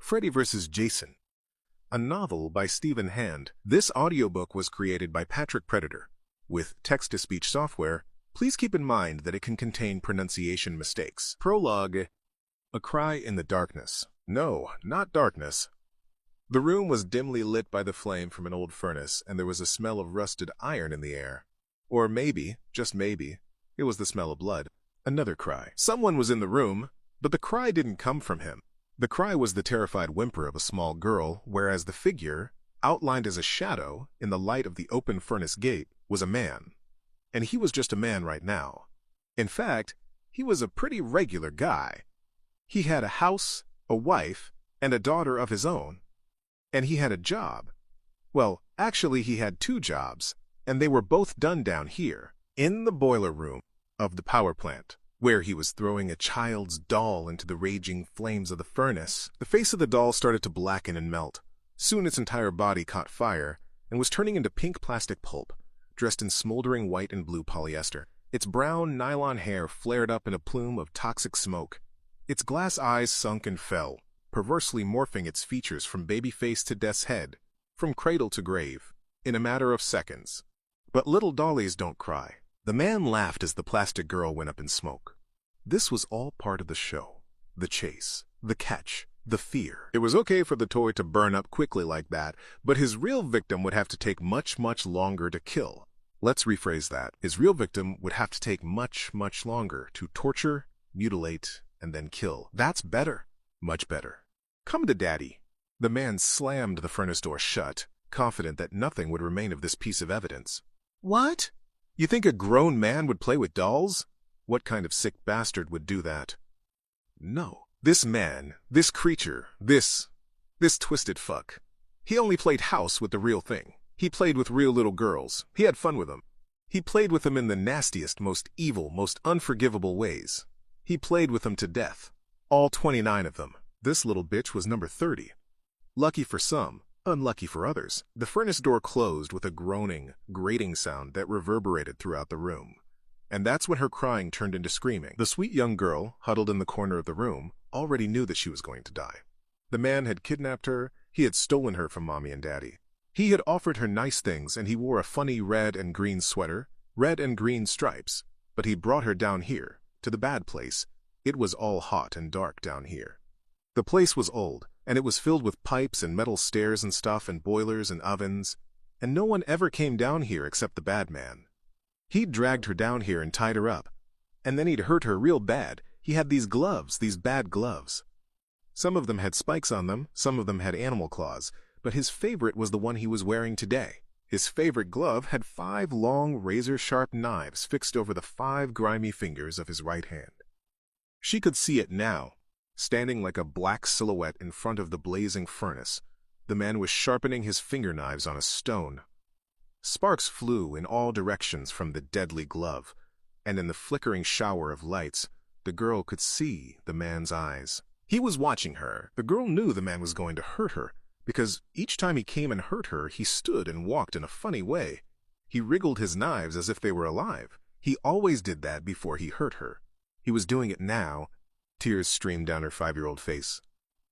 Freddy vs. Jason, a novel by Stephen Hand. This audiobook was created by Patrick Predator. With text-to-speech software, please keep in mind that it can contain pronunciation mistakes. Prologue. A cry in the darkness. No, not darkness. The room was dimly lit by the flame from an old furnace, and there was a smell of rusted iron in the air. Or maybe, just maybe, it was the smell of blood. Another cry. Someone was in the room, but the cry didn't come from him. The cry was the terrified whimper of a small girl, whereas the figure, outlined as a shadow in the light of the open furnace gate, was a man. And he was just a man right now. In fact, he was a pretty regular guy. He had a house, a wife, and a daughter of his own. And he had a job. Well, actually he had two jobs, and they were both done down here, in the boiler room of the power plant, where he was throwing a child's doll into the raging flames of the furnace. The face of the doll started to blacken and melt. Soon its entire body caught fire and was turning into pink plastic pulp, dressed in smoldering white and blue polyester. Its brown nylon hair flared up in a plume of toxic smoke. Its glass eyes sunk and fell, perversely morphing its features from baby face to death's head, from cradle to grave, in a matter of seconds. But little dollies don't cry. The man laughed as the plastic girl went up in smoke. This was all part of the show. The chase, the catch, the fear. It was okay for the toy to burn up quickly like that, but his real victim would have to take much, much longer to kill. Let's rephrase that. His real victim would have to take much, much longer to torture, mutilate, and then kill. That's better. Much better. Come to Daddy. The man slammed the furnace door shut, confident that nothing would remain of this piece of evidence. What? You think a grown man would play with dolls? What kind of sick bastard would do that? No. This man, this creature, this twisted fuck. He only played house with the real thing. He played with real little girls. He had fun with them. He played with them in the nastiest, most evil, most unforgivable ways. He played with them to death. All 29 of them. This little bitch was number 30. Lucky for some, unlucky for others. The furnace door closed with a groaning, grating sound that reverberated throughout the room. And that's when her crying turned into screaming. The sweet young girl, huddled in the corner of the room, already knew that she was going to die. The man had kidnapped her. He had stolen her from Mommy and Daddy. He had offered her nice things, and he wore a funny red and green sweater, red and green stripes. But he brought her down here, to the bad place. It was all hot and dark down here. The place was old, and it was filled with pipes and metal stairs and stuff and boilers and ovens, and no one ever came down here except the bad man. He'd dragged her down here and tied her up, and then he'd hurt her real bad. He had these gloves, these bad gloves. Some of them had spikes on them, some of them had animal claws, but his favorite was the one he was wearing today. His favorite glove had 5 long, razor-sharp knives fixed over the 5 grimy fingers of his right hand. She could see it now. Standing like a black silhouette in front of the blazing furnace, the man was sharpening his finger knives on a stone. Sparks flew in all directions from the deadly glove, and in the flickering shower of lights, the girl could see the man's eyes. He was watching her. The girl knew the man was going to hurt her, because each time he came and hurt her, he stood and walked in a funny way. He wriggled his knives as if they were alive. He always did that before he hurt her. He was doing it now. Tears streamed down her 5-year-old face.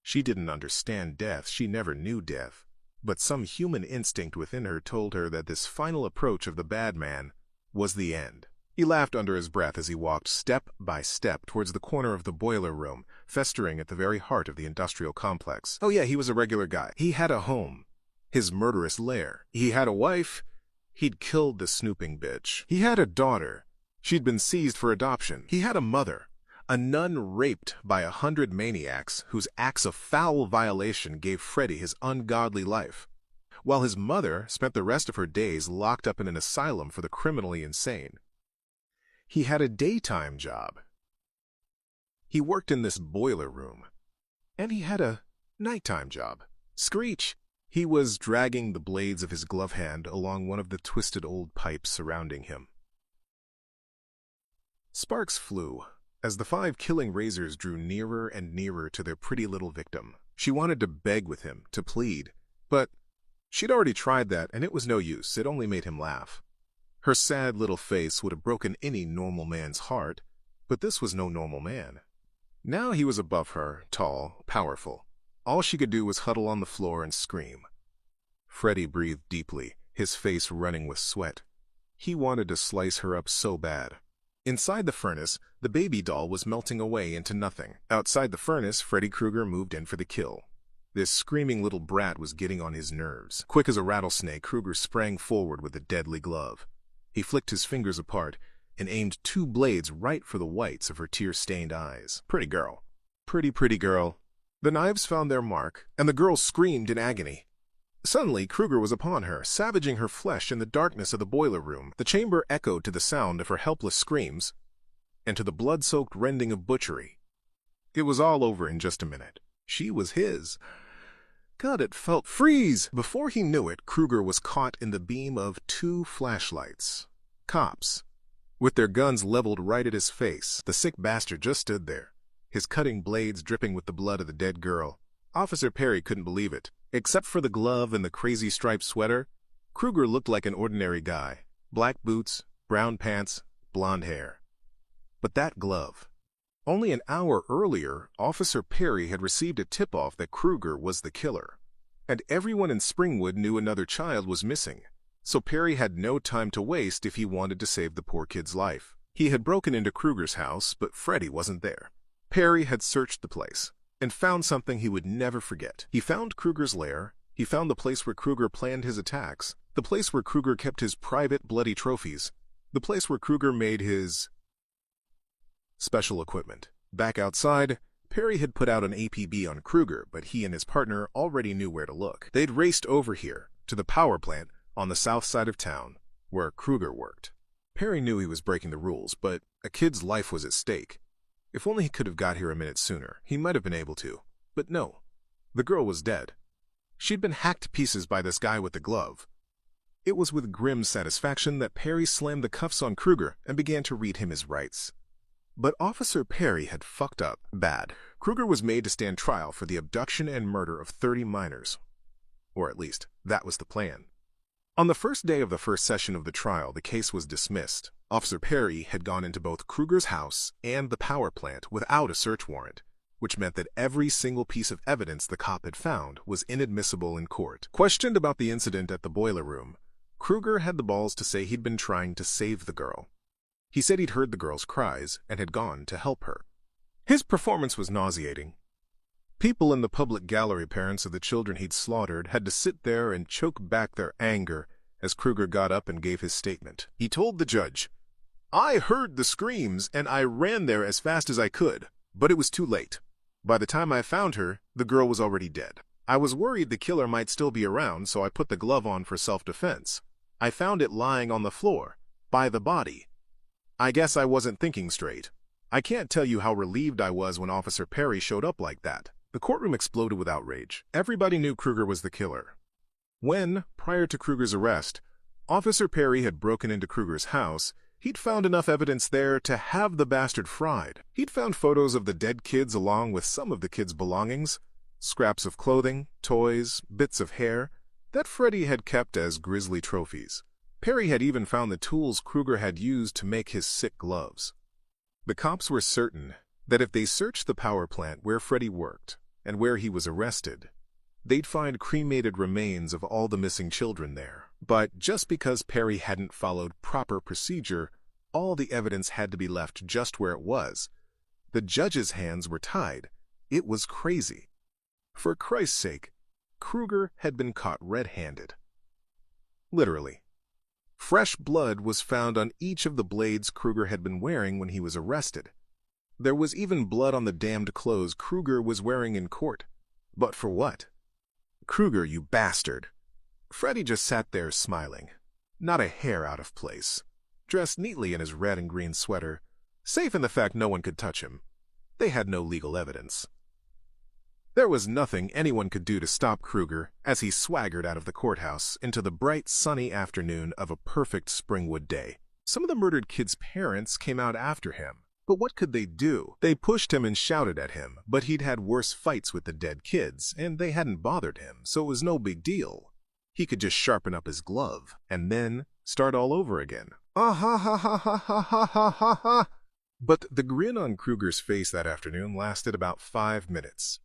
She didn't understand death. She never knew death. But some human instinct within her told her that this final approach of the bad man was the end. He laughed under his breath as he walked step by step towards the corner of the boiler room, festering at the very heart of the industrial complex. Oh yeah, he was a regular guy. He had a home. His murderous lair. He had a wife. He'd killed the snooping bitch. He had a daughter. She'd been seized for adoption. He had a mother. A nun raped by 100 maniacs whose acts of foul violation gave Freddy his ungodly life, while his mother spent the rest of her days locked up in an asylum for the criminally insane. He had a daytime job. He worked in this boiler room. And he had a nighttime job. Screech! He was dragging the blades of his glove hand along one of the twisted old pipes surrounding him. Sparks flew as the 5 killing razors drew nearer and nearer to their pretty little victim. She wanted to beg with him, to plead, but she'd already tried that, and it was no use. It only made him laugh. Her sad little face would have broken any normal man's heart, but this was no normal man. Now he was above her, tall, powerful. All she could do was huddle on the floor and scream. Freddy breathed deeply, his face running with sweat. He wanted to slice her up so bad. Inside the furnace, the baby doll was melting away into nothing. Outside the furnace, Freddy Krueger moved in for the kill. This screaming little brat was getting on his nerves. Quick as a rattlesnake, Krueger sprang forward with a deadly glove. He flicked his fingers apart and aimed 2 blades right for the whites of her tear-stained eyes. Pretty girl. Pretty girl. The knives found their mark, and the girl screamed in agony. Suddenly, Krueger was upon her, savaging her flesh in the darkness of the boiler room. The chamber echoed to the sound of her helpless screams and to the blood-soaked rending of butchery. It was all over in just a minute. She was his. God, it felt freeze! Before he knew it, Krueger was caught in the beam of 2 flashlights. Cops. With their guns leveled right at his face, the sick bastard just stood there, his cutting blades dripping with the blood of the dead girl. Officer Perry couldn't believe it. Except for the glove and the crazy striped sweater, Krueger looked like an ordinary guy. Black boots, brown pants, blonde hair. But that glove. Only an hour earlier, Officer Perry had received a tip-off that Krueger was the killer. And everyone in Springwood knew another child was missing. So Perry had no time to waste if he wanted to save the poor kid's life. He had broken into Krueger's house, but Freddy wasn't there. Perry had searched the place and found something he would never forget. He found Krueger's lair. He found the place where Krueger planned his attacks, the place where Krueger kept his private bloody trophies, the place where Krueger made his special equipment. Back outside, Perry had put out an APB on Krueger, but he and his partner already knew where to look. They'd raced over here, to the power plant on the south side of town, where Krueger worked. Perry knew he was breaking the rules, but a kid's life was at stake. If only he could have got here a minute sooner, he might have been able to. But no, the girl was dead. She'd been hacked to pieces by this guy with the glove. It was with grim satisfaction that Perry slammed the cuffs on Krueger and began to read him his rights. But Officer Perry had fucked up bad. Krueger was made to stand trial for the abduction and murder of 30 minors. Or at least, that was the plan. On the first day of the first session of the trial, the case was dismissed. Officer Perry had gone into both Krueger's house and the power plant without a search warrant, which meant that every single piece of evidence the cop had found was inadmissible in court. Questioned about the incident at the boiler room, Krueger had the balls to say he'd been trying to save the girl. He said he'd heard the girl's cries and had gone to help her. His performance was nauseating. People in the public gallery, parents of the children he'd slaughtered, had to sit there and choke back their anger as Krueger got up and gave his statement. He told the judge, "I heard the screams and I ran there as fast as I could, but it was too late. By the time I found her, the girl was already dead. I was worried the killer might still be around, so I put the glove on for self-defense. I found it lying on the floor, by the body. I guess I wasn't thinking straight. I can't tell you how relieved I was when Officer Perry showed up like that." The courtroom exploded with outrage. Everybody knew Krueger was the killer. When, prior to Krueger's arrest, Officer Perry had broken into Krueger's house, he'd found enough evidence there to have the bastard fried. He'd found photos of the dead kids along with some of the kids' belongings, scraps of clothing, toys, bits of hair, that Freddy had kept as grisly trophies. Perry had even found the tools Krueger had used to make his sick gloves. The cops were certain that if they searched the power plant where Freddy worked, and where he was arrested, they'd find cremated remains of all the missing children there. But just because Perry hadn't followed proper procedure, all the evidence had to be left just where it was. The judge's hands were tied. It was crazy. For Christ's sake, Krueger had been caught red-handed. Literally. Fresh blood was found on each of the blades Krueger had been wearing when he was arrested. There was even blood on the damned clothes Krueger was wearing in court. But for what? Krueger, you bastard. Freddy just sat there smiling, not a hair out of place, dressed neatly in his red and green sweater, safe in the fact no one could touch him. They had no legal evidence. There was nothing anyone could do to stop Krueger as he swaggered out of the courthouse into the bright, sunny afternoon of a perfect Springwood day. Some of the murdered kids' parents came out after him. But what could they do? They pushed him and shouted at him, but he'd had worse fights with the dead kids, and they hadn't bothered him, so it was no big deal. He could just sharpen up his glove, and then start all over again. Ah ha ha ha ha ha ha ha ha ha. But the grin on Krueger's face that afternoon lasted about 5 minutes.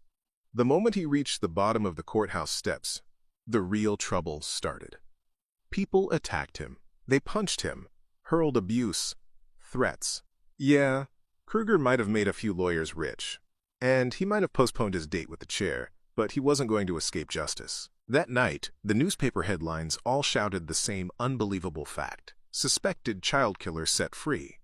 The moment he reached the bottom of the courthouse steps, the real trouble started. People attacked him. They punched him, hurled abuse, threats. Yeah, Kruger might have made a few lawyers rich, and he might have postponed his date with the chair, but he wasn't going to escape justice. That night, the newspaper headlines all shouted the same unbelievable fact: suspected child killer set free.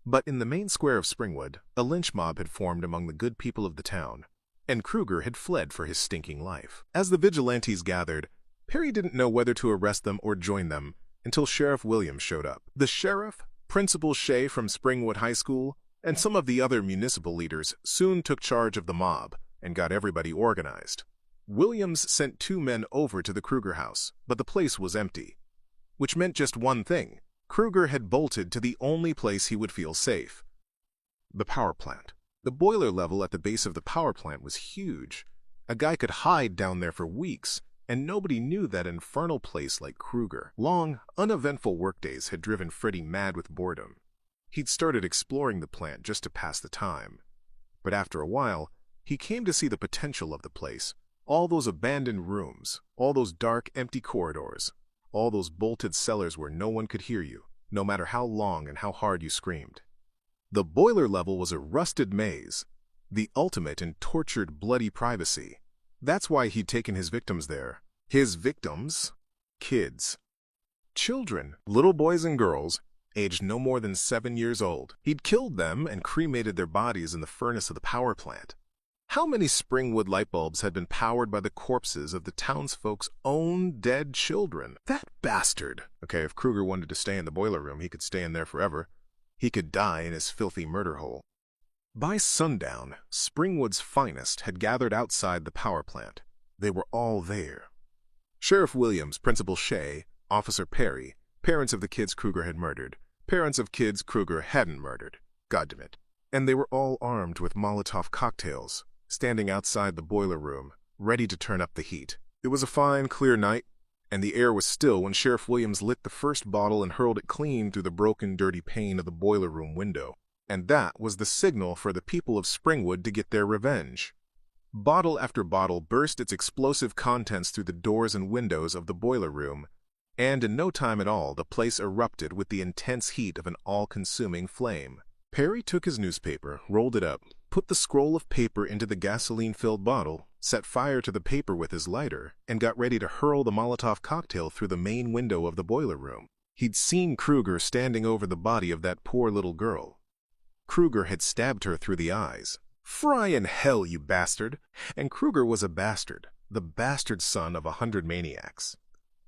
But in the main square of Springwood, a lynch mob had formed among the good people of the town, and Kruger had fled for his stinking life. As the vigilantes gathered, Perry didn't know whether to arrest them or join them until Sheriff Williams showed up. The sheriff, Principal Shea from Springwood High School, and some of the other municipal leaders soon took charge of the mob and got everybody organized. Williams sent 2 men over to the Kruger house, but the place was empty, which meant just one thing: Kruger had bolted to the only place he would feel safe: the power plant. The boiler level at the base of the power plant was huge. A guy could hide down there for weeks, and nobody knew that infernal place like Kruger. Long, uneventful workdays had driven Freddy mad with boredom. He'd started exploring the plant just to pass the time. But after a while, he came to see the potential of the place. All those abandoned rooms, all those dark, empty corridors, all those bolted cellars where no one could hear you, no matter how long and how hard you screamed. The boiler level was a rusted maze, the ultimate in tortured, bloody privacy. That's why he'd taken his victims there. His victims? Kids. Children, little boys and girls, aged no more than 7 years old. He'd killed them and cremated their bodies in the furnace of the power plant. How many Springwood light bulbs had been powered by the corpses of the townsfolk's own dead children? That bastard! Okay, if Kruger wanted to stay in the boiler room, he could stay in there forever. He could die in his filthy murder hole. By sundown, Springwood's finest had gathered outside the power plant. They were all there. Sheriff Williams, Principal Shea, Officer Perry, parents of the kids Kruger had murdered, parents of kids Kruger hadn't murdered. Goddamn. And they were all armed with Molotov cocktails, standing outside the boiler room, ready to turn up the heat. It was a fine, clear night, and the air was still when Sheriff Williams lit the first bottle and hurled it clean through the broken, dirty pane of the boiler room window. And that was the signal for the people of Springwood to get their revenge. Bottle after bottle burst its explosive contents through the doors and windows of the boiler room, and in no time at all the place erupted with the intense heat of an all-consuming flame. Perry took his newspaper, rolled it up, put the scroll of paper into the gasoline-filled bottle, set fire to the paper with his lighter, and got ready to hurl the Molotov cocktail through the main window of the boiler room. He'd seen Kruger standing over the body of that poor little girl. Kruger had stabbed her through the eyes. Fry in hell, you bastard! And Kruger was a bastard, the bastard son of 100 maniacs.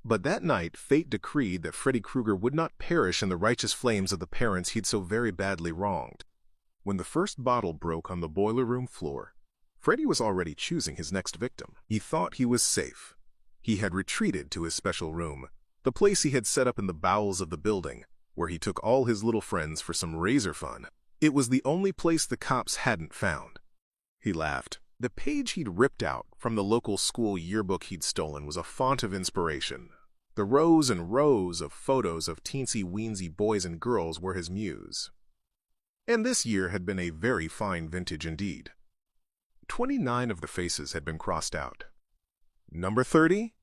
But that night, fate decreed that Freddy Krueger would not perish in the righteous flames of the parents he'd so very badly wronged. When the first bottle broke on the boiler room floor, Freddy was already choosing his next victim. He thought he was safe. He had retreated to his special room, the place he had set up in the bowels of the building, where he took all his little friends for some razor fun. It was the only place the cops hadn't found. He laughed. The page he'd ripped out from the local school yearbook he'd stolen was a font of inspiration. The rows and rows of photos of teensy-weensy boys and girls were his muse. And this year had been a very fine vintage indeed. 29 of the faces had been crossed out. Number 30?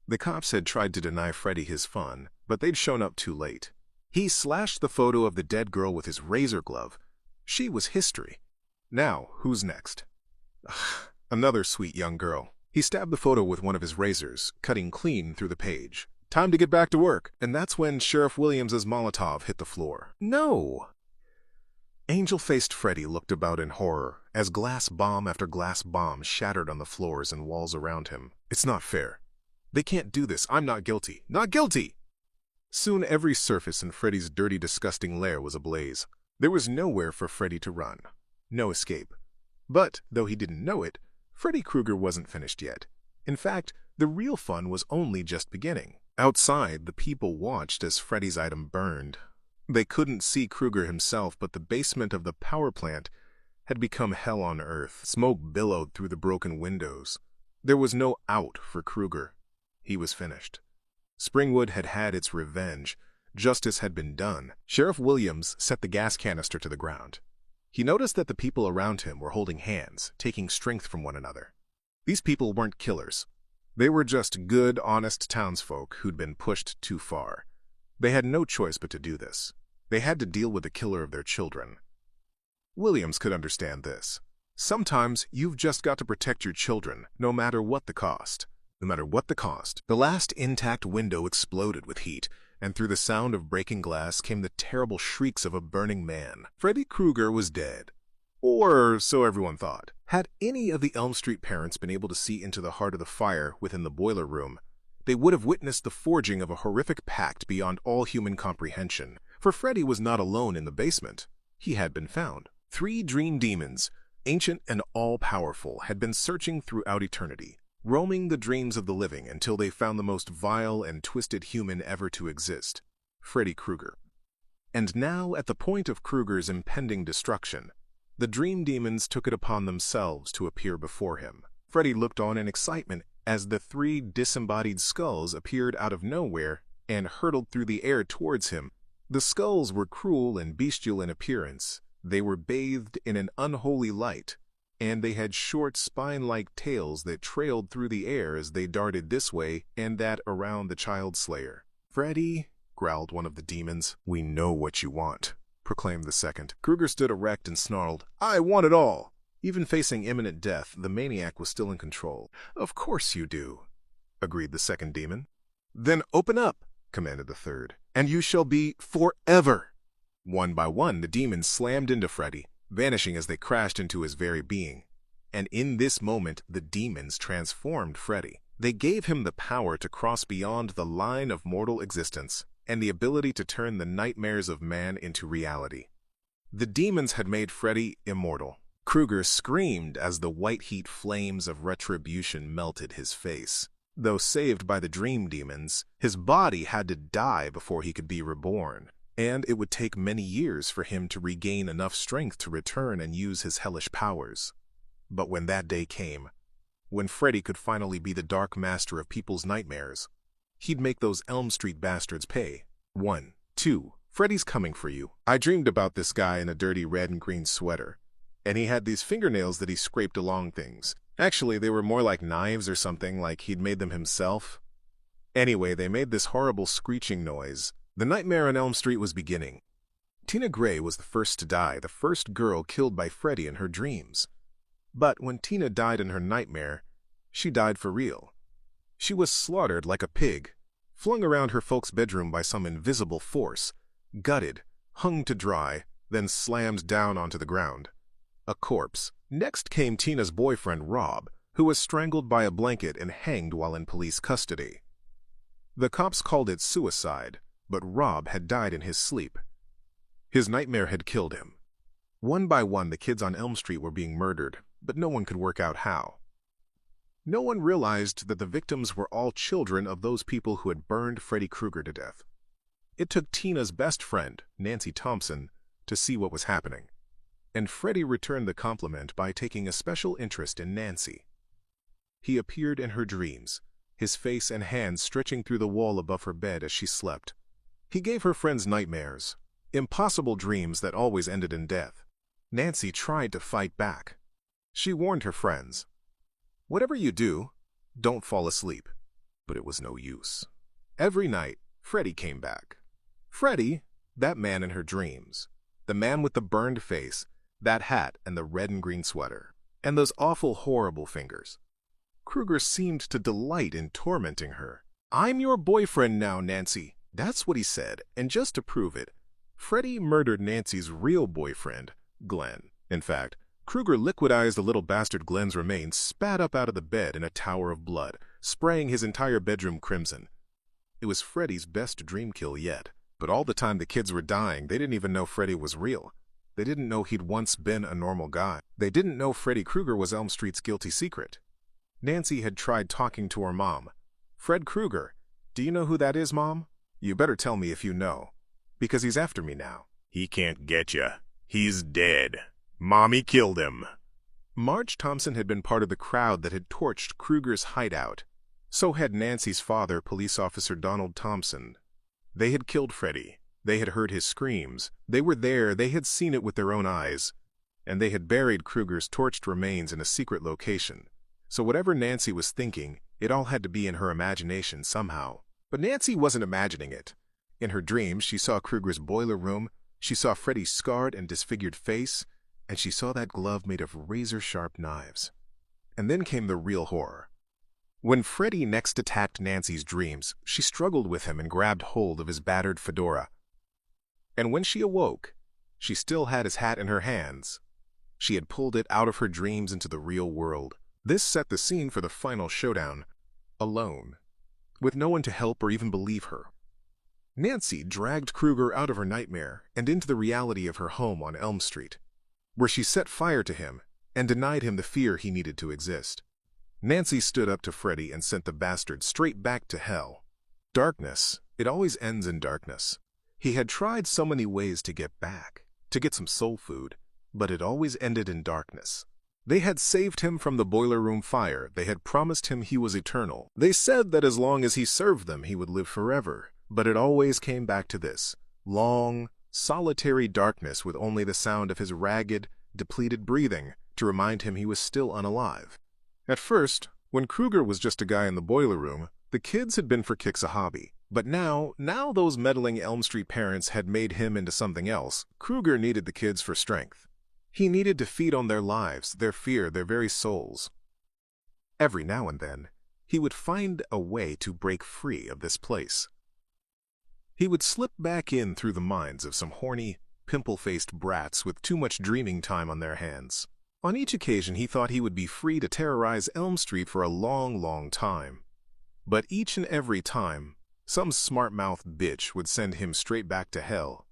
The cops had tried to deny Freddy his fun, but they'd shown up too late. He slashed the photo of the dead girl with his razor glove. She was history. Now, who's next? Another sweet young girl. He stabbed the photo with one of his razors, cutting clean through the page. Time to get back to work. And that's when Sheriff Williams's Molotov hit the floor. No! Angel-faced Freddy looked about in horror as glass bomb after glass bomb shattered on the floors and walls around him. It's not fair. They can't do this. I'm not guilty. Not guilty! Soon every surface in Freddy's dirty, disgusting lair was ablaze. There was nowhere for Freddy to run. No escape. But, though he didn't know it, Freddy Krueger wasn't finished yet. In fact, the real fun was only just beginning. Outside, the people watched as Freddy's item burned. They couldn't see Krueger himself, but the basement of the power plant had become hell on earth. Smoke billowed through the broken windows. There was no out for Krueger. He was finished. Springwood had had its revenge. Justice had been done. Sheriff Williams set the gas canister to the ground. He noticed that the people around him were holding hands, taking strength from one another. These people weren't killers. They were just good, honest townsfolk who'd been pushed too far. They had no choice but to do this. They had to deal with the killer of their children. Williams could understand this. Sometimes you've just got to protect your children, no matter what the cost. No matter what the cost. The last intact window exploded with heat, and through the sound of breaking glass came the terrible shrieks of a burning man. Freddy Krueger was dead. Or so everyone thought. Had any of the Elm Street parents been able to see into the heart of the fire within the boiler room, they would have witnessed the forging of a horrific pact beyond all human comprehension. For Freddy was not alone in the basement. He had been found. 3 dream demons, ancient and all-powerful, had been searching throughout eternity, roaming the dreams of the living until they found the most vile and twisted human ever to exist, Freddy Krueger. And now, at the point of Krueger's impending destruction, the dream demons took it upon themselves to appear before him. Freddy looked on in excitement as the 3 disembodied skulls appeared out of nowhere and hurtled through the air towards him. The skulls were cruel and bestial in appearance. They were bathed in an unholy light, and they had short spine-like tails that trailed through the air as they darted this way and that around the child slayer. "Freddy," growled one of the demons. "We know what you want," proclaimed the second. Krueger stood erect and snarled, "I want it all!" Even facing imminent death, the maniac was still in control. "Of course you do," agreed the second demon. "Then open up," commanded the third, "and you shall be forever." One by one, the demons slammed into Freddy, vanishing as they crashed into his very being. And in this moment, the demons transformed Freddy. They gave him the power to cross beyond the line of mortal existence and the ability to turn the nightmares of man into reality. The demons had made Freddy immortal. Krueger screamed as the white heat flames of retribution melted his face. Though saved by the dream demons, his body had to die before he could be reborn, and it would take many years for him to regain enough strength to return and use his hellish powers. But when that day came, when Freddy could finally be the dark master of people's nightmares, he'd make those Elm Street bastards pay. 1, 2, Freddy's coming for you. I dreamed about this guy in a dirty red and green sweater, and he had these fingernails that he scraped along things. Actually, they were more like knives or something, like he'd made them himself. Anyway, they made this horrible screeching noise. The nightmare on Elm Street was beginning. Tina Gray was the first to die, the first girl killed by Freddy in her dreams. But when Tina died in her nightmare, she died for real. She was slaughtered like a pig, flung around her folks' bedroom by some invisible force, gutted, hung to dry, then slammed down onto the ground. A corpse. Next came Tina's boyfriend, Rob, who was strangled by a blanket and hanged while in police custody. The cops called it suicide, but Rob had died in his sleep. His nightmare had killed him. One by one, the kids on Elm Street were being murdered, but no one could work out how. No one realized that the victims were all children of those people who had burned Freddy Krueger to death. It took Tina's best friend, Nancy Thompson, to see what was happening, and Freddy returned the compliment by taking a special interest in Nancy. He appeared in her dreams, his face and hands stretching through the wall above her bed as she slept. He gave her friends nightmares, impossible dreams that always ended in death. Nancy tried to fight back. She warned her friends, "Whatever you do, don't fall asleep." But it was no use. Every night, Freddy came back. Freddy, that man in her dreams, the man with the burned face, that hat and the red and green sweater, and those awful, horrible fingers. Krueger seemed to delight in tormenting her. "I'm your boyfriend now, Nancy." That's what he said, and just to prove it, Freddy murdered Nancy's real boyfriend, Glenn. In fact, Krueger liquidized the little bastard Glenn's remains, spat up out of the bed in a tower of blood, spraying his entire bedroom crimson. It was Freddy's best dream kill yet, but all the time the kids were dying, they didn't even know Freddy was real. They didn't know he'd once been a normal guy. They didn't know Freddy Krueger was Elm Street's guilty secret. Nancy had tried talking to her mom. "Fred Krueger, do you know who that is, Mom? You better tell me if you know, because he's after me now." "He can't get you. He's dead. Mommy killed him." Marge Thompson had been part of the crowd that had torched Krueger's hideout. So had Nancy's father, police officer Donald Thompson. They had killed Freddy. They had heard his screams. They were there. They had seen it with their own eyes. And they had buried Krueger's torched remains in a secret location, So whatever Nancy was thinking, it all had to be in her imagination somehow. But Nancy wasn't imagining it. In her dreams, she saw Kruger's boiler room, she saw Freddy's scarred and disfigured face, and she saw that glove made of razor-sharp knives. And then came the real horror. When Freddy next attacked Nancy's dreams, she struggled with him and grabbed hold of his battered fedora. And when she awoke, she still had his hat in her hands. She had pulled it out of her dreams into the real world. This set the scene for the final showdown, alone, with no one to help or even believe her. Nancy dragged Kruger out of her nightmare and into the reality of her home on Elm Street, where she set fire to him and denied him the fear he needed to exist. Nancy stood up to Freddy and sent the bastard straight back to hell. Darkness, it always ends in darkness. He had tried so many ways to get back, to get some soul food, but it always ended in darkness. They had saved him from the boiler room fire. They had promised him he was eternal. They said that as long as he served them, he would live forever. But it always came back to this long, solitary darkness with only the sound of his ragged, depleted breathing to remind him he was still unalive. At first, when Kruger was just a guy in the boiler room, the kids had been for kicks a hobby. But now those meddling Elm Street parents had made him into something else. Kruger needed the kids for strength. He needed to feed on their lives, their fear, their very souls. Every now and then, he would find a way to break free of this place. He would slip back in through the minds of some horny, pimple-faced brats with too much dreaming time on their hands. On each occasion, he thought he would be free to terrorize Elm Street for a long, long time. But each and every time, some smart-mouthed bitch would send him straight back to hell.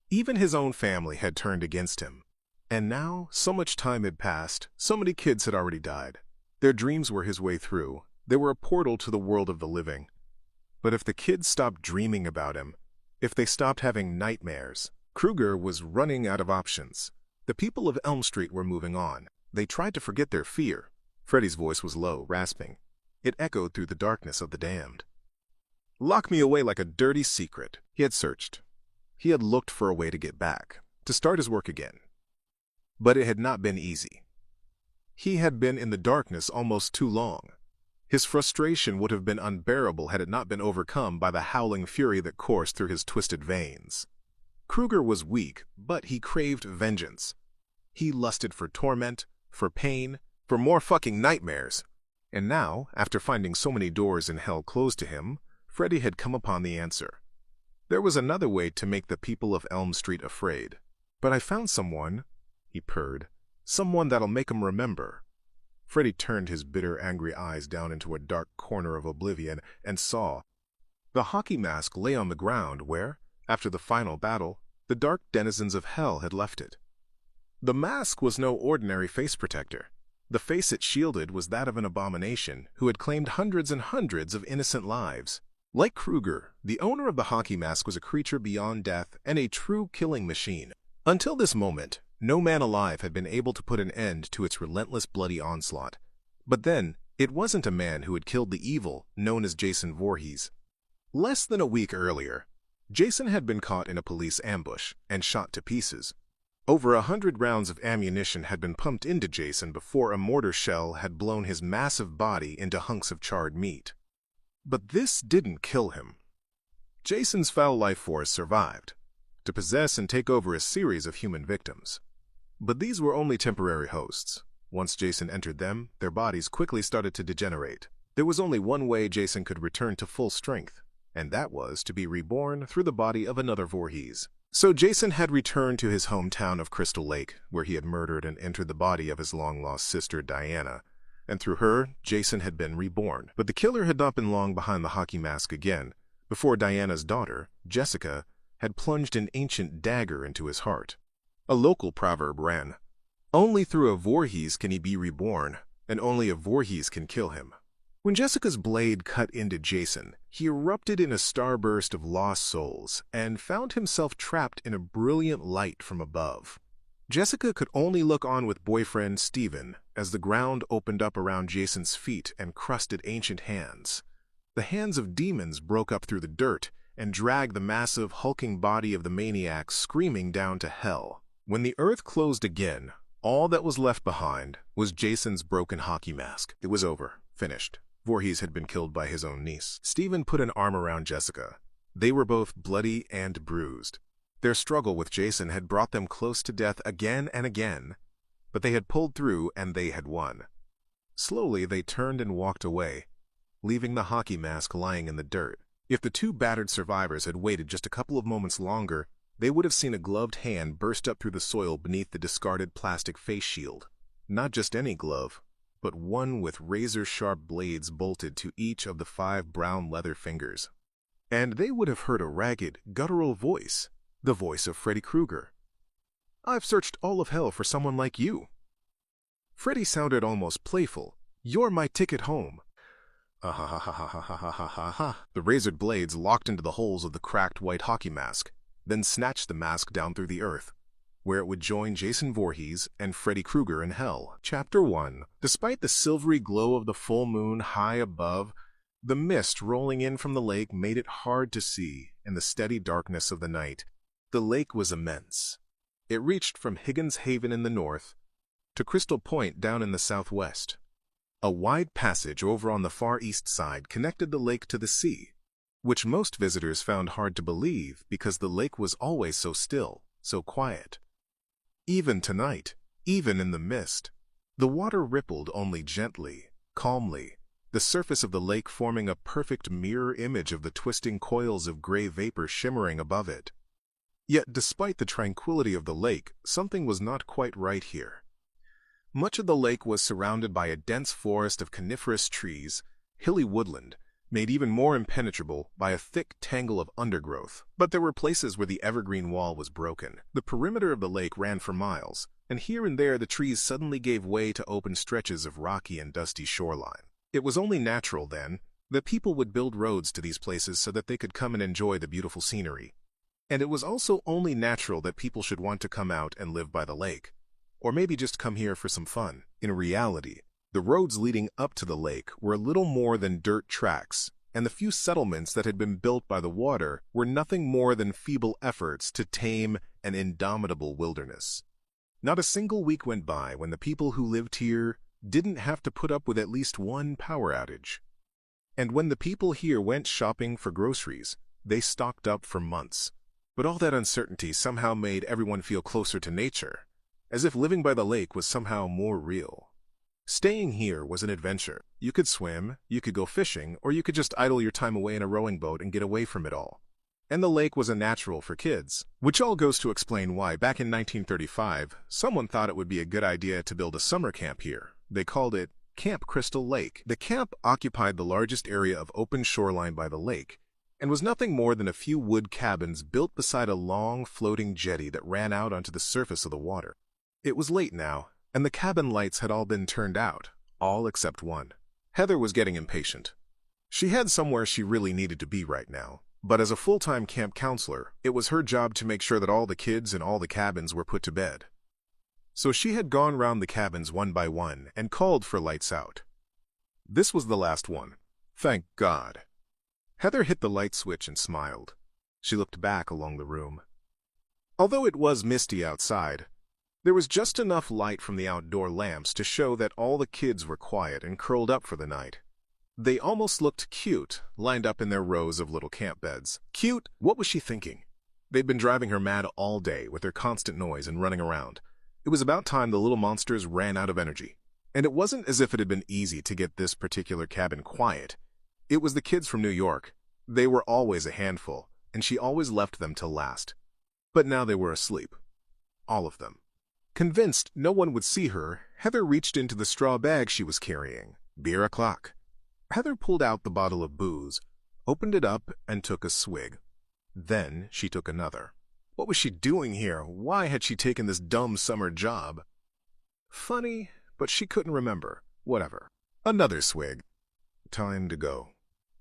Even his own family had turned against him. And now, so much time had passed, so many kids had already died. Their dreams were his way through. They were a portal to the world of the living. But if the kids stopped dreaming about him, if they stopped having nightmares, Kruger was running out of options. The people of Elm Street were moving on. They tried to forget their fear. Freddy's voice was low, rasping. It echoed through the darkness of the damned. Lock me away like a dirty secret. He had searched. He had looked for a way to get back, to start his work again. But it had not been easy. He had been in the darkness almost too long. His frustration would have been unbearable had it not been overcome by the howling fury that coursed through his twisted veins. Kruger was weak, but he craved vengeance. He lusted for torment, for pain, for more fucking nightmares. And now, after finding so many doors in hell closed to him, Freddy had come upon the answer. There was another way to make the people of Elm Street afraid. But I found someone, he purred, someone that'll make 'em remember. Freddy turned his bitter, angry eyes down into a dark corner of oblivion and saw. The hockey mask lay on the ground where, after the final battle, the dark denizens of hell had left it. The mask was no ordinary face protector. The face it shielded was that of an abomination who had claimed hundreds and hundreds of innocent lives. Like Kruger, the owner of the hockey mask was a creature beyond death and a true killing machine. Until this moment, no man alive had been able to put an end to its relentless bloody onslaught. But then, it wasn't a man who had killed the evil known as Jason Voorhees. Less than a week earlier, Jason had been caught in a police ambush and shot to pieces. Over 100 rounds of ammunition had been pumped into Jason before a mortar shell had blown his massive body into hunks of charred meat. But this didn't kill him. Jason's foul life force survived, to possess and take over a series of human victims. But these were only temporary hosts. Once Jason entered them, their bodies quickly started to degenerate. There was only one way Jason could return to full strength, and that was to be reborn through the body of another Voorhees. So Jason had returned to his hometown of Crystal Lake, where he had murdered and entered the body of his long-lost sister Diana, and through her, Jason had been reborn. But the killer had not been long behind the hockey mask again, before Diana's daughter, Jessica, had plunged an ancient dagger into his heart. A local proverb ran, "Only through a Voorhees can he be reborn, and only a Voorhees can kill him." When Jessica's blade cut into Jason, he erupted in a starburst of lost souls and found himself trapped in a brilliant light from above. Jessica could only look on with boyfriend Steven as the ground opened up around Jason's feet and crusted ancient hands. The hands of demons broke up through the dirt and dragged the massive, hulking body of the maniac screaming down to hell. When the earth closed again, All that was left behind was Jason's broken hockey mask. It was over. Finished. Voorhees had been killed by his own niece. Stephen put an arm around Jessica. They were both bloody and bruised. Their struggle with Jason had brought them close to death again and again, but they had pulled through and they had won. Slowly, they turned and walked away, leaving the hockey mask lying in the dirt. If the two battered survivors had waited just a couple of moments longer, they would have seen a gloved hand burst up through the soil beneath the discarded plastic face shield. Not just any glove, but one with razor-sharp blades bolted to each of the 5 brown leather fingers. And they would have heard a ragged, guttural voice, the voice of Freddy Krueger. "I've searched all of hell for someone like you." Freddy sounded almost playful. "You're my ticket home." Ah ha ha ha ha ha ha ha ha ha. The razored blades locked into the holes of the cracked white hockey mask, then snatched the mask down through the earth, where it would join Jason Voorhees and Freddy Krueger in hell. Chapter 1. Despite the silvery glow of the full moon high above, the mist rolling in from the lake made it hard to see in the steady darkness of the night. The lake was immense. It reached from Higgins Haven in the north to Crystal Point down in the southwest. A wide passage over on the far east side connected the lake to the sea, which most visitors found hard to believe because the lake was always so still, so quiet. Even tonight, even in the mist, the water rippled only gently, calmly, the surface of the lake forming a perfect mirror image of the twisting coils of gray vapor shimmering above it. Yet despite the tranquility of the lake, something was not quite right here. Much of the lake was surrounded by a dense forest of coniferous trees, hilly woodland, made even more impenetrable by a thick tangle of undergrowth. But there were places where the evergreen wall was broken. The perimeter of the lake ran for miles, and here and there the trees suddenly gave way to open stretches of rocky and dusty shoreline. It was only natural, then, that people would build roads to these places so that they could come and enjoy the beautiful scenery. And it was also only natural that people should want to come out and live by the lake, or maybe just come here for some fun. In reality, the roads leading up to the lake were little more than dirt tracks, and the few settlements that had been built by the water were nothing more than feeble efforts to tame an indomitable wilderness. Not a single week went by when the people who lived here didn't have to put up with at least one power outage. And when the people here went shopping for groceries, they stocked up for months. But all that uncertainty somehow made everyone feel closer to nature, as if living by the lake was somehow more real. Staying here was an adventure. You could swim, you could go fishing, or you could just idle your time away in a rowing boat and get away from it all. And the lake was a natural for kids, which all goes to explain why, back in 1935, someone thought it would be a good idea to build a summer camp here. They called it Camp Crystal Lake. The camp occupied the largest area of open shoreline by the lake, and was nothing more than a few wood cabins built beside a long, floating jetty that ran out onto the surface of the water. It was late now, and the cabin lights had all been turned out, all except one. Heather was getting impatient. She had somewhere she really needed to be right now, but as a full-time camp counselor, it was her job to make sure that all the kids in all the cabins were put to bed. So she had gone round the cabins one by one and called for lights out. This was the last one. Thank God. Heather hit the light switch and smiled. She looked back along the room. Although it was misty outside, there was just enough light from the outdoor lamps to show that all the kids were quiet and curled up for the night. They almost looked cute, lined up in their rows of little camp beds. Cute? What was she thinking? They'd been driving her mad all day with their constant noise and running around. It was about time the little monsters ran out of energy. And it wasn't as if it had been easy to get this particular cabin quiet. It was the kids from New York. They were always a handful, and she always left them till last. But now they were asleep. All of them. Convinced no one would see her, Heather reached into the straw bag she was carrying. Beer o'clock. Heather pulled out the bottle of booze, opened it up, and took a swig. Then she took another. What was she doing here? Why had she taken this dumb summer job? Funny, but she couldn't remember. Whatever. Another swig. Time to go.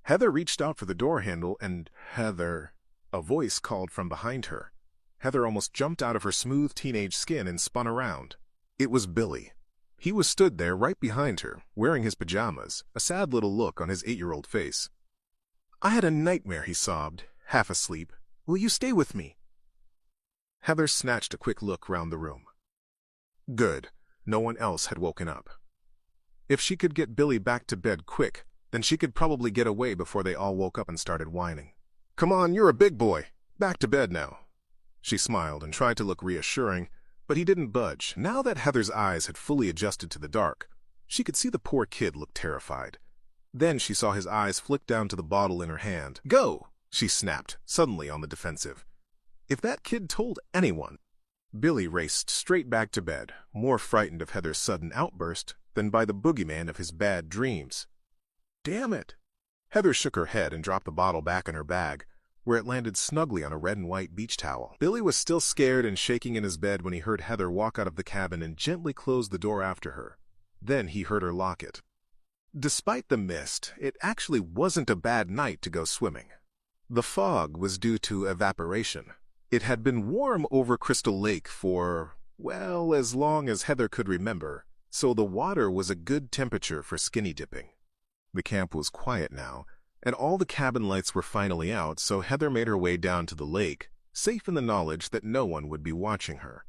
Heather reached out for the door handle and Heather... A voice called from behind her. Heather almost jumped out of her smooth teenage skin and spun around. It was Billy. He was stood there right behind her, wearing his pajamas, a sad little look on his 8-year-old face. "I had a nightmare," he sobbed, half asleep. "Will you stay with me?" Heather snatched a quick look round the room. "Good. No one else had woken up. If she could get Billy back to bed quick, then she could probably get away before they all woke up and started whining. "Come on, you're a big boy. Back to bed now." She smiled and tried to look reassuring, but he didn't budge. Now that Heather's eyes had fully adjusted to the dark, she could see the poor kid look terrified. Then she saw his eyes flick down to the bottle in her hand. "Go!" she snapped, suddenly on the defensive. If that kid told anyone... Billy raced straight back to bed, more frightened of Heather's sudden outburst than by the boogeyman of his bad dreams. "Damn it!" Heather shook her head and dropped the bottle back in her bag, where it landed snugly on a red and white beach towel. Billy was still scared and shaking in his bed when he heard Heather walk out of the cabin and gently close the door after her. Then he heard her lock it. Despite the mist, it actually wasn't a bad night to go swimming. The fog was due to evaporation. It had been warm over Crystal Lake for, well, as long as Heather could remember, so the water was a good temperature for skinny dipping. The camp was quiet now, and all the cabin lights were finally out, so Heather made her way down to the lake, safe in the knowledge that no one would be watching her.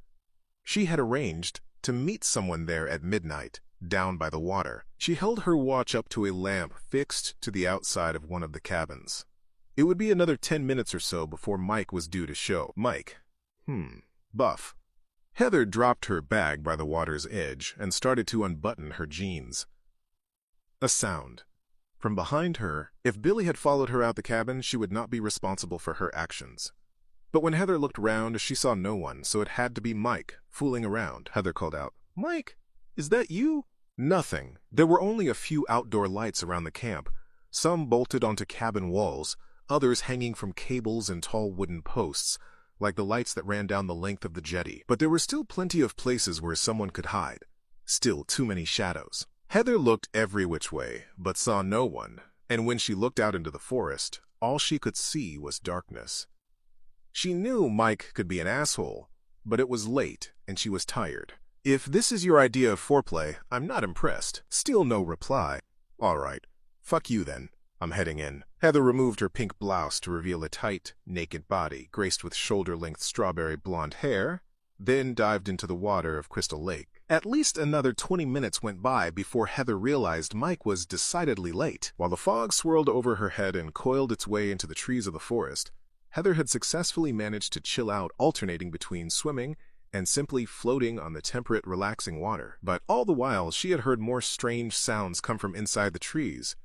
She had arranged to meet someone there at midnight, down by the water. She held her watch up to a lamp fixed to the outside of one of the cabins. It would be another 10 minutes or so before Mike was due to show. Mike. Buff. Heather dropped her bag by the water's edge and started to unbutton her jeans. A sound. From behind her, if Billy had followed her out the cabin, she would not be responsible for her actions. But when Heather looked round, she saw no one, so it had to be Mike, fooling around. Heather called out, "Mike, is that you?" Nothing. There were only a few outdoor lights around the camp, some bolted onto cabin walls, others hanging from cables and tall wooden posts, like the lights that ran down the length of the jetty. But there were still plenty of places where someone could hide. Still too many shadows. Heather looked every which way, but saw no one, and when she looked out into the forest, all she could see was darkness. She knew Mike could be an asshole, but it was late, and she was tired. "If this is your idea of foreplay, I'm not impressed." Still no reply. "All right. Fuck you then. I'm heading in." Heather removed her pink blouse to reveal a tight, naked body graced with shoulder-length strawberry blonde hair, then dived into the water of Crystal Lake. At least another 20 minutes went by before Heather realized Mike was decidedly late. While the fog swirled over her head and coiled its way into the trees of the forest, Heather had successfully managed to chill out, alternating between swimming and simply floating on the temperate, relaxing water. But all the while, she had heard more strange sounds come from inside the trees.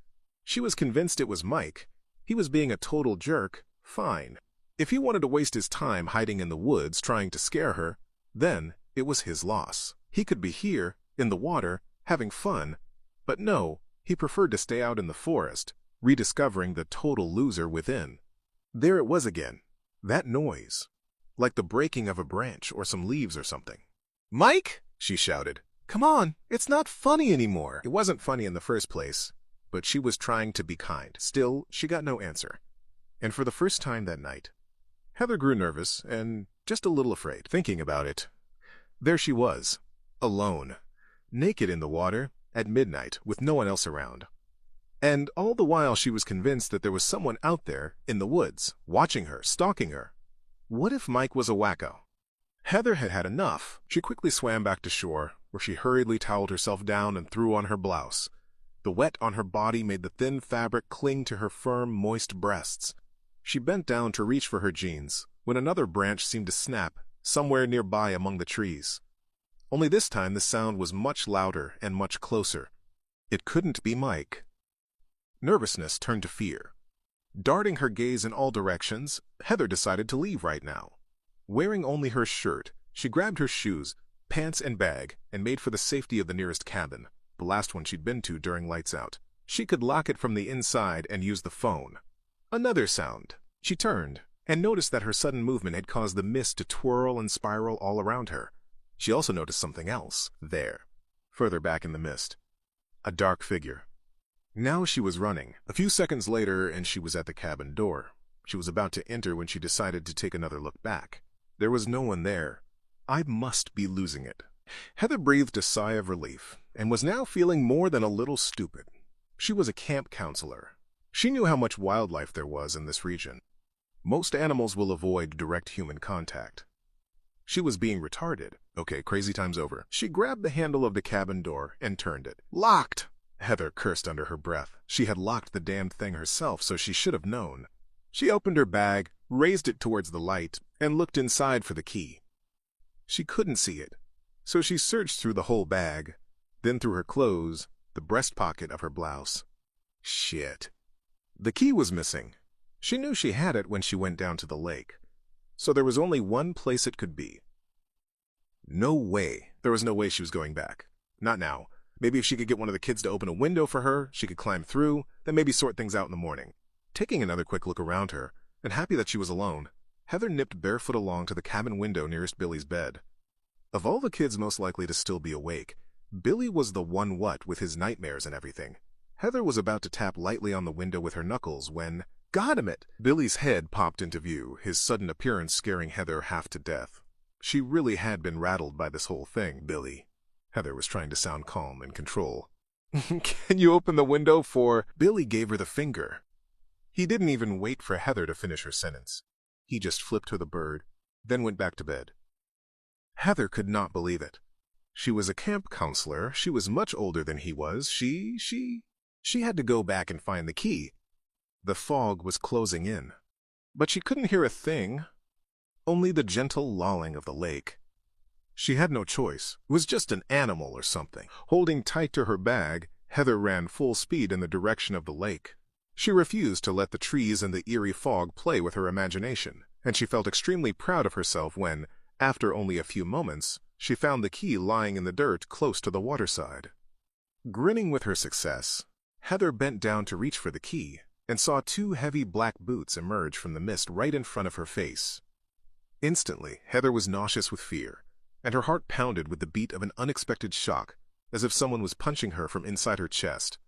She was convinced it was Mike. He was being a total jerk, fine. If he wanted to waste his time hiding in the woods trying to scare her, then it was his loss. He could be here, in the water, having fun, but no, he preferred to stay out in the forest, rediscovering the total loser within. There it was again, that noise, like the breaking of a branch or some leaves or something. "Mike!" she shouted. "Come on, it's not funny anymore." It wasn't funny in the first place, but she was trying to be kind. Still, she got no answer. And for the first time that night, Heather grew nervous and just a little afraid. Thinking about it, there she was, alone, naked in the water, at midnight, with no one else around. And all the while she was convinced that there was someone out there, in the woods, watching her, stalking her. What if Mike was a wacko? Heather had had enough. She quickly swam back to shore, where she hurriedly toweled herself down and threw on her blouse. The wet on her body made the thin fabric cling to her firm, moist breasts. She bent down to reach for her jeans, when another branch seemed to snap, somewhere nearby among the trees. Only this time the sound was much louder and much closer. It couldn't be Mike. Nervousness turned to fear. Darting her gaze in all directions, Heather decided to leave right now. Wearing only her shirt, she grabbed her shoes, pants and bag, and made for the safety of the nearest cabin, the last one she'd been to during lights out. She could lock it from the inside and use the phone. Another sound. She turned and noticed that her sudden movement had caused the mist to twirl and spiral all around her. She also noticed something else, there, further back in the mist. A dark figure. Now she was running. A few seconds later, and she was at the cabin door. She was about to enter when she decided to take another look back. There was no one there. I must be losing it. Heather breathed a sigh of relief, and was now feeling more than a little stupid. She was a camp counselor. She knew how much wildlife there was in this region. Most animals will avoid direct human contact. She was being retarded. Okay, crazy time's over. She grabbed the handle of the cabin door and turned it. Locked! Heather cursed under her breath. She had locked the damned thing herself, so she should have known. She opened her bag, raised it towards the light, and looked inside for the key. She couldn't see it, so she searched through the whole bag, then through her clothes, the breast pocket of her blouse. Shit. The key was missing. She knew she had it when she went down to the lake, so there was only one place it could be. No way. There was no way she was going back. Not now. Maybe if she could get one of the kids to open a window for her, she could climb through, then maybe sort things out in the morning. Taking another quick look around her, and happy that she was alone, Heather nipped barefoot along to the cabin window nearest Billy's bed. Of all the kids most likely to still be awake, Billy was the one what with his nightmares and everything. Heather was about to tap lightly on the window with her knuckles when, goddammit, Billy's head popped into view, his sudden appearance scaring Heather half to death. She really had been rattled by this whole thing, Billy. Heather was trying to sound calm and control. Can you open the window for... Billy gave her the finger. He didn't even wait for Heather to finish her sentence. He just flipped her the bird, then went back to bed. Heather could not believe it. She was a camp counselor. She was much older than he was. She had to go back and find the key. The fog was closing in. But she couldn't hear a thing. Only the gentle lolling of the lake. She had no choice. It was just an animal or something. Holding tight to her bag, Heather ran full speed in the direction of the lake. She refused to let the trees and the eerie fog play with her imagination, and she felt extremely proud of herself when, after only a few moments, she found the key lying in the dirt close to the waterside. Grinning with her success, Heather bent down to reach for the key and saw two heavy black boots emerge from the mist right in front of her face. Instantly, Heather was nauseous with fear, and her heart pounded with the beat of an unexpected shock, as if someone was punching her from inside her chest.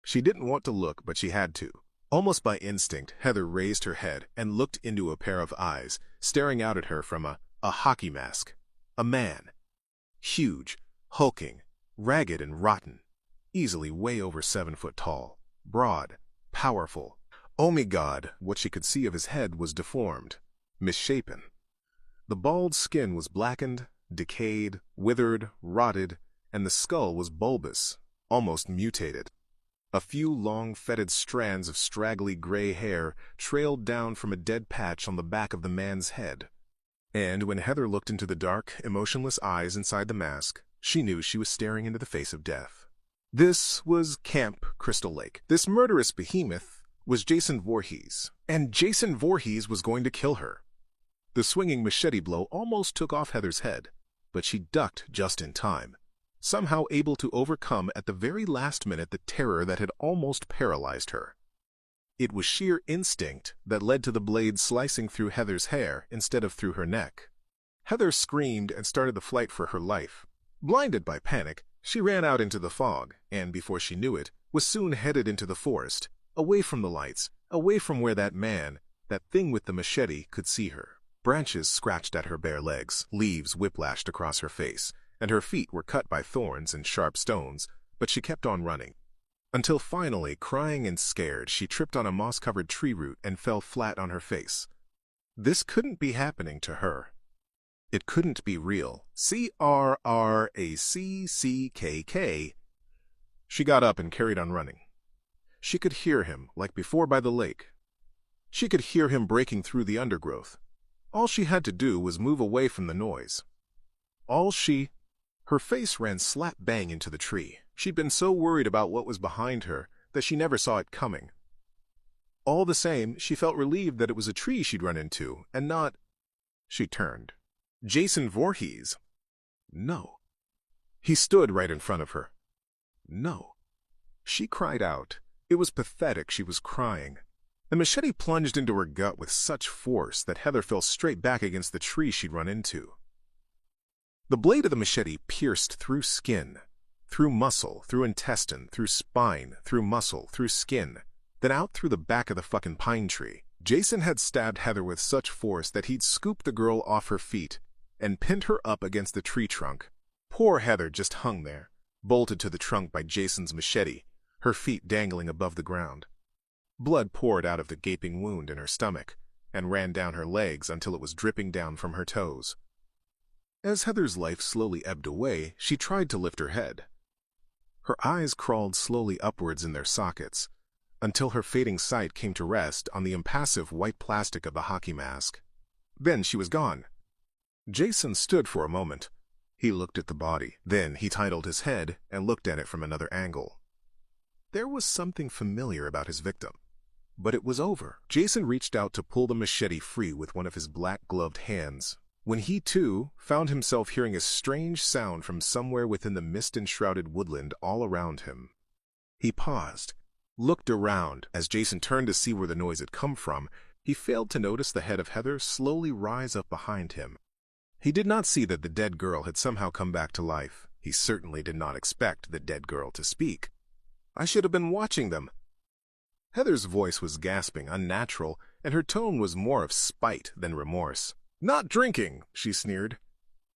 She didn't want to look, but she had to. Almost by instinct, Heather raised her head and looked into a pair of eyes, staring out at her from a hockey mask. A man. Huge, hulking, ragged and rotten, easily way over 7 foot tall, broad, powerful. Oh my God, what she could see of his head was deformed, misshapen. The bald skin was blackened, decayed, withered, rotted, and the skull was bulbous, almost mutated. A few long, fetid strands of straggly gray hair trailed down from a dead patch on the back of the man's head. And when Heather looked into the dark, emotionless eyes inside the mask, she knew she was staring into the face of death. This was Camp Crystal Lake. This murderous behemoth was Jason Voorhees, and Jason Voorhees was going to kill her. The swinging machete blow almost took off Heather's head, but she ducked just in time, somehow able to overcome at the very last minute the terror that had almost paralyzed her. It was sheer instinct that led to the blade slicing through Heather's hair instead of through her neck. Heather screamed and started the flight for her life. Blinded by panic, she ran out into the fog, and before she knew it, was soon headed into the forest, away from the lights, away from where that man, that thing with the machete, could see her. Branches scratched at her bare legs, leaves whiplashed across her face, and her feet were cut by thorns and sharp stones, but she kept on running. Until finally, crying and scared, she tripped on a moss-covered tree root and fell flat on her face. This couldn't be happening to her. It couldn't be real. CRRACCKK. She got up and carried on running. She could hear him, like before by the lake. She could hear him breaking through the undergrowth. All she had to do was move away from the noise. Her face ran slap bang into the tree. She'd been so worried about what was behind her that she never saw it coming. All the same, she felt relieved that it was a tree she'd run into, and not... She turned. Jason Voorhees. No. He stood right in front of her. No. She cried out. It was pathetic she was crying. The machete plunged into her gut with such force that Heather fell straight back against the tree she'd run into. The blade of the machete pierced through skin, through muscle, through intestine, through spine, through muscle, through skin, then out through the back of the fucking pine tree. Jason had stabbed Heather with such force that he'd scooped the girl off her feet and pinned her up against the tree trunk. Poor Heather just hung there, bolted to the trunk by Jason's machete, her feet dangling above the ground. Blood poured out of the gaping wound in her stomach and ran down her legs until it was dripping down from her toes. As Heather's life slowly ebbed away, she tried to lift her head. Her eyes crawled slowly upwards in their sockets, until her fading sight came to rest on the impassive white plastic of the hockey mask. Then she was gone. Jason stood for a moment. He looked at the body. Then he titled his head and looked at it from another angle. There was something familiar about his victim. But it was over. Jason reached out to pull the machete free with one of his black-gloved hands, when he, too, found himself hearing a strange sound from somewhere within the mist-enshrouded woodland all around him. He paused, looked around. As Jason turned to see where the noise had come from, he failed to notice the head of Heather slowly rise up behind him. He did not see that the dead girl had somehow come back to life. He certainly did not expect the dead girl to speak. "I should have been watching them." Heather's voice was gasping, unnatural, and her tone was more of spite than remorse. "Not drinking," she sneered.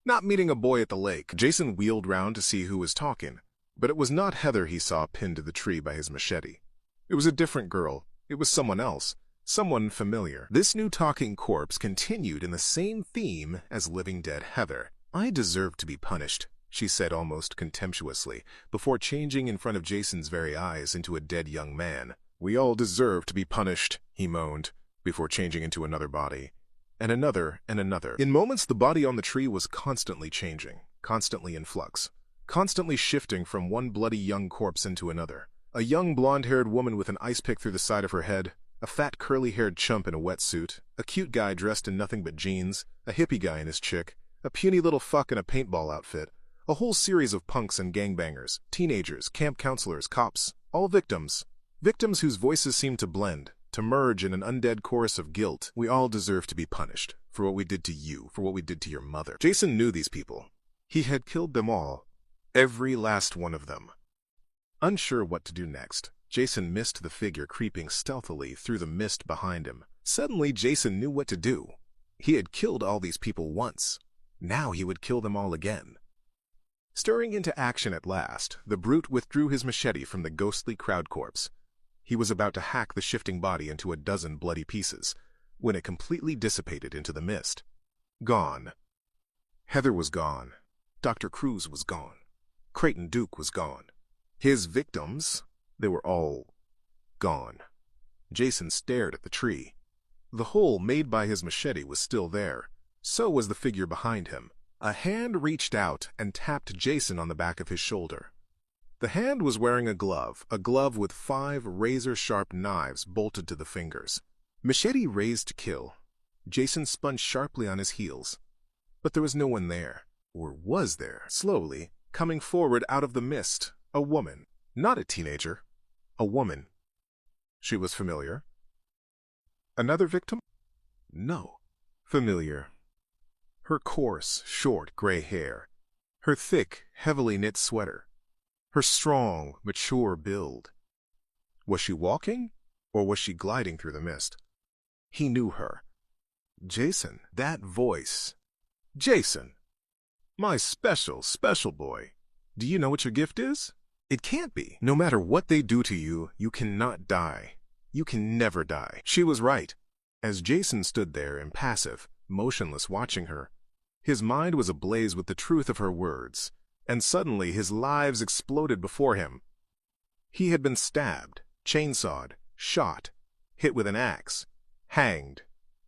"Not meeting a boy at the lake." Jason wheeled round to see who was talking, but it was not Heather he saw pinned to the tree by his machete. It was a different girl. It was someone else. Someone familiar. This new talking corpse continued in the same theme as living dead Heather. "I deserve to be punished," she said almost contemptuously, before changing in front of Jason's very eyes into a dead young man. "We all deserve to be punished," he moaned, before changing into another body. And another, and another. In moments, the body on the tree was constantly changing, constantly in flux, constantly shifting from one bloody young corpse into another. A young blonde-haired woman with an ice pick through the side of her head, a fat curly-haired chump in a wetsuit, a cute guy dressed in nothing but jeans, a hippie guy and his chick, a puny little fuck in a paintball outfit, a whole series of punks and gangbangers, teenagers, camp counselors, cops, all victims. Victims whose voices seemed to blend, to merge in an undead chorus of guilt. "We all deserve to be punished, for what we did to you, for what we did to your mother." Jason knew these people. He had killed them all. Every last one of them. Unsure what to do next, Jason missed the figure creeping stealthily through the mist behind him. Suddenly, Jason knew what to do. He had killed all these people once. Now he would kill them all again. Stirring into action at last, the brute withdrew his machete from the ghostly crowd corpse. He was about to hack the shifting body into a dozen bloody pieces, when it completely dissipated into the mist. Gone. Heather was gone. Dr. Cruz was gone. Creighton Duke was gone. His victims, they were all gone. Jason stared at the tree. The hole made by his machete was still there. So was the figure behind him. A hand reached out and tapped Jason on the back of his shoulder. The hand was wearing a glove with 5 razor-sharp knives bolted to the fingers. Machete raised to kill. Jason spun sharply on his heels. But there was no one there. Or was there? Slowly, coming forward out of the mist, a woman. Not a teenager. A woman. She was familiar. Another victim? No. Familiar. Her coarse, short gray hair. Her thick, heavily knit sweater. Her strong, mature build. Was she walking, or was she gliding through the mist? He knew her. Jason, that voice. Jason! My special, special boy. Do you know what your gift is? It can't be. No matter what they do to you, you cannot die. You can never die. She was right. As Jason stood there, impassive, motionless, watching her, his mind was ablaze with the truth of her words. And suddenly his lives exploded before him. He had been stabbed, chainsawed, shot, hit with an axe, hanged,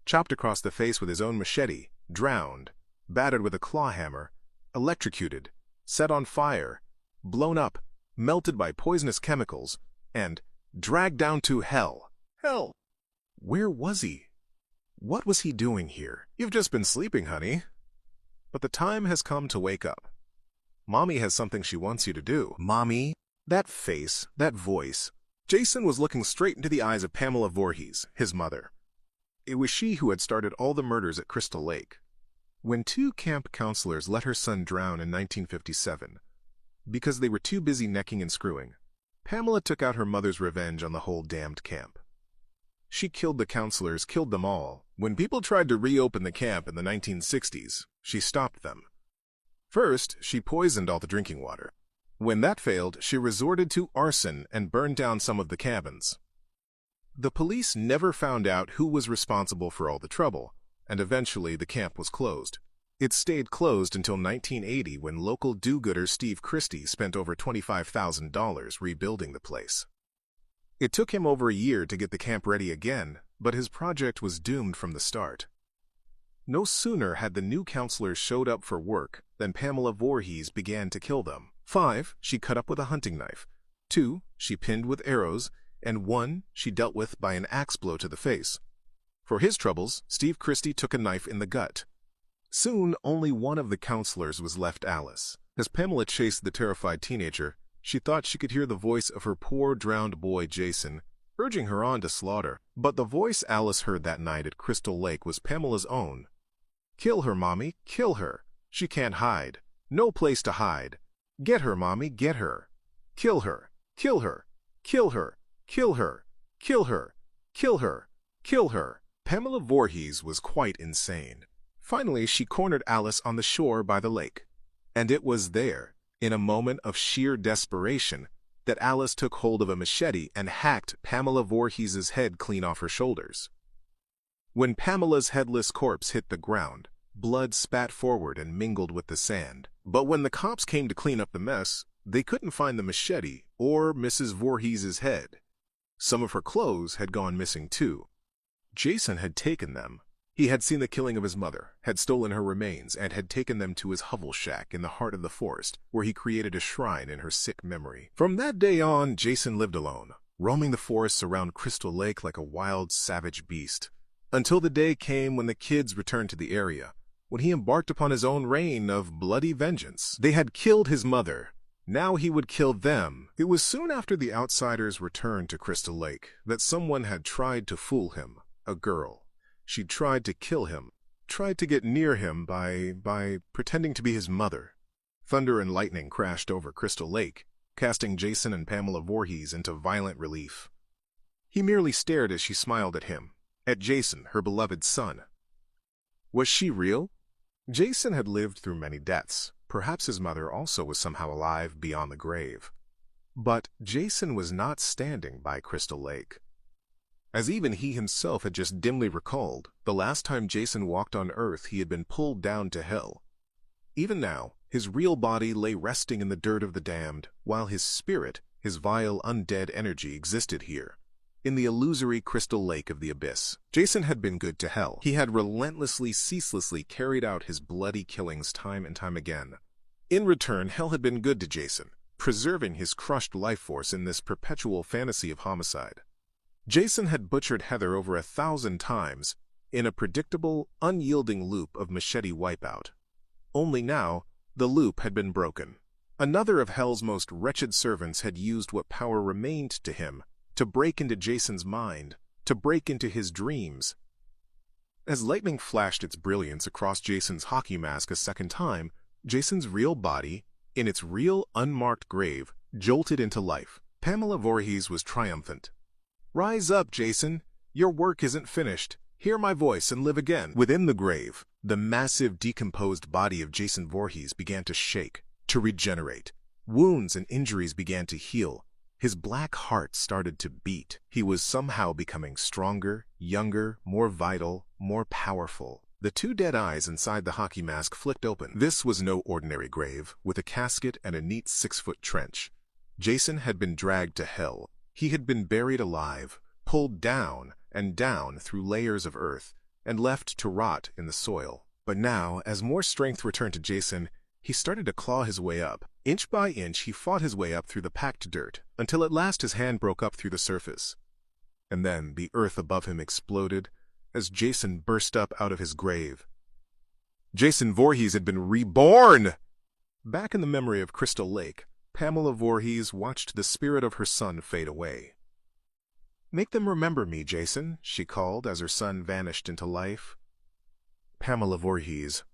chopped across the face with his own machete, drowned, battered with a claw hammer, electrocuted, set on fire, blown up, melted by poisonous chemicals, and dragged down to hell. Hell! Where was he? What was he doing here? You've just been sleeping, honey. But the time has come to wake up. Mommy has something she wants you to do. Mommy? That face, that voice. Jason was looking straight into the eyes of Pamela Voorhees, his mother. It was she who had started all the murders at Crystal Lake. When 2 camp counselors let her son drown in 1957, because they were too busy necking and screwing, Pamela took out her mother's revenge on the whole damned camp. She killed the counselors, killed them all. When people tried to reopen the camp in the 1960s, she stopped them. First, she poisoned all the drinking water. When that failed, she resorted to arson and burned down some of the cabins. The police never found out who was responsible for all the trouble, and eventually the camp was closed. It stayed closed until 1980 when local do-gooder Steve Christie spent over $25,000 rebuilding the place. It took him over a year to get the camp ready again, but his project was doomed from the start. No sooner had the new counselors showed up for work than Pamela Voorhees began to kill them. 5, she cut up with a hunting knife. 2, she pinned with arrows, and 1, she dealt with by an axe blow to the face. For his troubles, Steve Christie took a knife in the gut. Soon, only one of the counselors was left, Alice. As Pamela chased the terrified teenager, she thought she could hear the voice of her poor drowned boy Jason, urging her on to slaughter. But the voice Alice heard that night at Crystal Lake was Pamela's own. "Kill her, Mommy, kill her. She can't hide. No place to hide. Get her, Mommy, get her. Kill her, kill her, kill her, kill her, kill her, kill her, kill her." Pamela Voorhees was quite insane. Finally, she cornered Alice on the shore by the lake. And it was there, in a moment of sheer desperation, that Alice took hold of a machete and hacked Pamela Voorhees's head clean off her shoulders. When Pamela's headless corpse hit the ground, blood spat forward and mingled with the sand. But when the cops came to clean up the mess, they couldn't find the machete or Mrs. Voorhees's head. Some of her clothes had gone missing too. Jason had taken them. He had seen the killing of his mother, had stolen her remains, and had taken them to his hovel shack in the heart of the forest, where he created a shrine in her sick memory. From that day on, Jason lived alone, roaming the forests around Crystal Lake like a wild, savage beast, until the day came when the kids returned to the area, when he embarked upon his own reign of bloody vengeance. They had killed his mother. Now he would kill them. It was soon after the outsiders returned to Crystal Lake that someone had tried to fool him, a girl. She'd tried to kill him, tried to get near him by pretending to be his mother. Thunder and lightning crashed over Crystal Lake, casting Jason and Pamela Voorhees into violent relief. He merely stared as she smiled at him, at Jason, her beloved son. Was she real? Jason had lived through many deaths. Perhaps his mother also was somehow alive beyond the grave. But Jason was not standing by Crystal Lake. As even he himself had just dimly recalled, the last time Jason walked on Earth he had been pulled down to hell. Even now, his real body lay resting in the dirt of the damned, while his spirit, his vile undead energy, existed here, in the illusory Crystal Lake of the abyss. Jason had been good to hell. He had relentlessly, ceaselessly carried out his bloody killings time and time again. In return, hell had been good to Jason, preserving his crushed life force in this perpetual fantasy of homicide. Jason had butchered Heather over 1,000 times, in a predictable, unyielding loop of machete wipeout. Only now, the loop had been broken. Another of Hell's most wretched servants had used what power remained to him to break into Jason's mind, to break into his dreams. As lightning flashed its brilliance across Jason's hockey mask a second time, Jason's real body, in its real unmarked grave, jolted into life. Pamela Voorhees was triumphant. "Rise up, Jason. Your work isn't finished. Hear my voice and live again." Within the grave, the massive, decomposed body of Jason Voorhees began to shake, to regenerate. Wounds and injuries began to heal. His black heart started to beat. He was somehow becoming stronger, younger, more vital, more powerful. The two dead eyes inside the hockey mask flicked open. This was no ordinary grave, with a casket and a neat 6-foot trench. Jason had been dragged to hell. He had been buried alive, pulled down and down through layers of earth, and left to rot in the soil. But now, as more strength returned to Jason, he started to claw his way up. Inch by inch, he fought his way up through the packed dirt, until at last his hand broke up through the surface. And then the earth above him exploded, as Jason burst up out of his grave. Jason Voorhees had been reborn! Back in the memory of Crystal Lake, Pamela Voorhees watched the spirit of her son fade away. "Make them remember me, Jason," she called as her son vanished into life. Pamela Voorhees,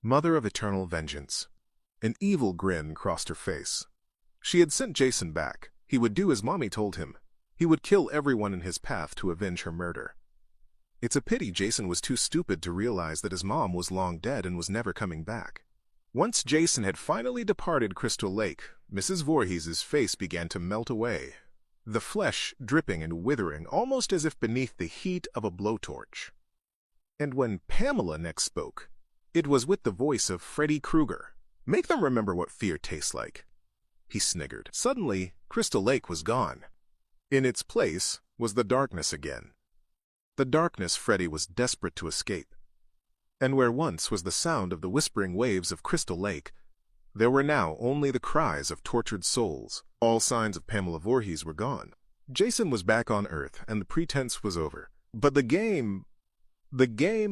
mother of eternal vengeance. An evil grin crossed her face. She had sent Jason back. He would do as Mommy told him. He would kill everyone in his path to avenge her murder. It's a pity Jason was too stupid to realize that his mom was long dead and was never coming back. Once Jason had finally departed Crystal Lake, Mrs. Voorhees's face began to melt away, the flesh dripping and withering almost as if beneath the heat of a blowtorch. And when Pamela next spoke, It was with the voice of Freddy Krueger. Make them remember what fear tastes like. He sniggered. Suddenly, Crystal Lake was gone. In its place was the darkness again. The darkness Freddy was desperate to escape. And where once was the sound of the whispering waves of Crystal Lake, there were now only the cries of tortured souls. All signs of Pamela Voorhees were gone. Jason was back on Earth, and the pretense was over. But the game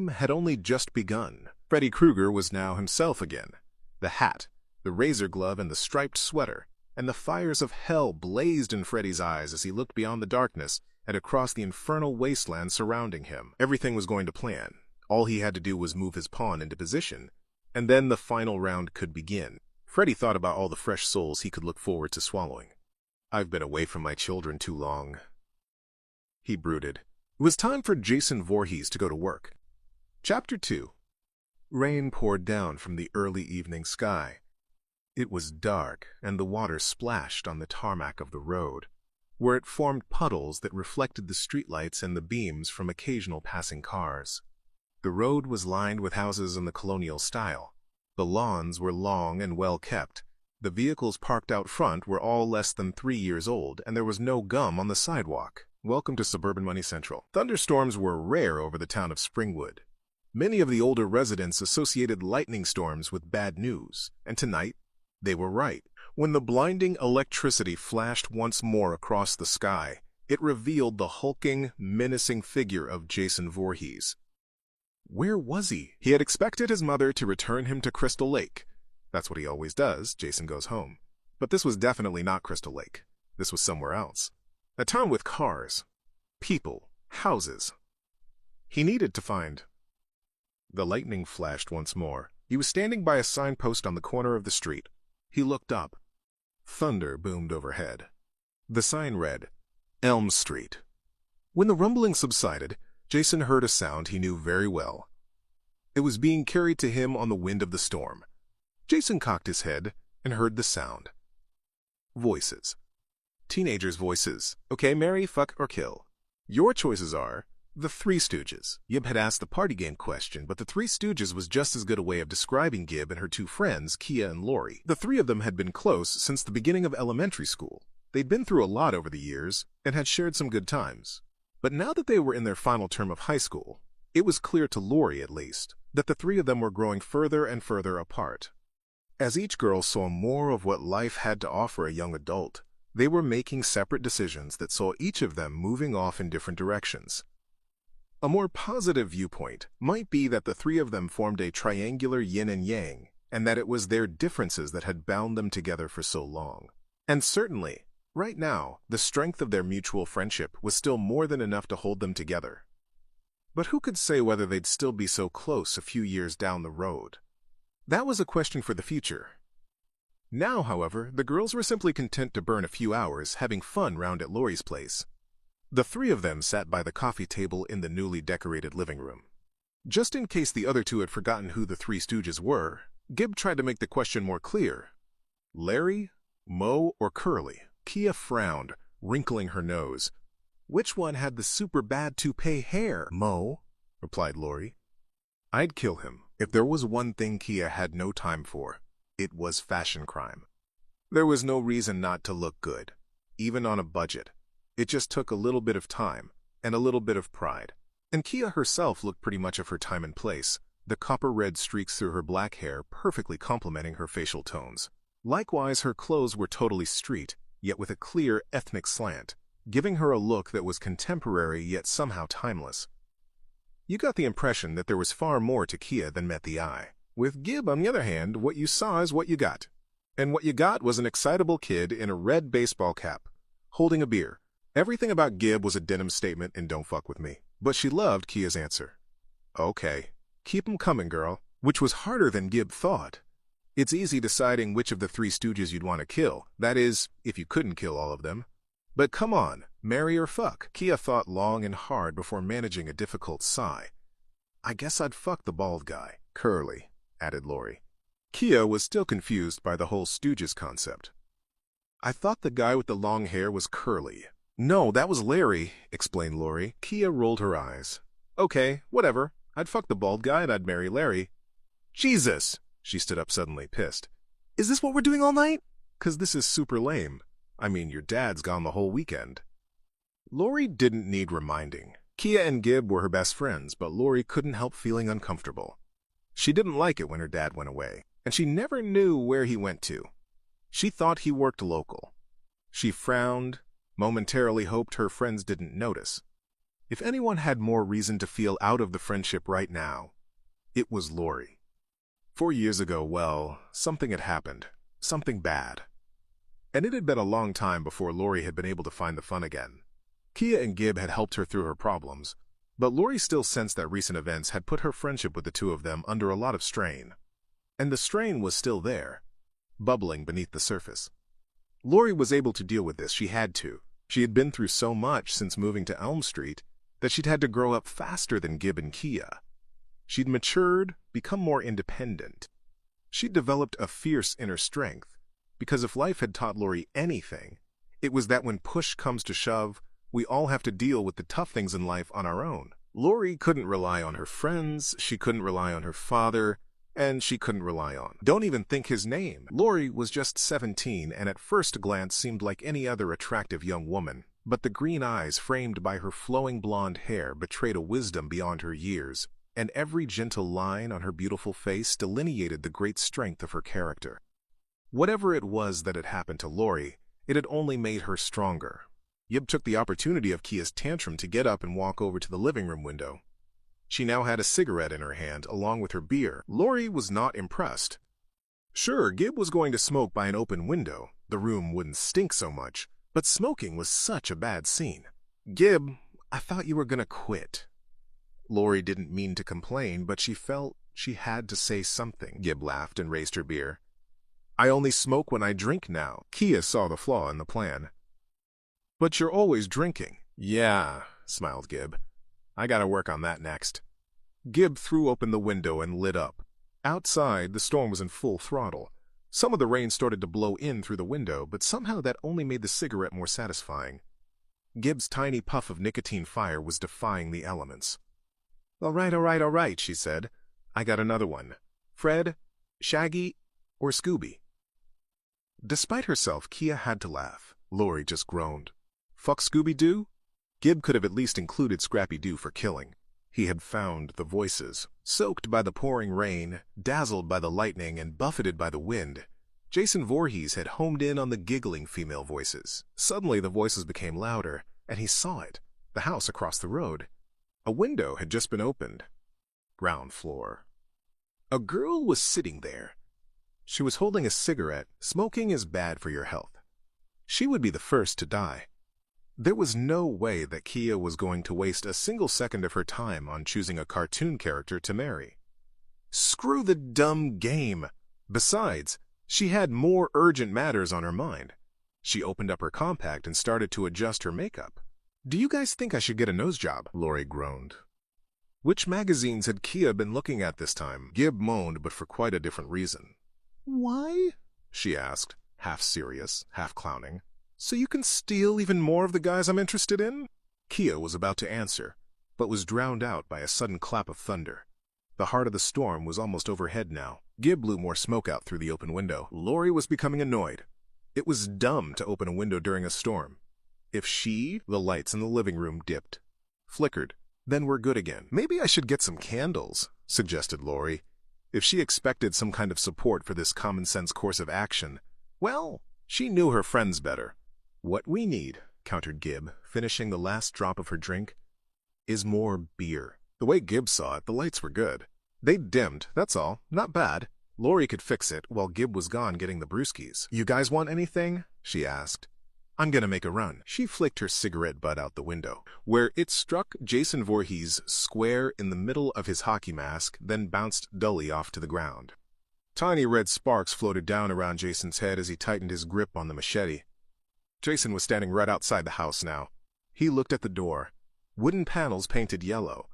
had only just begun. Freddy Krueger was now himself again. The hat, the razor glove, and the striped sweater, and the fires of hell blazed in Freddy's eyes as he looked beyond the darkness and across the infernal wasteland surrounding him. Everything was going to plan. All he had to do was move his pawn into position, and then the final round could begin. Freddy thought about all the fresh souls he could look forward to swallowing. I've been away from my children too long, he brooded. It was time for Jason Voorhees to go to work. Chapter 2. Rain poured down from the early evening sky. It was dark, and the water splashed on the tarmac of the road, where it formed puddles that reflected the streetlights and the beams from occasional passing cars. The road was lined with houses in the colonial style. The lawns were long and well kept. The vehicles parked out front were all less than 3 years old, and there was no gum on the sidewalk. Welcome to suburban Money Central. Thunderstorms were rare over the town of Springwood. Many of the older residents associated lightning storms with bad news, and tonight they were right. When the blinding electricity flashed once more across the sky, it revealed the hulking, menacing figure of Jason Voorhees. Where was he? He had expected his mother to return him to Crystal Lake. That's what he always does. Jason goes home. But this was definitely not Crystal Lake. This was somewhere else. A town with cars, people, houses. He needed to find. The lightning flashed once more. He was standing by a signpost on the corner of the street. He looked up. Thunder boomed overhead. The sign read, Elm Street. When the rumbling subsided, Jason heard a sound he knew very well. It was being carried to him on the wind of the storm. Jason cocked his head and heard the sound. Voices. Teenagers' voices. Okay, marry, fuck, or kill. Your choices are the Three Stooges. Gib had asked the party game question, but the Three Stooges was just as good a way of describing Gib and her two friends, Kia and Lori. The three of them had been close since the beginning of elementary school. They'd been through a lot over the years and had shared some good times. But now that they were in their final term of high school, it was clear to Lori, at least, that the three of them were growing further and further apart. As each girl saw more of what life had to offer a young adult, they were making separate decisions that saw each of them moving off in different directions. A more positive viewpoint might be that the three of them formed a triangular yin and yang, and that it was their differences that had bound them together for so long. And certainly, right now, the strength of their mutual friendship was still more than enough to hold them together. But who could say whether they'd still be so close a few years down the road? That was a question for the future. Now, however, the girls were simply content to burn a few hours having fun round at Lori's place. The three of them sat by the coffee table in the newly decorated living room. Just in case the other two had forgotten who the Three Stooges were, Gib tried to make the question more clear. Larry, Moe, or Curly? Kia frowned, wrinkling her nose. Which one had the super bad toupee hair? Moe, replied Lori. I'd kill him. If there was one thing Kia had no time for, it was fashion crime. There was no reason not to look good, even on a budget. It just took a little bit of time and a little bit of pride. And Kia herself looked pretty much of her time and place, the copper-red streaks through her black hair perfectly complementing her facial tones. Likewise, her clothes were totally street, yet with a clear ethnic slant, giving her a look that was contemporary yet somehow timeless. You got the impression that there was far more to Kia than met the eye. With Gib, on the other hand, what you saw is what you got. And what you got was an excitable kid in a red baseball cap, holding a beer. Everything about Gib was a denim statement and don't fuck with me. But she loved Kia's answer. Okay, keep 'em coming, girl. Which was harder than Gib thought. It's easy deciding which of the Three Stooges you'd want to kill. That is, if you couldn't kill all of them. But come on, marry or fuck. Kia thought long and hard before managing a difficult sigh. I guess I'd fuck the bald guy. Curly, added Lori. Kia was still confused by the whole Stooges concept. I thought the guy with the long hair was Curly. No, that was Larry, explained Lori. Kia rolled her eyes. Okay, whatever. I'd fuck the bald guy and I'd marry Larry. Jesus! She stood up suddenly, pissed. Is this what we're doing all night? 'Cause this is super lame. I mean, your dad's gone the whole weekend. Lori didn't need reminding. Kia and Gib were her best friends, but Lori couldn't help feeling uncomfortable. She didn't like it when her dad went away, and she never knew where he went to. She thought he worked local. She frowned, momentarily hoped her friends didn't notice. If anyone had more reason to feel out of the friendship right now, it was Lori. 4 years ago, well, something had happened. Something bad. And it had been a long time before Lori had been able to find the fun again. Kia and Gib had helped her through her problems, but Lori still sensed that recent events had put her friendship with the two of them under a lot of strain. And the strain was still there, bubbling beneath the surface. Lori was able to deal with this. She had to. She had been through so much since moving to Elm Street that she'd had to grow up faster than Gib and Kia. She'd matured, become more independent. She'd developed a fierce inner strength, because if life had taught Lori anything, it was that when push comes to shove, we all have to deal with the tough things in life on our own. Lori couldn't rely on her friends, she couldn't rely on her father, and she couldn't rely on. Don't even think his name. Lori was just 17 and at first glance seemed like any other attractive young woman, but the green eyes framed by her flowing blonde hair betrayed a wisdom beyond her years, and every gentle line on her beautiful face delineated the great strength of her character. Whatever it was that had happened to Lori, it had only made her stronger. Yib took the opportunity of Kia's tantrum to get up and walk over to the living room window. She now had a cigarette in her hand, along with her beer. Lori was not impressed. Sure, Gib was going to smoke by an open window. The room wouldn't stink so much, but smoking was such a bad scene. Gib, I thought you were gonna quit. Lori didn't mean to complain, but she felt she had to say something. Gib laughed and raised her beer. I only smoke when I drink now. Kia saw the flaw in the plan. But you're always drinking. Yeah, smiled Gib. I gotta work on that next. Gib threw open the window and lit up. Outside, the storm was in full throttle. Some of the rain started to blow in through the window, but somehow that only made the cigarette more satisfying. Gib's tiny puff of nicotine fire was defying the elements. All right, she said. I got another one. Fred, Shaggy, or Scooby? Despite herself, Kia had to laugh. Lori just groaned. Fuck Scooby-Doo? Gib could have at least included Scrappy-Doo for killing. He had found the voices. Soaked by the pouring rain, dazzled by the lightning, and buffeted by the wind, Jason Voorhees had homed in on the giggling female voices. Suddenly the voices became louder, and he saw it, the house across the road. A window had just been opened. Ground floor. A girl was sitting there. She was holding a cigarette. Smoking is bad for your health. She would be the first to die. There was no way that Kia was going to waste a single second of her time on choosing a cartoon character to marry. Screw the dumb game. Besides, she had more urgent matters on her mind. She opened up her compact and started to adjust her makeup. Do you guys think I should get a nose job? Lori groaned. Which magazines had Kia been looking at this time? Gib moaned, but for quite a different reason. Why? She asked, half serious, half clowning. So you can steal even more of the guys I'm interested in? Kia was about to answer, but was drowned out by a sudden clap of thunder. The heart of the storm was almost overhead now. Gib blew more smoke out through the open window. Lori was becoming annoyed. It was dumb to open a window during a storm. If the lights in the living room dipped, flickered, then we're good again. Maybe I should get some candles, suggested Lori. If she expected some kind of support for this common-sense course of action, well, she knew her friends better. What we need, countered Gib, finishing the last drop of her drink, is more beer. The way Gib saw it, the lights were good. They'd dimmed, that's all. Not bad. Lori could fix it while Gib was gone getting the brewskis. You guys want anything? She asked. I'm gonna make a run. She flicked her cigarette butt out the window, where it struck Jason Voorhees square in the middle of his hockey mask, then bounced dully off to the ground. Tiny red sparks floated down around Jason's head as he tightened his grip on the machete. Jason was standing right outside the house now. He looked at the door. Wooden panels painted yellow.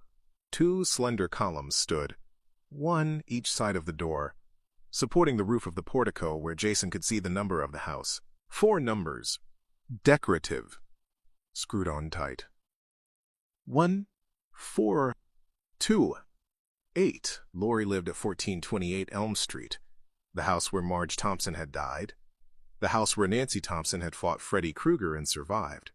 2 slender columns stood, one each side of the door, supporting the roof of the portico where Jason could see the number of the house. 4 numbers. Decorative. Screwed on tight. 1, 4, 2. 8. Lori lived at 1428 Elm Street, the house where Marge Thompson had died, the house where Nancy Thompson had fought Freddy Krueger and survived,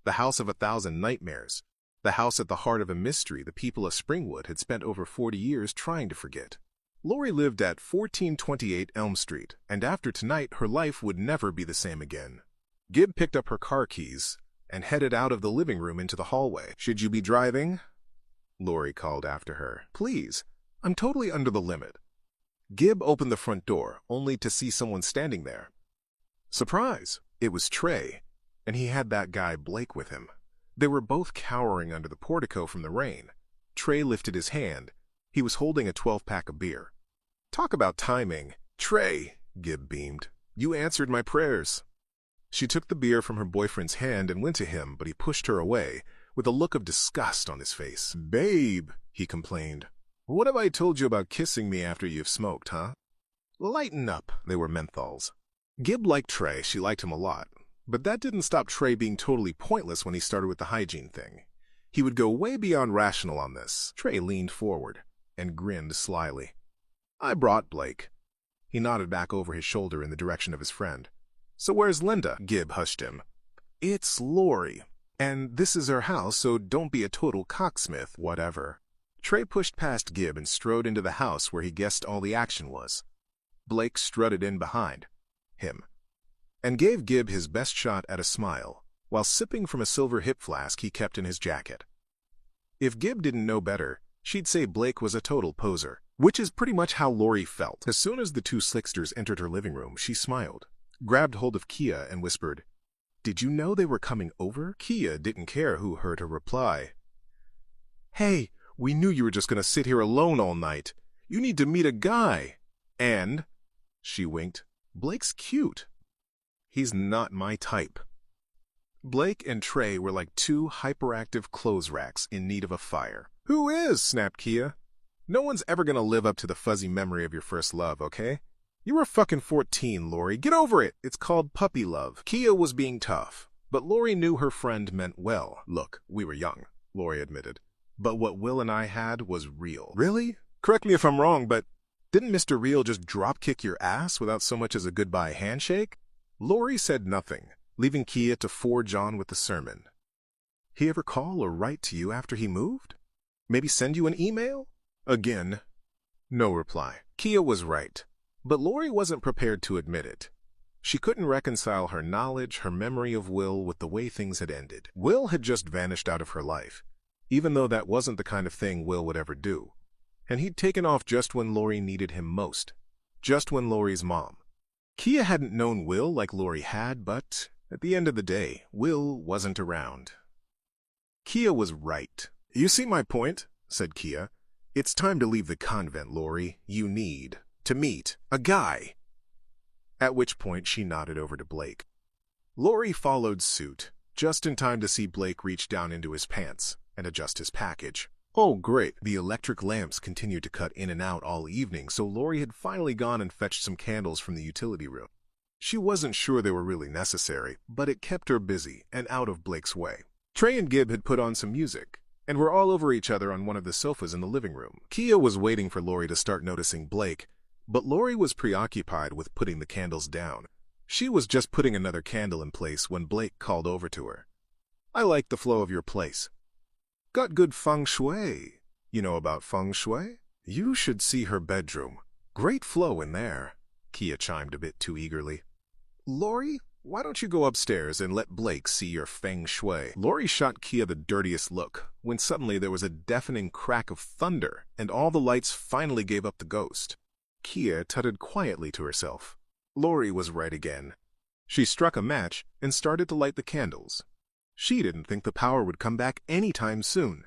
the house of 1,000 nightmares, the house at the heart of a mystery the people of Springwood had spent over 40 years trying to forget. Lori lived at 1428 Elm Street, and after tonight her life would never be the same again. Gibb picked up her car keys and headed out of the living room into the hallway. "Should you be driving?" Lori called after her. "Please, I'm totally under the limit." Gibb opened the front door, only to see someone standing there. Surprise! It was Trey, and he had that guy Blake with him. They were both cowering under the portico from the rain. Trey lifted his hand. He was holding a 12-pack of beer. "Talk about timing. Trey," Gibb beamed, "you answered my prayers." She took the beer from her boyfriend's hand and went to him, but he pushed her away, with a look of disgust on his face. "Babe," he complained, "what have I told you about kissing me after you've smoked, huh?" "Lighten up." They were menthols. Gibb liked Trey. She liked him a lot. But that didn't stop Trey being totally pointless when he started with the hygiene thing. He would go way beyond rational on this. Trey leaned forward and grinned slyly. "I brought Blake." He nodded back over his shoulder in the direction of his friend. "So where's Linda?" Gibb hushed him. "It's Lori. And this is her house, so don't be a total cocksmith." "Whatever." Trey pushed past Gibb and strode into the house where he guessed all the action was. Blake strutted in behind him and gave Gibb his best shot at a smile, while sipping from a silver hip flask he kept in his jacket. If Gibb didn't know better, she'd say Blake was a total poser, which is pretty much how Lori felt. As soon as the two slicksters entered her living room, she smiled, grabbed hold of Kia, and whispered, "Did you know they were coming over?" Kia didn't care who heard her reply. "Hey, we knew you were just going to sit here alone all night. You need to meet a guy. And," she winked, "Blake's cute." "He's not my type." Blake and Trey were like two hyperactive clothes racks in need of a fire. "Who is?" snapped Kia. "No one's ever going to live up to the fuzzy memory of your first love, okay? You were fucking 14, Lori. Get over it. It's called puppy love." Kia was being tough, but Lori knew her friend meant well. "Look, we were young," Lori admitted. "But what Will and I had was real." "Really? Correct me if I'm wrong, but didn't Mr. Real just drop-kick your ass without so much as a goodbye handshake?" Lori said nothing, leaving Kia to forge on with the sermon. "He ever call or write to you after he moved? Maybe send you an email?" Again, no reply. Kia was right, but Lori wasn't prepared to admit it. She couldn't reconcile her knowledge, her memory of Will with the way things had ended. Will had just vanished out of her life, even though that wasn't the kind of thing Will would ever do. And he'd taken off just when Lori needed him most, just when Lori's mom. Kia hadn't known Will like Lori had, but at the end of the day, Will wasn't around. Kia was right. "You see my point," said Kia. "It's time to leave the convent, Lori. You need to meet a guy." At which point she nodded over to Blake. Lori followed suit, just in time to see Blake reach down into his pants and adjust his package. Oh, great. The electric lamps continued to cut in and out all evening, so Lori had finally gone and fetched some candles from the utility room. She wasn't sure they were really necessary, but it kept her busy and out of Blake's way. Trey and Gibb had put on some music, and were all over each other on one of the sofas in the living room. Kia was waiting for Lori to start noticing Blake, but Lori was preoccupied with putting the candles down. She was just putting another candle in place when Blake called over to her. "I like the flow of your place. Got good feng shui. You know about feng shui? You should see her bedroom. Great flow in there," Kia chimed a bit too eagerly. "Lori, why don't you go upstairs and let Blake see your feng shui?" Lori shot Kia the dirtiest look, when suddenly there was a deafening crack of thunder, and all the lights finally gave up the ghost. Kia tutted quietly to herself. Lori was right again. She struck a match and started to light the candles. She didn't think the power would come back anytime soon.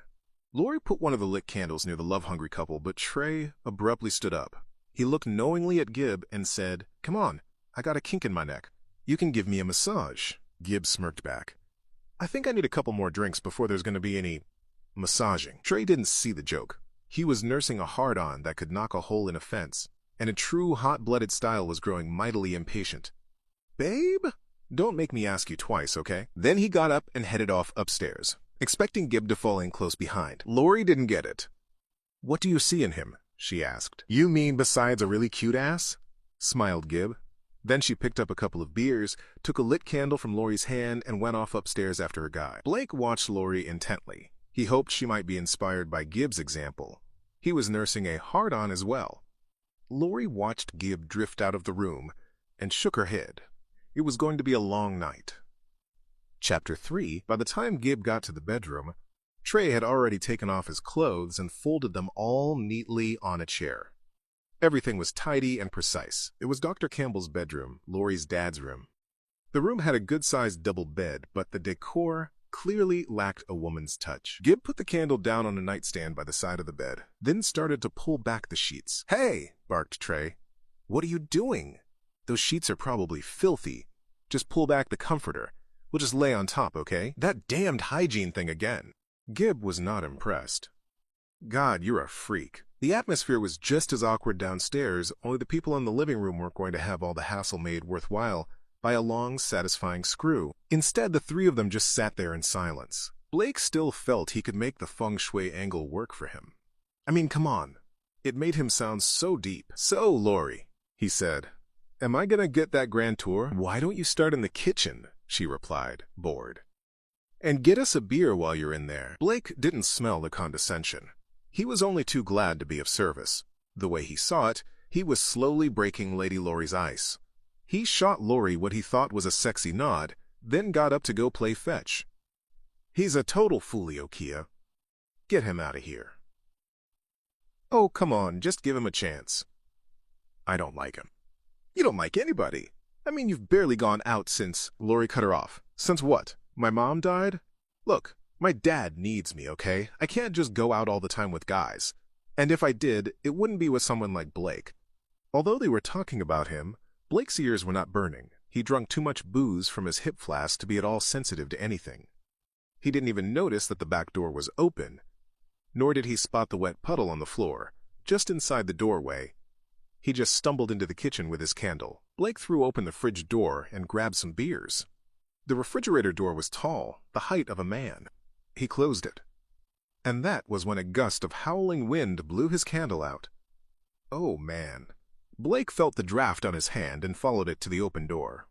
Lori put one of the lit candles near the love-hungry couple, but Trey abruptly stood up. He looked knowingly at Gibb and said, "Come on, I got a kink in my neck. You can give me a massage." Gibb smirked back. "I think I need a couple more drinks before there's going to be any massaging." Trey didn't see the joke. He was nursing a hard-on that could knock a hole in a fence, and in true hot-blooded style was growing mightily impatient. "Babe? Don't make me ask you twice, okay?" Then he got up and headed off upstairs, expecting Gibb to fall in close behind. Lori didn't get it. "What do you see in him?" she asked. "You mean besides a really cute ass?" smiled Gib. Then she picked up a couple of beers, took a lit candle from Laurie's hand, and went off upstairs after her guide. Blake watched Laurie intently. He hoped she might be inspired by Gib's example. He was nursing a hard-on as well. Laurie watched Gib drift out of the room and shook her head. It was going to be a long night. Chapter 3. By the time Gib got to the bedroom, Trey had already taken off his clothes and folded them all neatly on a chair. Everything was tidy and precise. It was Dr. Campbell's bedroom, Laurie's dad's room. The room had a good-sized double bed, but the decor clearly lacked a woman's touch. Gib put the candle down on a nightstand by the side of the bed, then started to pull back the sheets. "Hey!" barked Trey. "What are you doing? Those sheets are probably filthy. Just pull back the comforter. We'll just lay on top, okay? That damned hygiene thing again." Gib was not impressed. "God, you're a freak." The atmosphere was just as awkward downstairs, only the people in the living room weren't going to have all the hassle made worthwhile by a long, satisfying screw. Instead, the three of them just sat there in silence. Blake still felt he could make the feng shui angle work for him. I mean, come on. It made him sound so deep. "So, Laurie," he said, "am I gonna get that grand tour?" "Why don't you start in the kitchen?" she replied, bored. "And get us a beer while you're in there." Blake didn't smell the condescension. He was only too glad to be of service. The way he saw it, he was slowly breaking Lady Laurie's ice. He shot Laurie what he thought was a sexy nod, then got up to go play fetch. "He's a total foolio, Kia. Get him out of here." "Oh, come on, just give him a chance." "I don't like him." "You don't like anybody. I mean, you've barely gone out since—" Laurie cut her off. "Since what? My mom died? Look, my dad needs me, okay? I can't just go out all the time with guys. And if I did, it wouldn't be with someone like Blake." Although they were talking about him, Blake's ears were not burning. He drunk too much booze from his hip flask to be at all sensitive to anything. He didn't even notice that the back door was open, nor did he spot the wet puddle on the floor, just inside the doorway. He just stumbled into the kitchen with his candle. Blake threw open the fridge door and grabbed some beers. The refrigerator door was tall, the height of a man. He closed it. And that was when a gust of howling wind blew his candle out. Oh, man. Blake felt the draft on his hand and followed it to the open door.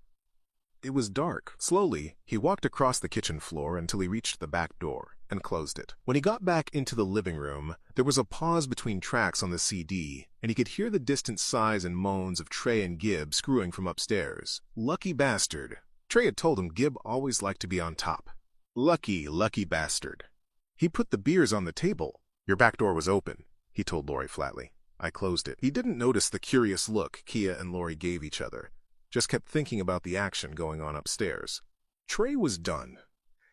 It was dark. Slowly, he walked across the kitchen floor until he reached the back door and closed it. When he got back into the living room, there was a pause between tracks on the CD, and he could hear the distant sighs and moans of Trey and Gib screwing from upstairs. Lucky bastard. Trey had told him Gib always liked to be on top. Lucky bastard. He put the beers on the table. "Your back door was open," he told Laurie flatly. "I closed it." He didn't notice the curious look Kia and Laurie gave each other, just kept thinking about the action going on upstairs. Trey was done.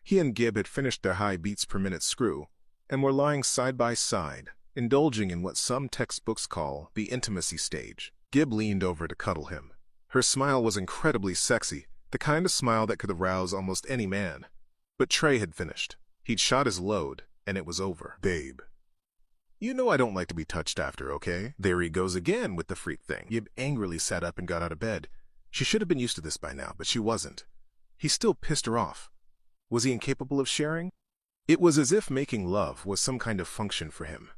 He and Gib had finished their high beats per minute screw, and were lying side by side, indulging in what some textbooks call the intimacy stage. Gib leaned over to cuddle him. Her smile was incredibly sexy, the kind of smile that could arouse almost any man. But Trey had finished. He'd shot his load, and it was over. "Babe, you know I don't like to be touched after, okay?" There he goes again with the freak thing. Gib angrily sat up and got out of bed. She should have been used to this by now, but she wasn't. He still pissed her off. Was he incapable of sharing? It was as if making love was some kind of function for him.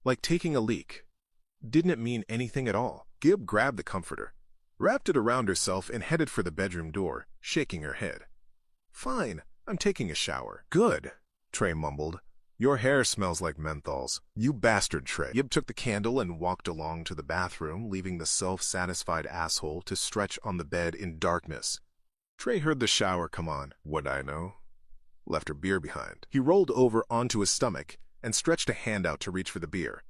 Like taking a leak. Didn't it mean anything at all? Gib grabbed the comforter, wrapped it around herself, and headed for the bedroom door, shaking her head. "Fine, I'm taking a shower." "Good," Trey mumbled. "Your hair smells like menthols." "You bastard, Trey." Gib took the candle and walked along to the bathroom, leaving the self-satisfied asshole to stretch on the bed in darkness. Trey heard the shower come on. What'd I know? Left her beer behind. He rolled over onto his stomach and stretched a hand out to reach for the beer.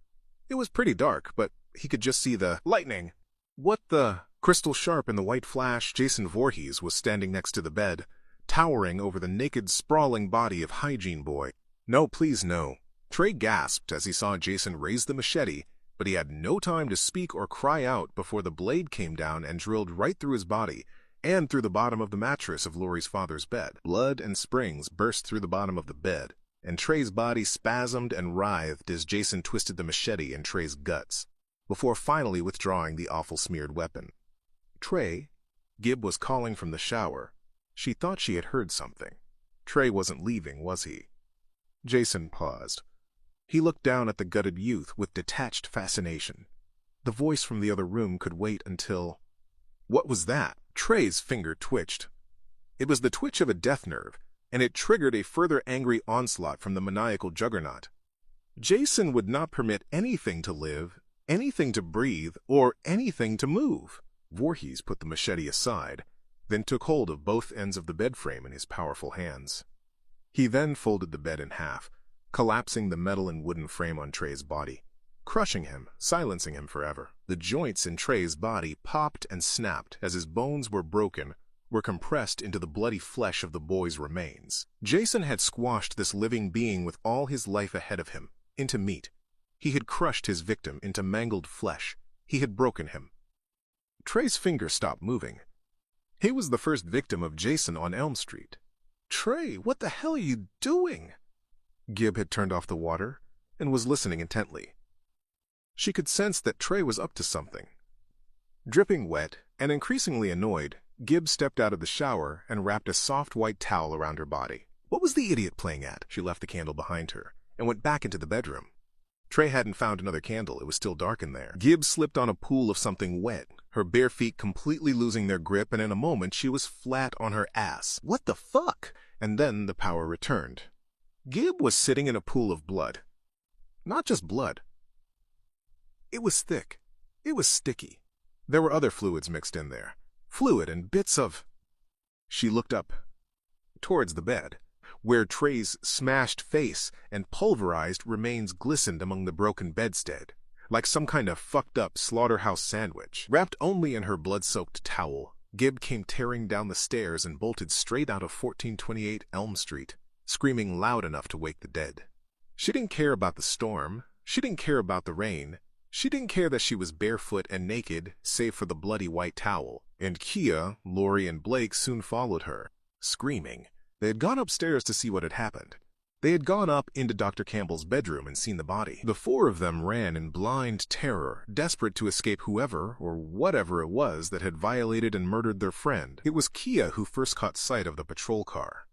It was pretty dark, but he could just see the lightning. What the? Crystal sharp in the white flash, Jason Voorhees was standing next to the bed, towering over the naked, sprawling body of Hygiene Boy. "No, please, no." Trey gasped as he saw Jason raise the machete, but he had no time to speak or cry out before the blade came down and drilled right through his body and through the bottom of the mattress of Laurie's father's bed. Blood and springs burst through the bottom of the bed, and Trey's body spasmed and writhed as Jason twisted the machete in Trey's guts, before finally withdrawing the awful smeared weapon. "Trey," Gib was calling from the shower. She thought she had heard something. Trey wasn't leaving, was he? Jason paused. He looked down at the gutted youth with detached fascination. The voice from the other room could wait until... What was that? Trey's finger twitched. It was the twitch of a death nerve, and it triggered a further angry onslaught from the maniacal juggernaut. Jason would not permit anything to live, anything to breathe, or anything to move. Voorhees put the machete aside, then took hold of both ends of the bed frame in his powerful hands. He then folded the bed in half, collapsing the metal and wooden frame on Trey's body, crushing him, silencing him forever. The joints in Trey's body popped and snapped as his bones were compressed into the bloody flesh of the boy's remains. Jason had squashed this living being with all his life ahead of him, into meat. He had crushed his victim into mangled flesh. He had broken him. Trey's finger stopped moving. He was the first victim of Jason on Elm Street. "Trey, what the hell are you doing?" Gib had turned off the water and was listening intently. She could sense that Trey was up to something. Dripping wet and increasingly annoyed, Gib stepped out of the shower and wrapped a soft white towel around her body. What was the idiot playing at? She left the candle behind her and went back into the bedroom. Trey hadn't found another candle. It was still dark in there. Gib slipped on a pool of something wet, her bare feet completely losing their grip, and in a moment she was flat on her ass. What the fuck? And then the power returned. Gib was sitting in a pool of blood. Not just blood. It was thick. It was sticky. There were other fluids mixed in there. Fluid and bits of... She looked up, towards the bed, where Trey's smashed face and pulverized remains glistened among the broken bedstead, like some kind of fucked-up slaughterhouse sandwich. Wrapped only in her blood-soaked towel, Gib came tearing down the stairs and bolted straight out of 1428 Elm Street, screaming loud enough to wake the dead. She didn't care about the storm. She didn't care about the rain. She didn't care that she was barefoot and naked, save for the bloody white towel. And Kia, Lori, and Blake soon followed her, screaming. They had gone upstairs to see what had happened. They had gone up into Dr. Campbell's bedroom and seen the body. The four of them ran in blind terror, desperate to escape whoever or whatever it was that had violated and murdered their friend. It was Kia who first caught sight of the patrol car.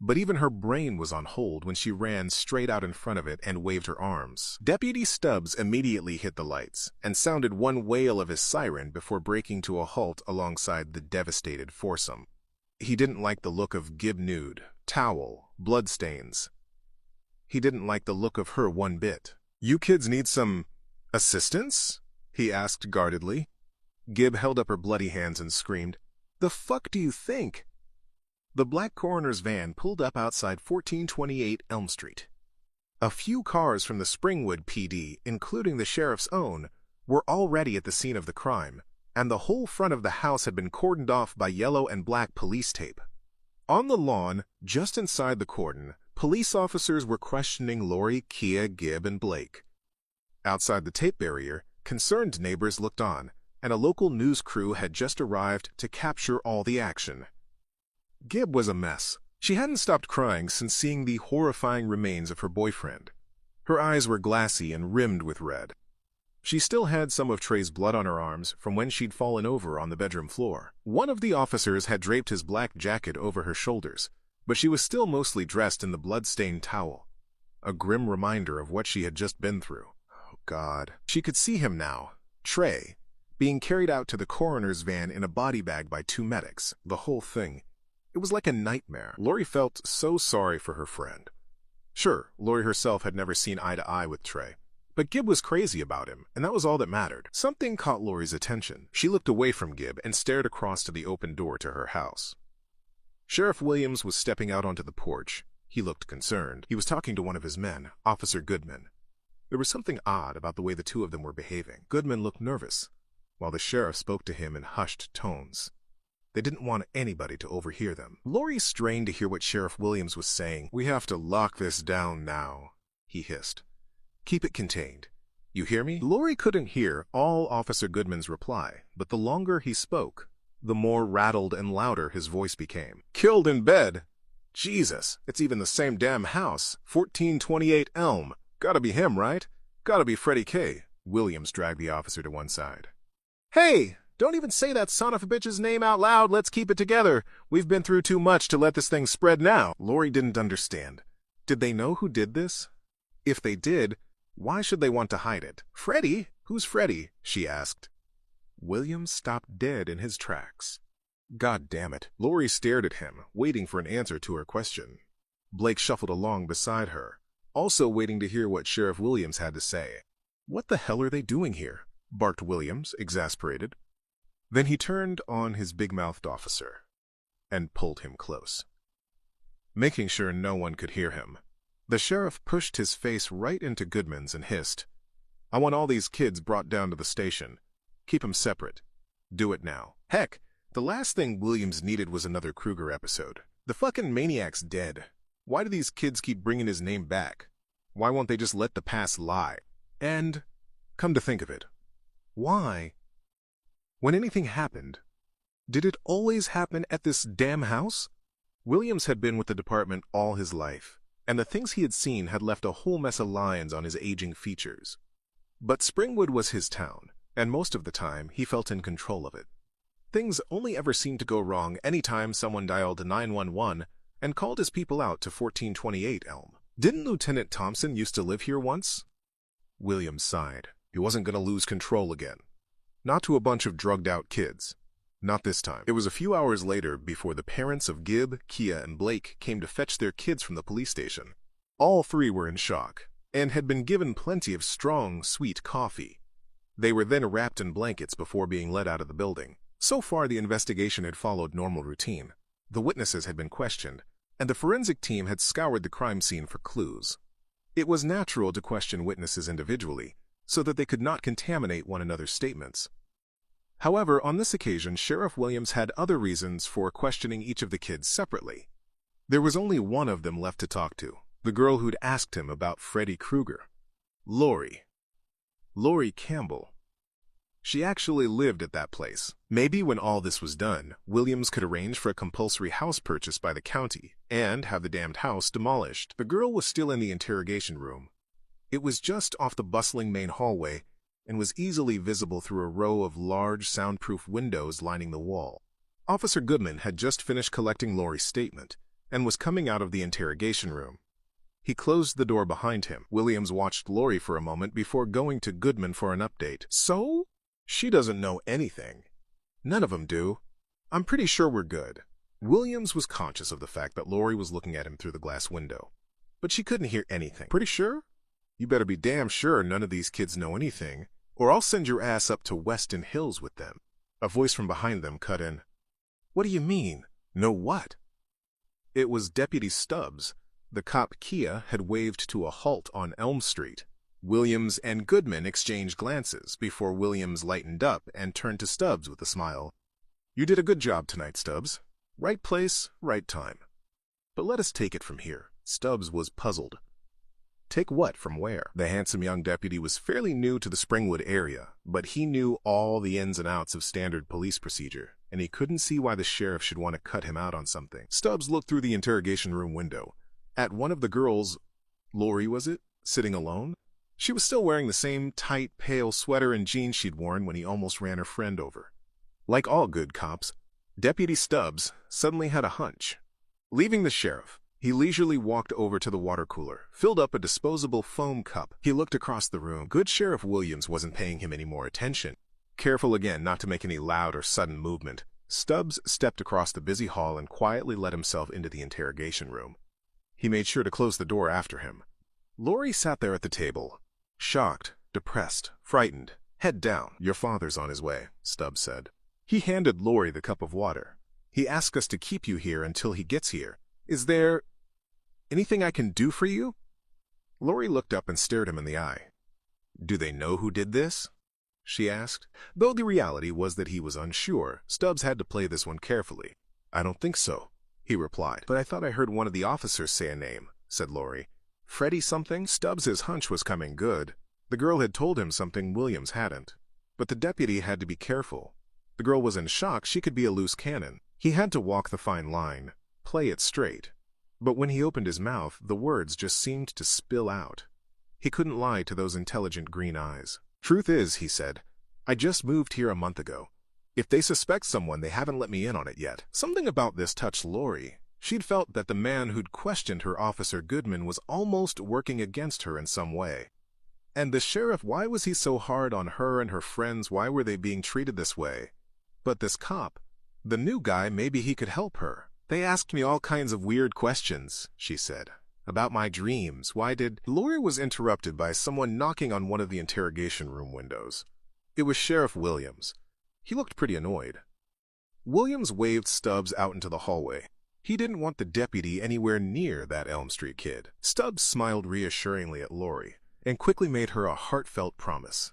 But even her brain was on hold when she ran straight out in front of it and waved her arms. Deputy Stubbs immediately hit the lights and sounded one wail of his siren before breaking to a halt alongside the devastated foursome. He didn't like the look of Gib nude, towel, bloodstains. He didn't like the look of her one bit. "You kids need some assistance?" he asked guardedly. Gib held up her bloody hands and screamed, "The fuck do you think?" The black coroner's van pulled up outside 1428 Elm Street. A few cars from the Springwood PD, including the sheriff's own, were already at the scene of the crime, and the whole front of the house had been cordoned off by yellow and black police tape. On the lawn, just inside the cordon, police officers were questioning Lori, Kia, Gib, and Blake. Outside the tape barrier, concerned neighbors looked on, and a local news crew had just arrived to capture all the action. Gib was a mess. She hadn't stopped crying since seeing the horrifying remains of her boyfriend. Her eyes were glassy and rimmed with red. She still had some of Trey's blood on her arms from when she'd fallen over on the bedroom floor. One of the officers had draped his black jacket over her shoulders, but she was still mostly dressed in the blood-stained towel, a grim reminder of what she had just been through. Oh, God. She could see him now, Trey, being carried out to the coroner's van in a body bag by two medics. The whole thing. It was like a nightmare. Lori felt so sorry for her friend. Sure, Lori herself had never seen eye to eye with Trey, but Gib was crazy about him, and that was all that mattered. Something caught Lori's attention. She looked away from Gib and stared across to the open door to her house. Sheriff Williams was stepping out onto the porch. He looked concerned. He was talking to one of his men, Officer Goodman. There was something odd about the way the two of them were behaving. Goodman looked nervous, while the sheriff spoke to him in hushed tones. They didn't want anybody to overhear them. Lori strained to hear what Sheriff Williams was saying. "We have to lock this down now," he hissed. "Keep it contained. You hear me?" Lori couldn't hear all Officer Goodman's reply, but the longer he spoke, the more rattled and louder his voice became. "Killed in bed? Jesus, it's even the same damn house. 1428 Elm. Gotta be him, right? Gotta be Freddy K." Williams dragged the officer to one side. "Hey! Don't even say that son of a bitch's name out loud. Let's keep it together. We've been through too much to let this thing spread now." Lori didn't understand. Did they know who did this? If they did, why should they want to hide it? Freddy? Who's Freddy? She asked. Williams stopped dead in his tracks. God damn it. Lori stared at him, waiting for an answer to her question. Blake shuffled along beside her, also waiting to hear what Sheriff Williams had to say. What the hell are they doing here? Barked Williams, exasperated. Then he turned on his big-mouthed officer and pulled him close. Making sure no one could hear him, the sheriff pushed his face right into Goodman's and hissed, I want all these kids brought down to the station. Keep them separate. Do it now. Heck, the last thing Williams needed was another Krueger episode. The fucking maniac's dead. Why do these kids keep bringing his name back? Why won't they just let the past lie? And, come to think of it, why? When anything happened, did it always happen at this damn house? Williams had been with the department all his life, and the things he had seen had left a whole mess of lines on his aging features. But Springwood was his town, and most of the time he felt in control of it. Things only ever seemed to go wrong any time someone dialed 911 and called his people out to 1428 Elm. Didn't Lieutenant Thompson used to live here once? Williams sighed. He wasn't going to lose control again. Not to a bunch of drugged-out kids. Not this time. It was a few hours later before the parents of Gibb, Kia, and Blake came to fetch their kids from the police station. All three were in shock, and had been given plenty of strong, sweet coffee. They were then wrapped in blankets before being let out of the building. So far, the investigation had followed normal routine. The witnesses had been questioned, and the forensic team had scoured the crime scene for clues. It was natural to question witnesses individually, so that they could not contaminate one another's statements. However, on this occasion, Sheriff Williams had other reasons for questioning each of the kids separately. There was only one of them left to talk to, the girl who'd asked him about Freddy Krueger. Lori Campbell. She actually lived at that place. Maybe when all this was done, Williams could arrange for a compulsory house purchase by the county and have the damned house demolished. The girl was still in the interrogation room. It was just off the bustling main hallway and was easily visible through a row of large soundproof windows lining the wall. Officer Goodman had just finished collecting Lori's statement and was coming out of the interrogation room. He closed the door behind him. Williams watched Lori for a moment before going to Goodman for an update. So? She doesn't know anything. None of them do. I'm pretty sure we're good. Williams was conscious of the fact that Lori was looking at him through the glass window, but she couldn't hear anything. Pretty sure? You better be damn sure none of these kids know anything, or I'll send your ass up to Weston Hills with them. A voice from behind them cut in. What do you mean? Know what? It was Deputy Stubbs. The cop Kia had waved to a halt on Elm Street. Williams and Goodman exchanged glances before Williams lightened up and turned to Stubbs with a smile. You did a good job tonight, Stubbs. Right place, right time. But let us take it from here. Stubbs was puzzled. Take what from where? The handsome young deputy was fairly new to the Springwood area, but he knew all the ins and outs of standard police procedure, and he couldn't see why the sheriff should want to cut him out on something. Stubbs looked through the interrogation room window. At one of the girls, Lori was it, sitting alone? She was still wearing the same tight, pale sweater and jeans she'd worn when he almost ran her friend over. Like all good cops, Deputy Stubbs suddenly had a hunch. Leaving the sheriff, he leisurely walked over to the water cooler, filled up a disposable foam cup. He looked across the room. Good Sheriff Williams wasn't paying him any more attention. Careful again not to make any loud or sudden movement, Stubbs stepped across the busy hall and quietly let himself into the interrogation room. He made sure to close the door after him. Lori sat there at the table, shocked, depressed, frightened, head down. Your father's on his way, Stubbs said. He handed Lori the cup of water. He asked us to keep you here until he gets here. Is there anything I can do for you? Lori looked up and stared him in the eye. Do they know who did this? She asked. Though the reality was that he was unsure, Stubbs had to play this one carefully. I don't think so, he replied. But I thought I heard one of the officers say a name, said Lori. Freddy something? Stubbs's hunch was coming good. The girl had told him something Williams hadn't. But the deputy had to be careful. The girl was in shock. She could be a loose cannon. He had to walk the fine line, play it straight. But when he opened his mouth, the words just seemed to spill out. He couldn't lie to those intelligent green eyes. Truth is, he said, I just moved here a month ago. If they suspect someone, they haven't let me in on it yet. Something about this touched Lori. She'd felt that the man who'd questioned her, Officer Goodman, was almost working against her in some way. And the sheriff, why was he so hard on her and her friends? Why were they being treated this way? But this cop, the new guy, maybe he could help her. They asked me all kinds of weird questions, she said, about my dreams. Why did... Lori was interrupted by someone knocking on one of the interrogation room windows. It was Sheriff Williams. He looked pretty annoyed. Williams waved Stubbs out into the hallway. He didn't want the deputy anywhere near that Elm Street kid. Stubbs smiled reassuringly at Lori and quickly made her a heartfelt promise.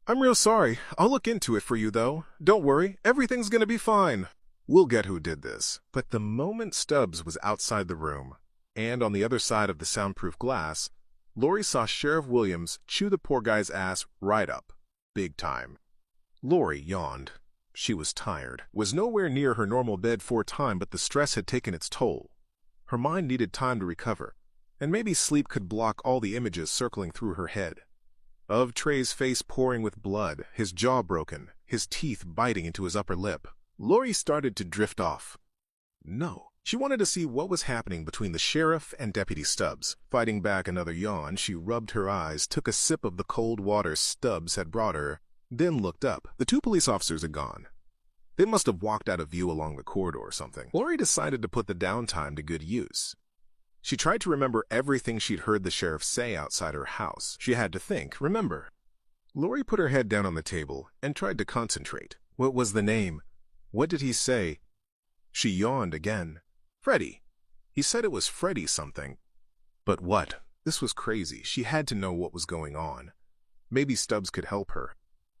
"I'm real sorry. I'll look into it for you, though. Don't worry, everything's gonna be fine. We'll get who did this." But the moment Stubbs was outside the room, and on the other side of the soundproof glass, Lori saw Sheriff Williams chew the poor guy's ass right up. Big time. Lori yawned. She was tired, was nowhere near her normal bed for a time, but the stress had taken its toll. Her mind needed time to recover, and maybe sleep could block all the images circling through her head. Of Trey's face pouring with blood, his jaw broken, his teeth biting into his upper lip. Lori started to drift off. No. She wanted to see what was happening between the sheriff and Deputy Stubbs. Fighting back another yawn, she rubbed her eyes, took a sip of the cold water Stubbs had brought her, then looked up. The two police officers had gone. They must have walked out of view along the corridor or something. Lori decided to put the downtime to good use. She tried to remember everything she'd heard the sheriff say outside her house. She had to think, remember. Lori put her head down on the table and tried to concentrate. What was the name? What did he say? She yawned again. Freddy. He said it was Freddy something. But what? This was crazy. She had to know what was going on. Maybe Stubbs could help her.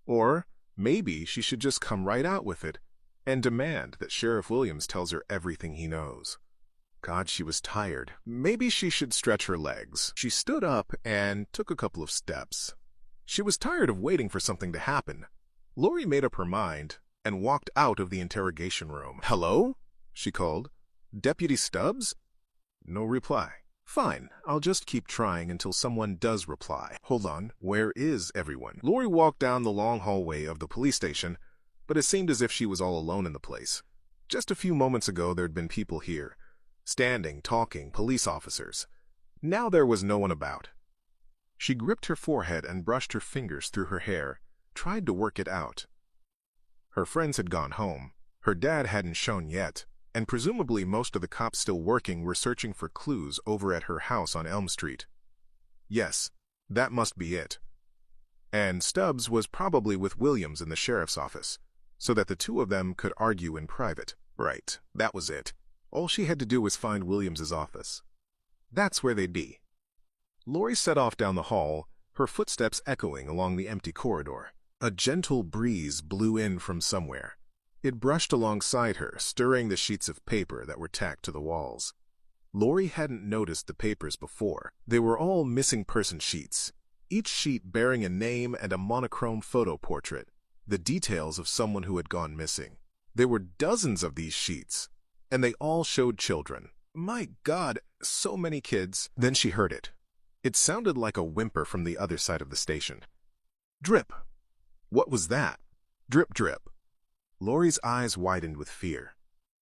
Or maybe she should just come right out with it and demand that Sheriff Williams tells her everything he knows. God, she was tired. Maybe she should stretch her legs. She stood up and took a couple of steps. She was tired of waiting for something to happen. Lori made up her mind and walked out of the interrogation room. "Hello?" she called. "Deputy Stubbs?" No reply. Fine, I'll just keep trying until someone does reply. Hold on, where is everyone? Lori walked down the long hallway of the police station, but it seemed as if she was all alone in the place. Just a few moments ago there'd been people here, standing, talking, police officers. Now there was no one about. She gripped her forehead and brushed her fingers through her hair, tried to work it out. Her friends had gone home. Her dad hadn't shown yet, and presumably most of the cops still working were searching for clues over at her house on Elm Street. Yes, that must be it. And Stubbs was probably with Williams in the sheriff's office, so that the two of them could argue in private. Right, that was it. All she had to do was find Williams's office. That's where they'd be. Lori set off down the hall, her footsteps echoing along the empty corridor. A gentle breeze blew in from somewhere. It brushed alongside her, stirring the sheets of paper that were tacked to the walls. Lori hadn't noticed the papers before. They were all missing person sheets, each sheet bearing a name and a monochrome photo portrait, the details of someone who had gone missing. There were dozens of these sheets, and they all showed children. My God, so many kids. Then she heard it. It sounded like a whimper from the other side of the station. Drip. What was that? Drip, drip. Lori's eyes widened with fear.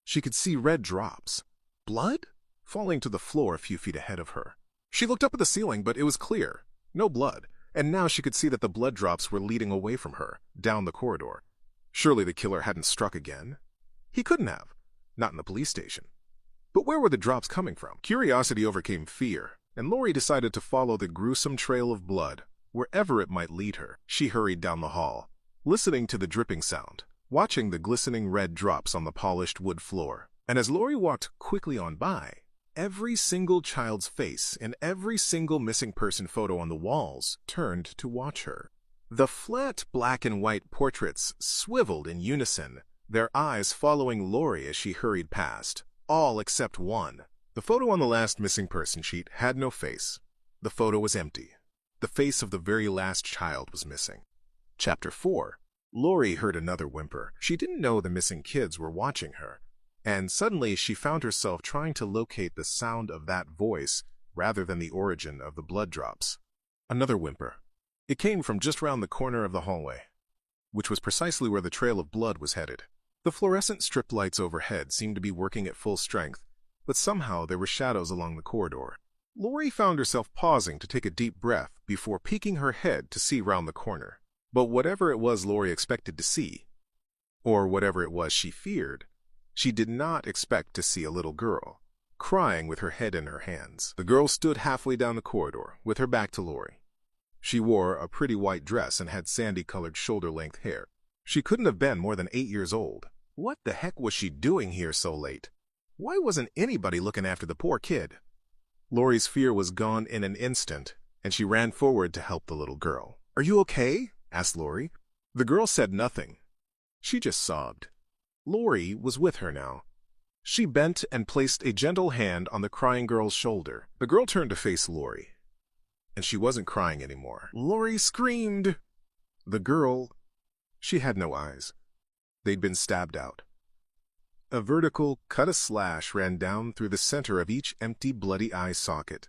She could see red drops. Blood? Falling to the floor a few feet ahead of her. She looked up at the ceiling, but it was clear. No blood. And now she could see that the blood drops were leading away from her, down the corridor. Surely the killer hadn't struck again. He couldn't have. Not in the police station. But where were the drops coming from? Curiosity overcame fear, and Lori decided to follow the gruesome trail of blood, wherever it might lead her. She hurried down the hall, listening to the dripping sound, watching the glistening red drops on the polished wood floor. And as Lori walked quickly on by, every single child's face and every single missing person photo on the walls turned to watch her. The flat black and white portraits swiveled in unison, their eyes following Lori as she hurried past, all except one. The photo on the last missing person sheet had no face. The photo was empty. The face of the very last child was missing. Chapter 4. Lori heard another whimper. She didn't know the missing kids were watching her, and suddenly she found herself trying to locate the sound of that voice rather than the origin of the blood drops. Another whimper. It came from just round the corner of the hallway, which was precisely where the trail of blood was headed. The fluorescent strip lights overhead seemed to be working at full strength, but somehow there were shadows along the corridor. Lori found herself pausing to take a deep breath before peeking her head to see round the corner. But whatever it was Lori expected to see, or whatever it was she feared, she did not expect to see a little girl, crying with her head in her hands. The girl stood halfway down the corridor, with her back to Lori. She wore a pretty white dress and had sandy-colored shoulder-length hair. She couldn't have been more than 8 years old. What the heck was she doing here so late? Why wasn't anybody looking after the poor kid? Lori's fear was gone in an instant, and she ran forward to help the little girl. "Are you okay?" asked Lori. The girl said nothing. She just sobbed. Lori was with her now. She bent and placed a gentle hand on the crying girl's shoulder. The girl turned to face Lori, and she wasn't crying anymore. Lori screamed. The girl, she had no eyes. They'd been stabbed out. A vertical cut-a slash ran down through the center of each empty, bloody eye socket,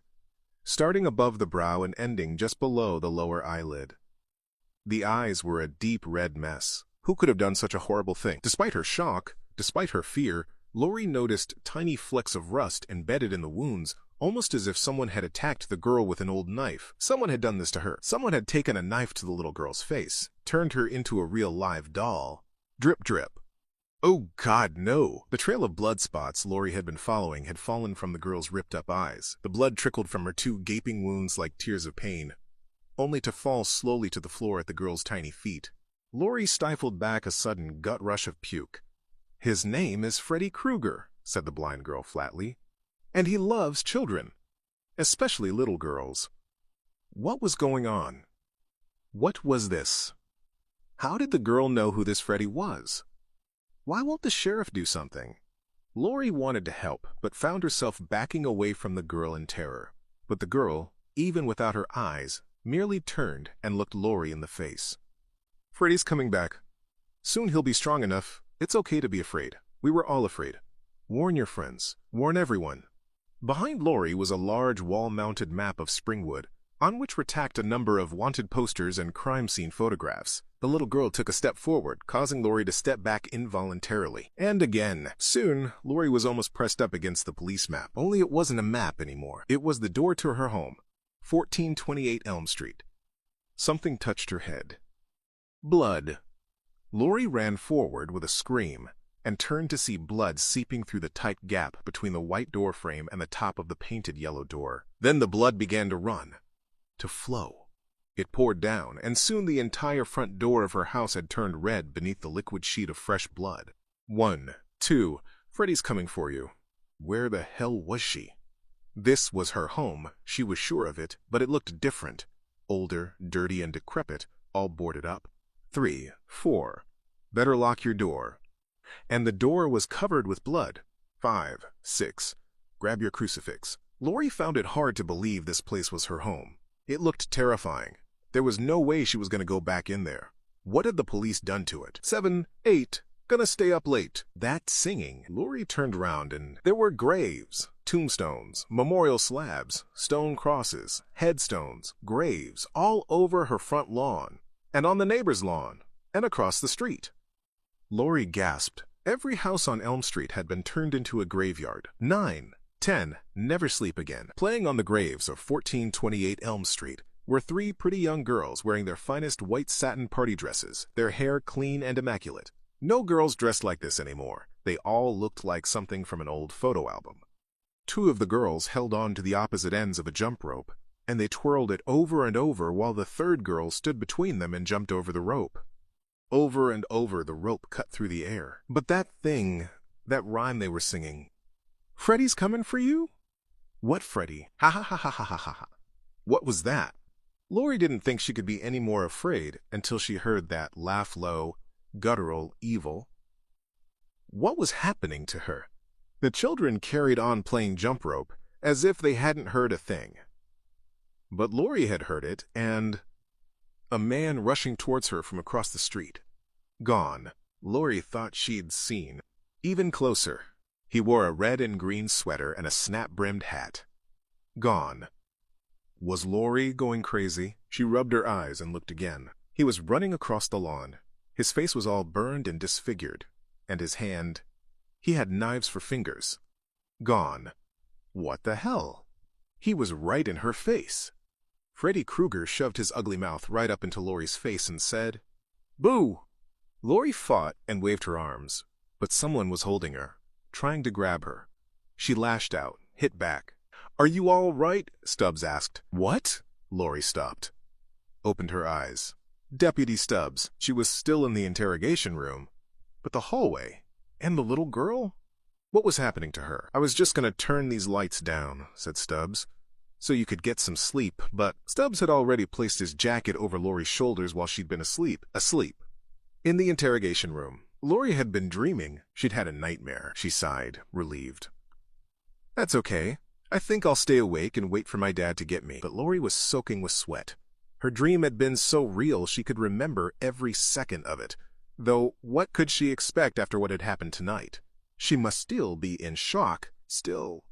starting above the brow and ending just below the lower eyelid. The eyes were a deep red mess. Who could have done such a horrible thing? Despite her shock, despite her fear, Lori noticed tiny flecks of rust embedded in the wounds, almost as if someone had attacked the girl with an old knife. Someone had done this to her. Someone had taken a knife to the little girl's face, turned her into a real live doll. Drip, drip. Oh, God, no! The trail of blood spots Lori had been following had fallen from the girl's ripped-up eyes. The blood trickled from her 2 gaping wounds like tears of pain, only to fall slowly to the floor at the girl's tiny feet. Lori stifled back a sudden gut rush of puke. "His name is Freddy Krueger," said the blind girl flatly, "and he loves children, especially little girls." What was going on? What was this? How did the girl know who this Freddy was? Why won't the sheriff do something? Lori wanted to help, but found herself backing away from the girl in terror. But the girl, even without her eyes, merely turned and looked Lori in the face. "Freddy's coming back. Soon he'll be strong enough. It's okay to be afraid. We were all afraid. Warn your friends. Warn everyone." Behind Lori was a large wall-mounted map of Springwood, on which were tacked a number of wanted posters and crime scene photographs. The little girl took a step forward, causing Lori to step back involuntarily. And again. Soon, Lori was almost pressed up against the police map. Only it wasn't a map anymore. It was the door to her home, 1428 Elm Street. Something touched her head. Blood. Lori ran forward with a scream and turned to see blood seeping through the tight gap between the white door frame and the top of the painted yellow door. Then the blood began to run, to flow. It poured down, and soon the entire front door of her house had turned red beneath the liquid sheet of fresh blood. 1, 2, Freddy's coming for you. Where the hell was she? This was her home, she was sure of it, but it looked different. Older, dirty, and decrepit, all boarded up. 3, 4, better lock your door. And the door was covered with blood. 5, 6, grab your crucifix. Lori found it hard to believe this place was her home. It looked terrifying. There was no way she was going to go back in there. What had the police done to it? 7, 8, gonna stay up late. That singing. Lori turned around and there were graves, tombstones, memorial slabs, stone crosses, headstones, graves, all over her front lawn, and on the neighbor's lawn, and across the street. Lori gasped. Every house on Elm Street had been turned into a graveyard. 9, 10, never sleep again. Playing on the graves of 1428 Elm Street were 3 pretty young girls wearing their finest white satin party dresses, their hair clean and immaculate. No girls dressed like this anymore. They all looked like something from an old photo album. 2 of the girls held on to the opposite ends of a jump rope, and they twirled it over and over while the 3rd girl stood between them and jumped over the rope. Over and over the rope cut through the air. But that thing, that rhyme they were singing, "Freddy's coming for you?" What Freddy? Ha ha ha ha ha ha ha. What was that? Lori didn't think she could be any more afraid until she heard that laugh low, guttural evil. What was happening to her? The children carried on playing jump rope as if they hadn't heard a thing. But Lori had heard it, and a man rushing towards her from across the street. Gone. Lori thought she'd seen. Even closer. He wore a red and green sweater and a snap-brimmed hat. Gone. Was Lori going crazy? She rubbed her eyes and looked again. He was running across the lawn. His face was all burned and disfigured, and his hand, he had knives for fingers. Gone. What the hell? He was right in her face. Freddy Krueger shoved his ugly mouth right up into Laurie's face and said, "Boo!" Laurie fought and waved her arms, but someone was holding her, trying to grab her. She lashed out, hit back. "Are you all right?" Stubbs asked. "What?" Laurie stopped, opened her eyes. Deputy Stubbs. She was still in the interrogation room. But the hallway? And the little girl? What was happening to her? "I was just going to turn these lights down," said Stubbs, "so you could get some sleep," but Stubbs had already placed his jacket over Laurie's shoulders while she'd been asleep. In the interrogation room, Laurie had been dreaming. She'd had a nightmare. She sighed, relieved. "That's okay. I think I'll stay awake and wait for my dad to get me." But Laurie was soaking with sweat. Her dream had been so real she could remember every second of it. Though what could she expect after what had happened tonight? She must still be in shock. Still,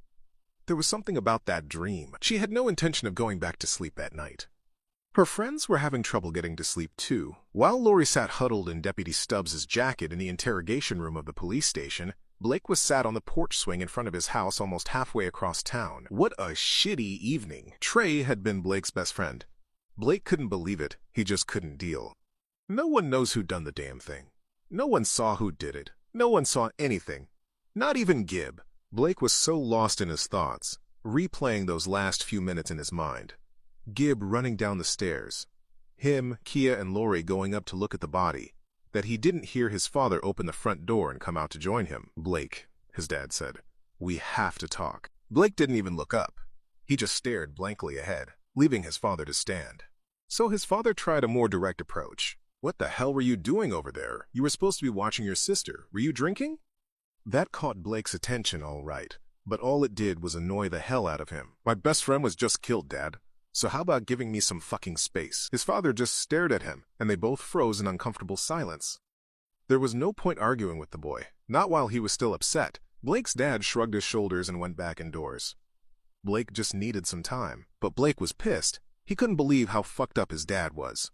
there was something about that dream. She had no intention of going back to sleep that night. Her friends were having trouble getting to sleep too. While Laurie sat huddled in Deputy Stubbs's jacket in the interrogation room of the police station, Blake was sat on the porch swing in front of his house almost halfway across town. What a shitty evening. Trey had been Blake's best friend. Blake couldn't believe it. He just couldn't deal. No one knows who done the damn thing. No one saw who did it. No one saw anything. Not even Gib. Blake was so lost in his thoughts, replaying those last few minutes in his mind. Gib running down the stairs. Him, Kia, and Laurie going up to look at the body, that he didn't hear his father open the front door and come out to join him. "Blake," his dad said, "we have to talk." Blake didn't even look up. He just stared blankly ahead, leaving his father to stand. So his father tried a more direct approach. "What the hell were you doing over there? You were supposed to be watching your sister. Were you drinking?" That caught Blake's attention all right, but all it did was annoy the hell out of him. "My best friend was just killed, Dad. So how about giving me some fucking space?" His father just stared at him, and they both froze in uncomfortable silence. There was no point arguing with the boy, not while he was still upset. Blake's dad shrugged his shoulders and went back indoors. Blake just needed some time, but Blake was pissed. He couldn't believe how fucked up his dad was.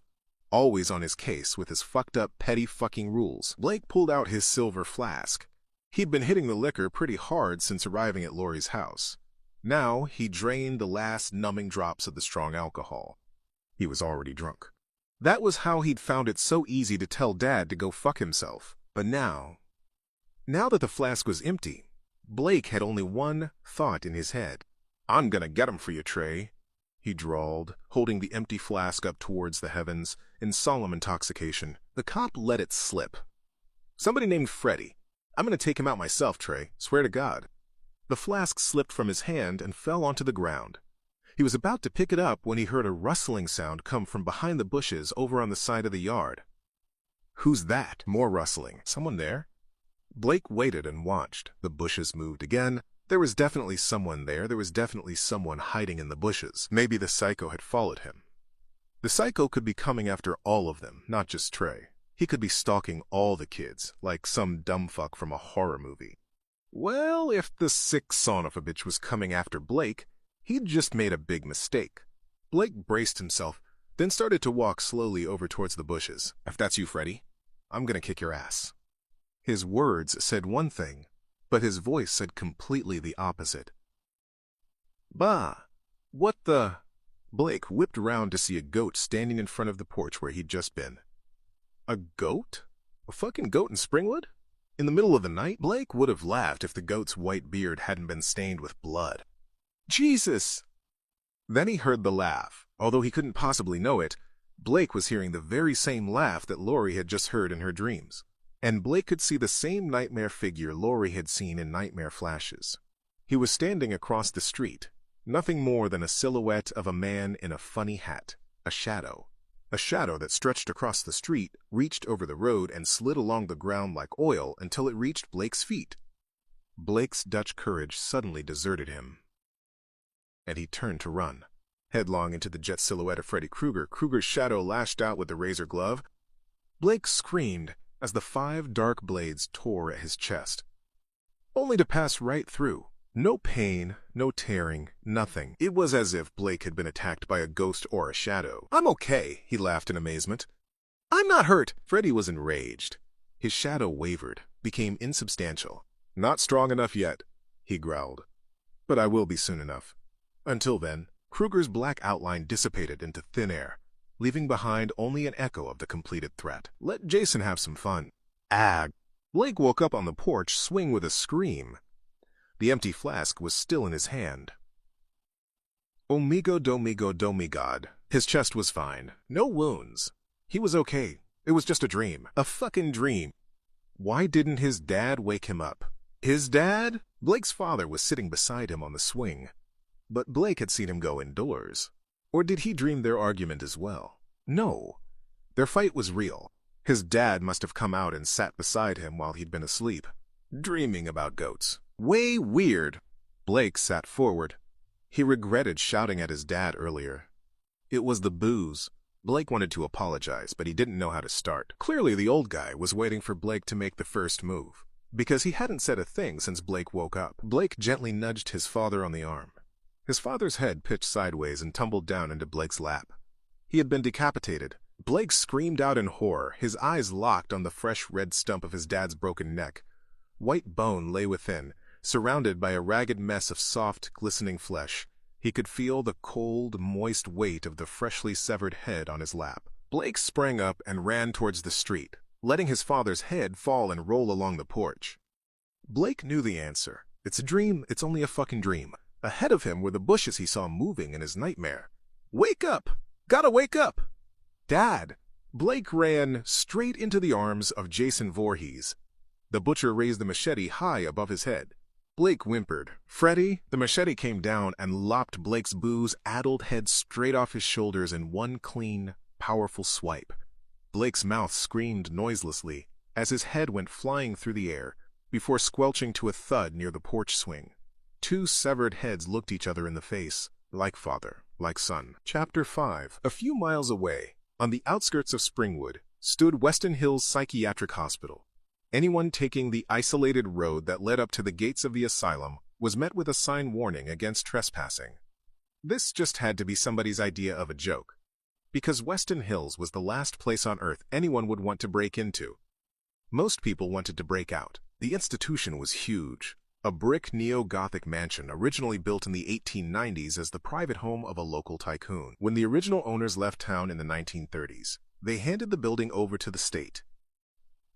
Always on his case with his fucked up petty fucking rules. Blake pulled out his silver flask. He'd been hitting the liquor pretty hard since arriving at Laurie's house. Now he drained the last numbing drops of the strong alcohol. He was already drunk. That was how he'd found it so easy to tell Dad to go fuck himself. But now that the flask was empty, Blake had only one thought in his head. "I'm gonna get him for you, Trey," he drawled, holding the empty flask up towards the heavens in solemn intoxication. The cop let it slip. "Somebody named Freddy. I'm gonna take him out myself, Trey. Swear to God." The flask slipped from his hand and fell onto the ground. He was about to pick it up when he heard a rustling sound come from behind the bushes over on the side of the yard. "Who's that?" More rustling. "Someone there?" Blake waited and watched. The bushes moved again. There was definitely someone there. There was definitely someone hiding in the bushes. Maybe the psycho had followed him. The psycho could be coming after all of them, not just Trey. He could be stalking all the kids, like some dumb fuck from a horror movie. Well, if the sick son of a bitch was coming after Blake, he'd just made a big mistake. Blake braced himself, then started to walk slowly over towards the bushes. "If that's you, Freddy, I'm gonna kick your ass." His words said one thing, but his voice said completely the opposite. "Bah, what the—" Blake whipped around to see a goat standing in front of the porch where he'd just been. A goat? A fucking goat in Springwood? In the middle of the night? Blake would have laughed if the goat's white beard hadn't been stained with blood. "Jesus!" Then he heard the laugh. Although he couldn't possibly know it, Blake was hearing the very same laugh that Laurie had just heard in her dreams. And Blake could see the same nightmare figure Laurie had seen in nightmare flashes. He was standing across the street, nothing more than a silhouette of a man in a funny hat, a shadow. A shadow that stretched across the street, reached over the road, and slid along the ground like oil until it reached Blake's feet. Blake's Dutch courage suddenly deserted him, and he turned to run. Headlong into the jet silhouette of Freddy Krueger, Krueger's shadow lashed out with the razor glove. Blake screamed as the 5 dark blades tore at his chest, only to pass right through. No pain, no tearing, nothing. It was as if Blake had been attacked by a ghost or a shadow. "I'm okay," he laughed in amazement. "I'm not hurt." Freddy was enraged. His shadow wavered, became insubstantial. "Not strong enough yet. he growled. "But I will be soon enough." Until then, Kruger's black outline dissipated into thin air, leaving behind only an echo of the completed threat. Let Jason have some fun. Ag! Blake woke up on the porch, swing with a scream. The empty flask was still in his hand. Omigo domigo domigod. His chest was fine. No wounds. He was okay. It was just a dream. A fucking dream. Why didn't his dad wake him up? His dad? Blake's father was sitting beside him on the swing. But Blake had seen him go indoors. Or did he dream their argument as well? No. Their fight was real. His dad must have come out and sat beside him while he'd been asleep, dreaming about goats. Way weird. Blake sat forward. He regretted shouting at his dad earlier. It was the booze. Blake wanted to apologize, but he didn't know how to start. Clearly, the old guy was waiting for Blake to make the first move, because he hadn't said a thing since Blake woke up. Blake gently nudged his father on the arm. His father's head pitched sideways and tumbled down into Blake's lap. He had been decapitated. Blake screamed out in horror, his eyes locked on the fresh red stump of his dad's broken neck. White bone lay within, surrounded by a ragged mess of soft, glistening flesh. He could feel the cold, moist weight of the freshly severed head on his lap. Blake sprang up and ran towards the street, letting his father's head fall and roll along the porch. Blake knew the answer. It's a dream, it's only a fucking dream. Ahead of him were the bushes he saw moving in his nightmare. Wake up! Gotta wake up! Dad! Blake ran straight into the arms of Jason Voorhees. The butcher raised the machete high above his head. Blake whimpered. Freddy, the machete came down and lopped Blake's booze-addled head straight off his shoulders in one clean, powerful swipe. Blake's mouth screamed noiselessly as his head went flying through the air before squelching to a thud near the porch swing. Two severed heads looked each other in the face, like father, like son. Chapter 5. A few miles away, on the outskirts of Springwood, stood Weston Hills Psychiatric Hospital. Anyone taking the isolated road that led up to the gates of the asylum was met with a sign warning against trespassing. This just had to be somebody's idea of a joke, because Weston Hills was the last place on Earth anyone would want to break into. Most people wanted to break out. The institution was huge, a brick neo-Gothic mansion originally built in the 1890s as the private home of a local tycoon. When the original owners left town in the 1930s, they handed the building over to the state.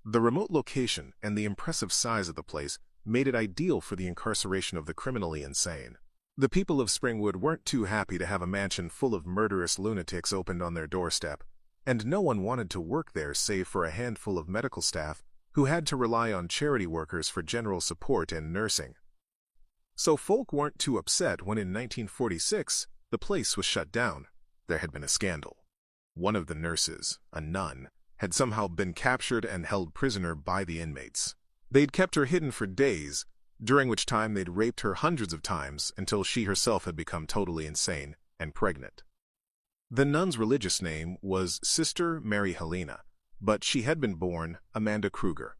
The remote location and the impressive size of the place made it ideal for the incarceration of the criminally insane. The people of Springwood weren't too happy to have a mansion full of murderous lunatics opened on their doorstep, and no one wanted to work there save for a handful of medical staff who had to rely on charity workers for general support and nursing. So folk weren't too upset when in 1946 the place was shut down. There had been a scandal. One of the nurses, a nun, had somehow been captured and held prisoner by the inmates. They'd kept her hidden for days, during which time they'd raped her hundreds of times until she herself had become totally insane and pregnant. The nun's religious name was Sister Mary Helena, but she had been born Amanda Kruger,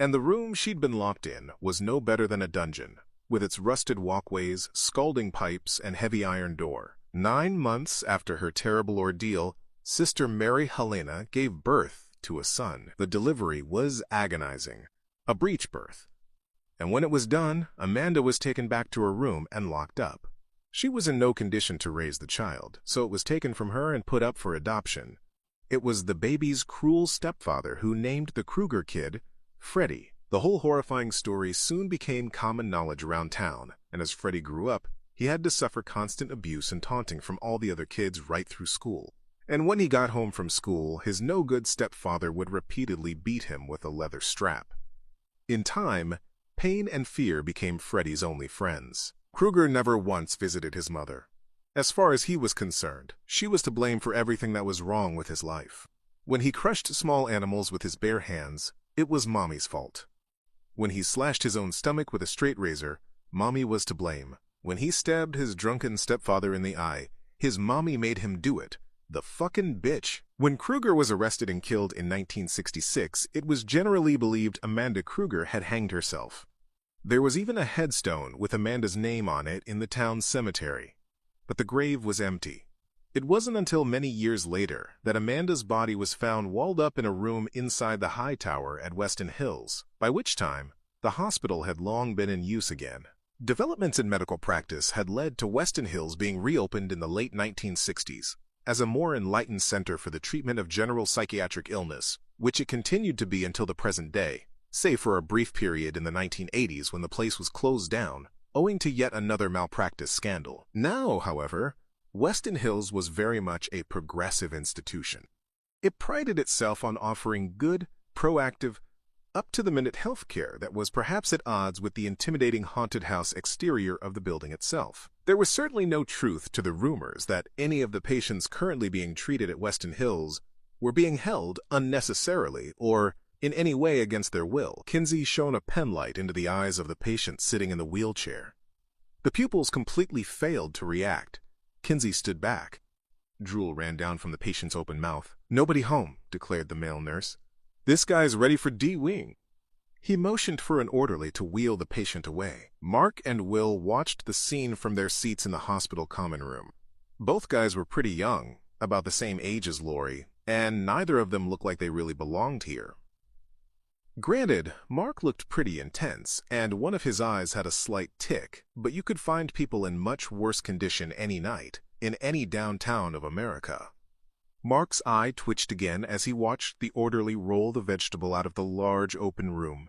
and the room she'd been locked in was no better than a dungeon, with its rusted walkways, scalding pipes, and heavy iron door. 9 months after her terrible ordeal, Sister Mary Helena gave birth to a son. The delivery was agonizing, a breech birth. And when it was done, Amanda was taken back to her room and locked up. She was in no condition to raise the child, so it was taken from her and put up for adoption. It was the baby's cruel stepfather who named the Kruger kid Freddy. The whole horrifying story soon became common knowledge around town, and as Freddy grew up, he had to suffer constant abuse and taunting from all the other kids right through school. And when he got home from school, his no-good stepfather would repeatedly beat him with a leather strap. In time, pain and fear became Freddy's only friends. Kruger never once visited his mother. As far as he was concerned, she was to blame for everything that was wrong with his life. When he crushed small animals with his bare hands, it was Mommy's fault. When he slashed his own stomach with a straight razor, Mommy was to blame. When he stabbed his drunken stepfather in the eye, his mommy made him do it. The fucking bitch. When Kruger was arrested and killed in 1966, it was generally believed Amanda Kruger had hanged herself. There was even a headstone with Amanda's name on it in the town's cemetery. But the grave was empty. It wasn't until many years later that Amanda's body was found walled up in a room inside the high tower at Weston Hills, by which time the hospital had long been in use again. Developments in medical practice had led to Weston Hills being reopened in the late 1960s as a more enlightened center for the treatment of general psychiatric illness, which it continued to be until the present day, save for a brief period in the 1980s when the place was closed down, owing to yet another malpractice scandal. Now, however, Weston Hills was very much a progressive institution. It prided itself on offering good, proactive, up-to-the-minute health care that was perhaps at odds with the intimidating haunted house exterior of the building itself. There was certainly no truth to the rumors that any of the patients currently being treated at Weston Hills were being held unnecessarily or in any way against their will. Kinsey shone a penlight into the eyes of the patient sitting in the wheelchair. The pupils completely failed to react. Kinsey stood back. Drool ran down from the patient's open mouth. "Nobody home," declared the male nurse. "This guy's ready for D-Wing." He motioned for an orderly to wheel the patient away. Mark and Will watched the scene from their seats in the hospital common room. Both guys were pretty young, about the same age as Laurie, and neither of them looked like they really belonged here. Granted, Mark looked pretty intense, and one of his eyes had a slight tick, but you could find people in much worse condition any night, in any downtown of America. Mark's eye twitched again as he watched the orderly roll the vegetable out of the large open room.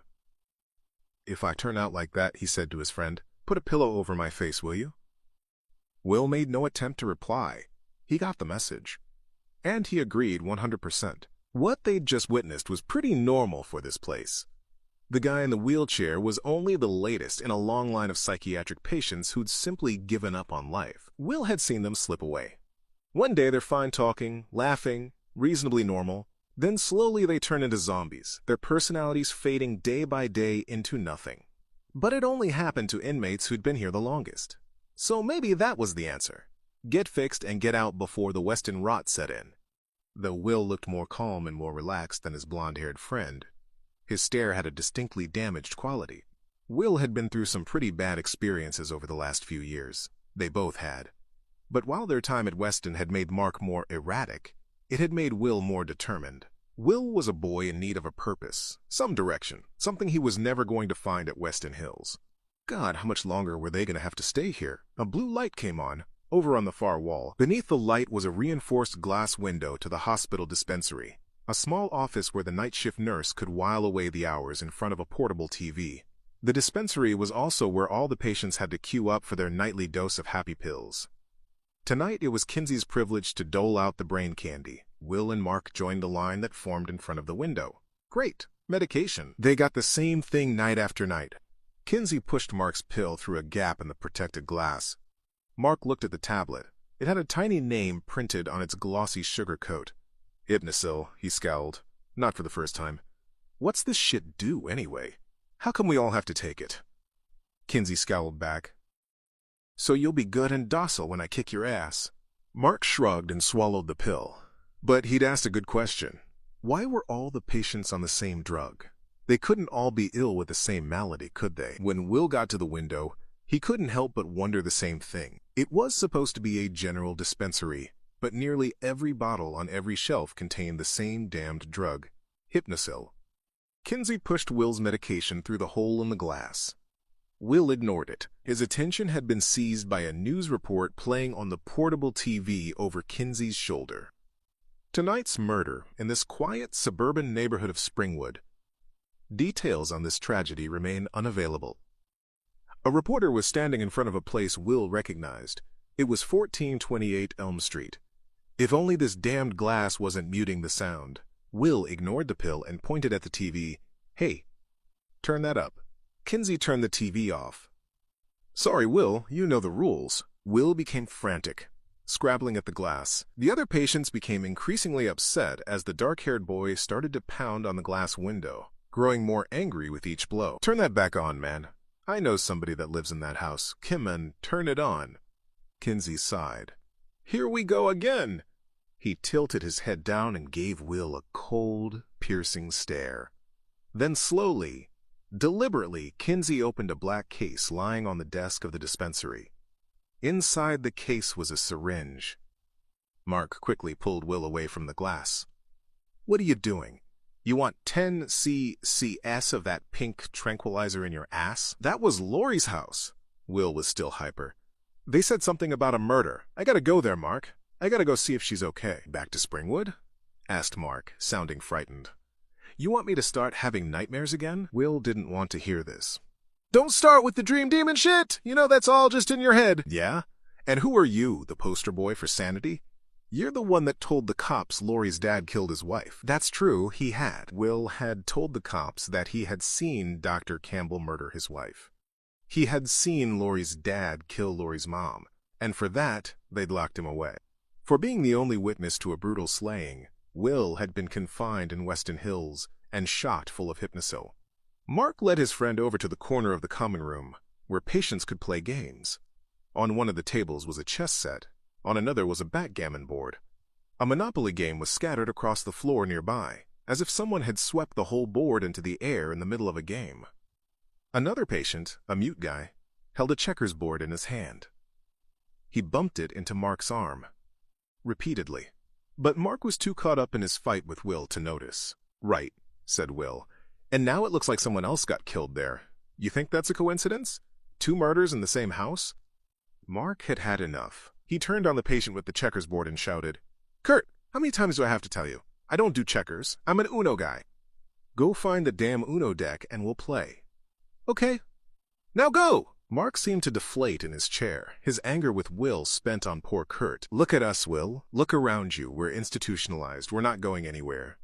"If I turn out like that," he said to his friend, "put a pillow over my face, will you?" Will made no attempt to reply. He got the message. And he agreed 100%. What they'd just witnessed was pretty normal for this place. The guy in the wheelchair was only the latest in a long line of psychiatric patients who'd simply given up on life. Will had seen them slip away. One day they're fine talking, laughing, reasonably normal. Then slowly they turn into zombies, their personalities fading day by day into nothing. But it only happened to inmates who'd been here the longest. So maybe that was the answer. Get fixed and get out before the Weston rot set in. Though Will looked more calm and more relaxed than his blonde-haired friend, his stare had a distinctly damaged quality. Will had been through some pretty bad experiences over the last few years. They both had. But while their time at Weston had made Mark more erratic, it had made Will more determined. Will was a boy in need of a purpose, some direction, something he was never going to find at Weston Hills. God, how much longer were they going to have to stay here? A blue light came on, over on the far wall. Beneath the light was a reinforced glass window to the hospital dispensary, a small office where the night shift nurse could while away the hours in front of a portable TV. The dispensary was also where all the patients had to queue up for their nightly dose of happy pills. Tonight it was Kinsey's privilege to dole out the brain candy. Will and Mark joined the line that formed in front of the window. Great. Medication. They got the same thing night after night. Kinsey pushed Mark's pill through a gap in the protected glass. Mark looked at the tablet. It had a tiny name printed on its glossy sugar coat. Hypnosil, he scowled. Not for the first time. What's this shit do, anyway? How come we all have to take it? Kinsey scowled back. So you'll be good and docile when I kick your ass. Mark shrugged and swallowed the pill. But he'd asked a good question. Why were all the patients on the same drug? They couldn't all be ill with the same malady, could they? When Will got to the window, he couldn't help but wonder the same thing. It was supposed to be a general dispensary, but nearly every bottle on every shelf contained the same damned drug, Hypnosil. Kinsey pushed Will's medication through the hole in the glass. Will ignored it. His attention had been seized by a news report playing on the portable TV over Kinsey's shoulder. Tonight's murder in this quiet suburban neighborhood of Springwood. Details on this tragedy remain unavailable. A reporter was standing in front of a place Will recognized. It was 1428 Elm Street. If only this damned glass wasn't muting the sound. Will ignored the pill and pointed at the TV. Hey, turn that up. Kinsey turned the TV off. Sorry, Will, you know the rules. Will became frantic, scrabbling at the glass. The other patients became increasingly upset as the dark-haired boy started to pound on the glass window, growing more angry with each blow. Turn that back on, man. I know somebody that lives in that house. Come on, turn it on. Kinsey sighed. Here we go again. He tilted his head down and gave Will a cold, piercing stare. Then slowly, deliberately, Kinsey opened a black case lying on the desk of the dispensary. Inside the case was a syringe. Mark quickly pulled Will away from the glass. What are you doing? You want 10 ccs of that pink tranquilizer in your ass? That was Laurie's house. Will was still hyper. They said something about a murder. I gotta go there, Mark. I gotta go see if she's okay. Back to Springwood? Asked Mark, sounding frightened. You want me to start having nightmares again? Will didn't want to hear this. Don't start with the dream demon shit! You know that's all just in your head. Yeah? And who are you, the poster boy for sanity? You're the one that told the cops Laurie's dad killed his wife. That's true, he had. Will had told the cops that he had seen Dr. Campbell murder his wife. He had seen Laurie's dad kill Laurie's mom, and for that, they'd locked him away. For being the only witness to a brutal slaying, Will had been confined in Weston Hills and shot full of hypnosil. Mark led his friend over to the corner of the common room, where patients could play games. On one of the tables was a chess set, on another was a backgammon board. A Monopoly game was scattered across the floor nearby, as if someone had swept the whole board into the air in the middle of a game. Another patient, a mute guy, held a checkers board in his hand. He bumped it into Mark's arm, repeatedly. But Mark was too caught up in his fight with Will to notice. Right, said Will. And now it looks like someone else got killed there. You think that's a coincidence? 2 murders in the same house? Mark had had enough. He turned on the patient with the checkers board and shouted, Kurt, how many times do I have to tell you? I don't do checkers. I'm an Uno guy. Go find the damn Uno deck and we'll play. Okay. Now go! Mark seemed to deflate in his chair, his anger with Will spent on poor Kurt. Look at us, Will. Look around you. We're institutionalized. We're not going anywhere.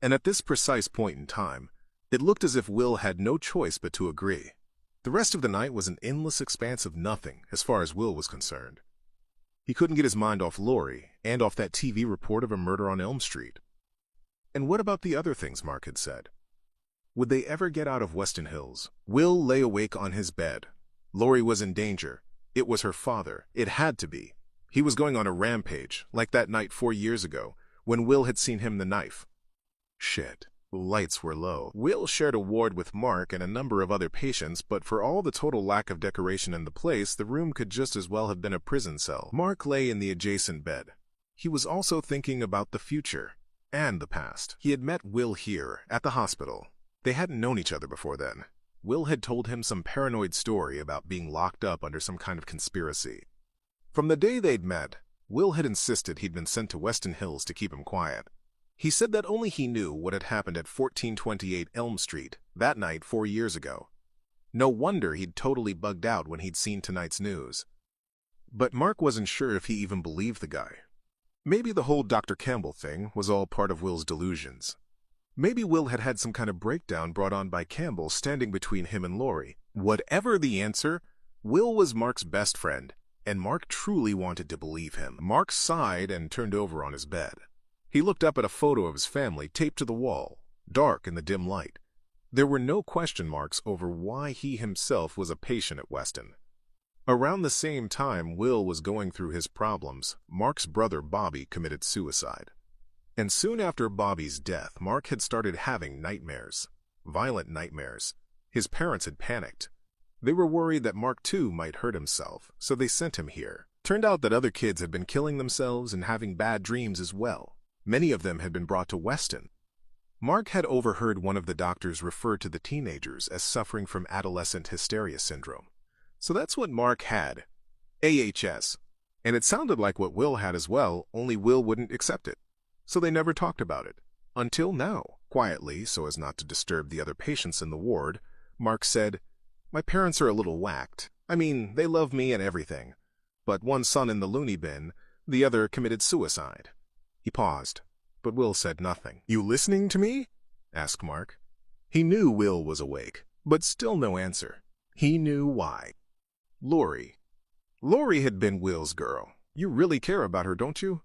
And at this precise point in time, it looked as if Will had no choice but to agree. The rest of the night was an endless expanse of nothing, as far as Will was concerned. He couldn't get his mind off Laurie, and off that TV report of a murder on Elm Street. And what about the other things Mark had said? Would they ever get out of Weston Hills? Will lay awake on his bed. Laurie was in danger. It was her father. It had to be. He was going on a rampage, like that night 4 years ago, when Will had seen him the knife. Shit. Lights were low. Will shared a ward with Mark and a number of other patients, but for all the total lack of decoration in the place, the room could just as well have been a prison cell. Mark lay in the adjacent bed. He was also thinking about the future and the past. He had met Will here, at the hospital. They hadn't known each other before then. Will had told him some paranoid story about being locked up under some kind of conspiracy. From the day they'd met, Will had insisted he'd been sent to Weston Hills to keep him quiet. He said that only he knew what had happened at 1428 Elm Street that night 4 years ago. No wonder he'd totally bugged out when he'd seen tonight's news. But Mark wasn't sure if he even believed the guy. Maybe the whole Dr. Campbell thing was all part of Will's delusions. Maybe Will had had some kind of breakdown brought on by Campbell standing between him and Laurie. Whatever the answer, Will was Mark's best friend, and Mark truly wanted to believe him. Mark sighed and turned over on his bed. He looked up at a photo of his family taped to the wall, dark in the dim light. There were no question marks over why he himself was a patient at Weston. Around the same time Will was going through his problems, Mark's brother Bobby committed suicide. And soon after Bobby's death, Mark had started having nightmares. Violent nightmares. His parents had panicked. They were worried that Mark too might hurt himself, so they sent him here. Turned out that other kids had been killing themselves and having bad dreams as well. Many of them had been brought to Weston. Mark had overheard one of the doctors refer to the teenagers as suffering from adolescent hysteria syndrome. So that's what Mark had. AHS. And it sounded like what Will had as well, only Will wouldn't accept it. So they never talked about it. Until now, quietly, so as not to disturb the other patients in the ward, Mark said, "My parents are a little whacked. I mean, they love me and everything. But one son in the loony bin, the other committed suicide." He paused, but Will said nothing. "You listening to me?" asked Mark. He knew Will was awake, but still no answer. He knew why. Laurie. Laurie had been Will's girl. You really care about her, don't you?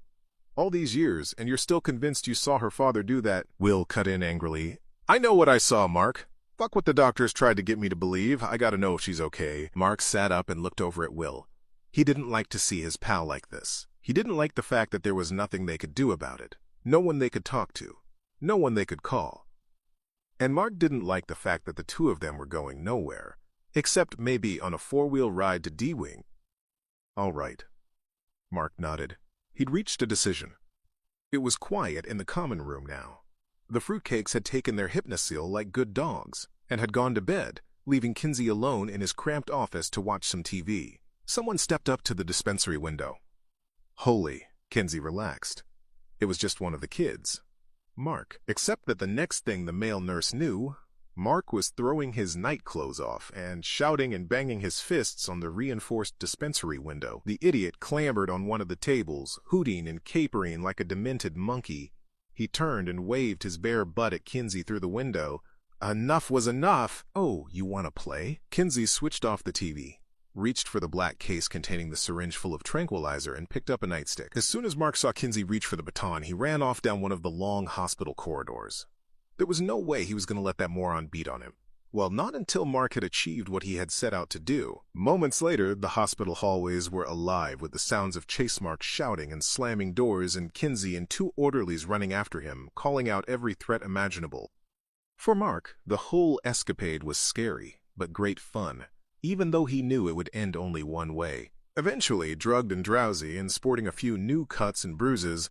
All these years, and you're still convinced you saw her father do that? Will cut in angrily. "I know what I saw, Mark. Fuck what the doctors tried to get me to believe. I gotta know if she's okay." Mark sat up and looked over at Will. He didn't like to see his pal like this. He didn't like the fact that there was nothing they could do about it. No one they could talk to. No one they could call. And Mark didn't like the fact that the two of them were going nowhere, except maybe on a 4-wheel ride to D-Wing. All right. Mark nodded. He'd reached a decision. It was quiet in the common room now. The fruitcakes had taken their hypnosil like good dogs, and had gone to bed, leaving Kinsey alone in his cramped office to watch some TV. Someone stepped up to the dispensary window. Holy, Kinsey relaxed. It was just one of the kids, Mark. Except that the next thing the male nurse knew, Mark was throwing his night clothes off and shouting and banging his fists on the reinforced dispensary window. The idiot clambered on one of the tables, hooting and capering like a demented monkey. He turned and waved his bare butt at Kinsey through the window. Enough was enough. Oh, you want to play? Kinsey switched off the TV, reached for the black case containing the syringe full of tranquilizer, and picked up a nightstick. As soon as Mark saw Kinsey reach for the baton, he ran off down one of the long hospital corridors. There was no way he was going to let that moron beat on him. Well, not until Mark had achieved what he had set out to do. Moments later, the hospital hallways were alive with the sounds of Chase Mark shouting and slamming doors, and Kinsey and 2 orderlies running after him, calling out every threat imaginable. For Mark, the whole escapade was scary, but great fun, even though he knew it would end only one way. Eventually, drugged and drowsy and sporting a few new cuts and bruises,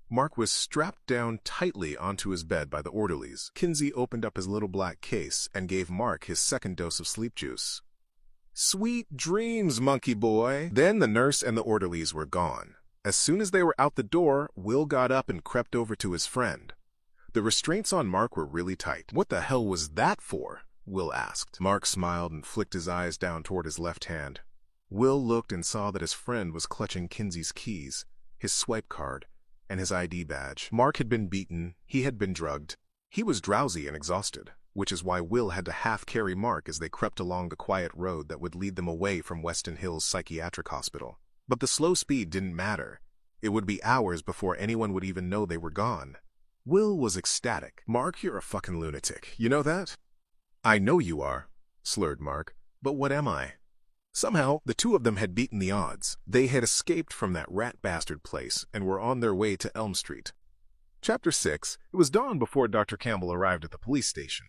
Mark was strapped down tightly onto his bed by the orderlies. Kinsey opened up his little black case and gave Mark his second dose of sleep juice. Sweet dreams, monkey boy! Then the nurse and the orderlies were gone. As soon as they were out the door, Will got up and crept over to his friend. The restraints on Mark were really tight. What the hell was that for? Will asked. Mark smiled and flicked his eyes down toward his left hand. Will looked and saw that his friend was clutching Kinsey's keys, his swipe card, and his ID badge. Mark had been beaten, he had been drugged. He was drowsy and exhausted, which is why Will had to half-carry Mark as they crept along the quiet road that would lead them away from Weston Hills Psychiatric Hospital. But the slow speed didn't matter. It would be hours before anyone would even know they were gone. Will was ecstatic. Mark, you're a fucking lunatic. You know that? I know you are, slurred Mark, but what am I? Somehow, the 2 of them had beaten the odds. They had escaped from that rat bastard place and were on their way to Elm Street. Chapter 6. It was dawn before Dr. Campbell arrived at the police station.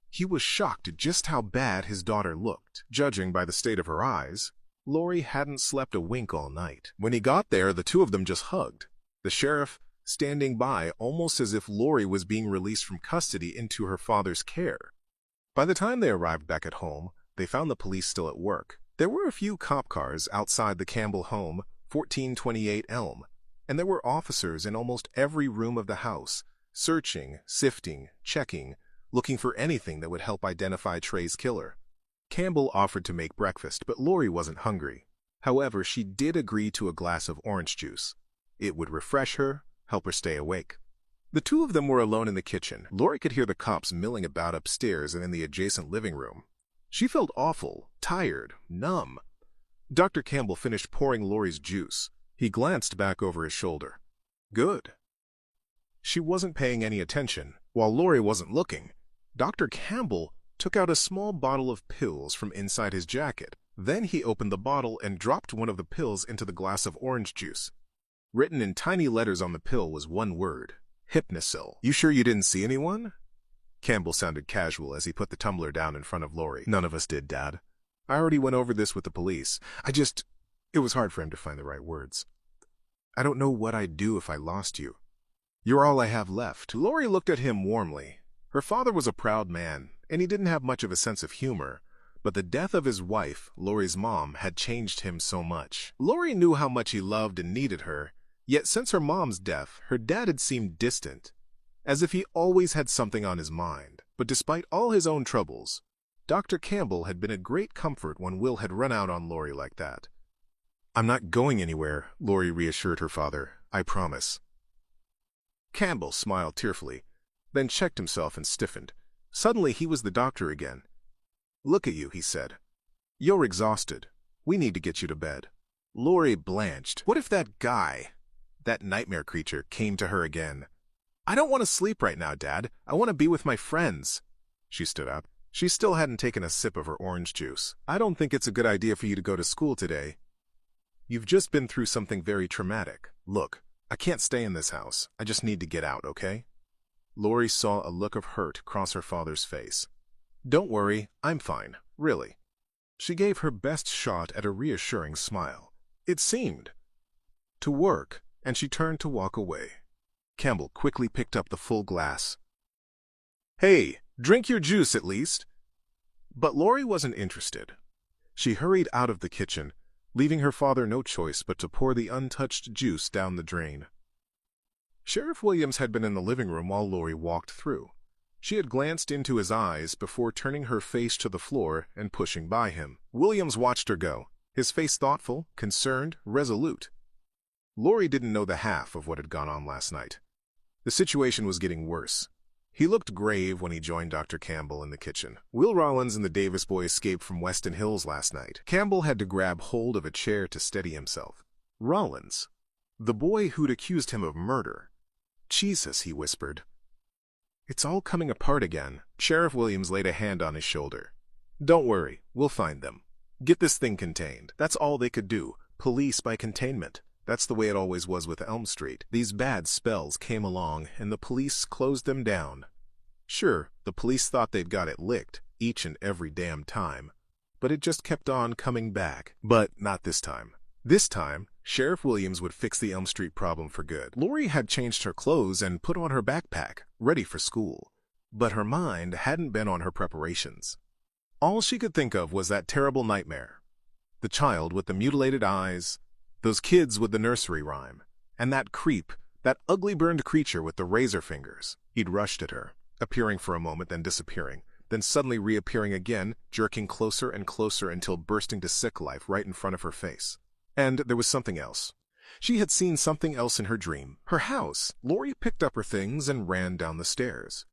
He was shocked at just how bad his daughter looked. Judging by the state of her eyes, Lori hadn't slept a wink all night. When he got there, the 2 of them just hugged, the sheriff standing by almost as if Lori was being released from custody into her father's care. By the time they arrived back at home, they found the police still at work. There were a few cop cars outside the Campbell home, 1428 Elm, and there were officers in almost every room of the house, searching, sifting, checking, looking for anything that would help identify Trey's killer. Campbell offered to make breakfast, but Lori wasn't hungry. However, she did agree to a glass of orange juice. It would refresh her, help her stay awake. The 2 of them were alone in the kitchen. Lori could hear the cops milling about upstairs and in the adjacent living room. She felt awful, tired, numb. Dr. Campbell finished pouring Lori's juice. He glanced back over his shoulder. Good. She wasn't paying any attention. While Lori wasn't looking, Dr. Campbell took out a small bottle of pills from inside his jacket. Then he opened the bottle and dropped one of the pills into the glass of orange juice. Written in tiny letters on the pill was one word: Hypnosil. You sure you didn't see anyone? Campbell sounded casual as he put the tumbler down in front of Lori. None of us did, Dad. I already went over this with the police. It was hard for him to find the right words. I don't know what I'd do if I lost you. You're all I have left. Lori looked at him warmly. Her father was a proud man, and he didn't have much of a sense of humor, but the death of his wife, Lori's mom, had changed him so much. Lori knew how much he loved and needed her, yet since her mom's death, her dad had seemed distant, as if he always had something on his mind. But despite all his own troubles, Dr. Campbell had been a great comfort when Will had run out on Lori like that. I'm not going anywhere, Lori reassured her father. I promise. Campbell smiled tearfully, then checked himself and stiffened. Suddenly he was the doctor again. Look at you, he said. You're exhausted. We need to get you to bed. Lori blanched. What if that guy, that nightmare creature, came to her again? I don't want to sleep right now, Dad. I want to be with my friends. She stood up. She still hadn't taken a sip of her orange juice. I don't think it's a good idea for you to go to school today. You've just been through something very traumatic. Look, I can't stay in this house. I just need to get out, okay? Lori saw a look of hurt cross her father's face. Don't worry, I'm fine, really. She gave her best shot at a reassuring smile. It seemed to work, and she turned to walk away. Campbell quickly picked up the full glass. Hey, drink your juice at least. But Lori wasn't interested. She hurried out of the kitchen, leaving her father no choice but to pour the untouched juice down the drain. Sheriff Williams had been in the living room while Lori walked through. She had glanced into his eyes before turning her face to the floor and pushing by him. Williams watched her go, his face thoughtful, concerned, resolute. Lori didn't know the half of what had gone on last night. The situation was getting worse. He looked grave when he joined Dr. Campbell in the kitchen. Will Rollins and the Davis boy escaped from Weston Hills last night. Campbell had to grab hold of a chair to steady himself. Rollins, the boy who'd accused him of murder. Jesus, he whispered. It's all coming apart again. Sheriff Williams laid a hand on his shoulder. Don't worry, we'll find them. Get this thing contained. That's all they could do. Police by containment. That's the way it always was with Elm Street. These bad spells came along, and the police closed them down. Sure, the police thought they'd got it licked, each and every damn time. But it just kept on coming back. But not this time. This time, Sheriff Williams would fix the Elm Street problem for good. Lori had changed her clothes and put on her backpack, ready for school. But her mind hadn't been on her preparations. All she could think of was that terrible nightmare. The child with the mutilated eyes, those kids with the nursery rhyme, and that creep, that ugly burned creature with the razor fingers. He'd rushed at her, appearing for a moment, then disappearing, then suddenly reappearing again, jerking closer and closer until bursting to sick life right in front of her face. And there was something else. She had seen something else in her dream. Her house. Lori picked up her things and ran down the stairs.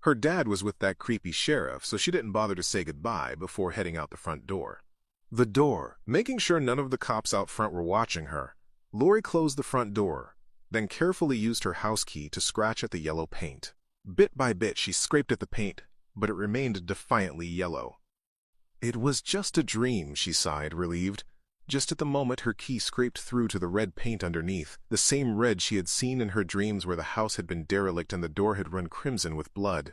Her dad was with that creepy sheriff, so she didn't bother to say goodbye before heading out the front door. The door. Making sure none of the cops out front were watching her, Lori closed the front door, then carefully used her house key to scratch at the yellow paint. Bit by bit she scraped at the paint, but it remained defiantly yellow. It was just a dream, she sighed, relieved. Just at the moment her key scraped through to the red paint underneath, the same red she had seen in her dreams where the house had been derelict and the door had run crimson with blood.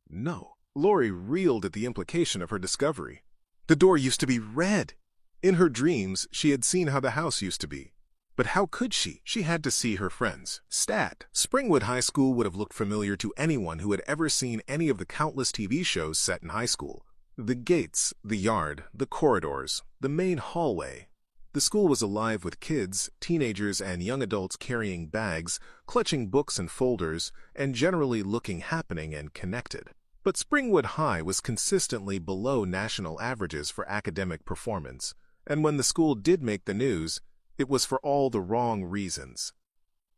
No. Lori reeled at the implication of her discovery. The door used to be red. In her dreams, she had seen how the house used to be. But how could she? She had to see her friends. Stat. Springwood High School would have looked familiar to anyone who had ever seen any of the countless TV shows set in high school. The gates, the yard, the corridors, the main hallway. The school was alive with kids, teenagers, and young adults carrying bags, clutching books and folders, and generally looking happening and connected. But Springwood High was consistently below national averages for academic performance, and when the school did make the news, it was for all the wrong reasons.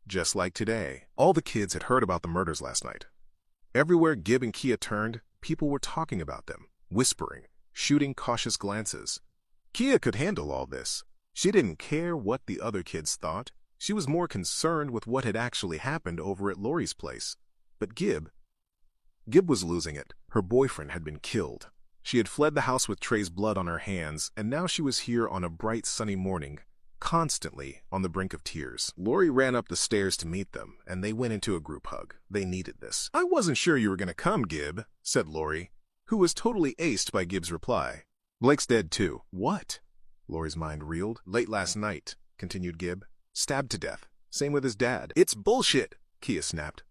Just like today, all the kids had heard about the murders last night. Everywhere Gib and Kia turned, people were talking about them, whispering, shooting cautious glances. Kia could handle all this. She didn't care what the other kids thought. She was more concerned with what had actually happened over at Lori's place. But Gib was losing it. Her boyfriend had been killed. She had fled the house with Trey's blood on her hands, and now she was here on a bright sunny morning, constantly on the brink of tears. Lori ran up the stairs to meet them, and they went into a group hug. They needed this. I wasn't sure you were going to come, Gib, said Lori, who was totally aced by Gib's reply. Blake's dead too. What? Lori's mind reeled. Late last night, continued Gib. Stabbed to death. Same with his dad. It's bullshit, Kia snapped.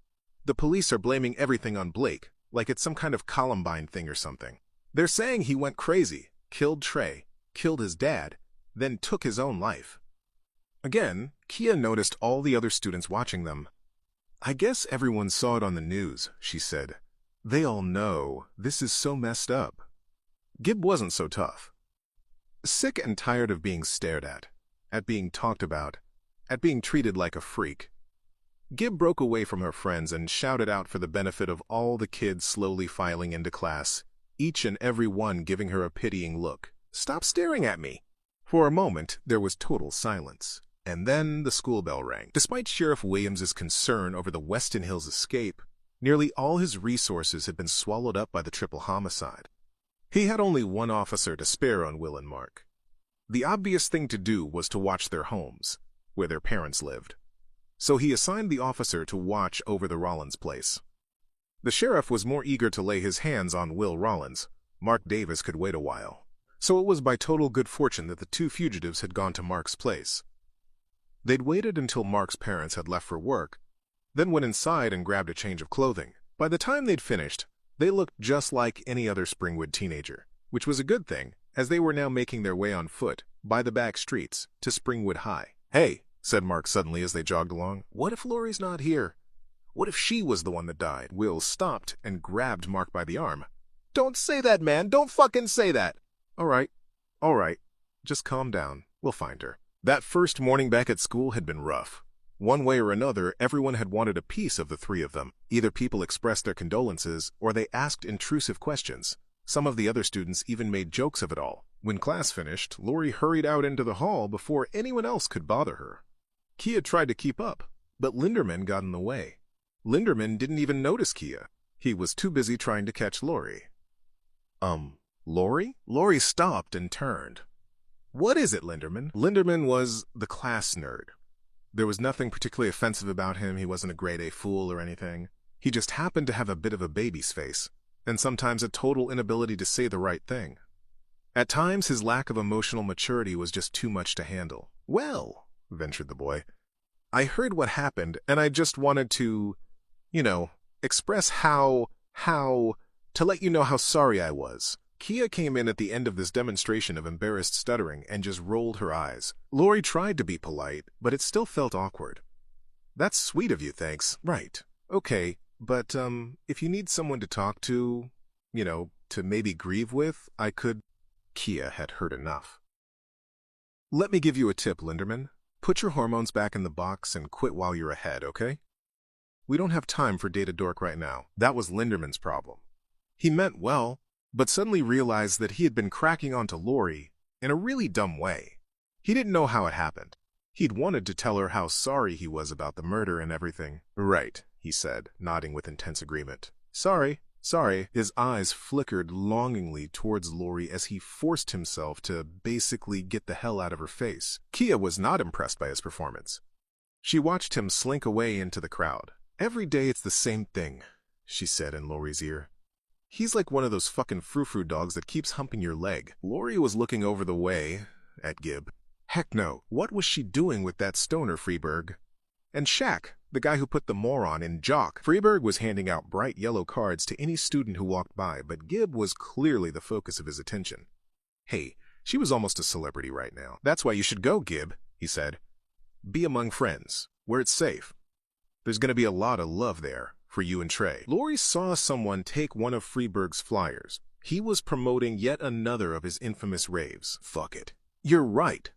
The police are blaming everything on Blake, like it's some kind of Columbine thing or something. They're saying he went crazy, killed Trey, killed his dad, then took his own life. Again, Kia noticed all the other students watching them. I guess everyone saw it on the news, she said. They all know this is so messed up. Gib wasn't so tough. Sick and tired of being stared at being talked about, at being treated like a freak, Gib broke away from her friends and shouted out for the benefit of all the kids slowly filing into class, each and every one giving her a pitying look. Stop staring at me! For a moment, there was total silence, and then the school bell rang. Despite Sheriff Williams's concern over the Weston Hills escape, nearly all his resources had been swallowed up by the triple homicide. He had only one officer to spare on Will and Mark. The obvious thing to do was to watch their homes, where their parents lived. So he assigned the officer to watch over the Rollins place. The sheriff was more eager to lay his hands on Will Rollins. Mark Davis could wait a while. So it was by total good fortune that the two fugitives had gone to Mark's place. They'd waited until Mark's parents had left for work, then went inside and grabbed a change of clothing. By the time they'd finished, They looked just like any other Springwood teenager, which was a good thing, as they were now making their way on foot, by the back streets, to Springwood High. "Hey," said Mark suddenly as they jogged along, "what if Laurie's not here? What if she was the one that died?" Will stopped and grabbed Mark by the arm. "Don't say that, man! Don't fucking say that!" All right. Just calm down. We'll find her." That first morning back at school had been rough. One way or another, everyone had wanted a piece of the three of them. Either people expressed their condolences, or they asked intrusive questions. Some of the other students even made jokes of it all. When class finished, Laurie hurried out into the hall before anyone else could bother her. Kia tried to keep up, but Linderman got in the way. Linderman didn't even notice Kia. He was too busy trying to catch Laurie. Laurie? Laurie stopped and turned. "What is it, Linderman?" Linderman was the class nerd. There was nothing particularly offensive about him. He wasn't a grade A fool or anything. He just happened to have a bit of a baby's face, and sometimes a total inability to say the right thing. At times, his lack of emotional maturity was just too much to handle. "Well," ventured the boy, "I heard what happened, and I just wanted to, express to let you know how sorry I was." Kia came in at the end of this demonstration of embarrassed stuttering and just rolled her eyes. Laurie tried to be polite, but it still felt awkward. "That's sweet of you, thanks." "Right. Okay, but, if you need someone to talk to, to maybe grieve with, I could..." Kia had heard enough. "Let me give you a tip, Linderman. Put your hormones back in the box and quit while you're ahead, okay? We don't have time for data dork right now." That was Linderman's problem. He meant well, but suddenly realized that he had been cracking onto Laurie in a really dumb way. He didn't know how it happened. He'd wanted to tell her how sorry he was about the murder and everything. "Right," he said, nodding with intense agreement. Sorry. His eyes flickered longingly towards Laurie as he forced himself to basically get the hell out of her face. Kia was not impressed by his performance. She watched him slink away into the crowd. "Every day it's the same thing," she said in Laurie's ear. "He's like one of those fucking frou-frou dogs that keeps humping your leg." Laurie was looking over the way at Gib. Heck no, what was she doing with that stoner Freeberg? And Shaq, the guy who put the moron in jock. Freeberg was handing out bright yellow cards to any student who walked by, but Gib was clearly the focus of his attention. Hey, she was almost a celebrity right now. "That's why you should go, Gib," he said. "Be among friends, where it's safe. There's going to be a lot of love there for you and Trey." Laurie saw someone take one of Freeberg's flyers. He was promoting yet another of his infamous raves. "Fuck it." "You're right,"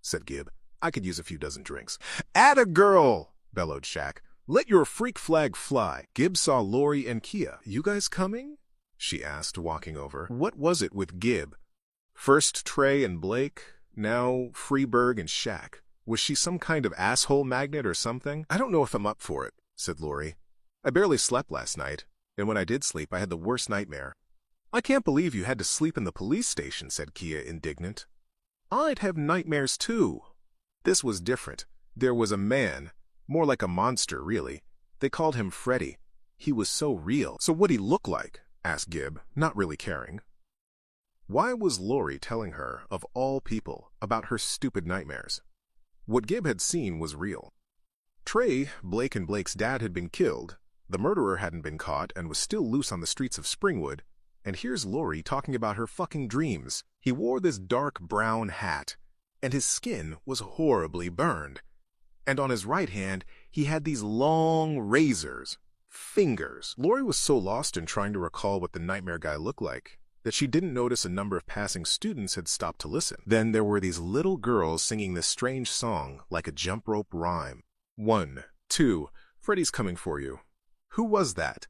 said Gib. "I could use a few dozen drinks." "Atta girl!" bellowed Shaq. "Let your freak flag fly." Gib saw Laurie and Kia. "You guys coming?" she asked, walking over. What was it with Gib? First Trey and Blake, now Freeberg and Shaq. Was she some kind of asshole magnet or something? "I don't know if I'm up for it," said Laurie. "I barely slept last night, and when I did sleep, I had the worst nightmare." "I can't believe you had to sleep in the police station," said Kia, indignant. "I'd have nightmares too." This was different. There was a man, more like a monster, really. They called him Freddy. He was so real. "So what'd he look like?" asked Gib, not really caring. Why was Laurie telling her, of all people, about her stupid nightmares? What Gib had seen was real. Trey, Blake and Blake's dad had been killed, the murderer hadn't been caught and was still loose on the streets of Springwood, and here's Laurie talking about her fucking dreams. He wore this dark brown hat, and his skin was horribly burned. And on his right hand, he had these long razors. Fingers. Laurie was so lost in trying to recall what the nightmare guy looked like that she didn't notice a number of passing students had stopped to listen. Then there were these little girls singing this strange song like a jump rope rhyme. 1, 2, Freddy's coming for you. Who was that?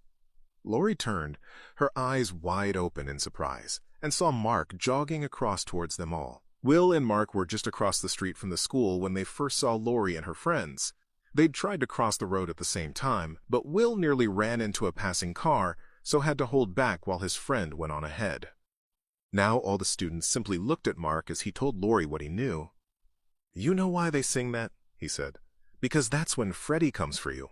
Laurie turned, her eyes wide open in surprise, and saw Mark jogging across towards them all. Will and Mark were just across the street from the school when they first saw Laurie and her friends. They'd tried to cross the road at the same time, but Will nearly ran into a passing car, so had to hold back while his friend went on ahead. Now all the students simply looked at Mark as he told Laurie what he knew. "You know why they sing that?" he said. "Because that's when Freddy comes for you.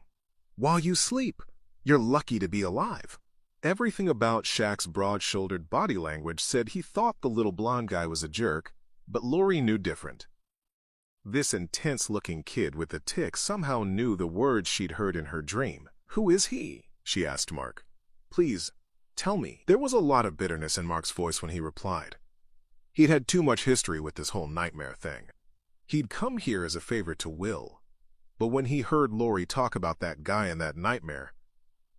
While you sleep. You're lucky to be alive." Everything about Shaq's broad-shouldered body language said he thought the little blonde guy was a jerk, but Laurie knew different. This intense-looking kid with the tic somehow knew the words she'd heard in her dream. "Who is he?" she asked Mark. "Please, Tell me. There was a lot of bitterness in Mark's voice when he replied. He'd had too much history with this whole nightmare thing. He'd come here as a favor to Will, but when he heard Lori talk about that guy in that nightmare,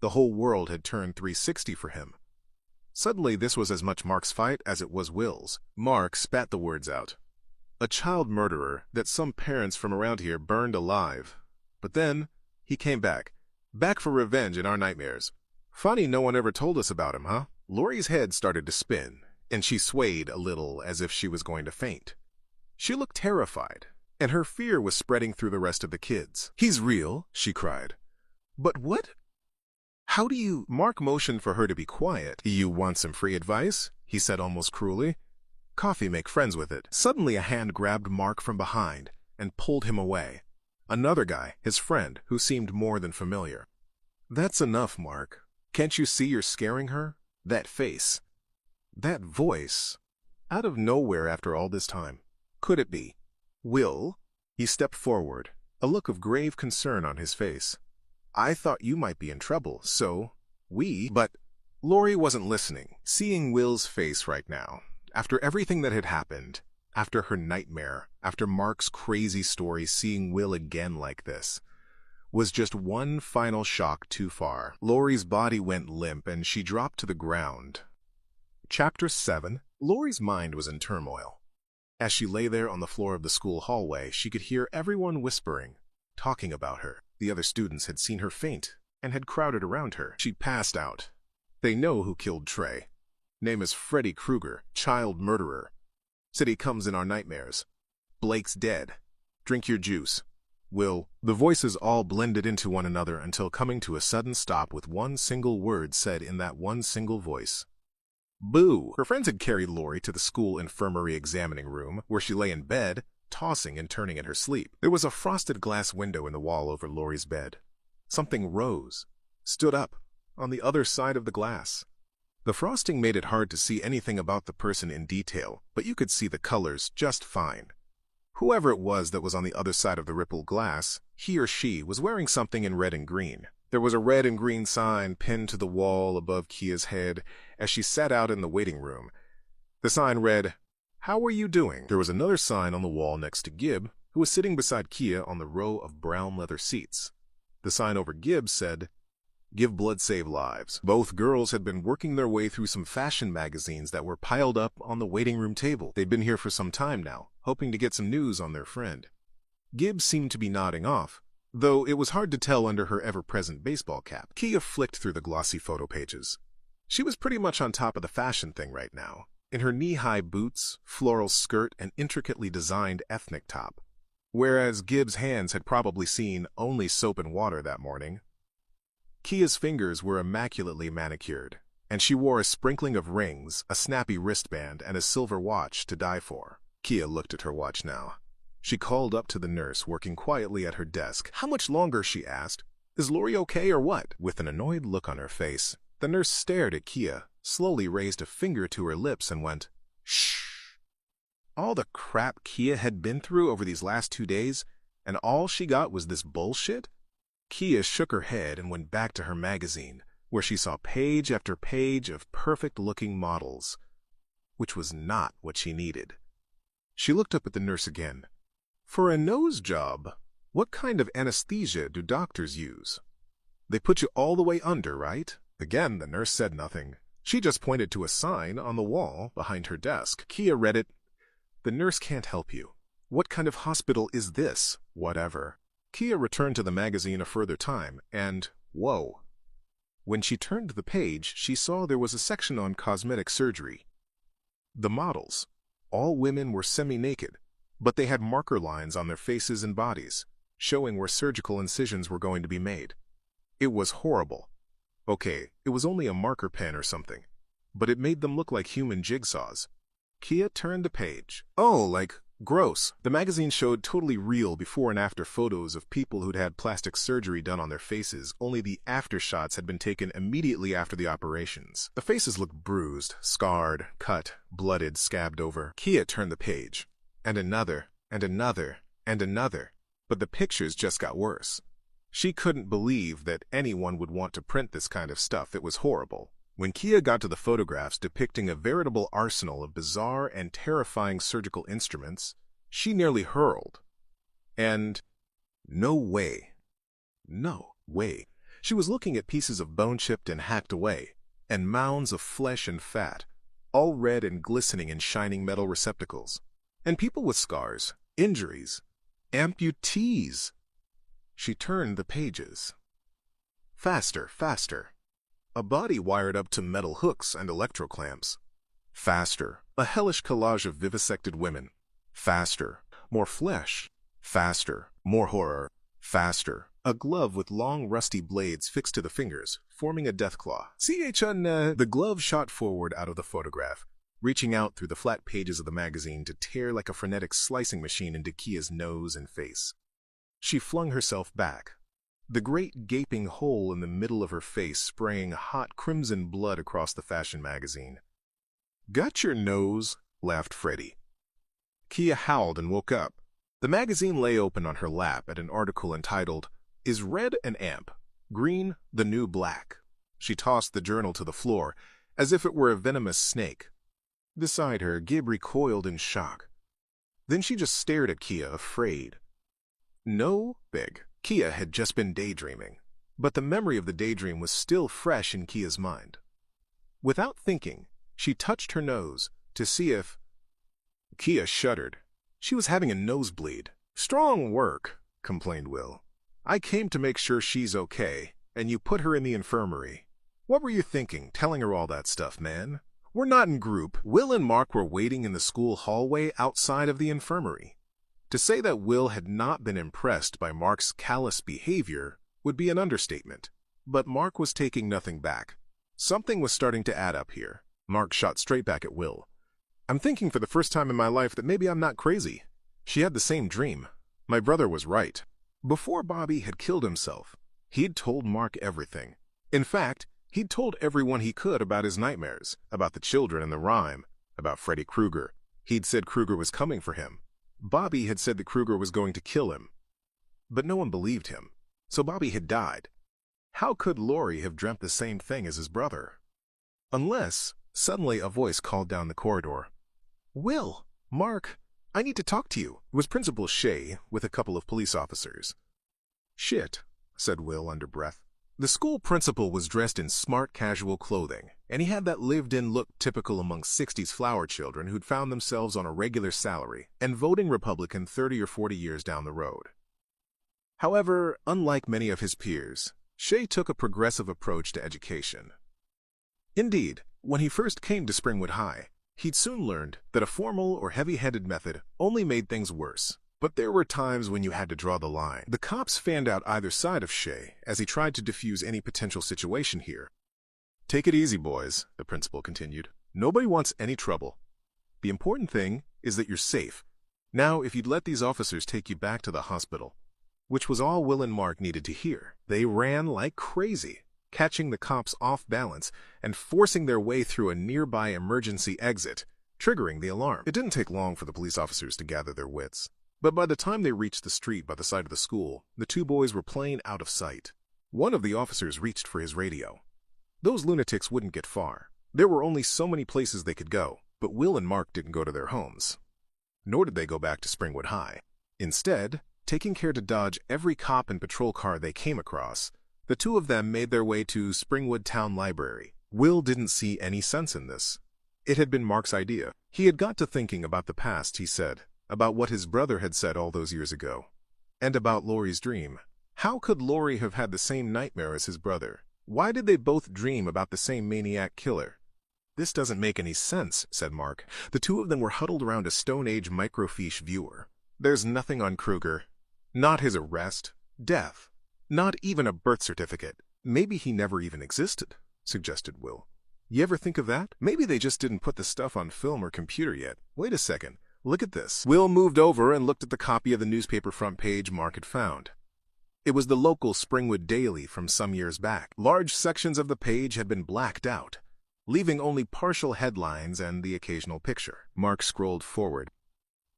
the whole world had turned 360 for him. Suddenly, this was as much Mark's fight as it was Will's. Mark spat the words out. A child murderer that some parents from around here burned alive. But then, he came back for revenge in our nightmares. Funny no one ever told us about him, huh? Lori's head started to spin, and she swayed a little as if she was going to faint. She looked terrified, and her fear was spreading through the rest of the kids. He's real, she cried. But what? How do you... Mark motioned for her to be quiet. You want some free advice? He said almost cruelly. Coffee, make friends with it. Suddenly a hand grabbed Mark from behind and pulled him away. Another guy, his friend, who seemed more than familiar. That's enough, Mark. Can't you see you're scaring her? That face. That voice. Out of nowhere after all this time. Could it be? Will? He stepped forward, a look of grave concern on his face. I thought you might be in trouble, so But Lori wasn't listening. Seeing Will's face right now, after everything that had happened, after her nightmare, after Mark's crazy story, seeing Will again like this, was just one final shock too far. Lori's body went limp and she dropped to the ground. Chapter 7. Lori's mind was in turmoil. As she lay there on the floor of the school hallway, she could hear everyone whispering, talking about her. The other students had seen her faint and had crowded around her. She'd passed out. They know who killed Trey. Name is Freddy Krueger, child murderer. Said he comes in our nightmares. Blake's dead. Drink your juice. Will. The voices all blended into one another until coming to a sudden stop with one single word said in that one single voice. Boo! Her friends had carried Lori to the school infirmary examining room, where she lay in bed, tossing and turning in her sleep. There was a frosted glass window in the wall over Lori's bed. Something rose, stood up, on the other side of the glass. The frosting made it hard to see anything about the person in detail, but you could see the colors just fine. Whoever it was that was on the other side of the rippled glass, he or she was wearing something in red and green. There was a red and green sign pinned to the wall above Kia's head as she sat out in the waiting room. The sign read, "How are you doing?" There was another sign on the wall next to Gib, who was sitting beside Kia on the row of brown leather seats. The sign over Gib said, "Give blood, save lives." Both girls had been working their way through some fashion magazines that were piled up on the waiting room table. They'd been here for some time now, hoping to get some news on their friend. Gib seemed to be nodding off, though it was hard to tell under her ever-present baseball cap. Kia flicked through the glossy photo pages. She was pretty much on top of the fashion thing right now, in her knee-high boots, floral skirt, and intricately designed ethnic top, whereas Gib's hands had probably seen only soap and water that morning. Kia's fingers were immaculately manicured, and she wore a sprinkling of rings, a snappy wristband, and a silver watch to die for. Kia looked at her watch now. She called up to the nurse working quietly at her desk. "How much longer?" she asked. "Is Lori okay or what?" With an annoyed look on her face, the nurse stared at Kia, slowly raised a finger to her lips and went, "Shh." All the crap Kia had been through over these last 2 days, and all she got was this bullshit? Kia shook her head and went back to her magazine, where she saw page after page of perfect-looking models, which was not what she needed. She looked up at the nurse again. "For a nose job, what kind of anesthesia do doctors use? They put you all the way under, right?" Again, the nurse said nothing. She just pointed to a sign on the wall behind her desk. Kia read it. "The nurse can't help you. What kind of hospital is this?" Whatever. Kia returned to the magazine a further time, and, whoa. When she turned the page, she saw there was a section on cosmetic surgery. The models. All women were semi-naked, but they had marker lines on their faces and bodies, showing where surgical incisions were going to be made. It was horrible. Okay, it was only a marker pen or something, but it made them look like human jigsaws. Kia turned the page. Oh, like, gross. The magazine showed totally real before and after photos of people who'd had plastic surgery done on their faces, only the after shots had been taken immediately after the operations. The faces looked bruised, scarred, cut, blooded, scabbed over. Kia turned the page. And another, and another, and another. But the pictures just got worse. She couldn't believe that anyone would want to print this kind of stuff. It was horrible. When Kia got to the photographs depicting a veritable arsenal of bizarre and terrifying surgical instruments, she nearly hurled. And no way. No way. She was looking at pieces of bone chipped and hacked away, and mounds of flesh and fat, all red and glistening in shining metal receptacles. And people with scars, injuries, amputees. She turned the pages. Faster, faster. A body wired up to metal hooks and electroclamps. Faster. A hellish collage of vivisected women. Faster. More flesh. Faster. More horror. Faster. A glove with long rusty blades fixed to the fingers, forming a deathclaw. The glove shot forward out of the photograph, reaching out through the flat pages of the magazine to tear like a frenetic slicing machine into Kia's nose and face. She flung herself back, the great gaping hole in the middle of her face spraying hot crimson blood across the fashion magazine. "Got your nose?" laughed Freddy. Kia howled and woke up. The magazine lay open on her lap at an article entitled, "Is Red an Amp? Green the New Black?" She tossed the journal to the floor, as if it were a venomous snake. Beside her, Gib recoiled in shock. Then she just stared at Kia, afraid. No, big. Kia had just been daydreaming, but the memory of the daydream was still fresh in Kia's mind. Without thinking, she touched her nose to see if... Kia shuddered. She was having a nosebleed. "Strong work," complained Will. "I came to make sure she's okay, and you put her in the infirmary. What were you thinking, telling her all that stuff, man? We're not in group." Will and Mark were waiting in the school hallway outside of the infirmary. To say that Will had not been impressed by Mark's callous behavior would be an understatement, but Mark was taking nothing back. Something was starting to add up here. Mark shot straight back at Will. "I'm thinking for the first time in my life that maybe I'm not crazy. She had the same dream. My brother was right. Before Bobby had killed himself, he'd told Mark everything. In fact, he'd told everyone he could about his nightmares, about the children in the rhyme, about Freddy Krueger. He'd said Krueger was coming for him. Bobby had said that Krueger was going to kill him. But no one believed him, so Bobby had died. How could Laurie have dreamt the same thing as his brother? Unless, suddenly a voice called down the corridor. "Will, Mark, I need to talk to you." It was Principal Shea with a couple of police officers. "Shit," said Will under breath. The school principal was dressed in smart casual clothing, and he had that lived-in look typical among 60s flower children who'd found themselves on a regular salary and voting Republican 30 or 40 years down the road. However, unlike many of his peers, Shea took a progressive approach to education. Indeed, when he first came to Springwood High, he'd soon learned that a formal or heavy-handed method only made things worse. But there were times when you had to draw the line. The cops fanned out either side of Shea as he tried to defuse any potential situation here. "Take it easy, boys," the principal continued. "Nobody wants any trouble. The important thing is that you're safe. Now, if you'd let these officers take you back to the hospital," which was all Will and Mark needed to hear. They ran like crazy, catching the cops off balance and forcing their way through a nearby emergency exit, triggering the alarm. It didn't take long for the police officers to gather their wits. But by the time they reached the street by the side of the school, the two boys were plain out of sight. One of the officers reached for his radio. Those lunatics wouldn't get far. There were only so many places they could go, but Will and Mark didn't go to their homes. Nor did they go back to Springwood High. Instead, taking care to dodge every cop and patrol car they came across, the two of them made their way to Springwood Town Library. Will didn't see any sense in this. It had been Mark's idea. He had got to thinking about the past, he said, about what his brother had said all those years ago, and about Laurie's dream. How could Laurie have had the same nightmare as his brother? Why did they both dream about the same maniac killer? "This doesn't make any sense," said Mark. The two of them were huddled around a Stone Age microfiche viewer. "There's nothing on Krueger. Not his arrest, death, not even a birth certificate. Maybe he never even existed," suggested Will. "You ever think of that? Maybe they just didn't put the stuff on film or computer yet. Wait a second. Look at this." Will moved over and looked at the copy of the newspaper front page Mark had found. It was the local Springwood Daily from some years back. Large sections of the page had been blacked out, leaving only partial headlines and the occasional picture. Mark scrolled forward.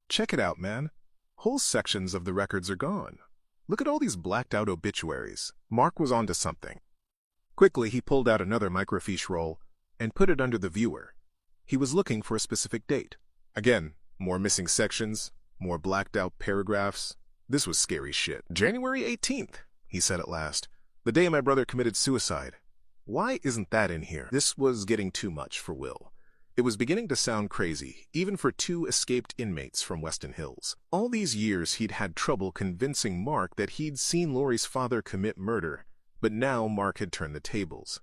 "Check it out, man. Whole sections of the records are gone. Look at all these blacked out obituaries." Mark was onto something. Quickly, he pulled out another microfiche roll, and put it under the viewer. He was looking for a specific date. Again, more missing sections, more blacked out paragraphs. This was scary shit. January 18th, he said at last. The day my brother committed suicide. Why isn't that in here? This was getting too much for Will. It was beginning to sound crazy, even for two escaped inmates from Weston Hills. All these years he'd had trouble convincing Mark that he'd seen Laurie's father commit murder, but now Mark had turned the tables.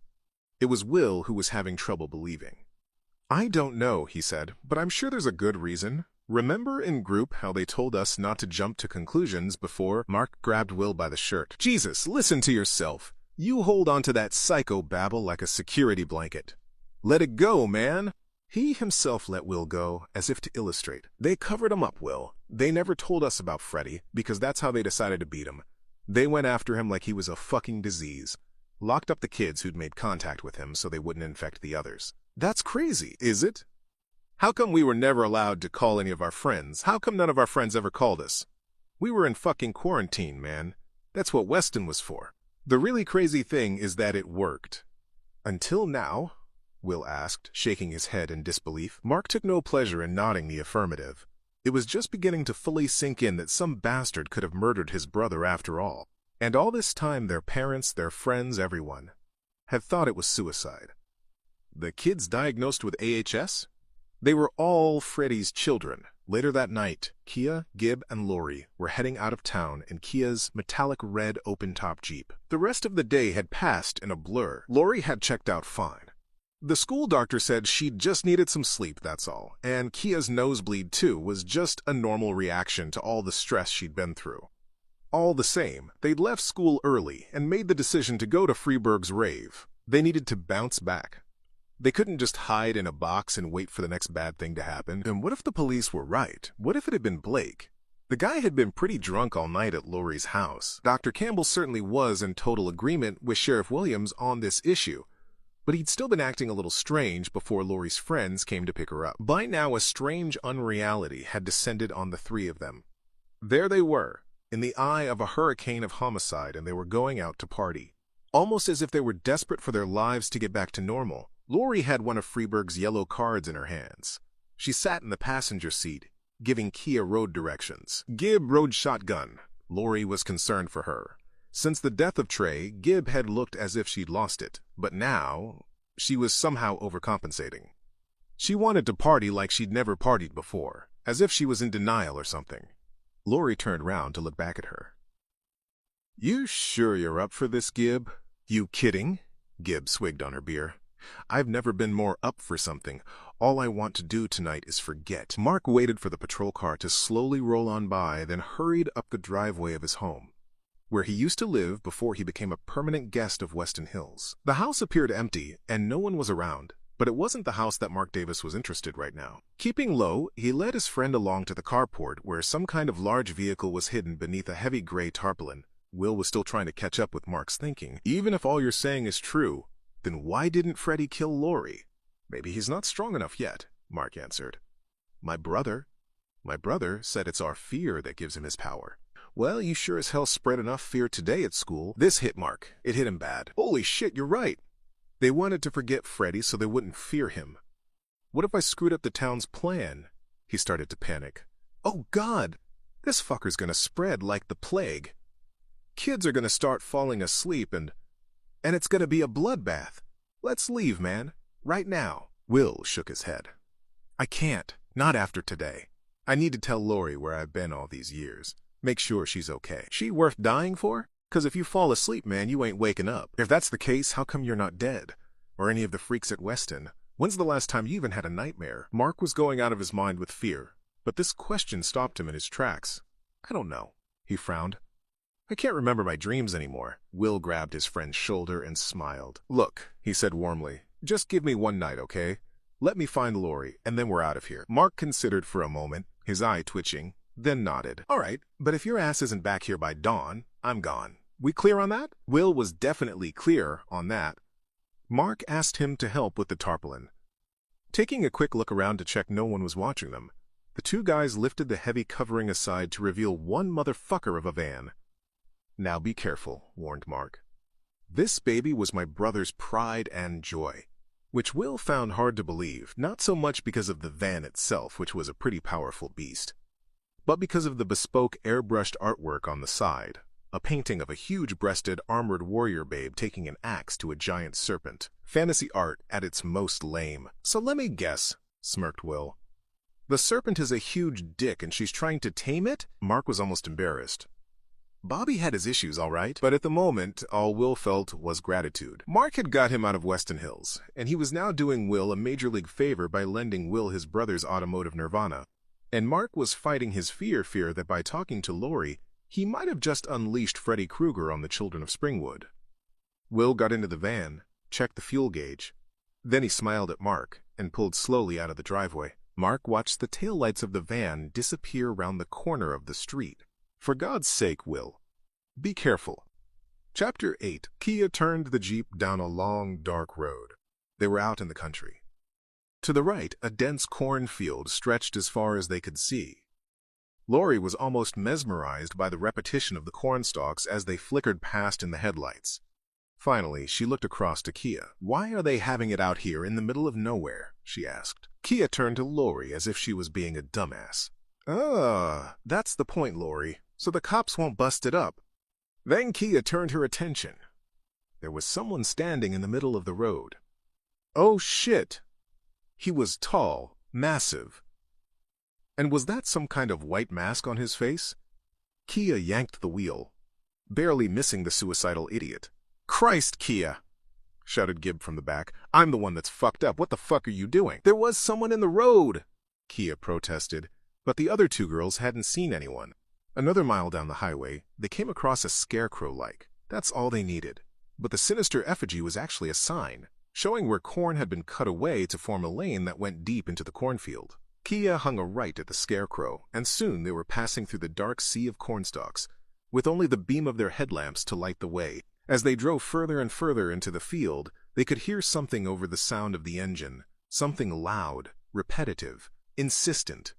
It was Will who was having trouble believing. I don't know, he said, but I'm sure there's a good reason. Remember in group how they told us not to jump to conclusions before? Mark grabbed Will by the shirt. Jesus, listen to yourself. You hold on to that psycho babble like a security blanket. Let it go, man. He himself let Will go, as if to illustrate. They covered him up, Will. They never told us about Freddy, because that's how they decided to beat him. They went after him like he was a fucking disease. Locked up the kids who'd made contact with him so they wouldn't infect the others. That's crazy, is it? How come we were never allowed to call any of our friends? How come none of our friends ever called us? We were in fucking quarantine, man. That's what Weston was for. The really crazy thing is that it worked. Until now? Will asked, shaking his head in disbelief. Mark took no pleasure in nodding the affirmative. It was just beginning to fully sink in that some bastard could have murdered his brother after all. And all this time their parents, their friends, everyone had thought it was suicide. The kids diagnosed with AHS? They were all Freddy's children. Later that night, Kia, Gib, and Laurie were heading out of town in Kia's metallic red open-top Jeep. The rest of the day had passed in a blur. Laurie had checked out fine. The school doctor said she'd just needed some sleep, that's all, and Kia's nosebleed too was just a normal reaction to all the stress she'd been through. All the same, they'd left school early and made the decision to go to Freeburg's rave. They needed to bounce back. They couldn't just hide in a box and wait for the next bad thing to happen. And what if the police were right? What if it had been Blake? The guy had been pretty drunk all night at Laurie's house. Dr. Campbell certainly was in total agreement with Sheriff Williams on this issue, but he'd still been acting a little strange before Laurie's friends came to pick her up. By now, a strange unreality had descended on the three of them. There they were, in the eye of a hurricane of homicide, and they were going out to party. Almost as if they were desperate for their lives to get back to normal. Laurie had one of Freeburg's yellow cards in her hands. She sat in the passenger seat, giving Kia road directions. Gib rode shotgun. Laurie was concerned for her. Since the death of Trey, Gib had looked as if she'd lost it, but now she was somehow overcompensating. She wanted to party like she'd never partied before, as if she was in denial or something. Laurie turned round to look back at her. You sure you're up for this, Gib? You kidding? Gib swigged on her beer. I've never been more up for something. All I want to do tonight is forget. Mark waited for the patrol car to slowly roll on by, then hurried up the driveway of his home, where he used to live before he became a permanent guest of Weston Hills. The house appeared empty, and no one was around, but it wasn't the house that Mark Davis was interested right now. Keeping low, he led his friend along to the carport, where some kind of large vehicle was hidden beneath a heavy gray tarpaulin. Will was still trying to catch up with Mark's thinking. Even if all you're saying is true, then why didn't Freddy kill Laurie? Maybe he's not strong enough yet, Mark answered. My brother said it's our fear that gives him his power. Well, you sure as hell spread enough fear today at school. This hit Mark. It hit him bad. Holy shit, you're right. They wanted to forget Freddy so they wouldn't fear him. What if I screwed up the town's plan? He started to panic. Oh God, this fucker's gonna spread like the plague. Kids are gonna start falling asleep and it's gonna be a bloodbath. Let's leave, man. Right now. Will shook his head. I can't. Not after today. I need to tell Laurie where I've been all these years. Make sure she's okay. She worth dying for? 'Cause if you fall asleep, man, you ain't waking up. If that's the case, how come you're not dead? Or any of the freaks at Weston? When's the last time you even had a nightmare? Mark was going out of his mind with fear, but this question stopped him in his tracks. I don't know. He frowned. I can't remember my dreams anymore. Will grabbed his friend's shoulder and smiled. Look, he said warmly, just give me one night, okay? Let me find Laurie, and then we're out of here. Mark considered for a moment, his eye twitching, then nodded. All right, but if your ass isn't back here by dawn, I'm gone. We clear on that? Will was definitely clear on that. Mark asked him to help with the tarpaulin. Taking a quick look around to check no one was watching them, the two guys lifted the heavy covering aside to reveal one motherfucker of a van. Now be careful, warned Mark. This baby was my brother's pride and joy. which Will found hard to believe, not so much because of the van itself, which was a pretty powerful beast, but because of the bespoke airbrushed artwork on the side, a painting of a huge-breasted armored warrior babe taking an axe to a giant serpent. Fantasy art at its most lame. "So let me guess," smirked Will. "The serpent is a huge dick and she's trying to tame it?" Mark was almost embarrassed. Bobby had his issues, all right, but at the moment, all Will felt was gratitude. Mark had got him out of Weston Hills, and he was now doing Will a major league favor by lending Will his brother's automotive nirvana. And Mark was fighting his fear that by talking to Lori, he might have just unleashed Freddy Krueger on the children of Springwood. Will got into the van, checked the fuel gauge. Then he smiled at Mark and pulled slowly out of the driveway. Mark watched the taillights of the van disappear round the corner of the street. "For God's sake, Will, be careful." Chapter 8. Kia turned the Jeep down a long, dark road. They were out in the country. To the right, a dense cornfield stretched as far as they could see. Lori was almost mesmerized by the repetition of the cornstalks as they flickered past in the headlights. Finally, she looked across to Kia. "Why are they having it out here in the middle of nowhere?" she asked. Kia turned to Lori as if she was being a dumbass. That's the point, Lori, so the cops won't bust it up." Then Kia turned her attention. There was someone standing in the middle of the road. Oh shit! He was tall, massive. And was that some kind of white mask on his face? Kia yanked the wheel, barely missing the suicidal idiot. "Christ, Kia!" shouted Gib from the back. "I'm the one that's fucked up. What the fuck are you doing?" "There was someone in the road," Kia protested, but the other two girls hadn't seen anyone. Another mile down the highway, they came across a scarecrow-like. That's all they needed. But the sinister effigy was actually a sign, showing where corn had been cut away to form a lane that went deep into the cornfield. Kia hung a right at the scarecrow, and soon they were passing through the dark sea of cornstalks, with only the beam of their headlamps to light the way. As they drove further and further into the field, they could hear something over the sound of the engine, something loud, repetitive, insistent.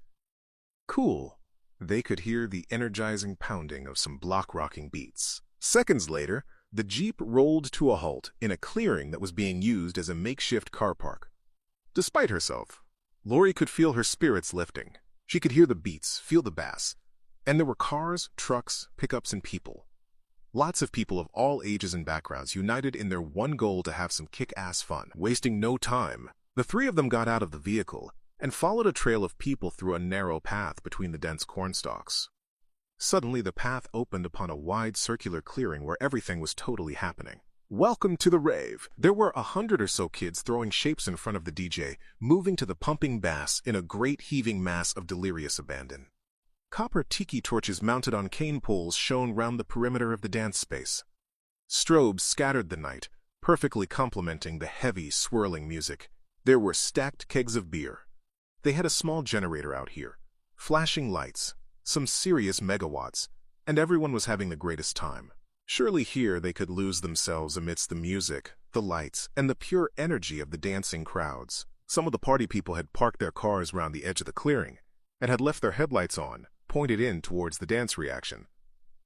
Cool. They could hear the energizing pounding of some block-rocking beats. Seconds later, the Jeep rolled to a halt in a clearing that was being used as a makeshift car park. Despite herself, Lori could feel her spirits lifting. She could hear the beats, feel the bass. And there were cars, trucks, pickups, and people. Lots of people of all ages and backgrounds united in their one goal to have some kick-ass fun. Wasting no time, the three of them got out of the vehicle and followed a trail of people through a narrow path between the dense cornstalks. Suddenly, the path opened upon a wide circular clearing where everything was totally happening. Welcome to the rave. There were 100 or so kids throwing shapes in front of the DJ, moving to the pumping bass in a great heaving mass of delirious abandon. Copper tiki torches mounted on cane poles shone round the perimeter of the dance space. Strobes scattered the night, perfectly complementing the heavy, swirling music. There were stacked kegs of beer. They had a small generator out here, flashing lights, some serious megawatts, and everyone was having the greatest time. Surely here they could lose themselves amidst the music, the lights, and the pure energy of the dancing crowds. Some of the party people had parked their cars round the edge of the clearing and had left their headlights on, pointed in towards the dance reaction.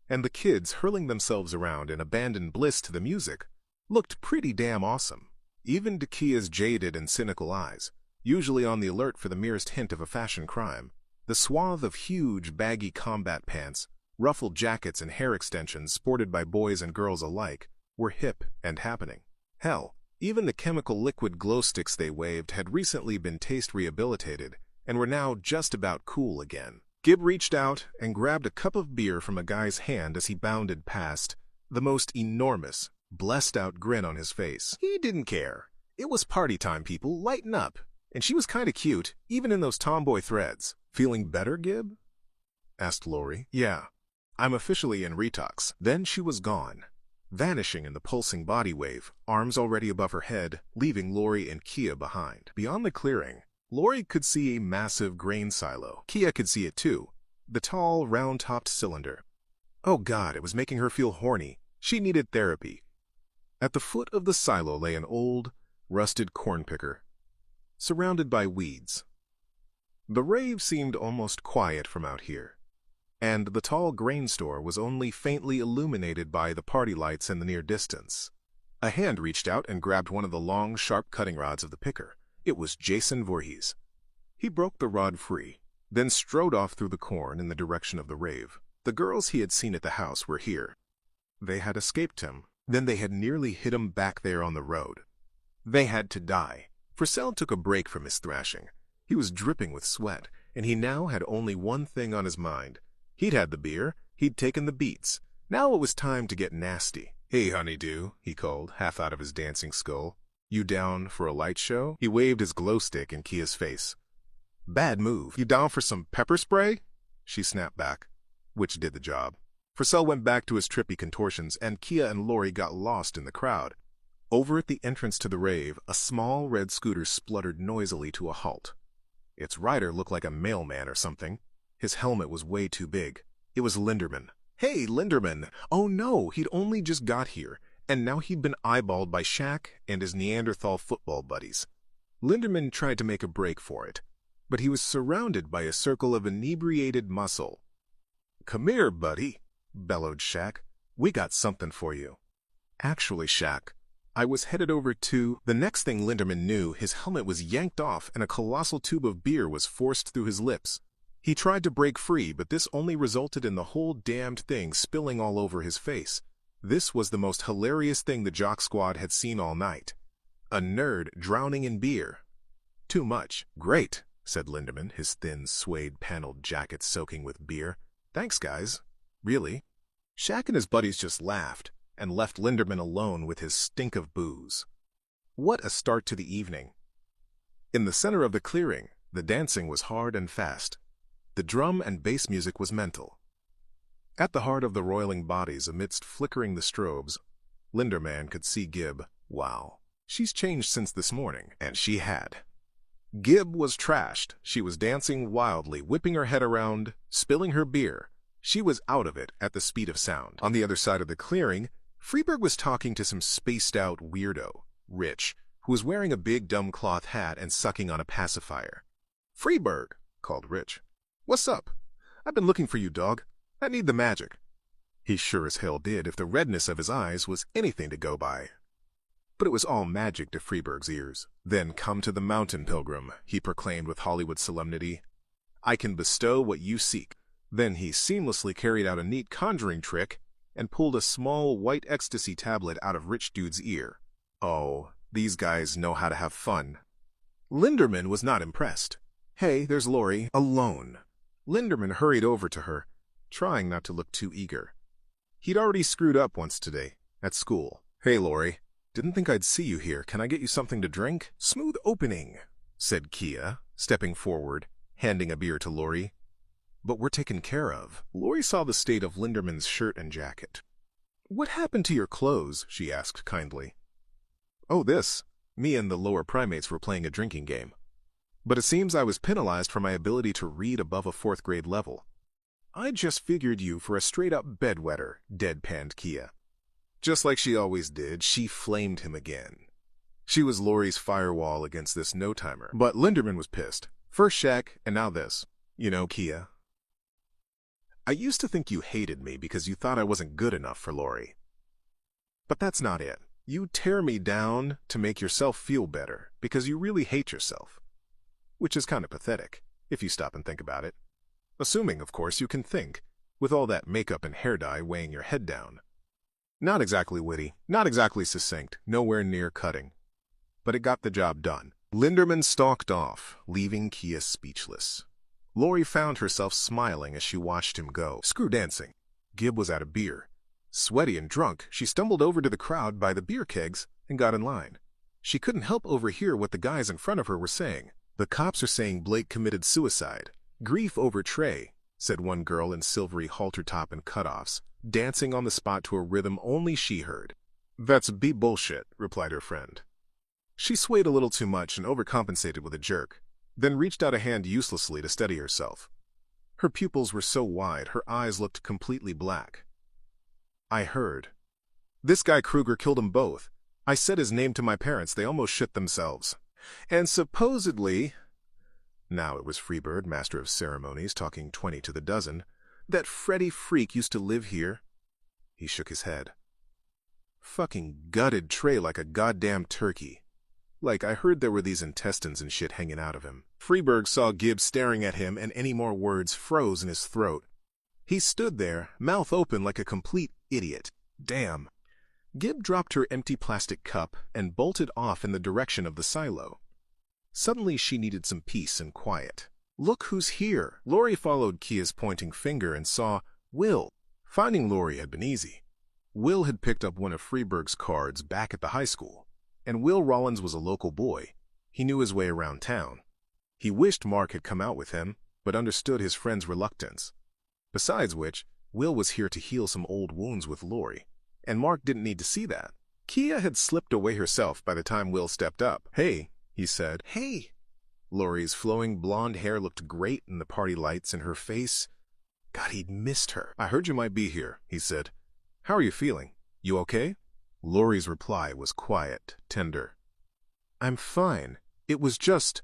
And the kids, hurling themselves around in abandoned bliss to the music, looked pretty damn awesome. Even to Kia's jaded and cynical eyes, usually on the alert for the merest hint of a fashion crime, the swath of huge, baggy combat pants, ruffled jackets, and hair extensions sported by boys and girls alike were hip and happening. Hell, even the chemical liquid glow sticks they waved had recently been taste rehabilitated and were now just about cool again. Gib reached out and grabbed a cup of beer from a guy's hand as he bounded past, the most enormous, blessed-out grin on his face. He didn't care. It was party time, people. Lighten up. And she was kind of cute, even in those tomboy threads. "Feeling better, Gib?" asked Lori. "Yeah. I'm officially in retox." Then she was gone, vanishing in the pulsing body wave, arms already above her head, leaving Lori and Kia behind. Beyond the clearing, Lori could see a massive grain silo. Kia could see it too, the tall, round-topped cylinder. Oh God, it was making her feel horny. She needed therapy. At the foot of the silo lay an old, rusted corn picker, surrounded by weeds. The rave seemed almost quiet from out here, and the tall grain store was only faintly illuminated by the party lights in the near distance. A hand reached out and grabbed one of the long, sharp cutting rods of the picker. It was Jason Voorhees. He broke the rod free, then strode off through the corn in the direction of the rave. The girls he had seen at the house were here. They had escaped him. Then they had nearly hit him back there on the road. They had to die. Purcell took a break from his thrashing. He was dripping with sweat, and he now had only one thing on his mind. He'd had the beer, he'd taken the beats. Now it was time to get nasty. "Hey, honeydew," he called, half out of his dancing skull. "You down for a light show?" He waved his glow stick in Kia's face. "Bad move. You down for some pepper spray?" She snapped back, which did the job. Purcell went back to his trippy contortions, and Kia and Lori got lost in the crowd. Over at the entrance to the rave, a small red scooter spluttered noisily to a halt. Its rider looked like a mailman or something. His helmet was way too big. It was Linderman. Hey, Linderman! Oh no, he'd only just got here, and now he'd been eyeballed by Shaq and his Neanderthal football buddies. Linderman tried to make a break for it, but he was surrounded by a circle of inebriated muscle. "Come here, buddy," bellowed Shaq. "We got something for you." "Actually, Shaq, I was headed over to—" The next thing Linderman knew, his helmet was yanked off and a colossal tube of beer was forced through his lips. He tried to break free, but this only resulted in the whole damned thing spilling all over his face. This was the most hilarious thing the Jock Squad had seen all night. A nerd drowning in beer. "Too much." "Great," said Linderman, his thin, suede-paneled jacket soaking with beer. "Thanks, guys. Really?" Shaq and his buddies just laughed and left Linderman alone with his stink of booze. What a start to the evening. In the center of the clearing, the dancing was hard and fast. The drum and bass music was mental. At the heart of the roiling bodies amidst flickering the strobes, Linderman could see Gib. Wow, she's changed since this morning, and she had. Gib was trashed. She was dancing wildly, whipping her head around, spilling her beer. She was out of it at the speed of sound. On the other side of the clearing, Freeberg was talking to some spaced-out weirdo, Rich, who was wearing a big dumb cloth hat and sucking on a pacifier. "Freeberg," called Rich. "What's up? I've been looking for you, dog. I need the magic." He sure as hell did if the redness of his eyes was anything to go by. But it was all magic to Freeberg's ears. "Then come to the mountain, pilgrim," he proclaimed with Hollywood solemnity. "I can bestow what you seek." Then he seamlessly carried out a neat conjuring trick and pulled a small white ecstasy tablet out of Rich Dude's ear. Oh, these guys know how to have fun. Linderman was not impressed. "Hey, there's Lori, alone." Linderman hurried over to her, trying not to look too eager. He'd already screwed up once today, at school. "Hey, Lori. Didn't think I'd see you here. Can I get you something to drink?" "Smooth opening," said Kia, stepping forward, handing a beer to Lori. "But we're taken care of." Lori saw the state of Linderman's shirt and jacket. "What happened to your clothes?" she asked kindly. "Oh, this. Me and the lower primates were playing a drinking game. But it seems I was penalized for my ability to read above a 4th grade level." "I just figured you for a straight-up bedwetter," deadpanned Kia. Just like she always did, she flamed him again. She was Lori's firewall against this no-timer. But Linderman was pissed. First Shaq, and now this. "You know, Kia, I used to think you hated me because you thought I wasn't good enough for Lori. But that's not it. You tear me down to make yourself feel better because you really hate yourself. Which is kind of pathetic, if you stop and think about it. Assuming, of course, you can think, with all that makeup and hair dye weighing your head down. Not exactly witty, not exactly succinct, nowhere near cutting. But it got the job done. Linderman stalked off, leaving Kia speechless. Lori found herself smiling as she watched him go. Screw dancing. Gib was out of beer. Sweaty and drunk, she stumbled over to the crowd by the beer kegs and got in line. She couldn't help overhear what the guys in front of her were saying. "The cops are saying Blake committed suicide. Grief over Trey," said one girl in silvery halter top and cutoffs, dancing on the spot to a rhythm only she heard. "That's bullshit," replied her friend. She swayed a little too much and overcompensated with a jerk, then reached out a hand uselessly to steady herself. Her pupils were so wide, her eyes looked completely black. "I heard. This guy Kruger killed them both. I said his name to my parents. They almost shit themselves. And supposedly," now it was Freebird, master of ceremonies, talking 20 to the dozen, "that Freddy freak used to live here." He shook his head. Fucking gutted Trey like a goddamn turkey. Like, I heard there were these intestines and shit hanging out of him. Freeburg saw Gibb staring at him, and any more words froze in his throat. He stood there, mouth open like a complete idiot. Damn. Gibb dropped her empty plastic cup and bolted off in the direction of the silo. Suddenly she needed some peace and quiet. Look who's here. Lori followed Kia's pointing finger and saw Will. Finding Lori had been easy. Will had picked up one of Freeburg's cards back at the high school, and Will Rollins was a local boy. He knew his way around town. He wished Mark had come out with him, but understood his friend's reluctance. Besides which, Will was here to heal some old wounds with Lori, and Mark didn't need to see that. Kia had slipped away herself by the time Will stepped up. "Hey," he said. "Hey." Lori's flowing blonde hair looked great in the party lights, and her face... God, he'd missed her. "I heard you might be here," he said. "How are you feeling? You okay?" Lori's reply was quiet, tender. "I'm fine. It was just...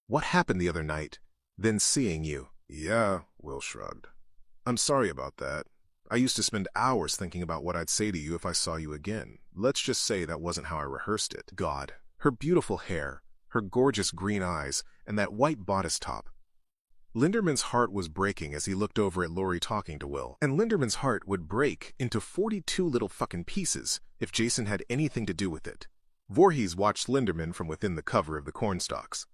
what happened the other night, then seeing you." "Yeah," Will shrugged. "I'm sorry about that. I used to spend hours thinking about what I'd say to you if I saw you again. Let's just say that wasn't how I rehearsed it." God, her beautiful hair, her gorgeous green eyes, and that white bodice top. Linderman's heart was breaking as he looked over at Lori talking to Will. And Linderman's heart would break into 42 little fucking pieces if Jason had anything to do with it. Voorhees watched Linderman from within the cover of the cornstalks.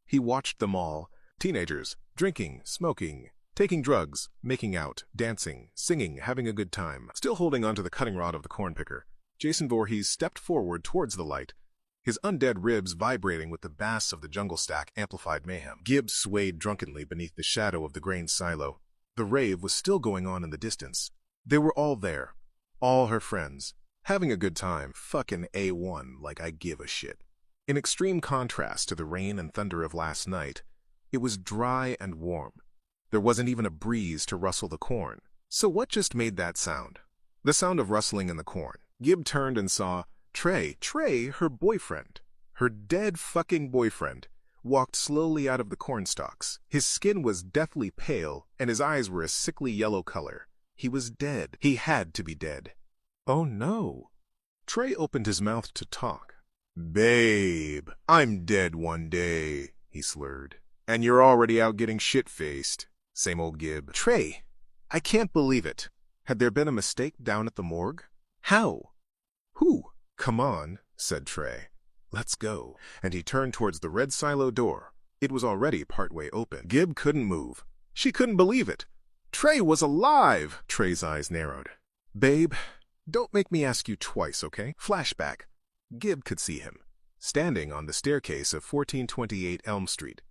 He watched them all, teenagers, drinking, smoking, taking drugs, making out, dancing, singing, having a good time. Still holding onto the cutting rod of the corn picker, Jason Voorhees stepped forward towards the light, his undead ribs vibrating with the bass of the jungle stack amplified mayhem. Gibb swayed drunkenly beneath the shadow of the grain silo. The rave was still going on in the distance. They were all there, all her friends, having a good time, fucking A1 like I give a shit. In extreme contrast to the rain and thunder of last night, it was dry and warm. There wasn't even a breeze to rustle the corn. So what just made that sound? The sound of rustling in the corn. Gibb turned and saw Trey, her boyfriend, her dead fucking boyfriend, walked slowly out of the cornstalks. His skin was deathly pale, and his eyes were a sickly yellow color. He was dead. He had to be dead. Oh no. Trey opened his mouth to talk. "Babe, I'm dead one day," he slurred. "And you're already out getting shit-faced." Same old Gibb. "Trey, I can't believe it. Had there been a mistake down at the morgue? How? Who?" "Come on," said Trey. "Let's go." And he turned towards the red silo door. It was already partway open. Gibb couldn't move. She couldn't believe it. Trey was alive! Trey's eyes narrowed. "Babe, don't make me ask you twice, okay?" Flashback. Gibb could see him, standing on the staircase of 1428 Elm Street.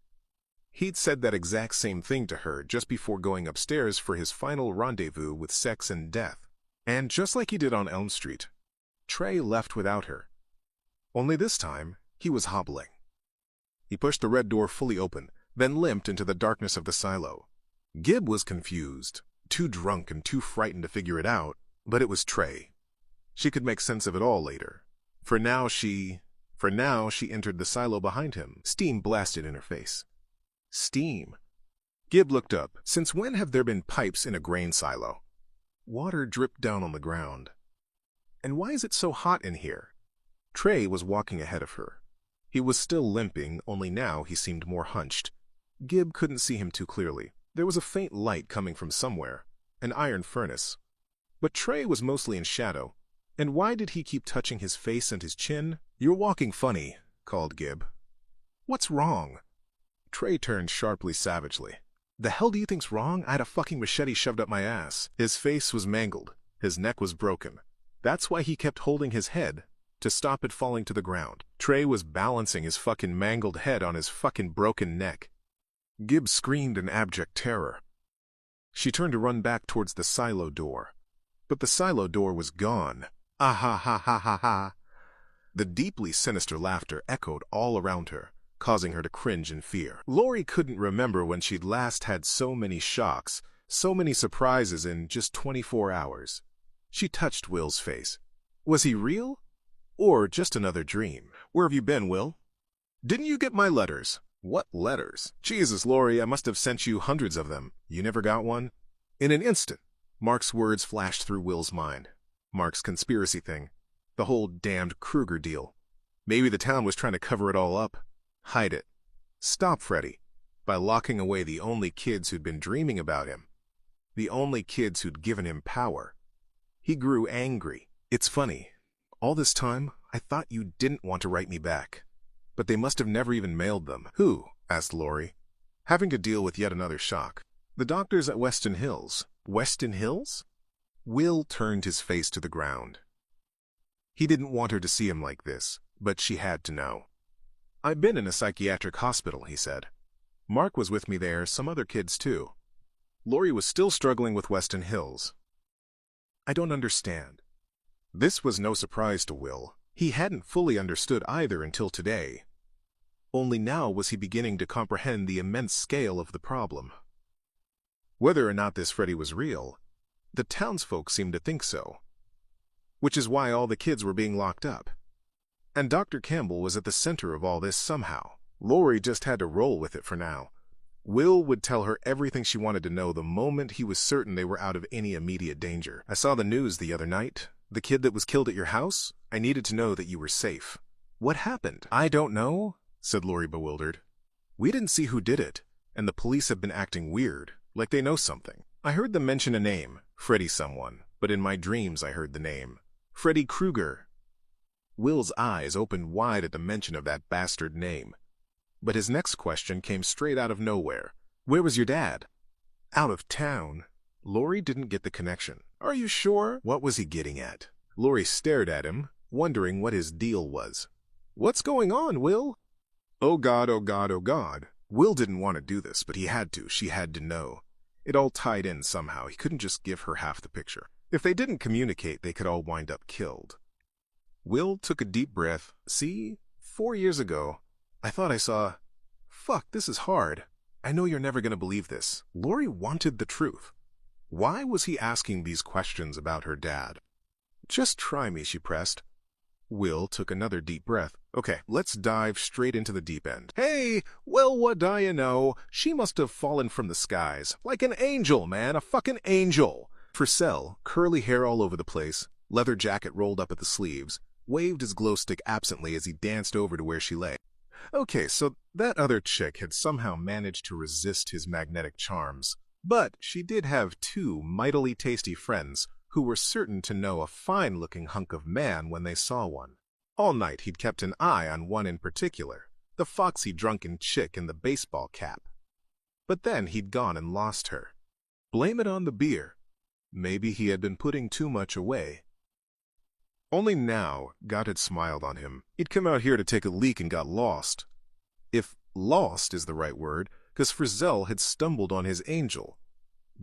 He'd said that exact same thing to her just before going upstairs for his final rendezvous with sex and death. And just like he did on Elm Street, Trey left without her. Only this time, he was hobbling. He pushed the red door fully open, then limped into the darkness of the silo. Gibb was confused, too drunk and too frightened to figure it out, but it was Trey. She could make sense of it all later. For now she entered the silo behind him. Steam blasted in her face. Steam. Gibb looked up. Since when have there been pipes in a grain silo? Water dripped down on the ground. And why is it so hot in here? Trey was walking ahead of her. He was still limping, only now he seemed more hunched. Gibb couldn't see him too clearly. There was a faint light coming from somewhere, an iron furnace. But Trey was mostly in shadow. And why did he keep touching his face and his chin? "You're walking funny," called Gibb. "What's wrong?" Trey turned sharply, savagely. "The hell do you think's wrong? I had a fucking machete shoved up my ass." His face was mangled. His neck was broken. That's why he kept holding his head, to stop it falling to the ground. Trey was balancing his fucking mangled head on his fucking broken neck. Gibb screamed in abject terror. She turned to run back towards the silo door. But the silo door was gone. Ah ha ha ha ha ha. The deeply sinister laughter echoed all around her, causing her to cringe in fear. Lori couldn't remember when she'd last had so many shocks, so many surprises in just 24 hours. She touched Will's face. Was he real? Or just another dream? "Where have you been, Will?" "Didn't you get my letters?" "What letters?" "Jesus, Lori, I must have sent you hundreds of them. You never got one?" In an instant, Mark's words flashed through Will's mind. Mark's conspiracy thing. The whole damned Kruger deal. Maybe the town was trying to cover it all up. Hide it. Stop Freddy. By locking away the only kids who'd been dreaming about him. The only kids who'd given him power. He grew angry. It's funny. All this time, I thought you didn't want to write me back. But they must have never even mailed them. Who? Asked Lori, having to deal with yet another shock. The doctors at Weston Hills. Weston Hills? Will turned his face to the ground. He didn't want her to see him like this, but she had to know. I've been in a psychiatric hospital, he said. Mark was with me there, some other kids too. Lori was still struggling with Weston Hills. I don't understand. This was no surprise to Will. He hadn't fully understood either until today. Only now was he beginning to comprehend the immense scale of the problem. Whether or not this Freddy was real, the townsfolk seemed to think so. Which is why all the kids were being locked up. And Dr. Campbell was at the center of all this somehow. Lori just had to roll with it for now. Will would tell her everything she wanted to know the moment he was certain they were out of any immediate danger. I saw the news the other night. The kid that was killed at your house? I needed to know that you were safe. What happened? I don't know, said Lori, bewildered. We didn't see who did it, and the police have been acting weird, like they know something. I heard them mention a name, Freddy someone, but in my dreams I heard the name. Freddy Krueger. Will's eyes opened wide at the mention of that bastard name. But his next question came straight out of nowhere. Where was your dad? Out of town. Lori didn't get the connection. Are you sure? What was he getting at? Lori stared at him, wondering what his deal was. What's going on, Will? Oh God, oh God, oh God. Will didn't want to do this, but he had to. She had to know. It all tied in somehow. He couldn't just give her half the picture. If they didn't communicate, they could all wind up killed. Will took a deep breath. See, 4 years ago, I thought I saw... Fuck, this is hard. I know you're never going to believe this. Lori wanted the truth. Why was he asking these questions about her dad? Just try me, she pressed. Will took another deep breath. Okay, let's dive straight into the deep end. Hey, well, what do you know? She must have fallen from the skies. Like an angel, man, a fucking angel. Purcell, curly hair all over the place, leather jacket rolled up at the sleeves, waved his glow stick absently as he danced over to where she lay. Okay, so that other chick had somehow managed to resist his magnetic charms. But she did have 2 mightily tasty friends who were certain to know a fine-looking hunk of man when they saw one. All night he'd kept an eye on one in particular, the foxy drunken chick in the baseball cap. But then he'd gone and lost her. Blame it on the beer. Maybe he had been putting too much away. Only now, God had smiled on him. He'd come out here to take a leak and got lost. If lost is the right word, because Frizzell had stumbled on his angel.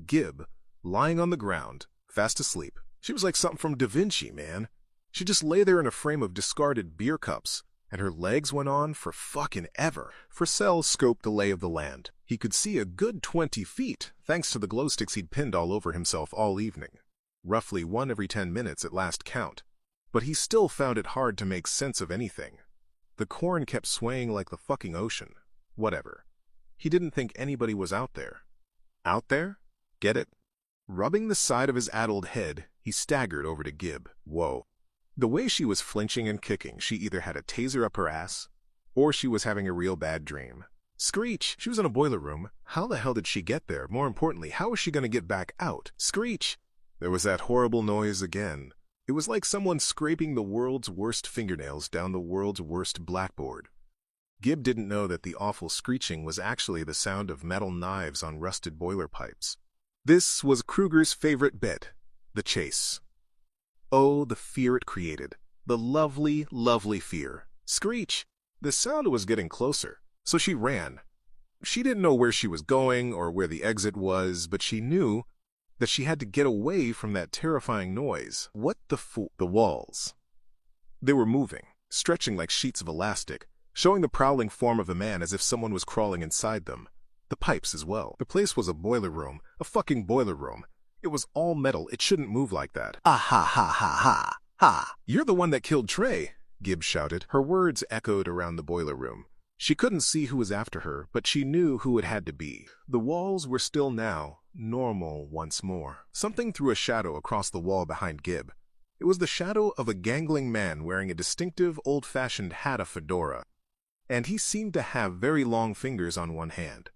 Gib, lying on the ground, fast asleep. She was like something from Da Vinci, man. She just lay there in a frame of discarded beer cups, and her legs went on for fucking ever. Frizzell scoped the lay of the land. He could see a good 20 feet, thanks to the glow sticks he'd pinned all over himself all evening. Roughly 1 every 10 minutes at last count. But he still found it hard to make sense of anything. The corn kept swaying like the fucking ocean. Whatever. He didn't think anybody was out there. Out there? Get it? Rubbing the side of his addled head, he staggered over to Gib. Whoa. The way she was flinching and kicking, she either had a taser up her ass, or she was having a real bad dream. Screech! She was in a boiler room. How the hell did she get there? More importantly, how was she going to get back out? Screech! There was that horrible noise again. It was like someone scraping the world's worst fingernails down the world's worst blackboard. Gib didn't know that the awful screeching was actually the sound of metal knives on rusted boiler pipes. This was Kruger's favorite bit, the chase. Oh, the fear it created. The lovely, lovely fear. Screech! The sound was getting closer, so she ran. She didn't know where she was going or where the exit was, but she knew that she had to get away from that terrifying noise. What the fool? The walls. They were moving, stretching like sheets of elastic, showing the prowling form of a man as if someone was crawling inside them. The pipes as well. The place was a boiler room, a fucking boiler room. It was all metal. It shouldn't move like that. Ah ha ha ha ha ha. You're the one that killed Trey, Gibbs shouted. Her words echoed around the boiler room. She couldn't see who was after her, but she knew who it had to be. The walls were still now normal once more. Something threw a shadow across the wall behind Gib. It was the shadow of a gangling man wearing a distinctive old-fashioned hat, a fedora, and he seemed to have very long fingers on one hand.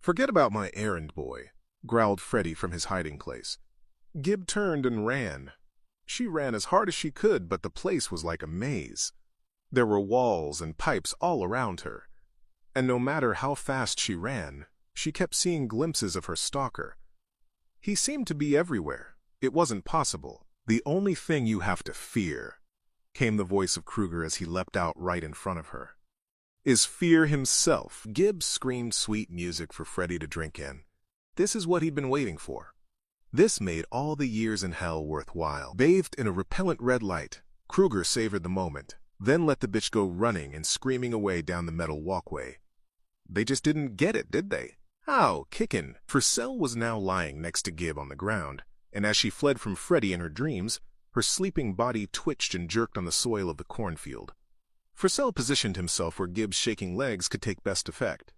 "Forget about my errand, boy," growled Freddy from his hiding place. Gib turned and ran. She ran as hard as she could, but the place was like a maze. There were walls and pipes all around her, and no matter how fast she ran, she kept seeing glimpses of her stalker. He seemed to be everywhere. It wasn't possible. "The only thing you have to fear," came the voice of Kruger as he leapt out right in front of her, "is fear himself." Gibbs screamed sweet music for Freddy to drink in. This is what he'd been waiting for. This made all the years in hell worthwhile. Bathed in a repellent red light, Kruger savored the moment, then let the bitch go running and screaming away down the metal walkway. They just didn't get it, did they? How kickin'? Purcell was now lying next to Gib on the ground, and as she fled from Freddy in her dreams, her sleeping body twitched and jerked on the soil of the cornfield. Purcell positioned himself where Gib's shaking legs could take best effect.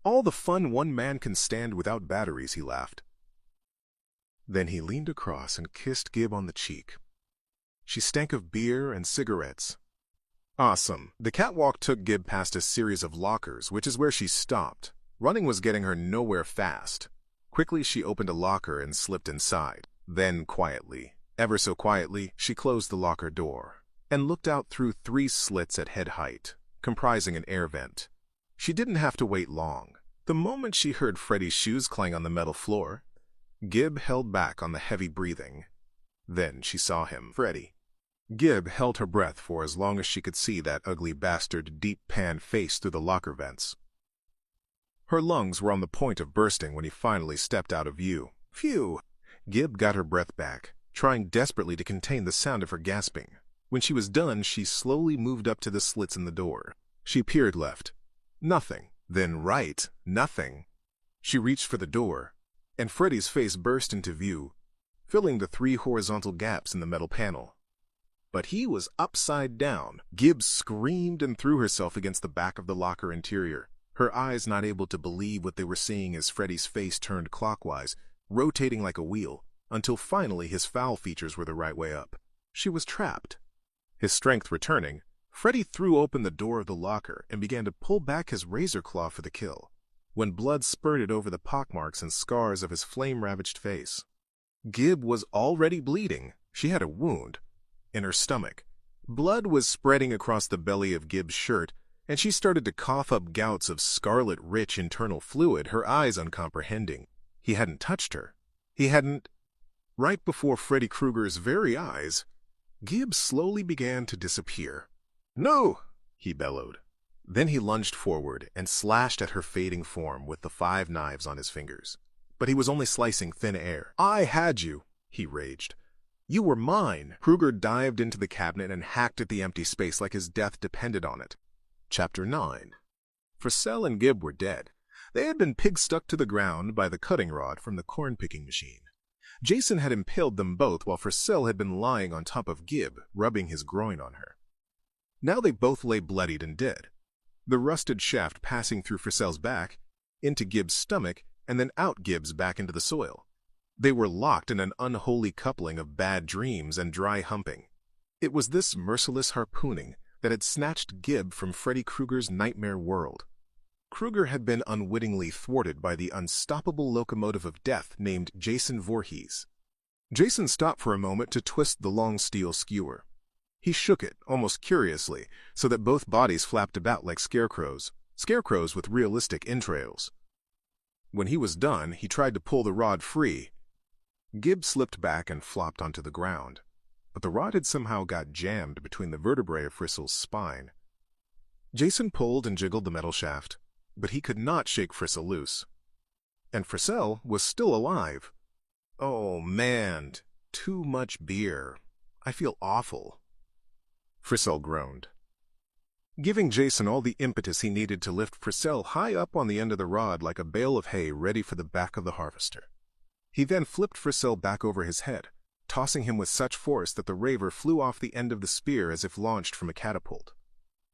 "All the fun one man can stand without batteries," he laughed. Then he leaned across and kissed Gib on the cheek. She stank of beer and cigarettes. Awesome. The catwalk took Gib past a series of lockers, which is where she stopped. Running was getting her nowhere fast. Quickly she opened a locker and slipped inside. Then quietly, ever so quietly, she closed the locker door and looked out through 3 slits at head height, comprising an air vent. She didn't have to wait long. The moment she heard Freddy's shoes clang on the metal floor, Gib held back on the heavy breathing. Then she saw him. Freddy. Gib held her breath for as long as she could see that ugly bastard deep-pan face through the locker vents. Her lungs were on the point of bursting when he finally stepped out of view. Phew! Gib got her breath back, trying desperately to contain the sound of her gasping. When she was done, she slowly moved up to the slits in the door. She peered left. Nothing. Then right. Nothing. She reached for the door, and Freddy's face burst into view, filling the 3 horizontal gaps in the metal panel. But he was upside down. Gibbs screamed and threw herself against the back of the locker interior, her eyes not able to believe what they were seeing as Freddy's face turned clockwise, rotating like a wheel, until finally his foul features were the right way up. She was trapped. His strength returning, Freddy threw open the door of the locker and began to pull back his razor claw for the kill, when blood spurted over the pockmarks and scars of his flame-ravaged face. Gib was already bleeding. She had a wound in her stomach. Blood was spreading across the belly of Gib's shirt, and she started to cough up gouts of scarlet-rich internal fluid, her eyes uncomprehending. He hadn't touched her. He hadn't... Right before Freddy Krueger's very eyes, Gib slowly began to disappear. "No!" he bellowed. Then he lunged forward and slashed at her fading form with the 5 knives on his fingers. But he was only slicing thin air. "I had you," he raged. "You were mine." Krueger dived into the cabinet and hacked at the empty space like his death depended on it. Chapter 9. Purcell and Gib were dead. They had been pig-stuck to the ground by the cutting rod from the corn-picking machine. Jason had impaled them both while Purcell had been lying on top of Gib, rubbing his groin on her. Now they both lay bloodied and dead, the rusted shaft passing through Purcell's back, into Gib's stomach, and then out Gib's back into the soil. They were locked in an unholy coupling of bad dreams and dry humping. It was this merciless harpooning that had snatched Gib from Freddy Krueger's nightmare world. Krueger had been unwittingly thwarted by the unstoppable locomotive of death named Jason Voorhees. Jason stopped for a moment to twist the long steel skewer. He shook it, almost curiously, so that both bodies flapped about like scarecrows with realistic entrails. When he was done, he tried to pull the rod free. Gib slipped back and flopped onto the ground, but the rod had somehow got jammed between the vertebrae of Frissel's spine. Jason pulled and jiggled the metal shaft, but he could not shake Frissel loose. And Frissel was still alive. "Oh, man, too much beer. I feel awful." Frissel groaned, giving Jason all the impetus he needed to lift Frissel high up on the end of the rod like a bale of hay ready for the back of the harvester. He then flipped Frissel back over his head, tossing him with such force that the raver flew off the end of the spear as if launched from a catapult.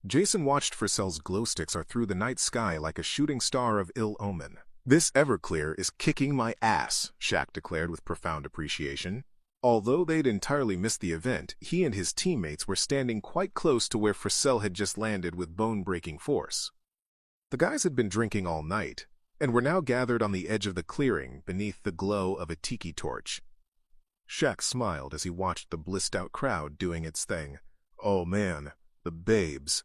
Jason watched Frissel's glow sticks are through the night sky like a shooting star of ill omen. "This Everclear is kicking my ass," Shaq declared with profound appreciation. Although they'd entirely missed the event, he and his teammates were standing quite close to where Fricelle had just landed with bone-breaking force. The guys had been drinking all night, and were now gathered on the edge of the clearing beneath the glow of a tiki torch. Shaq smiled as he watched the blissed-out crowd doing its thing. Oh man, the babes.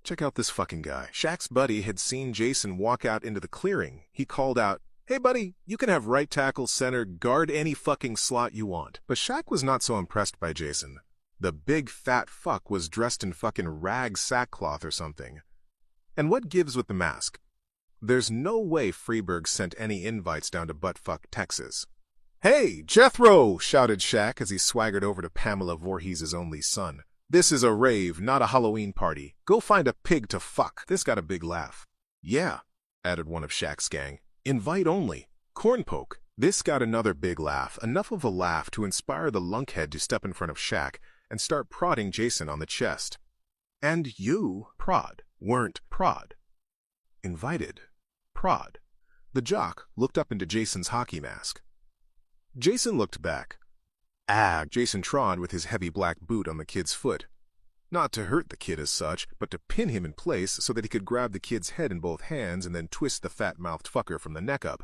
Check out this fucking guy. Shaq's buddy had seen Jason walk out into the clearing. He called out, "Hey buddy, you can have right tackle, center, guard any fucking slot you want." But Shaq was not so impressed by Jason. The big fat fuck was dressed in fucking rag sackcloth or something. And what gives with the mask? There's no way Freeburg sent any invites down to buttfuck Texas. "Hey, Jethro!" shouted Shaq as he swaggered over to Pamela Voorhees' only son. "This is a rave, not a Halloween party. Go find a pig to fuck." This got a big laugh. "Yeah," added one of Shaq's gang. "Invite only. Corn poke." This got another big laugh, enough of a laugh to inspire the lunkhead to step in front of Shaq and start prodding Jason on the chest. "And you, prod, weren't prod. Invited. Prod." The jock looked up into Jason's hockey mask. Jason looked back. Jason trod with his heavy black boot on the kid's foot. Not to hurt the kid as such, but to pin him in place so that he could grab the kid's head in both hands and then twist the fat-mouthed fucker from the neck up,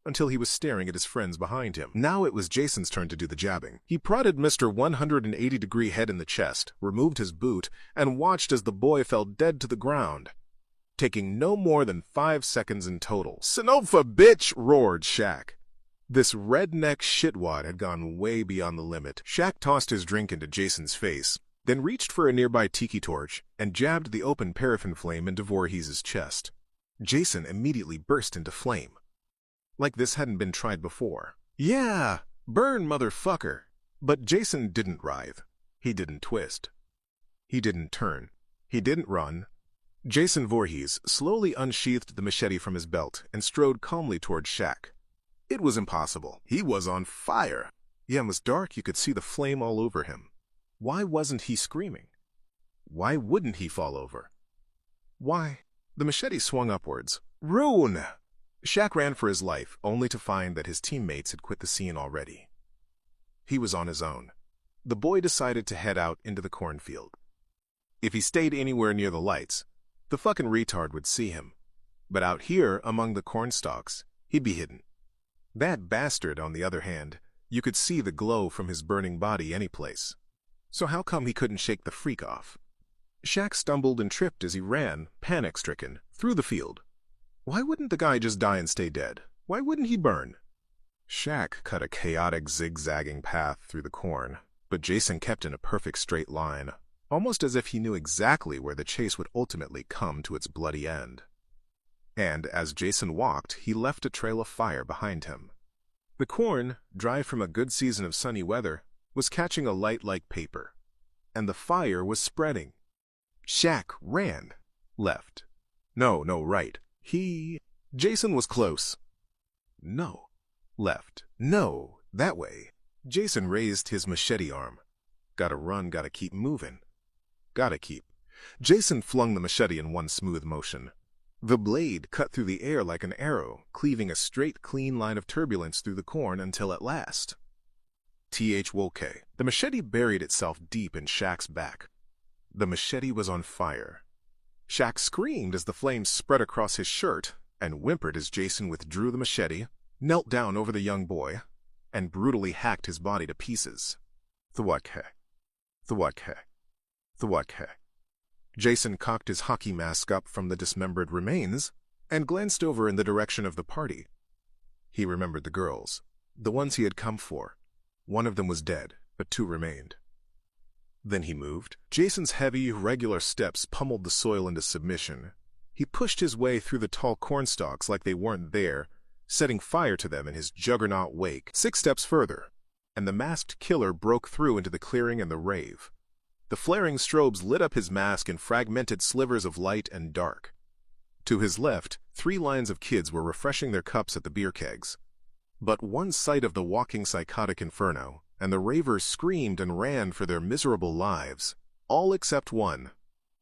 until he was staring at his friends behind him. Now it was Jason's turn to do the jabbing. He prodded Mr. 180-degree head in the chest, removed his boot, and watched as the boy fell dead to the ground, taking no more than 5 seconds in total. "Sanofa, bitch!" roared Shaq. This redneck shitwad had gone way beyond the limit. Shaq tossed his drink into Jason's face, then reached for a nearby tiki torch and jabbed the open paraffin flame into Voorhees' chest. Jason immediately burst into flame. Like this hadn't been tried before. "Yeah, burn, motherfucker!" But Jason didn't writhe. He didn't twist. He didn't turn. He didn't run. Jason Voorhees slowly unsheathed the machete from his belt and strode calmly toward Shaq. It was impossible. He was on fire. Yeah, it was dark. You could see the flame all over him. Why wasn't he screaming? Why wouldn't he fall over? Why? The machete swung upwards. Rune! Shaq ran for his life, only to find that his teammates had quit the scene already. He was on his own. The boy decided to head out into the cornfield. If he stayed anywhere near the lights, the fucking retard would see him. But out here, among the cornstalks, he'd be hidden. That bastard, on the other hand, you could see the glow from his burning body anyplace. So how come he couldn't shake the freak off? Shaq stumbled and tripped as he ran, panic-stricken, through the field. Why wouldn't the guy just die and stay dead? Why wouldn't he burn? Shaq cut a chaotic, zigzagging path through the corn, but Jason kept in a perfect straight line, almost as if he knew exactly where the chase would ultimately come to its bloody end. And as Jason walked, he left a trail of fire behind him. The corn, dry from a good season of sunny weather, was catching a light like paper, and the fire was spreading. Shaq ran. Left. No, right. Jason was close. No. Left. No, that way. Jason raised his machete arm. Gotta run, gotta keep moving. Gotta keep. Jason flung the machete in one smooth motion. The blade cut through the air like an arrow, cleaving a straight, clean line of turbulence through the corn until at last. Woke. The machete buried itself deep in Shaq's back. The machete was on fire. Shaq screamed as the flames spread across his shirt, and whimpered as Jason withdrew the machete, knelt down over the young boy, and brutally hacked his body to pieces. Thwatke. Jason cocked his hockey mask up from the dismembered remains and glanced over in the direction of the party. He remembered the girls, the ones he had come for. One of them was dead, but 2 remained. Then he moved. Jason's heavy, regular steps pummeled the soil into submission. He pushed his way through the tall cornstalks like they weren't there, setting fire to them in his juggernaut wake. 6 steps further, and the masked killer broke through into the clearing and the rave. The flaring strobes lit up his mask in fragmented slivers of light and dark. To his left, 3 lines of kids were refreshing their cups at the beer kegs. But one sight of the walking psychotic inferno, and the ravers screamed and ran for their miserable lives, all except one,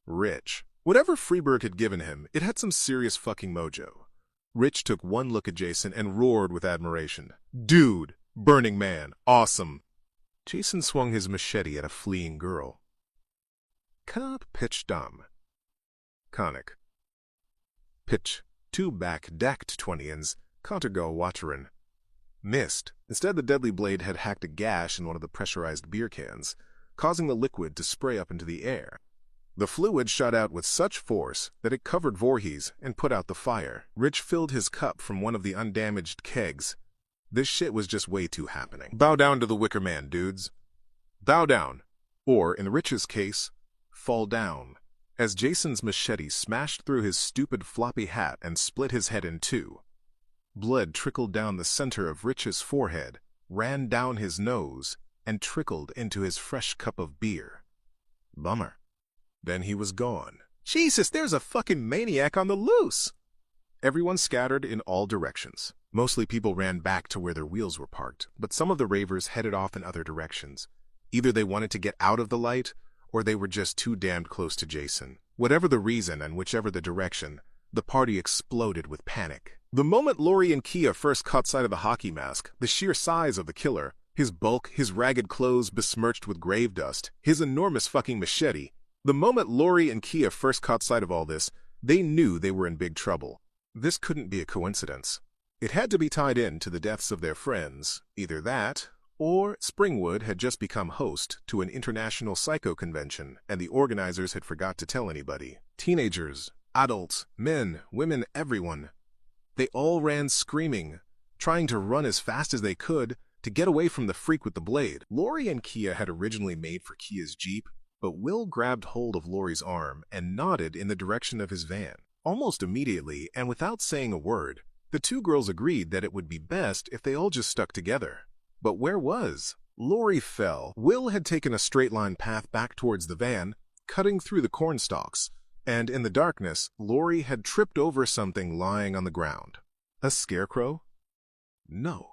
Rich. Whatever Freeburg had given him, it had some serious fucking mojo. Rich took one look at Jason and roared with admiration. "Dude, Burning Man, awesome. Jason swung his machete at a fleeing girl. Kap pitch dam. Conic. Pitch. Two back decked 20ans, Contergo Watcherin. Missed. Instead, the deadly blade had hacked a gash in one of the pressurized beer cans, causing the liquid to spray up into the air. The fluid shot out with such force that it covered Voorhees and put out the fire. Rich filled his cup from one of the undamaged kegs. This shit was just way too happening. Bow down to the Wicker Man, dudes. Bow down. Or, in Rich's case, fall down. As Jason's machete smashed through his stupid floppy hat and split his head in two. Blood trickled down the center of Rich's forehead, ran down his nose, and trickled into his fresh cup of beer. Bummer. Then he was gone. Jesus, there's a fucking maniac on the loose! Everyone scattered in all directions. Mostly people ran back to where their wheels were parked, but some of the ravers headed off in other directions. Either they wanted to get out of the light, or they were just too damned close to Jason. Whatever the reason and whichever the direction, the party exploded with panic. The moment Laurie and Kia first caught sight of the hockey mask, the sheer size of the killer, his bulk, his ragged clothes besmirched with grave dust, his enormous fucking machete, the moment Laurie and Kia first caught sight of all this, they knew they were in big trouble. This couldn't be a coincidence. It had to be tied in to the deaths of their friends, either that, or Springwood had just become host to an international psycho convention and the organizers had forgot to tell anybody. Teenagers, adults, men, women, everyone. They all ran screaming, trying to run as fast as they could to get away from the freak with the blade. Laurie and Kia had originally made for Kia's Jeep, but Will grabbed hold of Laurie's arm and nodded in the direction of his van. Almost immediately, and without saying a word, the two girls agreed that it would be best if they all just stuck together. But where was? Laurie fell. Will had taken a straight-line path back towards the van, cutting through the cornstalks, and in the darkness, Laurie had tripped over something lying on the ground. A scarecrow? No.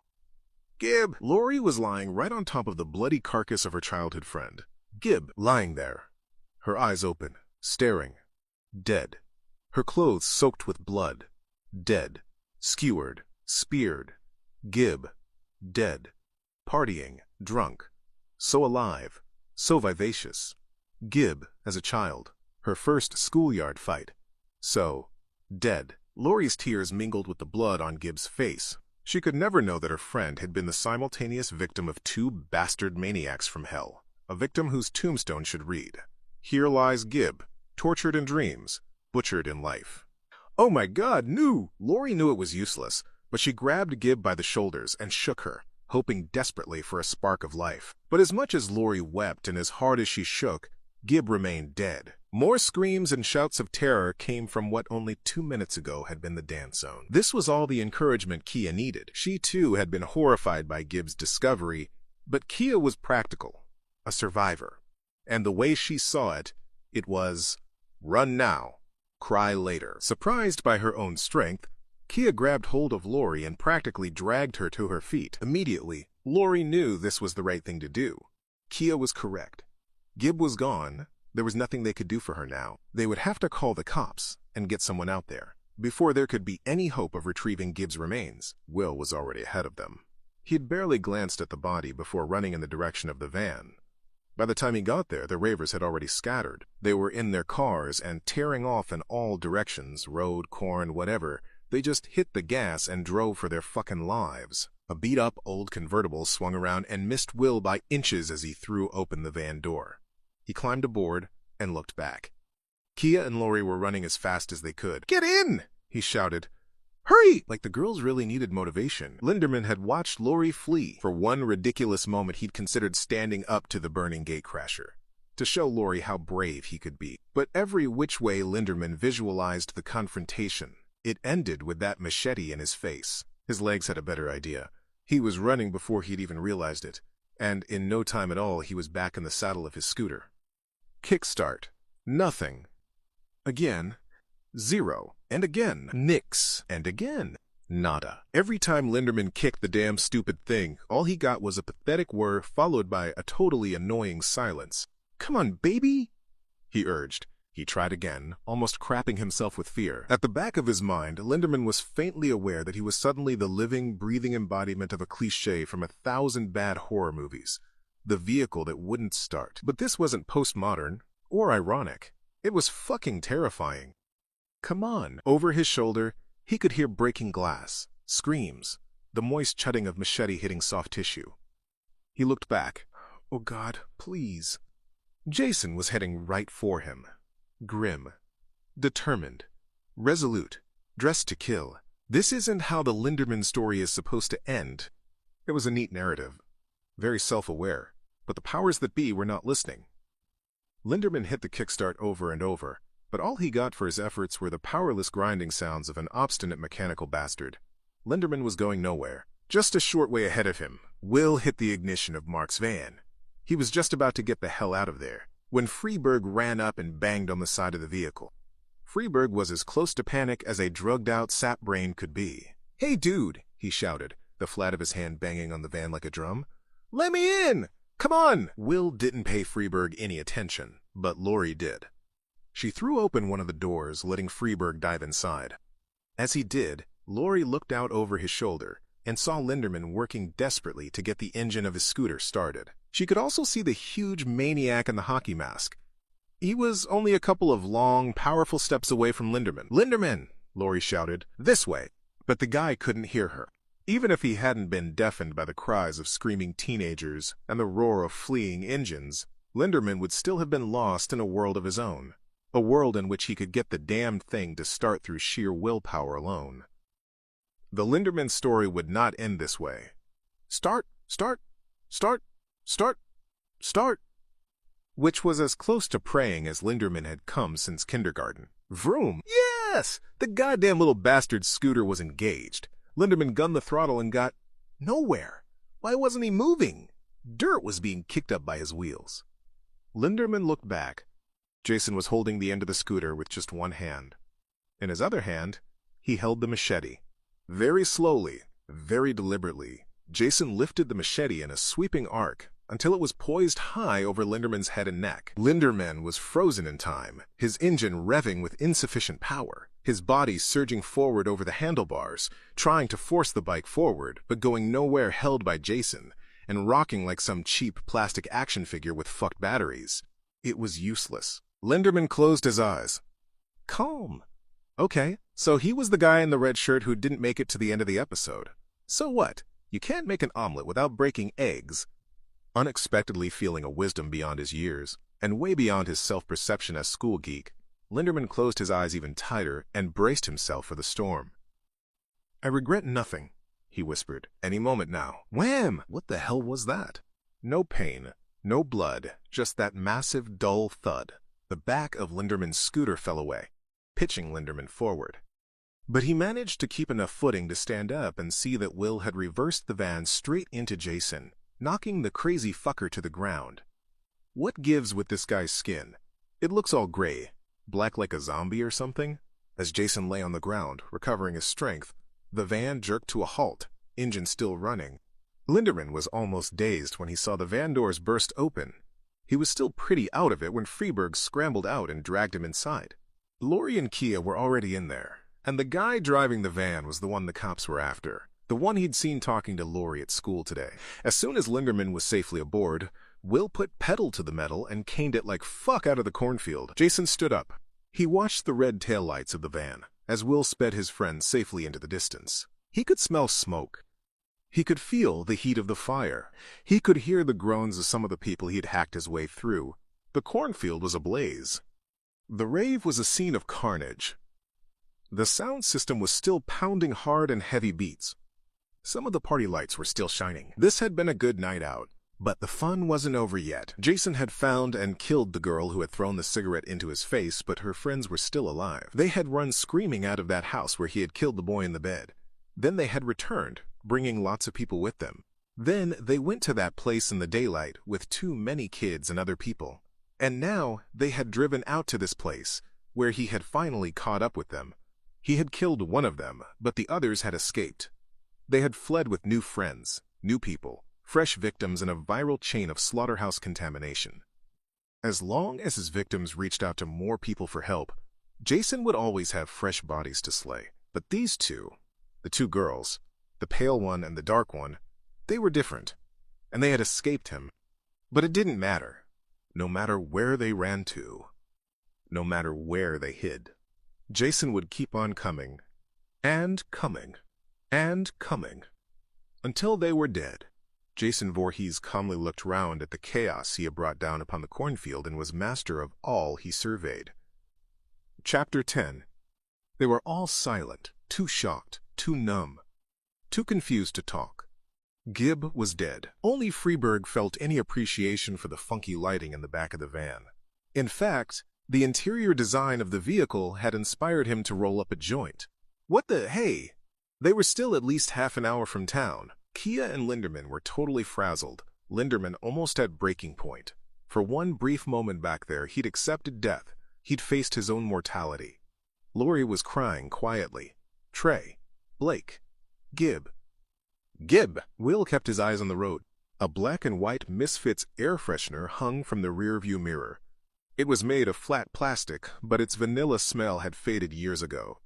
Gib! Laurie was lying right on top of the bloody carcass of her childhood friend. Gib, lying there, her eyes open, staring, dead. Her clothes soaked with blood, dead. Skewered, speared. Gib, dead. Partying, drunk. So alive, so vivacious. Gib, as a child. Her first schoolyard fight. So, dead. Laurie's tears mingled with the blood on Gib's face. She could never know that her friend had been the simultaneous victim of two bastard maniacs from hell. A victim whose tombstone should read, "Here lies Gib, tortured in dreams, butchered in life." Oh my God, no! Laurie knew it was useless, but she grabbed Gib by the shoulders and shook her, hoping desperately for a spark of life. But as much as Laurie wept and as hard as she shook, Gib remained dead. More screams and shouts of terror came from what only 2 minutes ago had been the dance zone. This was all the encouragement Kia needed. She too had been horrified by Gib's discovery, but Kia was practical, a survivor. And the way she saw it, it was, run now, cry later. Surprised by her own strength, Kia grabbed hold of Laurie and practically dragged her to her feet. Immediately, Laurie knew this was the right thing to do. Kia was correct. Gib was gone. There was nothing they could do for her now. They would have to call the cops and get someone out there. Before there could be any hope of retrieving Gib's remains, Will was already ahead of them. He had barely glanced at the body before running in the direction of the van. By the time he got there, the ravers had already scattered. They were in their cars and tearing off in all directions, road, corn, whatever. They just hit the gas and drove for their fucking lives. A beat-up old convertible swung around and missed Will by inches as he threw open the van door. He climbed aboard and looked back. Kia and Laurie were running as fast as they could. "Get in!" he shouted. "Hurry!" Like the girls really needed motivation. Linderman had watched Laurie flee. For one ridiculous moment, he'd considered standing up to the burning gatecrasher, to show Laurie how brave he could be. But every which way Linderman visualized the confrontation, it ended with that machete in his face. His legs had a better idea. He was running before he'd even realized it, and in no time at all he was back in the saddle of his scooter. Kickstart. Nothing. Again. Zero. And again. Nix. And again. Nada. Every time Linderman kicked the damn stupid thing, all he got was a pathetic whir followed by a totally annoying silence. "Come on, baby," he urged. He tried again, almost crapping himself with fear. At the back of his mind, Linderman was faintly aware that he was suddenly the living, breathing embodiment of a cliché from 1,000 bad horror movies. the vehicle that wouldn't start. But this wasn't postmodern or ironic. It was fucking terrifying. Come on. Over his shoulder, he could hear breaking glass, screams, the moist chudding of machete hitting soft tissue. He looked back. Oh God, please. Jason was heading right for him. Grim, determined, resolute, dressed to kill. This isn't how the Linderman story is supposed to end. It was a neat narrative, very self-aware, but the powers that be were not listening. Linderman hit the kickstart over and over, but all he got for his efforts were the powerless grinding sounds of an obstinate mechanical bastard. Linderman was going nowhere. Just a short way ahead of him, Will hit the ignition of Mark's van. He was just about to get the hell out of there when Freeburg ran up and banged on the side of the vehicle. Freeburg was as close to panic as a drugged-out sap brain could be. "Hey, dude," he shouted, the flat of his hand banging on the van like a drum. "Let me in! Come on!" Will didn't pay Freeburg any attention, but Lori did. She threw open one of the doors, letting Freeburg dive inside. As he did, Lori looked out over his shoulder and saw Linderman working desperately to get the engine of his scooter started. She could also see the huge maniac in the hockey mask. He was only a couple of long, powerful steps away from Linderman. "Linderman!" Lori shouted. "This way!" But the guy couldn't hear her. Even if he hadn't been deafened by the cries of screaming teenagers and the roar of fleeing engines, Linderman would still have been lost in a world of his own. A world in which he could get the damned thing to start through sheer willpower alone. The Linderman story would not end this way. Start, start, start, start, start. Which was as close to praying as Linderman had come since kindergarten. Vroom! Yes! The goddamn little bastard's scooter was engaged. Linderman gunned the throttle and got nowhere. Why wasn't he moving? Dirt was being kicked up by his wheels. Linderman looked back. Jason was holding the end of the scooter with just one hand. In his other hand, he held the machete. Very slowly, very deliberately, Jason lifted the machete in a sweeping arc until it was poised high over Linderman's head and neck. Linderman was frozen in time, his engine revving with insufficient power, his body surging forward over the handlebars, trying to force the bike forward, but going nowhere, held by Jason, and rocking like some cheap plastic action figure with fucked batteries. It was useless. Linderman closed his eyes. Calm. Okay, so he was the guy in the red shirt who didn't make it to the end of the episode. So what? You can't make an omelet without breaking eggs. Unexpectedly feeling a wisdom beyond his years, and way beyond his self-perception as school geek, Linderman closed his eyes even tighter and braced himself for the storm. "I regret nothing," he whispered. "Any moment now." Wham! What the hell was that? No pain, no blood, just that massive, dull thud. The back of Linderman's scooter fell away, pitching Linderman forward. But he managed to keep enough footing to stand up and see that Will had reversed the van straight into Jason, knocking the crazy fucker to the ground. What gives with this guy's skin? It looks all gray, black like a zombie or something. As Jason lay on the ground, recovering his strength, the van jerked to a halt, engine still running. Linderman was almost dazed when he saw the van doors burst open. He was still pretty out of it when Freeburg scrambled out and dragged him inside. Lori and Kia were already in there, and the guy driving the van was the one the cops were after. The one he'd seen talking to Lori at school today. As soon as Linderman was safely aboard, Will put pedal to the metal and caned it like fuck out of the cornfield. Jason stood up. He watched the red taillights of the van as Will sped his friend safely into the distance. He could smell smoke. He could feel the heat of the fire. He could hear the groans of some of the people he had hacked his way through. The cornfield was ablaze. The rave was a scene of carnage. The sound system was still pounding hard and heavy beats. Some of the party lights were still shining. This had been a good night out, but the fun wasn't over yet. Jason had found and killed the girl who had thrown the cigarette into his face, but her friends were still alive. They had run screaming out of that house where he had killed the boy in the bed. Then they had returned, bringing lots of people with them. Then they went to that place in the daylight with too many kids and other people. And now they had driven out to this place, where he had finally caught up with them. He had killed one of them, but the others had escaped. They had fled with new friends, new people, fresh victims in a viral chain of slaughterhouse contamination. As long as his victims reached out to more people for help, Jason would always have fresh bodies to slay. But these two, the two girls, the pale one and the dark one, they were different, and they had escaped him. But it didn't matter. No matter where they ran to, no matter where they hid, Jason would keep on coming, and coming, and coming, until they were dead. Jason Voorhees calmly looked round at the chaos he had brought down upon the cornfield and was master of all he surveyed. Chapter 10. They were all silent, too shocked, too numb, too confused to talk. Gibb was dead. Only Freeburg felt any appreciation for the funky lighting in the back of the van. In fact, the interior design of the vehicle had inspired him to roll up a joint. What the hey? They were still at least half an hour from town. Kia and Linderman were totally frazzled. Linderman almost at breaking point. For one brief moment back there, he'd accepted death. He'd faced his own mortality. Laurie was crying quietly. Trey. Blake. Gibb. Gibb! Will kept his eyes on the road. A black and white Misfits air freshener hung from the rearview mirror. It was made of flat plastic, but its vanilla smell had faded years ago.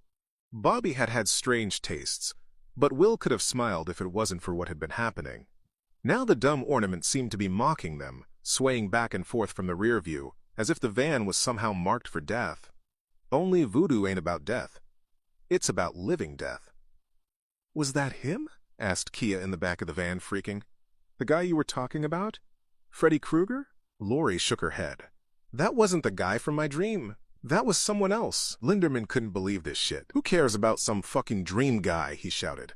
Bobby had had strange tastes, but Will could have smiled if it wasn't for what had been happening. Now the dumb ornament seemed to be mocking them, swaying back and forth from the rear view, as if the van was somehow marked for death. Only voodoo ain't about death. It's about living death. Was that him? Asked Kia in the back of the van, freaking. The guy you were talking about? Freddy Krueger? Laurie shook her head. That wasn't the guy from my dream. That was someone else. Linderman couldn't believe this shit. Who cares about some fucking dream guy, he shouted.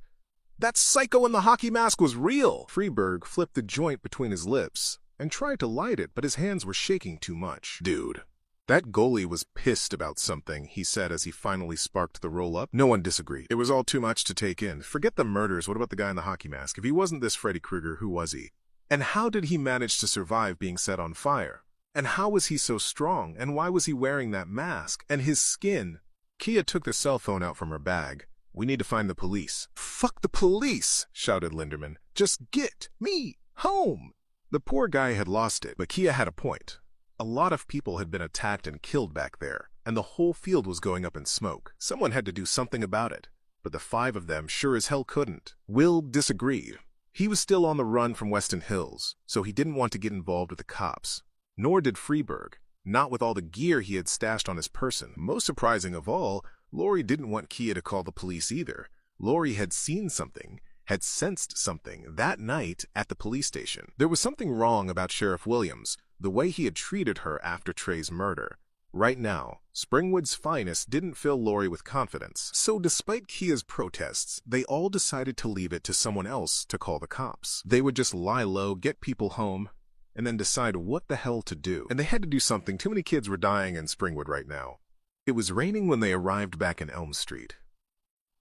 That psycho in the hockey mask was real! Freeburg flipped the joint between his lips and tried to light it, but his hands were shaking too much. Dude, that goalie was pissed about something, he said as he finally sparked the roll-up. No one disagreed. It was all too much to take in. Forget the murders, what about the guy in the hockey mask? If he wasn't this Freddy Krueger, who was he? And how did he manage to survive being set on fire? And how was he so strong? And why was he wearing that mask? And his skin? Kia took the cell phone out from her bag. We need to find the police. Fuck the police, shouted Linderman. Just get me home. The poor guy had lost it, but Kia had a point. A lot of people had been attacked and killed back there, and the whole field was going up in smoke. Someone had to do something about it, but the 5 of them sure as hell couldn't. Will disagreed. He was still on the run from Weston Hills, so he didn't want to get involved with the cops. Nor did Freeburg, not with all the gear he had stashed on his person. Most surprising of all, Laurie didn't want Kia to call the police either. Laurie had seen something, had sensed something that night at the police station. There was something wrong about Sheriff Williams, the way he had treated her after Trey's murder. Right now, Springwood's finest didn't fill Laurie with confidence. So despite Kia's protests, they all decided to leave it to someone else to call the cops. They would just lie low, get people home, and then decide what the hell to do. And they had to do something. Too many kids were dying in Springwood right now. It was raining when they arrived back in Elm Street.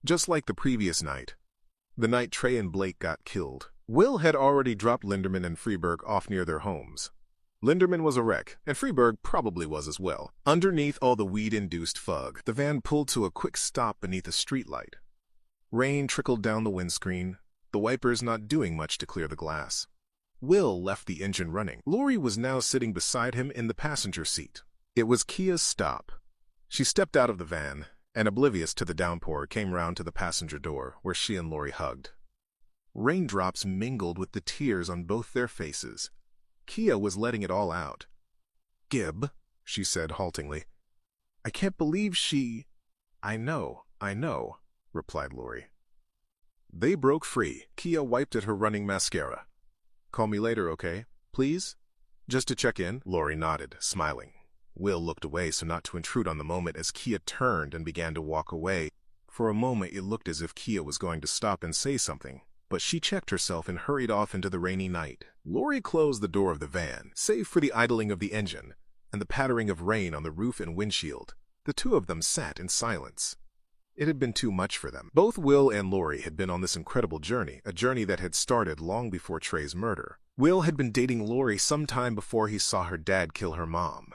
Just like the previous night, the night Trey and Blake got killed. Will had already dropped Linderman and Freeburg off near their homes. Linderman was a wreck, and Freeburg probably was as well. Underneath all the weed-induced fog, the van pulled to a quick stop beneath a streetlight. Rain trickled down the windscreen, the wipers not doing much to clear the glass. Will left the engine running. Laurie was now sitting beside him in the passenger seat. It was Kia's stop. She stepped out of the van, and oblivious to the downpour, came round to the passenger door, where she and Laurie hugged. Raindrops mingled with the tears on both their faces. Kia was letting it all out. Gibb, she said haltingly. I can't believe she... I know, replied Laurie. They broke free. Kia wiped at her running mascara. Call me later, okay? Please? Just to check in? Laurie nodded, smiling. Will looked away so not to intrude on the moment as Kia turned and began to walk away. For a moment it looked as if Kia was going to stop and say something, but she checked herself and hurried off into the rainy night. Laurie closed the door of the van, save for the idling of the engine and the pattering of rain on the roof and windshield. The two of them sat in silence. It had been too much for them. Both Will and Laurie had been on this incredible journey, a journey that had started long before Trey's murder. Will had been dating Laurie some time before he saw her dad kill her mom.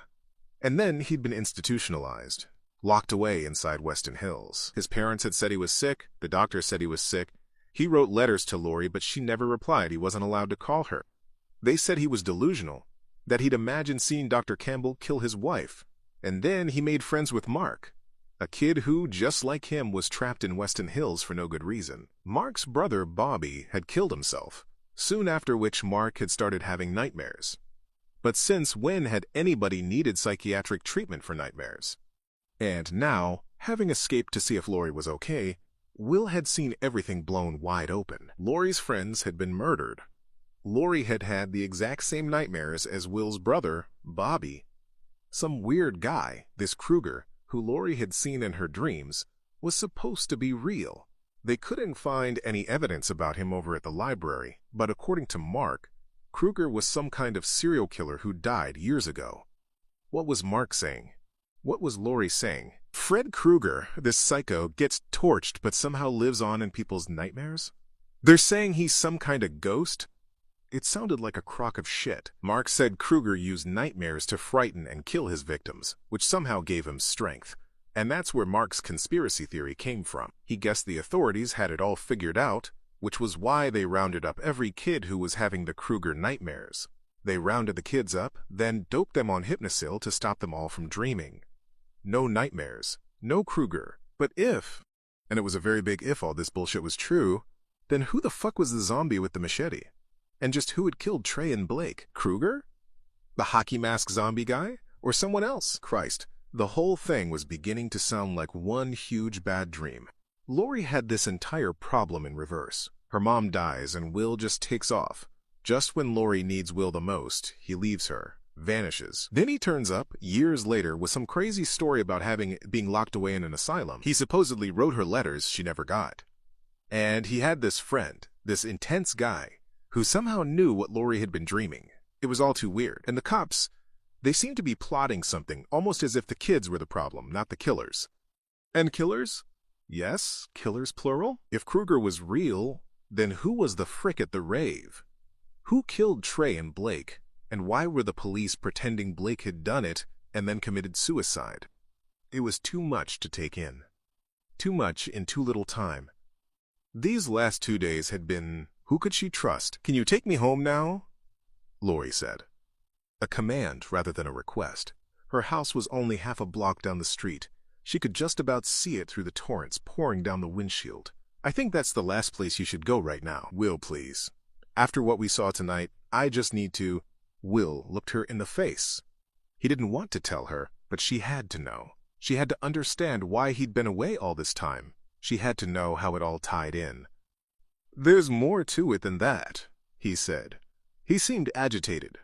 And then he'd been institutionalized, locked away inside Weston Hills. His parents had said he was sick, the doctor said he was sick. He wrote letters to Laurie, but she never replied. He wasn't allowed to call her. They said he was delusional, that he'd imagined seeing Dr. Campbell kill his wife. And then he made friends with Mark, a kid who, just like him, was trapped in Weston Hills for no good reason. Mark's brother, Bobby, had killed himself, soon after which Mark had started having nightmares. But since when had anybody needed psychiatric treatment for nightmares? And now, having escaped to see if Laurie was okay, Will had seen everything blown wide open. Laurie's friends had been murdered. Laurie had had the exact same nightmares as Will's brother, Bobby. Some weird guy, this Kruger, who Laurie had seen in her dreams, was supposed to be real. They couldn't find any evidence about him over at the library, but according to Mark, Kruger was some kind of serial killer who died years ago. What was Mark saying? What was Laurie saying? Fred Kruger, this psycho, gets torched but somehow lives on in people's nightmares? They're saying he's some kind of ghost? It sounded like a crock of shit. Mark said Kruger used nightmares to frighten and kill his victims, which somehow gave him strength. And that's where Mark's conspiracy theory came from. He guessed the authorities had it all figured out, which was why they rounded up every kid who was having the Kruger nightmares. They rounded the kids up, then doped them on Hypnosil to stop them all from dreaming. No nightmares, no Kruger. But if, and it was a very big if all this bullshit was true, then who the fuck was the zombie with the machete? And just who had killed Trey and Blake? Kruger? The hockey mask zombie guy? Or someone else? Christ, the whole thing was beginning to sound like one huge bad dream. Laurie had this entire problem in reverse. Her mom dies and Will just takes off. Just when Laurie needs Will the most, he leaves her, vanishes. Then he turns up, years later, with some crazy story about being locked away in an asylum. He supposedly wrote her letters she never got. And he had this friend, this intense guy, who somehow knew what Laurie had been dreaming. It was all too weird. And the cops, they seemed to be plotting something, almost as if the kids were the problem, not the killers. And killers? Yes, killers plural. If Kruger was real, then who was the frick at the rave? Who killed Trey and Blake? And why were the police pretending Blake had done it and then committed suicide? It was too much to take in. Too much in too little time. These last 2 days had been, who could she trust? Can you take me home now? Laurie said. A command rather than a request. Her house was only half a block down the street. She could just about see it through the torrents pouring down the windshield. I think that's the last place you should go right now. Will, please. After what we saw tonight, I just need to... Will looked her in the face. He didn't want to tell her, but she had to know. She had to understand why he'd been away all this time. She had to know how it all tied in. There's more to it than that, he said. He seemed agitated.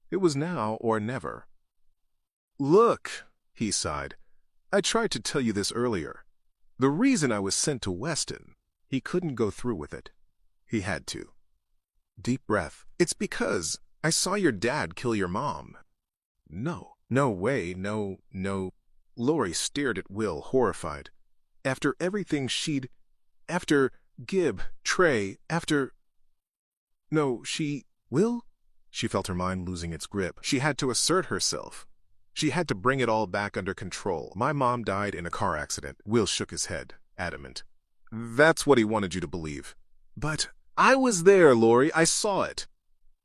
It was now or never. Look, he sighed. I tried to tell you this earlier. The reason I was sent to Weston, he couldn't go through with it. He had to. Deep breath. It's because I saw your dad kill your mom. No. No way. No. Laurie stared at Will, horrified. After everything she'd... After Gib, Trey, after... No, she... Will? She felt her mind losing its grip. She had to assert herself. She had to bring it all back under control. My mom died in a car accident. Will shook his head, adamant. That's what he wanted you to believe. But I was there, Laurie. I saw it.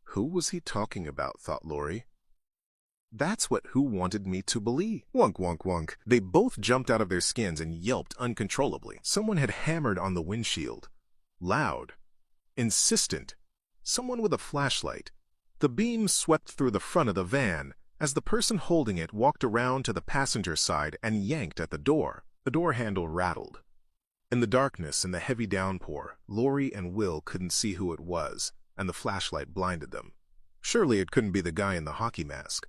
Who was he talking about, thought Laurie. That's what who wanted me to believe. Wonk, wonk, wonk. They both jumped out of their skins and yelped uncontrollably. Someone had hammered on the windshield. Loud. Insistent. Someone with a flashlight. The beam swept through the front of the van as the person holding it walked around to the passenger side and yanked at the door. The door handle rattled. In the darkness and the heavy downpour, Laurie and Will couldn't see who it was, and the flashlight blinded them. Surely it couldn't be the guy in the hockey mask.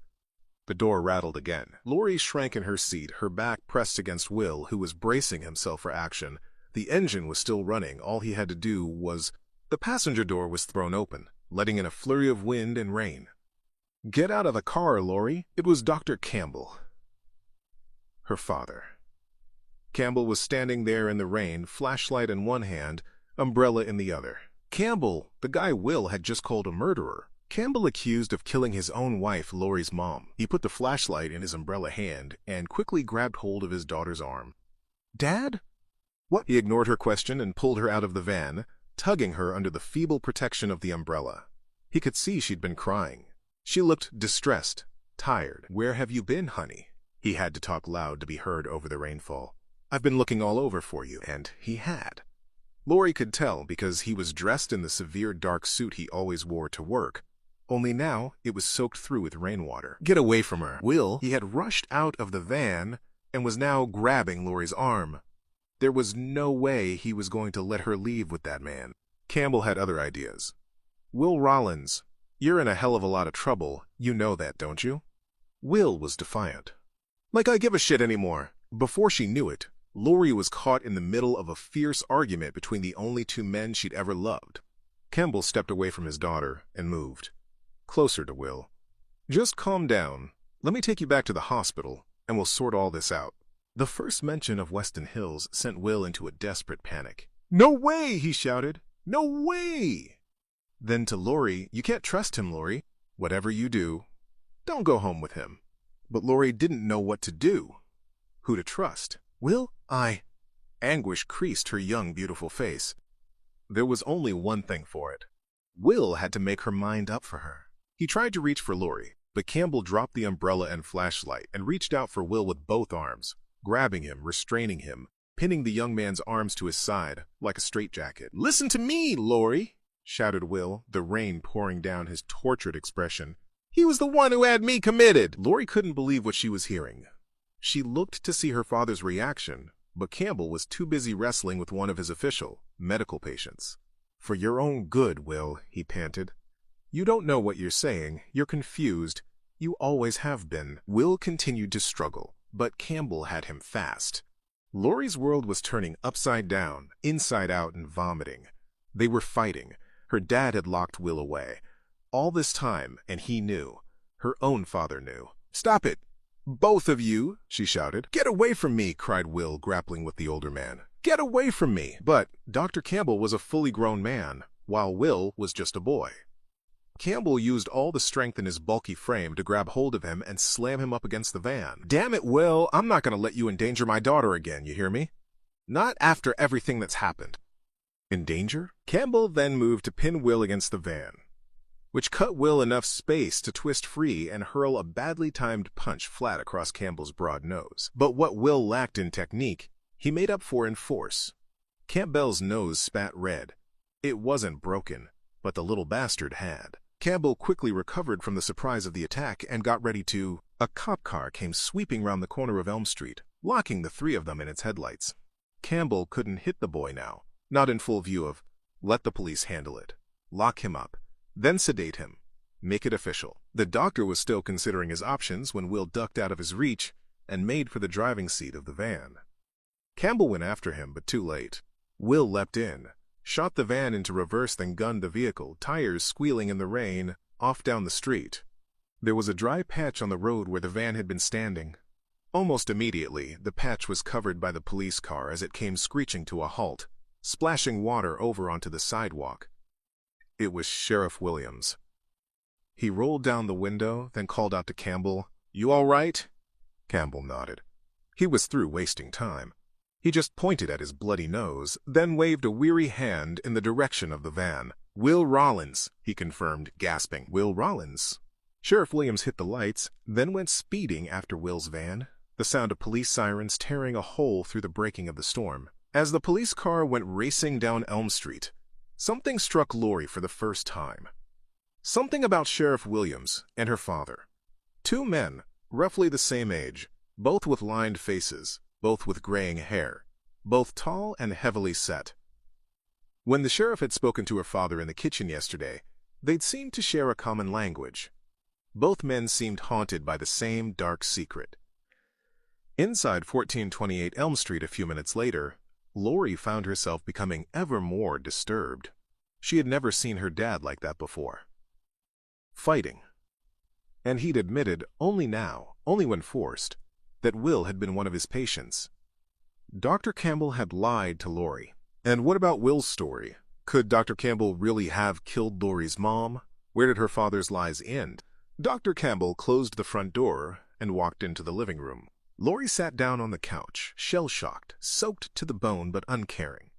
The door rattled again. Laurie shrank in her seat, her back pressed against Will, who was bracing himself for action. The engine was still running. All he had to do was... The passenger door was thrown open, letting in a flurry of wind and rain. Get out of the car, Laurie. It was Dr. Campbell. Her father. Campbell was standing there in the rain, flashlight in one hand, umbrella in the other. Campbell, the guy Will had just called a murderer. Campbell accused of killing his own wife, Laurie's mom. He put the flashlight in his umbrella hand and quickly grabbed hold of his daughter's arm. Dad? What? He ignored her question and pulled her out of the van, tugging her under the feeble protection of the umbrella. He could see she'd been crying. She looked distressed, tired. Where have you been, honey? He had to talk loud to be heard over the rainfall. I've been looking all over for you, and he had. Laurie could tell because he was dressed in the severe dark suit he always wore to work. only now it was soaked through with rainwater. Get away from her. Will, he had rushed out of the van and was now grabbing Laurie's arm. There was no way he was going to let her leave with that man. Campbell had other ideas. Will Rollins, you're in a hell of a lot of trouble. You know that, don't you? Will was defiant. Like I give a shit anymore. Before she knew it, Laurie was caught in the middle of a fierce argument between the only two men she'd ever loved. Campbell stepped away from his daughter and moved closer to Will. Just calm down. Let me take you back to the hospital, and we'll sort all this out. The first mention of Weston Hills sent Will into a desperate panic. No way, he shouted. No way! Then to Laurie, you can't trust him, Laurie. Whatever you do, don't go home with him. But Laurie didn't know what to do. Who to trust? Will, Anguish creased her young, beautiful face. There was only one thing for it. Will had to make her mind up for her. He tried to reach for Laurie, but Campbell dropped the umbrella and flashlight and reached out for Will with both arms, grabbing him, restraining him, pinning the young man's arms to his side like a straitjacket. Listen to me, Laurie, shouted Will, the rain pouring down his tortured expression. He was the one who had me committed. Laurie couldn't believe what she was hearing. She looked to see her father's reaction, but Campbell was too busy wrestling with one of his official medical patients. For your own good, Will, he panted. You don't know what you're saying. You're confused. You always have been. Will continued to struggle, but Campbell had him fast. Laurie's world was turning upside down, inside out, and vomiting. They were fighting. Her dad had locked Will away. All this time, and he knew. Her own father knew. Stop it! Both of you, she shouted. Get away from me, cried Will, grappling with the older man. Get away from me! But Dr. Campbell was a fully grown man, while Will was just a boy. Campbell used all the strength in his bulky frame to grab hold of him and slam him up against the van. Damn it, Will, I'm not going to let you endanger my daughter again, you hear me? Not after everything that's happened. In danger? Campbell then moved to pin Will against the van, which cut Will enough space to twist free and hurl a badly timed punch flat across Campbell's broad nose. But what Will lacked in technique, he made up for in force. Campbell's nose spat red. It wasn't broken, but the little bastard had. Campbell quickly recovered from the surprise of the attack and got ready to... A cop car came sweeping round the corner of Elm Street, locking the three of them in its headlights. Campbell couldn't hit the boy now, not in full view of, let the police handle it, lock him up, then sedate him, make it official. The doctor was still considering his options when Will ducked out of his reach and made for the driving seat of the van. Campbell went after him, but too late. Will leapt in, shot the van into reverse, then gunned the vehicle, tires squealing in the rain, off down the street. There was a dry patch on the road where the van had been standing. Almost immediately, the patch was covered by the police car as it came screeching to a halt, splashing water over onto the sidewalk. It was Sheriff Williams. He rolled down the window, then called out to Campbell, "You all right?" Campbell nodded. He was through wasting time. He just pointed at his bloody nose, then waved a weary hand in the direction of the van. "Will Rollins," he confirmed, gasping. "Will Rollins." Sheriff Williams hit the lights, then went speeding after Will's van, the sound of police sirens tearing a hole through the breaking of the storm. As the police car went racing down Elm Street, something struck Laurie for the first time. Something about Sheriff Williams and her father. Two men, roughly the same age, both with lined faces, both with graying hair, both tall and heavily set. When the sheriff had spoken to her father in the kitchen yesterday, they'd seemed to share a common language. Both men seemed haunted by the same dark secret. Inside 1428 Elm Street a few minutes later, Laurie found herself becoming ever more disturbed. She had never seen her dad like that before. Fighting. And he'd admitted only now, only when forced, that Will had been one of his patients. Dr. Campbell had lied to Laurie. And what about Will's story? Could Dr. Campbell really have killed Laurie's mom? Where did her father's lies end? Dr. Campbell closed the front door and walked into the living room. Laurie sat down on the couch, shell-shocked, soaked to the bone but uncaring.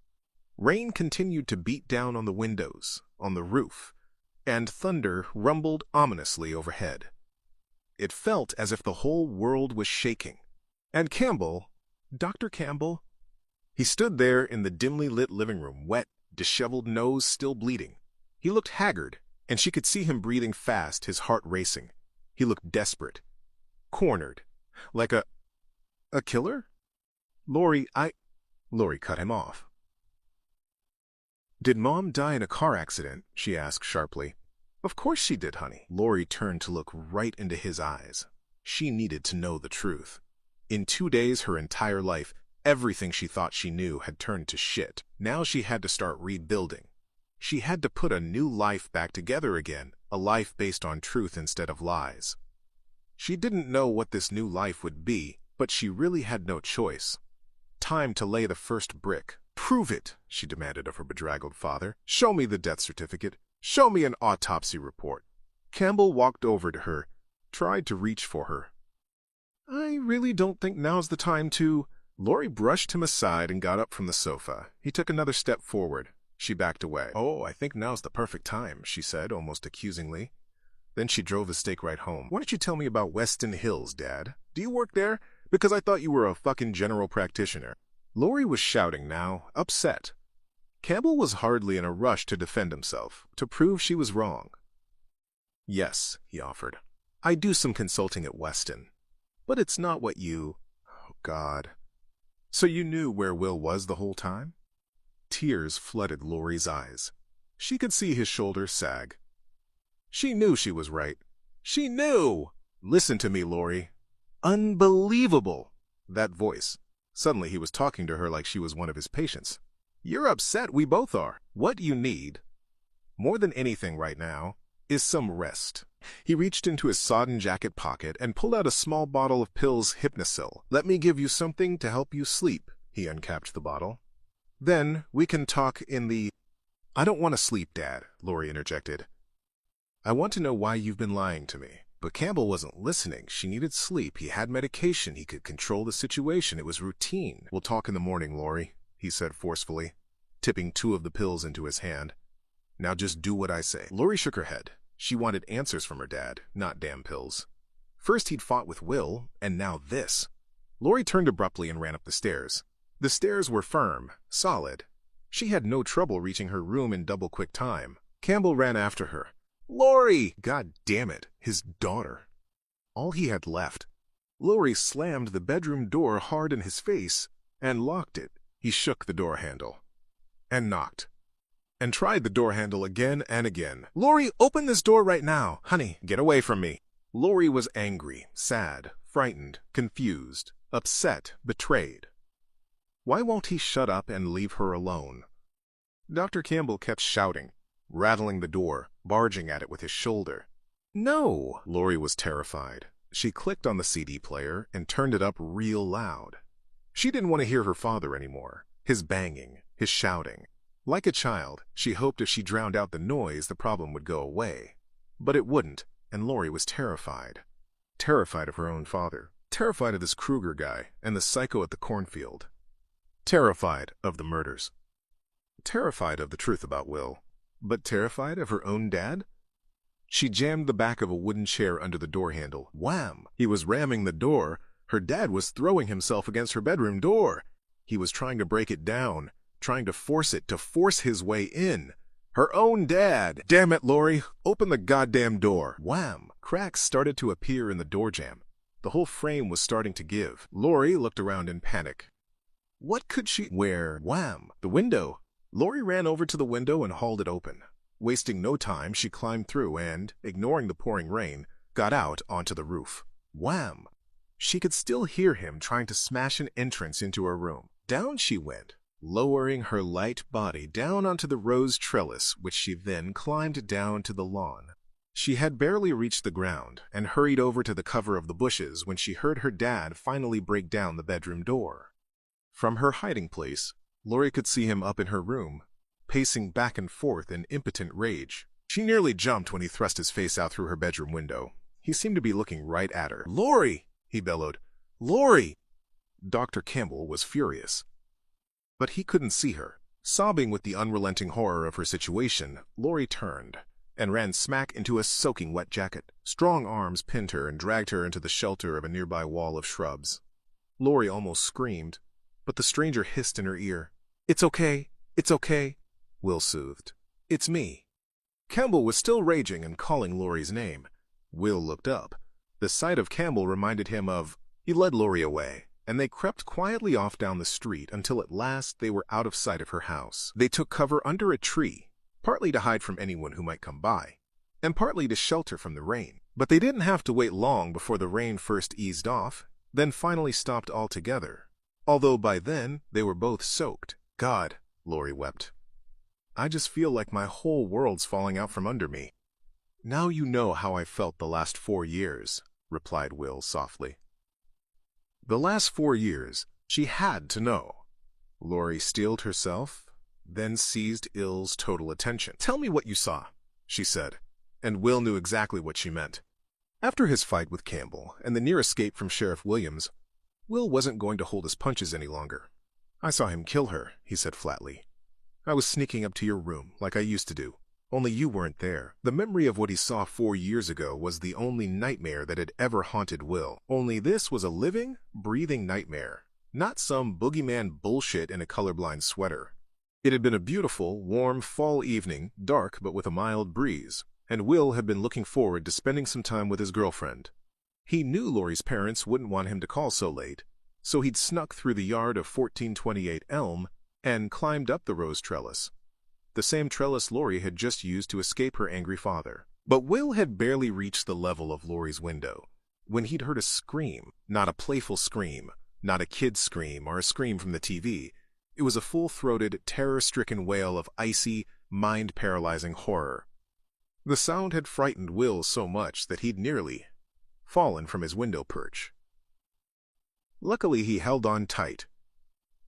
Rain continued to beat down on the windows, on the roof, and thunder rumbled ominously overhead. It felt as if the whole world was shaking. And Campbell, Dr. Campbell, he stood there in the dimly lit living room, wet, disheveled nose still bleeding. He looked haggard, and she could see him breathing fast, his heart racing. He looked desperate. Cornered. Like a killer? Lori cut him off. "Did Mom die in a car accident?" she asked sharply. "Of course she did, honey." Lori turned to look right into his eyes. She needed to know the truth. In 2 days, her entire life, everything she thought she knew had turned to shit. Now she had to start rebuilding. She had to put a new life back together again, a life based on truth instead of lies. She didn't know what this new life would be, but she really had no choice. Time to lay the first brick. "Prove it," she demanded of her bedraggled father. "Show me the death certificate. Show me an autopsy report." Campbell walked over to her, tried to reach for her. "I really don't think now's the time to—" Lori brushed him aside and got up from the sofa. He took another step forward. She backed away. "Oh, I think now's the perfect time," she said, almost accusingly. Then she drove the stake right home. "Why don't you tell me about Weston Hills, Dad? Do you work there? Because I thought you were a fucking general practitioner." Lori was shouting now, upset. Campbell was hardly in a rush to defend himself, to prove she was wrong. "Yes," he offered. "I do some consulting at Weston. But it's not what you— Oh, God. So you knew where Will was the whole time?" Tears flooded Lori's eyes. She could see his shoulders sag. She knew she was right. She knew! "Listen to me, Lori." Unbelievable! That voice. Suddenly he was talking to her like she was one of his patients. "You're upset, we both are. What you need, more than anything right now, is some rest." He reached into his sodden jacket pocket and pulled out a small bottle of pills Hypnosil. "Let me give you something to help you sleep." He uncapped the bottle. "Then we can talk in the—" "I don't want to sleep, Dad," Lori interjected. "I want to know why you've been lying to me." But Campbell wasn't listening. She needed sleep. He had medication. He could control the situation. It was routine. "We'll talk in the morning, Lori," he said forcefully, tipping 2 of the pills into his hand. "Now just do what I say." Lori shook her head. She wanted answers from her dad, not damn pills. First he'd fought with Will, and now this. Lori turned abruptly and ran up the stairs. The stairs were firm, solid. She had no trouble reaching her room in double-quick time. Campbell ran after her. "Lori!" God damn it, his daughter. All he had left. Lori slammed the bedroom door hard in his face and locked it. He shook the door handle and knocked and tried the door handle again and again. "Lori, open this door right now. Honey, get away from me." Lori was angry, sad, frightened, confused, upset, betrayed. Why won't he shut up and leave her alone? Dr. Campbell kept shouting, rattling the door, barging at it with his shoulder. "No!" Lori was terrified. She clicked on the CD player and turned it up real loud. She didn't want to hear her father anymore, his banging, his shouting. Like a child, she hoped if she drowned out the noise, the problem would go away. But it wouldn't, and Lori was terrified. Terrified of her own father. Terrified of this Kruger guy and the psycho at the cornfield. Terrified of the murders. Terrified of the truth about Will. But terrified of her own dad? She jammed the back of a wooden chair under the door handle. Wham! He was ramming the door. Her dad was throwing himself against her bedroom door. He was trying to break it down, trying to force it, to force his way in. Her own dad! "Damn it, Lori! Open the goddamn door!" Wham! Cracks started to appear in the door jamb. The whole frame was starting to give. Lori looked around in panic. What could she— Where? Wham! The window! Lori ran over to the window and hauled it open. Wasting no time, she climbed through and, ignoring the pouring rain, got out onto the roof. Wham! She could still hear him trying to smash an entrance into her room. Down she went, lowering her light body down onto the rose trellis, which she then climbed down to the lawn. She had barely reached the ground and hurried over to the cover of the bushes when she heard her dad finally break down the bedroom door. From her hiding place, Lori could see him up in her room, pacing back and forth in impotent rage. She nearly jumped when he thrust his face out through her bedroom window. He seemed to be looking right at her. "Lori!" he bellowed. "Lori!" Dr. Campbell was furious. But he couldn't see her. Sobbing with the unrelenting horror of her situation, Lori turned and ran smack into a soaking wet jacket. Strong arms pinned her and dragged her into the shelter of a nearby wall of shrubs. Lori almost screamed, but the stranger hissed in her ear. "It's okay. It's okay," Will soothed. "It's me." Campbell was still raging and calling Laurie's name. Will looked up. The sight of Campbell reminded him of... He led Laurie away, and they crept quietly off down the street until at last they were out of sight of her house. They took cover under a tree, partly to hide from anyone who might come by, and partly to shelter from the rain. But they didn't have to wait long before the rain first eased off, then finally stopped altogether, although by then they were both soaked. God, Laurie wept. I just feel like my whole world's falling out from under me. Now you know how I felt the last 4 years, replied Will softly. The last 4 years, she had to know. Laurie steeled herself, then seized Ill's total attention. Tell me what you saw, she said, and Will knew exactly what she meant. After his fight with Campbell and the near escape from Sheriff Williams, Will wasn't going to hold his punches any longer. I saw him kill her, he said flatly. I was sneaking up to your room, like I used to do. Only you weren't there. The memory of what he saw 4 years ago was the only nightmare that had ever haunted Will. Only this was a living, breathing nightmare, not some boogeyman bullshit in a colorblind sweater. It had been a beautiful, warm fall evening, dark but with a mild breeze, and Will had been looking forward to spending some time with his girlfriend. He knew Laurie's parents wouldn't want him to call so late, so he'd snuck through the yard of 1428 Elm and climbed up the rose trellis, the same trellis Laurie had just used to escape her angry father. But Will had barely reached the level of Laurie's window when he'd heard a scream, not a playful scream, not a kid's scream or a scream from the TV. It was a full-throated, terror-stricken wail of icy, mind-paralyzing horror. The sound had frightened Will so much that he'd nearly fallen from his window perch. Luckily, he held on tight,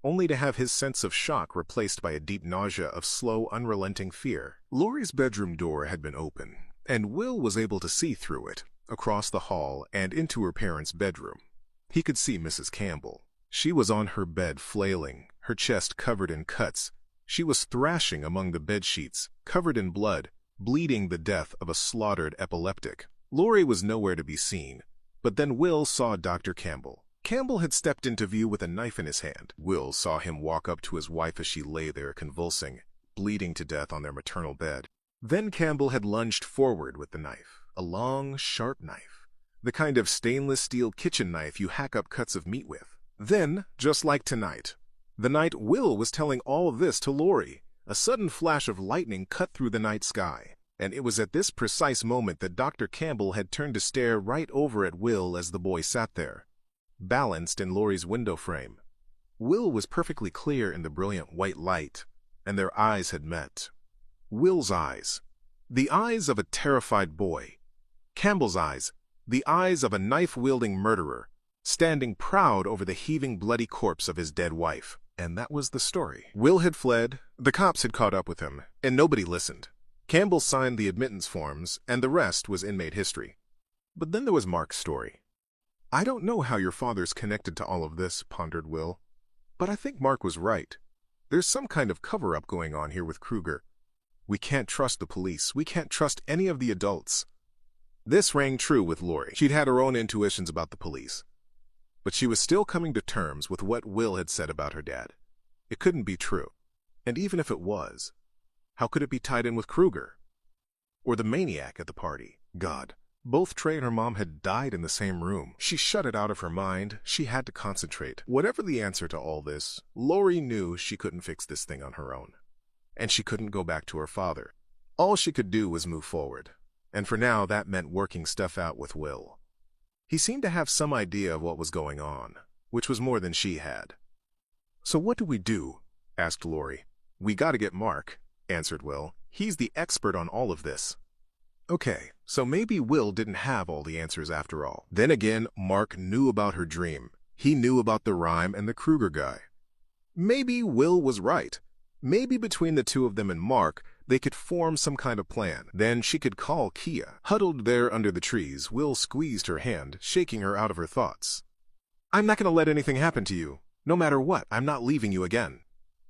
only to have his sense of shock replaced by a deep nausea of slow, unrelenting fear. Laurie's bedroom door had been open, and Will was able to see through it, across the hall and into her parents' bedroom. He could see Mrs. Campbell. She was on her bed flailing, her chest covered in cuts. She was thrashing among the bedsheets, covered in blood, bleeding the death of a slaughtered epileptic. Laurie was nowhere to be seen, but then Will saw Dr. Campbell. Campbell had stepped into view with a knife in his hand. Will saw him walk up to his wife as she lay there convulsing, bleeding to death on their maternal bed. Then Campbell had lunged forward with the knife, a long, sharp knife, the kind of stainless steel kitchen knife you hack up cuts of meat with. Then, just like tonight, the night Will was telling all of this to Laurie, a sudden flash of lightning cut through the night sky, and it was at this precise moment that Dr. Campbell had turned to stare right over at Will as the boy sat there, balanced in Laurie's window frame. Will was perfectly clear in the brilliant white light, and their eyes had met. Will's eyes, the eyes of a terrified boy. Campbell's eyes, the eyes of a knife-wielding murderer, standing proud over the heaving bloody corpse of his dead wife. And that was the story. Will had fled, the cops had caught up with him, and nobody listened. Campbell signed the admittance forms, and the rest was inmate history. But then there was Mark's story. I don't know how your father's connected to all of this, pondered Will, but I think Mark was right. There's some kind of cover-up going on here with Kruger. We can't trust the police. We can't trust any of the adults. This rang true with Laurie. She'd had her own intuitions about the police, but she was still coming to terms with what Will had said about her dad. It couldn't be true. And even if it was, how could it be tied in with Kruger? Or the maniac at the party? God. Both Trey and her mom had died in the same room. She shut it out of her mind. She had to concentrate. Whatever the answer to all this, Laurie knew she couldn't fix this thing on her own. And she couldn't go back to her father. All she could do was move forward. And for now, that meant working stuff out with Will. He seemed to have some idea of what was going on, which was more than she had. So what do we do? Asked Laurie. We gotta get Mark, answered Will. He's the expert on all of this. Okay, so maybe Will didn't have all the answers after all. Then again, Mark knew about her dream. He knew about the rhyme and the Kruger guy. Maybe Will was right. Maybe between the two of them and Mark, they could form some kind of plan. Then she could call Kia. Huddled there under the trees, Will squeezed her hand, shaking her out of her thoughts. I'm not going to let anything happen to you. No matter what, I'm not leaving you again.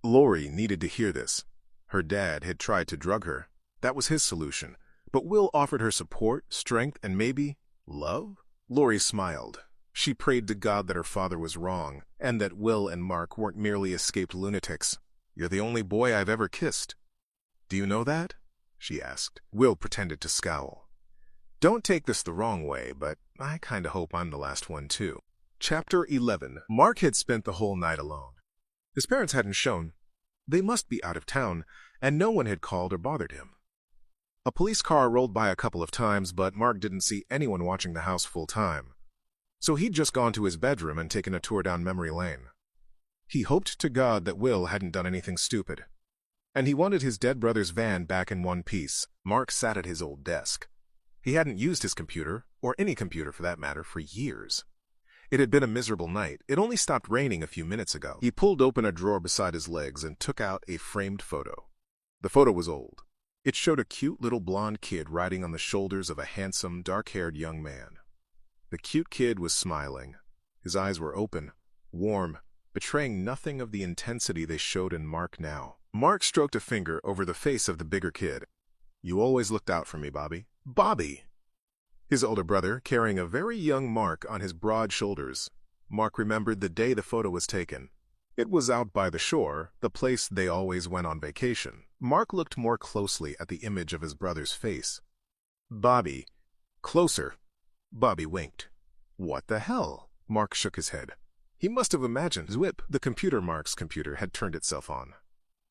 Laurie needed to hear this. Her dad had tried to drug her. That was his solution. But Will offered her support, strength, and maybe love? Laurie smiled. She prayed to God that her father was wrong, and that Will and Mark weren't merely escaped lunatics. You're the only boy I've ever kissed. Do you know that? she asked. Will pretended to scowl. Don't take this the wrong way, but I kinda hope I'm the last one too. Chapter 11. Mark had spent the whole night alone. His parents hadn't shown. They must be out of town, and no one had called or bothered him. A police car rolled by a couple of times, but Mark didn't see anyone watching the house full time. So he'd just gone to his bedroom and taken a tour down memory lane. He hoped to God that Will hadn't done anything stupid. And he wanted his dead brother's van back in one piece. Mark sat at his old desk. He hadn't used his computer, or any computer for that matter, for years. It had been a miserable night. It only stopped raining a few minutes ago. He pulled open a drawer beside his legs and took out a framed photo. The photo was old. It showed a cute little blonde kid riding on the shoulders of a handsome, dark-haired young man. The cute kid was smiling. His eyes were open, warm, betraying nothing of the intensity they showed in Mark now. Mark stroked a finger over the face of the bigger kid. You always looked out for me, Bobby. Bobby! His older brother, carrying a very young Mark on his broad shoulders. Mark remembered the day the photo was taken. It was out by the shore, the place they always went on vacation. Mark looked more closely at the image of his brother's face. Bobby. Closer. Bobby winked. What the hell? Mark shook his head. He must have imagined Zwip. The computer Mark's computer had turned itself on.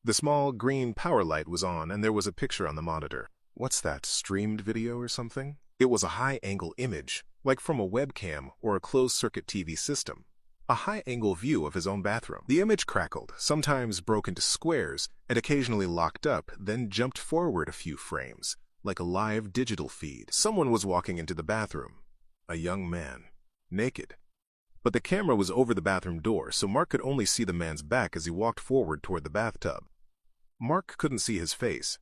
The small green power light was on, and there was a picture on the monitor. What's that, streamed video or something? It was a high-angle image, like from a webcam or a closed-circuit TV system. A high-angle view of his own bathroom. The image crackled, sometimes broke into squares, and occasionally locked up, then jumped forward a few frames, like a live digital feed. Someone was walking into the bathroom. A young man. Naked. But the camera was over the bathroom door, so Mark could only see the man's back as he walked forward toward the bathtub. Mark couldn't see his face.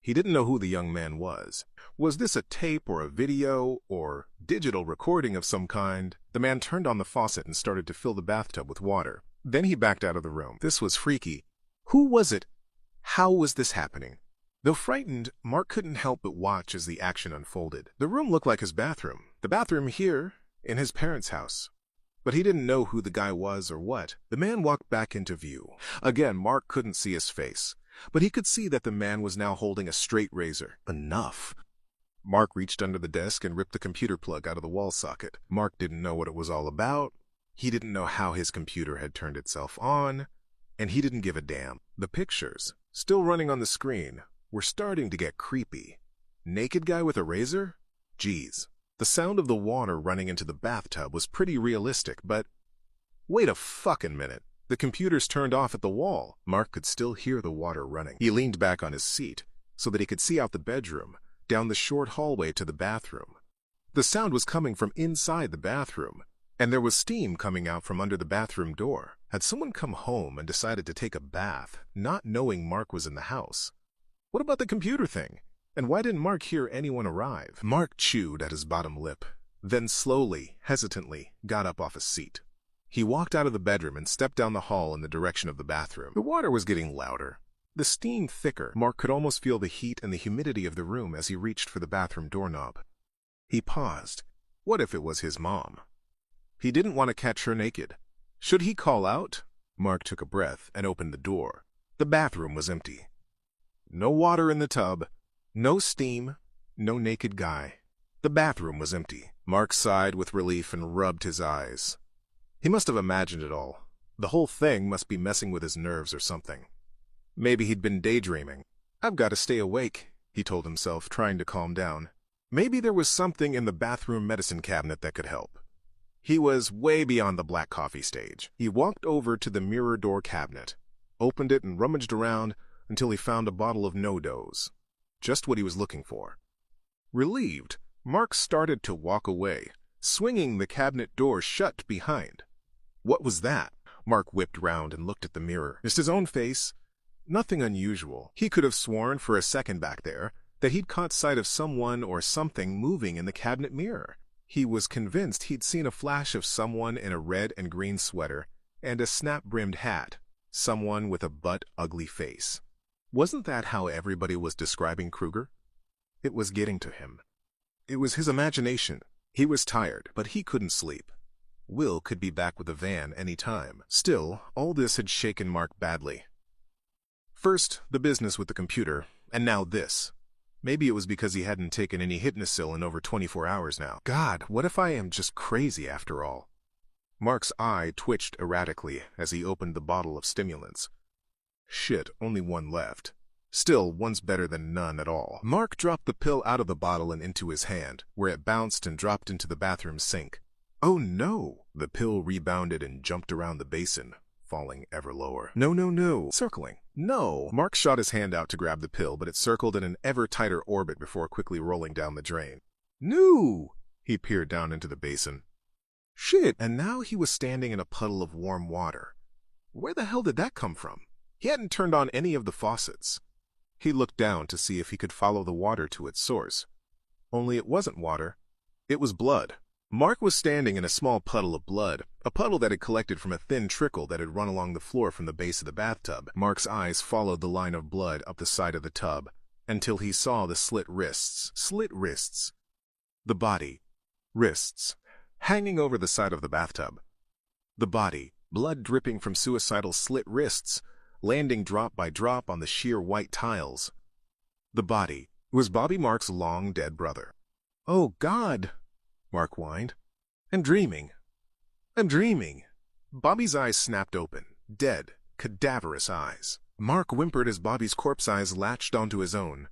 He didn't know who the young man was. Was this a tape or a video or digital recording of some kind? The man turned on the faucet and started to fill the bathtub with water. Then he backed out of the room. This was freaky. Who was it? How was this happening? Though frightened, Mark couldn't help but watch as the action unfolded. The room looked like his bathroom. The bathroom here, in his parents' house. But he didn't know who the guy was or what. The man walked back into view. Again, Mark couldn't see his face. But he could see that the man was now holding a straight razor. Enough. Mark reached under the desk and ripped the computer plug out of the wall socket. Mark didn't know what it was all about. He didn't know how his computer had turned itself on. And he didn't give a damn. The pictures, still running on the screen, were starting to get creepy. Naked guy with a razor? Geez. The sound of the water running into the bathtub was pretty realistic, but... Wait a fucking minute. The computer's turned off at the wall. Mark could still hear the water running. He leaned back on his seat so that he could see out the bedroom, down the short hallway to the bathroom. The sound was coming from inside the bathroom, and there was steam coming out from under the bathroom door. Had someone come home and decided to take a bath, not knowing Mark was in the house? What about the computer thing? And why didn't Mark hear anyone arrive? Mark chewed at his bottom lip, then slowly, hesitantly, got up off his seat. He walked out of the bedroom and stepped down the hall in the direction of the bathroom. The water was getting louder, the steam thicker. Mark could almost feel the heat and the humidity of the room as he reached for the bathroom doorknob. He paused. What if it was his mom? He didn't want to catch her naked. Should he call out? Mark took a breath and opened the door. The bathroom was empty. No water in the tub, no steam, no naked guy. The bathroom was empty. Mark sighed with relief and rubbed his eyes. He must have imagined it all. The whole thing must be messing with his nerves or something. Maybe he'd been daydreaming. I've got to stay awake, he told himself, trying to calm down. Maybe there was something in the bathroom medicine cabinet that could help. He was way beyond the black coffee stage. He walked over to the mirror door cabinet, opened it and rummaged around until he found a bottle of no-dose. Just what he was looking for. Relieved, Mark started to walk away, swinging the cabinet door shut behind. What was that? Mark whipped round and looked at the mirror. Just his own face. Nothing unusual. He could have sworn for a second back there that he'd caught sight of someone or something moving in the cabinet mirror. He was convinced he'd seen a flash of someone in a red and green sweater and a snap-brimmed hat. Someone with a butt-ugly face. Wasn't that how everybody was describing Kruger? It was getting to him. It was his imagination. He was tired, but he couldn't sleep. Will could be back with the van any time. Still, all this had shaken Mark badly. First, the business with the computer, and now this. Maybe it was because he hadn't taken any hypnosil in over 24 hours now. God, what if I am just crazy after all? Mark's eye twitched erratically as he opened the bottle of stimulants. Shit, only one left. Still, one's better than none at all. Mark dropped the pill out of the bottle and into his hand, where it bounced and dropped into the bathroom sink. Oh no! The pill rebounded and jumped around the basin, falling ever lower. No. Circling. No! Mark shot his hand out to grab the pill, but it circled in an ever tighter orbit before quickly rolling down the drain. No! He peered down into the basin. Shit! And now he was standing in a puddle of warm water. Where the hell did that come from? He hadn't turned on any of the faucets. He looked down to see if he could follow the water to its source. Only it wasn't water. It was blood. Mark was standing in a small puddle of blood, a puddle that had collected from a thin trickle that had run along the floor from the base of the bathtub. Mark's eyes followed the line of blood up the side of the tub, until he saw the slit wrists. Slit wrists. The body. Wrists. Hanging over the side of the bathtub. The body, blood dripping from suicidal slit wrists, landing drop by drop on the sheer white tiles. The body was Bobby Mark's long-dead brother. Oh, God, Mark whined. I'm dreaming. Bobby's eyes snapped open, dead, cadaverous eyes. Mark whimpered as Bobby's corpse eyes latched onto his own.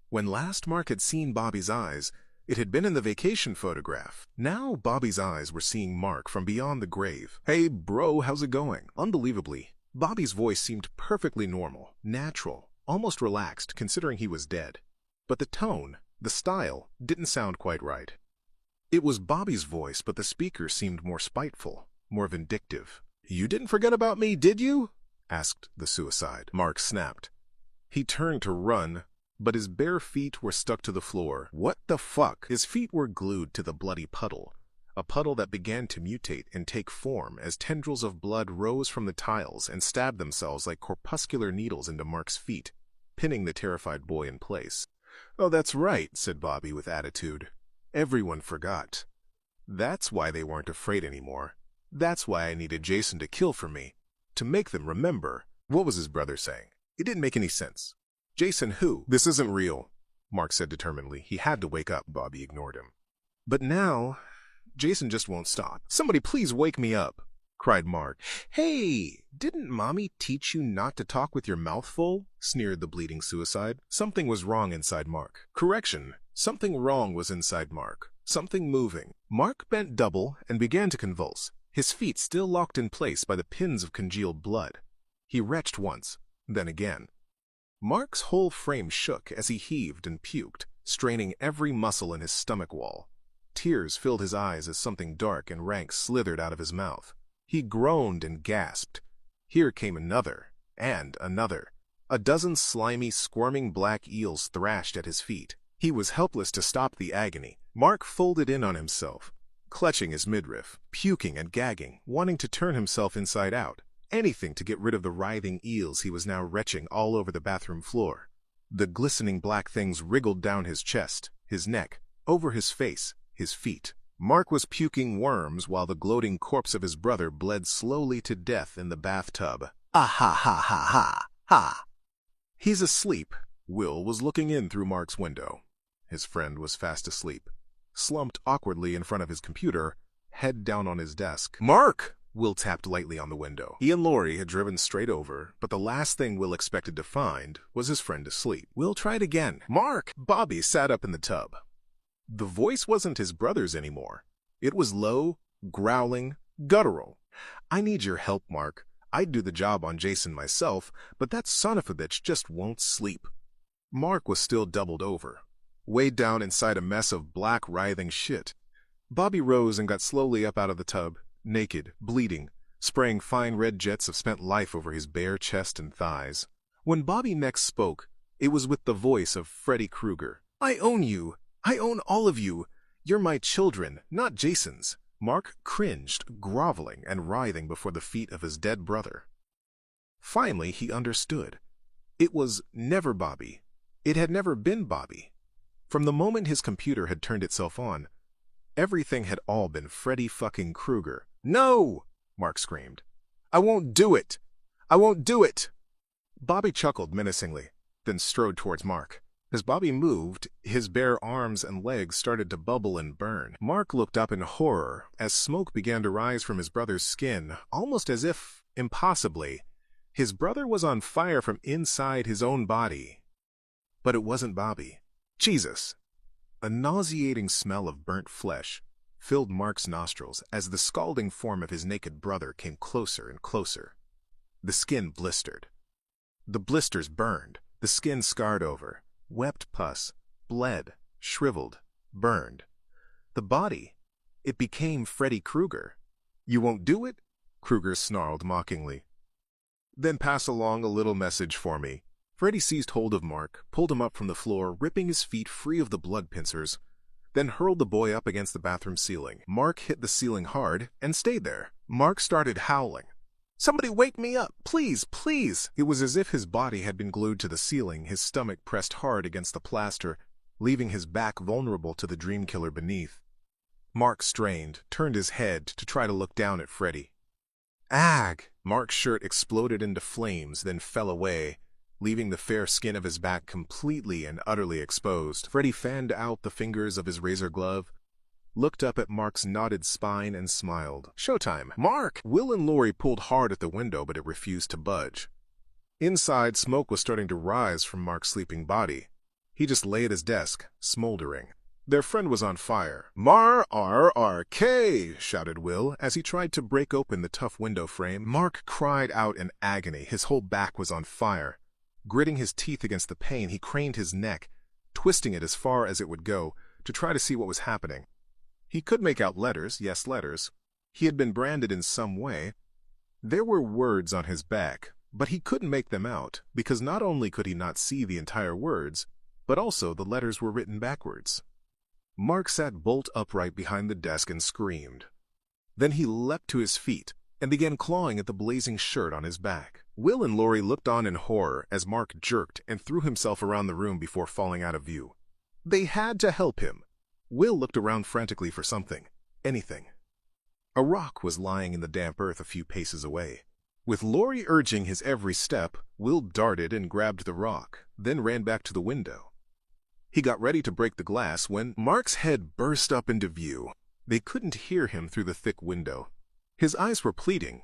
When last Mark had seen Bobby's eyes, it had been in the vacation photograph. Now Bobby's eyes were seeing Mark from beyond the grave. Hey, bro, how's it going? Unbelievably, Bobby's voice seemed perfectly normal, natural, almost relaxed considering he was dead. But the tone, the style, didn't sound quite right. It was Bobby's voice, but the speaker seemed more spiteful, more vindictive. You didn't forget about me, did you? Asked the suicide. Mark snapped. He turned to run, but his bare feet were stuck to the floor. What the fuck? His feet were glued to the bloody puddle, a puddle that began to mutate and take form as tendrils of blood rose from the tiles and stabbed themselves like corpuscular needles into Mark's feet, pinning the terrified boy in place. Oh, that's right, said Bobby with attitude. Everyone forgot. That's why they weren't afraid anymore. That's why I needed Jason to kill for me, to make them remember. What was his brother saying? It didn't make any sense. Jason who? This isn't real, Mark said determinedly. He had to wake up. Bobby ignored him. But now, Jason just won't stop. Somebody please wake me up, cried Mark. Hey, didn't Mommy teach you not to talk with your mouth full? Sneered the bleeding suicide. Something was wrong inside Mark. Correction. Something wrong was inside Mark. Something moving. Mark bent double and began to convulse, his feet still locked in place by the pins of congealed blood. He retched once, then again. Mark's whole frame shook as he heaved and puked, straining every muscle in his stomach wall. Tears filled his eyes as something dark and rank slithered out of his mouth. He groaned and gasped. Here came another, and another. A dozen slimy, squirming black eels thrashed at his feet. He was helpless to stop the agony. Mark folded in on himself, clutching his midriff, puking and gagging, wanting to turn himself inside out. Anything to get rid of the writhing eels he was now retching all over the bathroom floor. The glistening black things wriggled down his chest, his neck, over his face, his feet. Mark was puking worms while the gloating corpse of his brother bled slowly to death in the bathtub. Ah ha ha ha ha ha. He's asleep. Will was looking in through Mark's window. His friend was fast asleep, slumped awkwardly in front of his computer, head down on his desk. Mark! Will tapped lightly on the window. He and Lori had driven straight over, but the last thing Will expected to find was his friend asleep. Will tried again. Mark! Bobby sat up in the tub. The voice wasn't his brother's anymore. It was low, growling, guttural. I need your help, Mark. I'd do the job on Jason myself, but that son of a bitch just won't sleep. Mark was still doubled over, weighed down inside a mess of black, writhing shit. Bobby rose and got slowly up out of the tub, naked, bleeding, spraying fine red jets of spent life over his bare chest and thighs. When Bobby next spoke, it was with the voice of Freddy Krueger. I own you. I own all of you. You're my children, not Jason's. Mark cringed, groveling and writhing before the feet of his dead brother. Finally, he understood. It was never Bobby. It had never been Bobby. From the moment his computer had turned itself on, everything had all been Freddy fucking Krueger. No! Mark screamed. I won't do it! I won't do it! Bobby chuckled menacingly, then strode towards Mark. As Bobby moved, his bare arms and legs started to bubble and burn. Mark looked up in horror as smoke began to rise from his brother's skin, almost as if, impossibly, his brother was on fire from inside his own body. But it wasn't Bobby. Jesus! A nauseating smell of burnt flesh filled Mark's nostrils as the scalding form of his naked brother came closer and closer. The skin blistered. The blisters burned, the skin scarred over, wept pus, bled, shriveled, burned. The body, it became Freddy Krueger. "You won't do it?" Krueger snarled mockingly. "Then pass along a little message for me." Freddy seized hold of Mark, pulled him up from the floor, ripping his feet free of the blood pincers, then hurled the boy up against the bathroom ceiling. Mark hit the ceiling hard and stayed there. Mark started howling. "Somebody wake me up! Please, please!" It was as if his body had been glued to the ceiling, his stomach pressed hard against the plaster, leaving his back vulnerable to the dream killer beneath. Mark strained, turned his head to try to look down at Freddy. Ag! Mark's shirt exploded into flames, then fell away, leaving the fair skin of his back completely and utterly exposed. Freddy fanned out the fingers of his razor glove, looked up at Mark's knotted spine, and smiled. "Showtime! Mark!" Will and Lori pulled hard at the window, but it refused to budge. Inside, smoke was starting to rise from Mark's sleeping body. He just lay at his desk, smoldering. Their friend was on fire. "Mar-R-R-K!" shouted Will as he tried to break open the tough window frame. Mark cried out in agony. His whole back was on fire. Gritting his teeth against the pain, he craned his neck, twisting it as far as it would go, to try to see what was happening. He could make out letters, yes, letters. He had been branded in some way. There were words on his back, but he couldn't make them out, because not only could he not see the entire words, but also the letters were written backwards. Mark sat bolt upright behind the desk and screamed. Then he leapt to his feet and began clawing at the blazing shirt on his back. Will and Lori looked on in horror as Mark jerked and threw himself around the room before falling out of view. They had to help him. Will looked around frantically for something, anything. A rock was lying in the damp earth a few paces away. With Lori urging his every step, Will darted and grabbed the rock, then ran back to the window. He got ready to break the glass when Mark's head burst up into view. They couldn't hear him through the thick window. His eyes were pleading.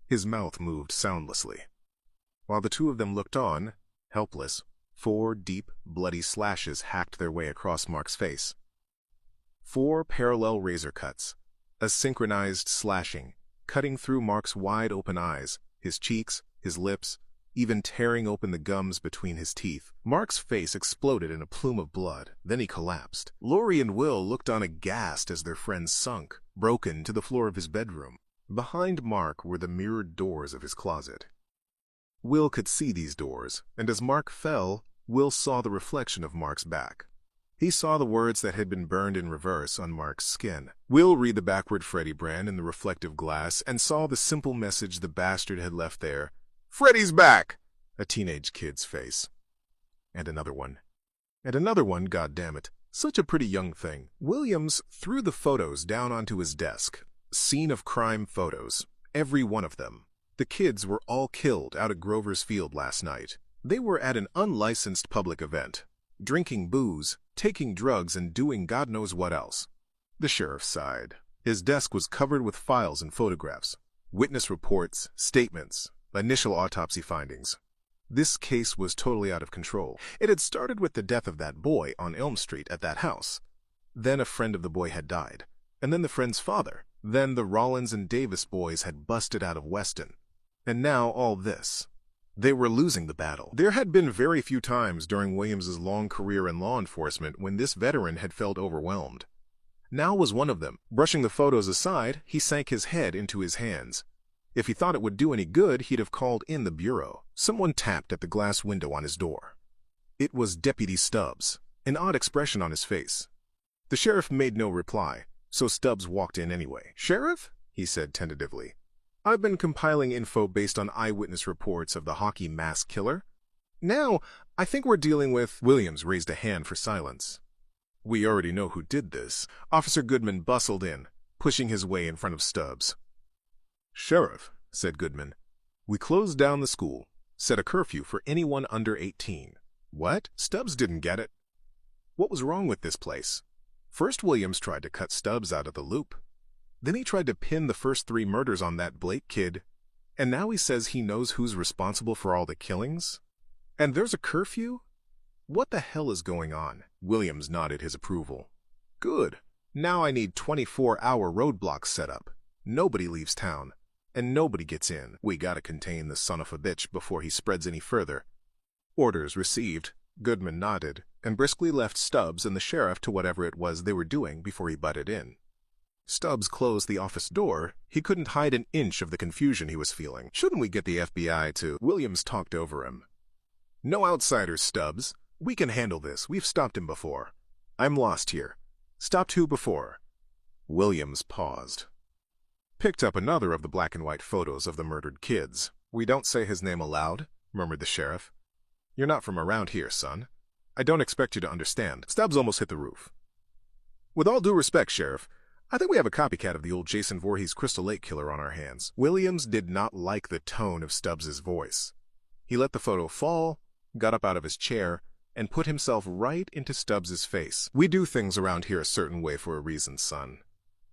His mouth moved soundlessly. While the two of them looked on, helpless, 4 deep, bloody slashes hacked their way across Mark's face. 4 parallel razor cuts, a synchronized slashing, cutting through Mark's wide-open eyes, his cheeks, his lips, even tearing open the gums between his teeth. Mark's face exploded in a plume of blood. Then he collapsed. Lori and Will looked on aghast as their friend sunk, broken, to the floor of his bedroom. Behind Mark were the mirrored doors of his closet. Will could see these doors, and as Mark fell, Will saw the reflection of Mark's back. He saw the words that had been burned in reverse on Mark's skin. Will read the backward Freddy brand in the reflective glass and saw the simple message the bastard had left there. "Freddy's back!" A teenage kid's face. And another one. And another one, goddammit. Such a pretty young thing. Williams threw the photos down onto his desk. Scene of crime photos. Every one of them. The kids were all killed out at Grover's Field last night. They were at an unlicensed public event, drinking booze, taking drugs, and doing God knows what else. The sheriff sighed. His desk was covered with files and photographs, witness reports, statements, initial autopsy findings. This case was totally out of control. It had started with the death of that boy on Elm Street at that house. Then a friend of the boy had died, and then the friend's father. Then the Rollins and Davis boys had busted out of Weston. And now all this. They were losing the battle. There had been very few times during Williams's long career in law enforcement when this veteran had felt overwhelmed. Now was one of them. Brushing the photos aside, he sank his head into his hands. If he thought it would do any good, he'd have called in the bureau. Someone tapped at the glass window on his door. It was Deputy Stubbs, an odd expression on his face. The sheriff made no reply, so Stubbs walked in anyway. "Sheriff?" he said tentatively. "I've been compiling info based on eyewitness reports of the hockey mask killer. Now, I think we're dealing with—" Williams raised a hand for silence. "We already know who did this." Officer Goodman bustled in, pushing his way in front of Stubbs. "Sheriff," said Goodman, "we closed down the school, set a curfew for anyone under 18. What? Stubbs didn't get it. What was wrong with this place? First, Williams tried to cut Stubbs out of the loop. Then he tried to pin the first 3 murders on that Blake kid. And now he says he knows who's responsible for all the killings? And there's a curfew? What the hell is going on? Williams nodded his approval. Good. Now I need 24-hour roadblocks set up. Nobody leaves town. And nobody gets in. We gotta contain the son of a bitch before he spreads any further. Orders received. Goodman nodded, and briskly left Stubbs and the sheriff to whatever it was they were doing before he butted in. Stubbs closed the office door. He couldn't hide an inch of the confusion he was feeling. Shouldn't we get the FBI to... Williams talked over him. No outsiders, Stubbs. We can handle this. We've stopped him before. I'm lost here. Stopped who before? Williams paused. Picked up another of the black and white photos of the murdered kids. We don't say his name aloud, murmured the sheriff. You're not from around here, son. I don't expect you to understand. Stubbs almost hit the roof. With all due respect, Sheriff, I think we have a copycat of the old Jason Voorhees Crystal Lake killer on our hands. Williams did not like the tone of Stubbs's voice. He let the photo fall, got up out of his chair, and put himself right into Stubbs's face. We do things around here a certain way for a reason, son.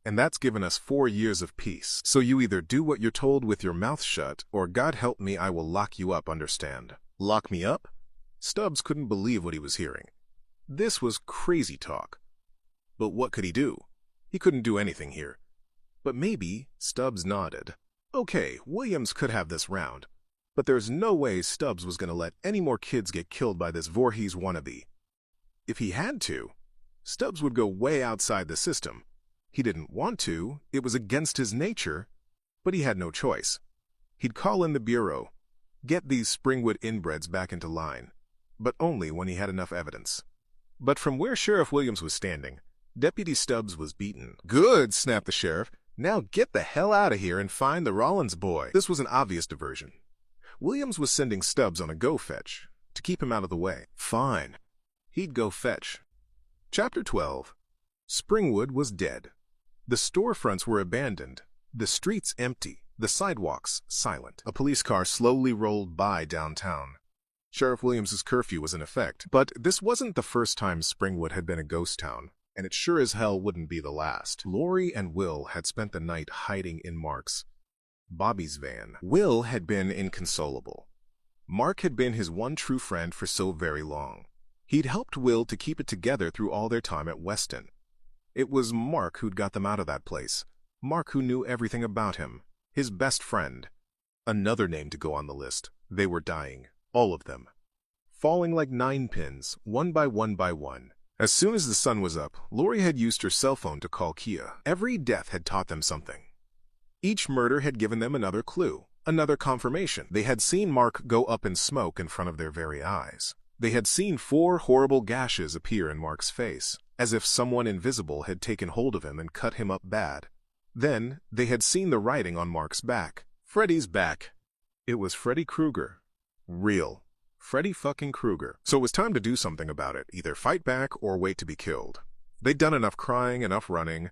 And that's given us 4 years of peace. So you either do what you're told with your mouth shut, or God help me, I will lock you up, understand? Lock me up? Stubbs couldn't believe what he was hearing. This was crazy talk. But what could he do? He couldn't do anything here. But maybe, Stubbs nodded. Okay, Williams could have this round. But there's no way Stubbs was going to let any more kids get killed by this Voorhees wannabe. If he had to, Stubbs would go way outside the system. He didn't want to, it was against his nature, but he had no choice. He'd call in the bureau, get these Springwood inbreds back into line, but only when he had enough evidence. But from where Sheriff Williams was standing, Deputy Stubbs was beaten. Good, snapped the sheriff. Now get the hell out of here and find the Rollins boy. This was an obvious diversion. Williams was sending Stubbs on a go-fetch to keep him out of the way. Fine. He'd go fetch. Chapter 12. Springwood was dead. The storefronts were abandoned, the streets empty, the sidewalks silent. A police car slowly rolled by downtown. Sheriff Williams's curfew was in effect, but this wasn't the first time Springwood had been a ghost town, and it sure as hell wouldn't be the last. Lori and Will had spent the night hiding in Mark's, Bobby's van. Will had been inconsolable. Mark had been his one true friend for so very long. He'd helped Will to keep it together through all their time at Weston. It was Mark who'd got them out of that place. Mark who knew everything about him. His best friend. Another name to go on the list. They were dying. All of them. Falling like 9 pins, one by one by one. As soon as the sun was up, Lori had used her cell phone to call Kia. Every death had taught them something. Each murder had given them another clue, another confirmation. They had seen Mark go up in smoke in front of their very eyes. They had seen 4 horrible gashes appear in Mark's face, as if someone invisible had taken hold of him and cut him up bad. Then, they had seen the writing on Mark's back. Freddy's back. It was Freddy Krueger. Real. Freddy fucking Krueger. So it was time to do something about it, either fight back or wait to be killed. They'd done enough crying, enough running.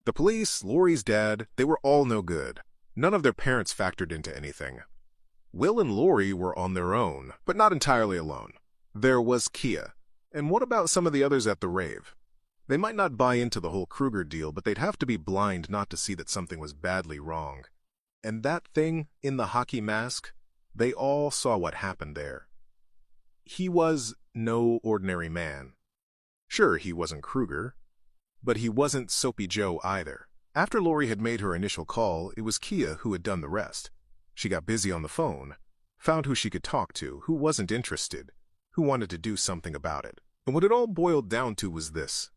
The police, Lori's dad, they were all no good. None of their parents factored into anything. Will and Lori were on their own, but not entirely alone. There was Kia. And what about some of the others at the rave? They might not buy into the whole Krueger deal, but they'd have to be blind not to see that something was badly wrong. And that thing in the hockey mask, they all saw what happened there. He was no ordinary man. Sure, he wasn't Krueger, but he wasn't Soapy Joe either. After Lori had made her initial call, it was Kia who had done the rest. She got busy on the phone, found who she could talk to, who wasn't interested, who wanted to do something about it. And what it all boiled down to was this.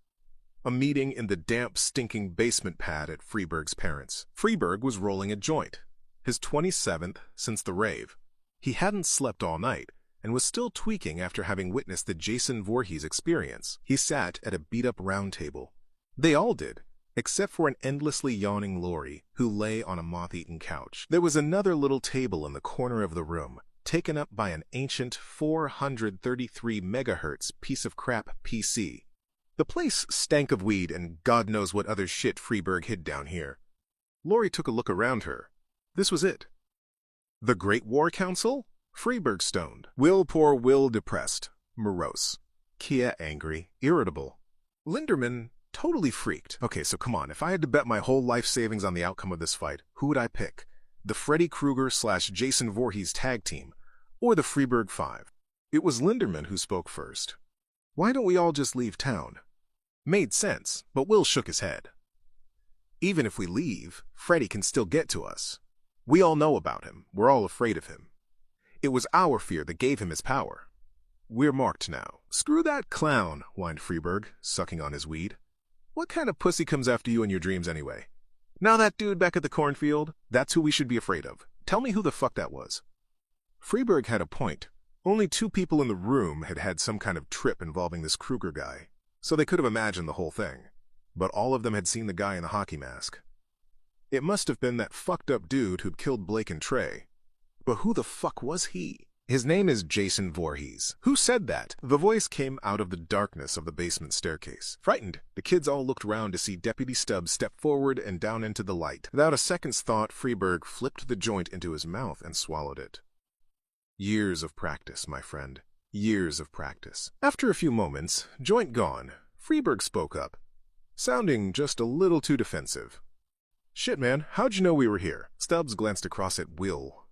A meeting in the damp, stinking basement pad at Freeburg's parents'. Freeburg was rolling a joint, his 27th since the rave. He hadn't slept all night, and was still tweaking after having witnessed the Jason Voorhees experience. He sat at a beat-up round table. They all did, except for an endlessly yawning Lori, who lay on a moth-eaten couch. There was another little table in the corner of the room, taken up by an ancient 433 megahertz piece of crap PC. The place stank of weed and God knows what other shit Freeburg hid down here. Lori took a look around her. This was it. The Great War Council? Freeburg stoned. Poor Will depressed. morose. Kia angry, irritable. Linderman totally freaked. Okay, so come on, if I had to bet my whole life savings on the outcome of this fight, who would I pick? The Freddy Krueger/Jason Voorhees tag team, or the Freeburg Five? It was Linderman who spoke first. Why don't we all just leave town? Made sense, but Will shook his head. Even if we leave, Freddy can still get to us. We all know about him. We're all afraid of him. It was our fear that gave him his power. We're marked now. Screw that clown, whined Freeburg, sucking on his weed. What kind of pussy comes after you in your dreams anyway? Now that dude back at the cornfield, that's who we should be afraid of. Tell me who the fuck that was. Freeburg had a point. Only 2 people in the room had had some kind of trip involving this Krueger guy, so they could have imagined the whole thing. But all of them had seen the guy in the hockey mask. It must have been that fucked up dude who'd killed Blake and Trey. But who the fuck was he? His name is Jason Voorhees. Who said that? The voice came out of the darkness of the basement staircase. Frightened, the kids all looked round to see Deputy Stubbs step forward and down into the light. Without a second's thought, Freeburg flipped the joint into his mouth and swallowed it. Years of practice, my friend. Years of practice. After a few moments, joint gone, Freeburg spoke up, sounding just a little too defensive. Shit, man, how'd you know we were here? Stubbs glanced across at Will.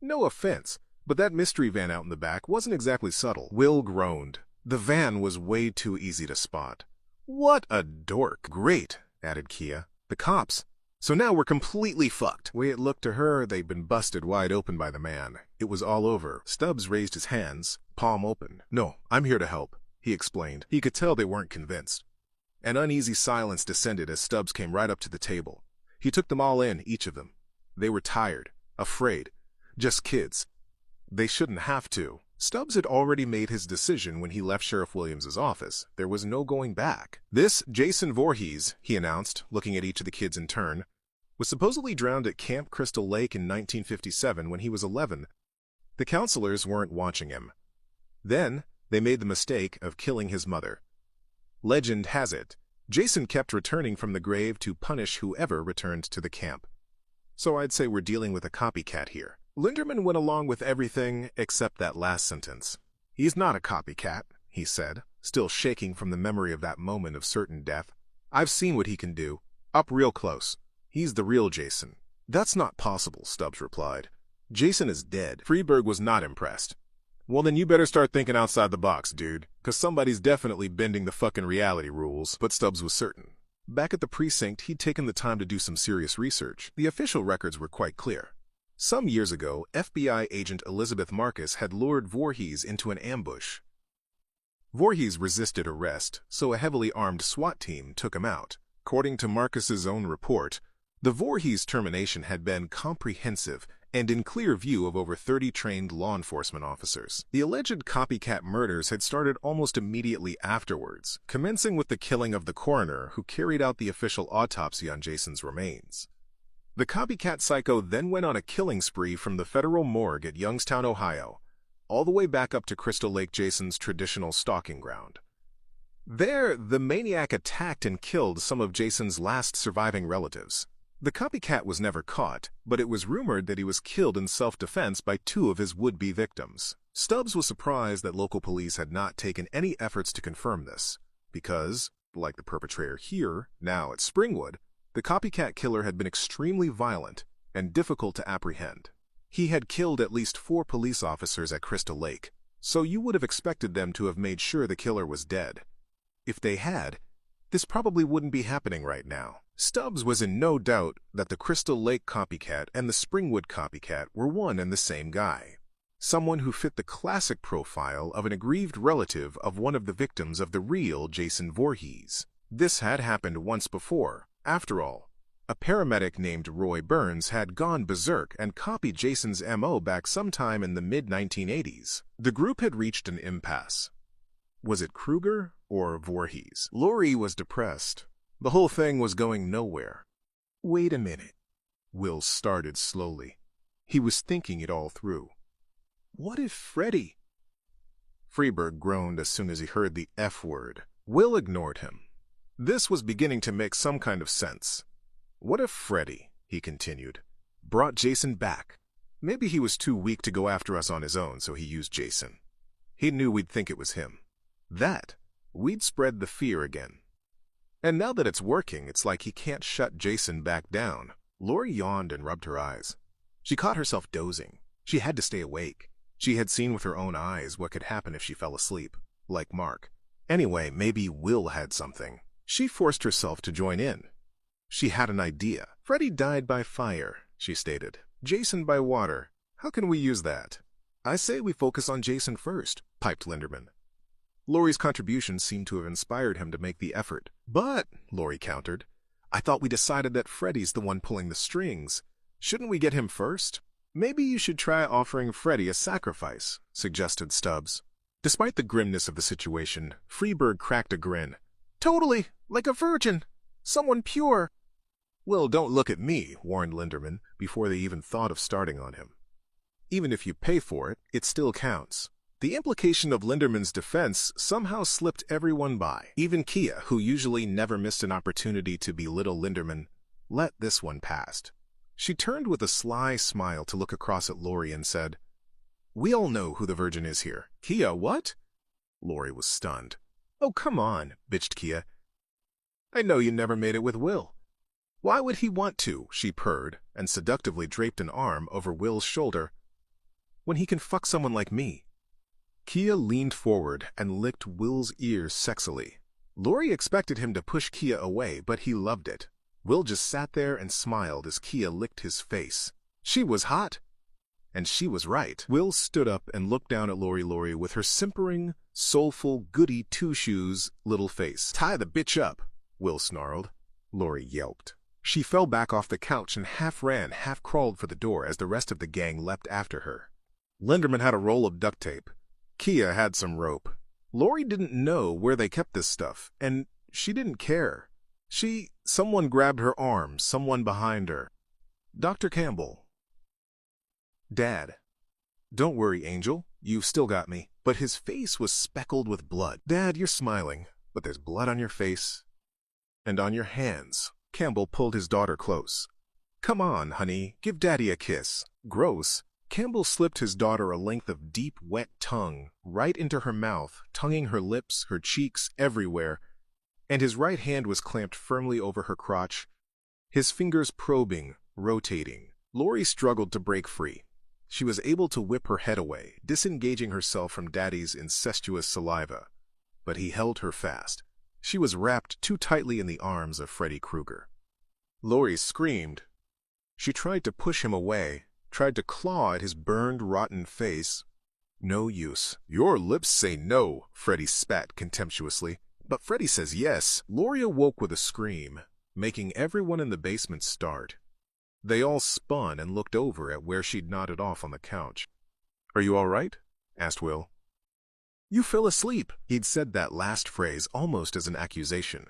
No offense, but that mystery van out in the back wasn't exactly subtle. Will groaned. The van was way too easy to spot. What a dork. Great, added Kia. The cops. So now we're completely fucked. The way it looked to her, they'd been busted wide open by the man. It was all over. Stubbs raised his hands, palm open. No, I'm here to help, he explained. He could tell they weren't convinced. An uneasy silence descended as Stubbs came right up to the table. He took them all in, each of them. They were tired, afraid, just kids. They shouldn't have to. Stubbs had already made his decision when he left Sheriff Williams's office. There was no going back. This Jason Voorhees, he announced, looking at each of the kids in turn, was supposedly drowned at Camp Crystal Lake in 1957 when he was 11. The counselors weren't watching him. Then, they made the mistake of killing his mother. Legend has it, Jason kept returning from the grave to punish whoever returned to the camp. So I'd say we're dealing with a copycat here. Linderman went along with everything except that last sentence. He's not a copycat, he said, still shaking from the memory of that moment of certain death. I've seen what he can do, up real close. He's the real Jason. That's not possible, Stubbs replied. Jason is dead. Freeburg was not impressed. Well, then you better start thinking outside the box, dude, because somebody's definitely bending the fucking reality rules. But Stubbs was certain. Back at the precinct, he'd taken the time to do some serious research. The official records were quite clear. Some years ago, FBI agent Elizabeth Marcus had lured Voorhees into an ambush. Voorhees resisted arrest, so a heavily armed SWAT team took him out. According to Marcus's own report, the Voorhees termination had been comprehensive and in clear view of over 30 trained law enforcement officers. The alleged copycat murders had started almost immediately afterwards, commencing with the killing of the coroner who carried out the official autopsy on Jason's remains. The copycat psycho then went on a killing spree from the federal morgue at Youngstown, Ohio, all the way back up to Crystal Lake, Jason's traditional stalking ground. There, the maniac attacked and killed some of Jason's last surviving relatives. The copycat was never caught, but it was rumored that he was killed in self-defense by 2 of his would-be victims. Stubbs was surprised that local police had not taken any efforts to confirm this, because, like the perpetrator here, now at Springwood, the copycat killer had been extremely violent and difficult to apprehend. He had killed at least 4 police officers at Crystal Lake, so you would have expected them to have made sure the killer was dead. If they had, this probably wouldn't be happening right now. Stubbs was in no doubt that the Crystal Lake copycat and the Springwood copycat were one and the same guy. Someone who fit the classic profile of an aggrieved relative of one of the victims of the real Jason Voorhees. This had happened once before. After all, a paramedic named Roy Burns had gone berserk and copied Jason's MO back sometime in the mid-1980s. The group had reached an impasse. Was it Krueger or Voorhees? Lori was depressed. The whole thing was going nowhere. Wait a minute. Will started slowly. He was thinking it all through. What if Freddy? Freeburg groaned as soon as he heard the F word. Will ignored him. This was beginning to make some kind of sense. What if Freddy, he continued, brought Jason back? Maybe he was too weak to go after us on his own, so he used Jason. He knew we'd think it was him. We'd spread the fear again. And now that it's working, it's like he can't shut Jason back down. Lori yawned and rubbed her eyes. She caught herself dozing. She had to stay awake. She had seen with her own eyes what could happen if she fell asleep, like Mark. Anyway, maybe Will had something. She forced herself to join in. She had an idea. Freddy died by fire, she stated. Jason by water. How can we use that? I say we focus on Jason first, piped Linderman. Lori's contribution seemed to have inspired him to make the effort. But, Lori countered, I thought we decided that Freddy's the one pulling the strings. Shouldn't we get him first? Maybe you should try offering Freddy a sacrifice, suggested Stubbs. Despite the grimness of the situation, Freeburg cracked a grin. Totally, like a virgin. Someone pure. Well, don't look at me, warned Linderman, before they even thought of starting on him. Even if you pay for it, it still counts. The implication of Linderman's defense somehow slipped everyone by. Even Kia, who usually never missed an opportunity to belittle Linderman, let this one pass. She turned with a sly smile to look across at Lori and said, We all know who the virgin is here. Kia, what? Lori was stunned. Oh, come on, bitched Kia. I know you never made it with Will. Why would he want to? She purred and seductively draped an arm over Will's shoulder. When he can fuck someone like me. Kia leaned forward and licked Will's ears sexily. Lori expected him to push Kia away, but he loved it. Will just sat there and smiled as Kia licked his face. She was hot. And she was right. Will stood up and looked down at Lori with her simpering, soulful, goody two-shoes little face. Tie the bitch up, Will snarled. Lori yelped. She fell back off the couch and half ran, half crawled for the door as the rest of the gang leapt after her. Linderman had a roll of duct tape. Kia had some rope. Lori didn't know where they kept this stuff, and she didn't care. Someone grabbed her arm, someone behind her. Dr. Campbell. Dad. Don't worry, Angel. You've still got me. But his face was speckled with blood. Dad, you're smiling, but there's blood on your face. And on your hands. Campbell pulled his daughter close. Come on, honey, give Daddy a kiss. Gross. Campbell slipped his daughter a length of deep, wet tongue right into her mouth, tonguing her lips, her cheeks, everywhere, and his right hand was clamped firmly over her crotch, his fingers probing, rotating. Lori struggled to break free. She was able to whip her head away, disengaging herself from Daddy's incestuous saliva, but he held her fast. She was wrapped too tightly in the arms of Freddy Krueger. Lori screamed. She tried to push him away, tried to claw at his burned, rotten face. No use. Your lips say no, Freddy spat contemptuously. But Freddy says yes. Lori awoke with a scream, making everyone in the basement start. They all spun and looked over at where she'd nodded off on the couch. Are you all right? Asked Will. You fell asleep. He'd said that last phrase almost as an accusation.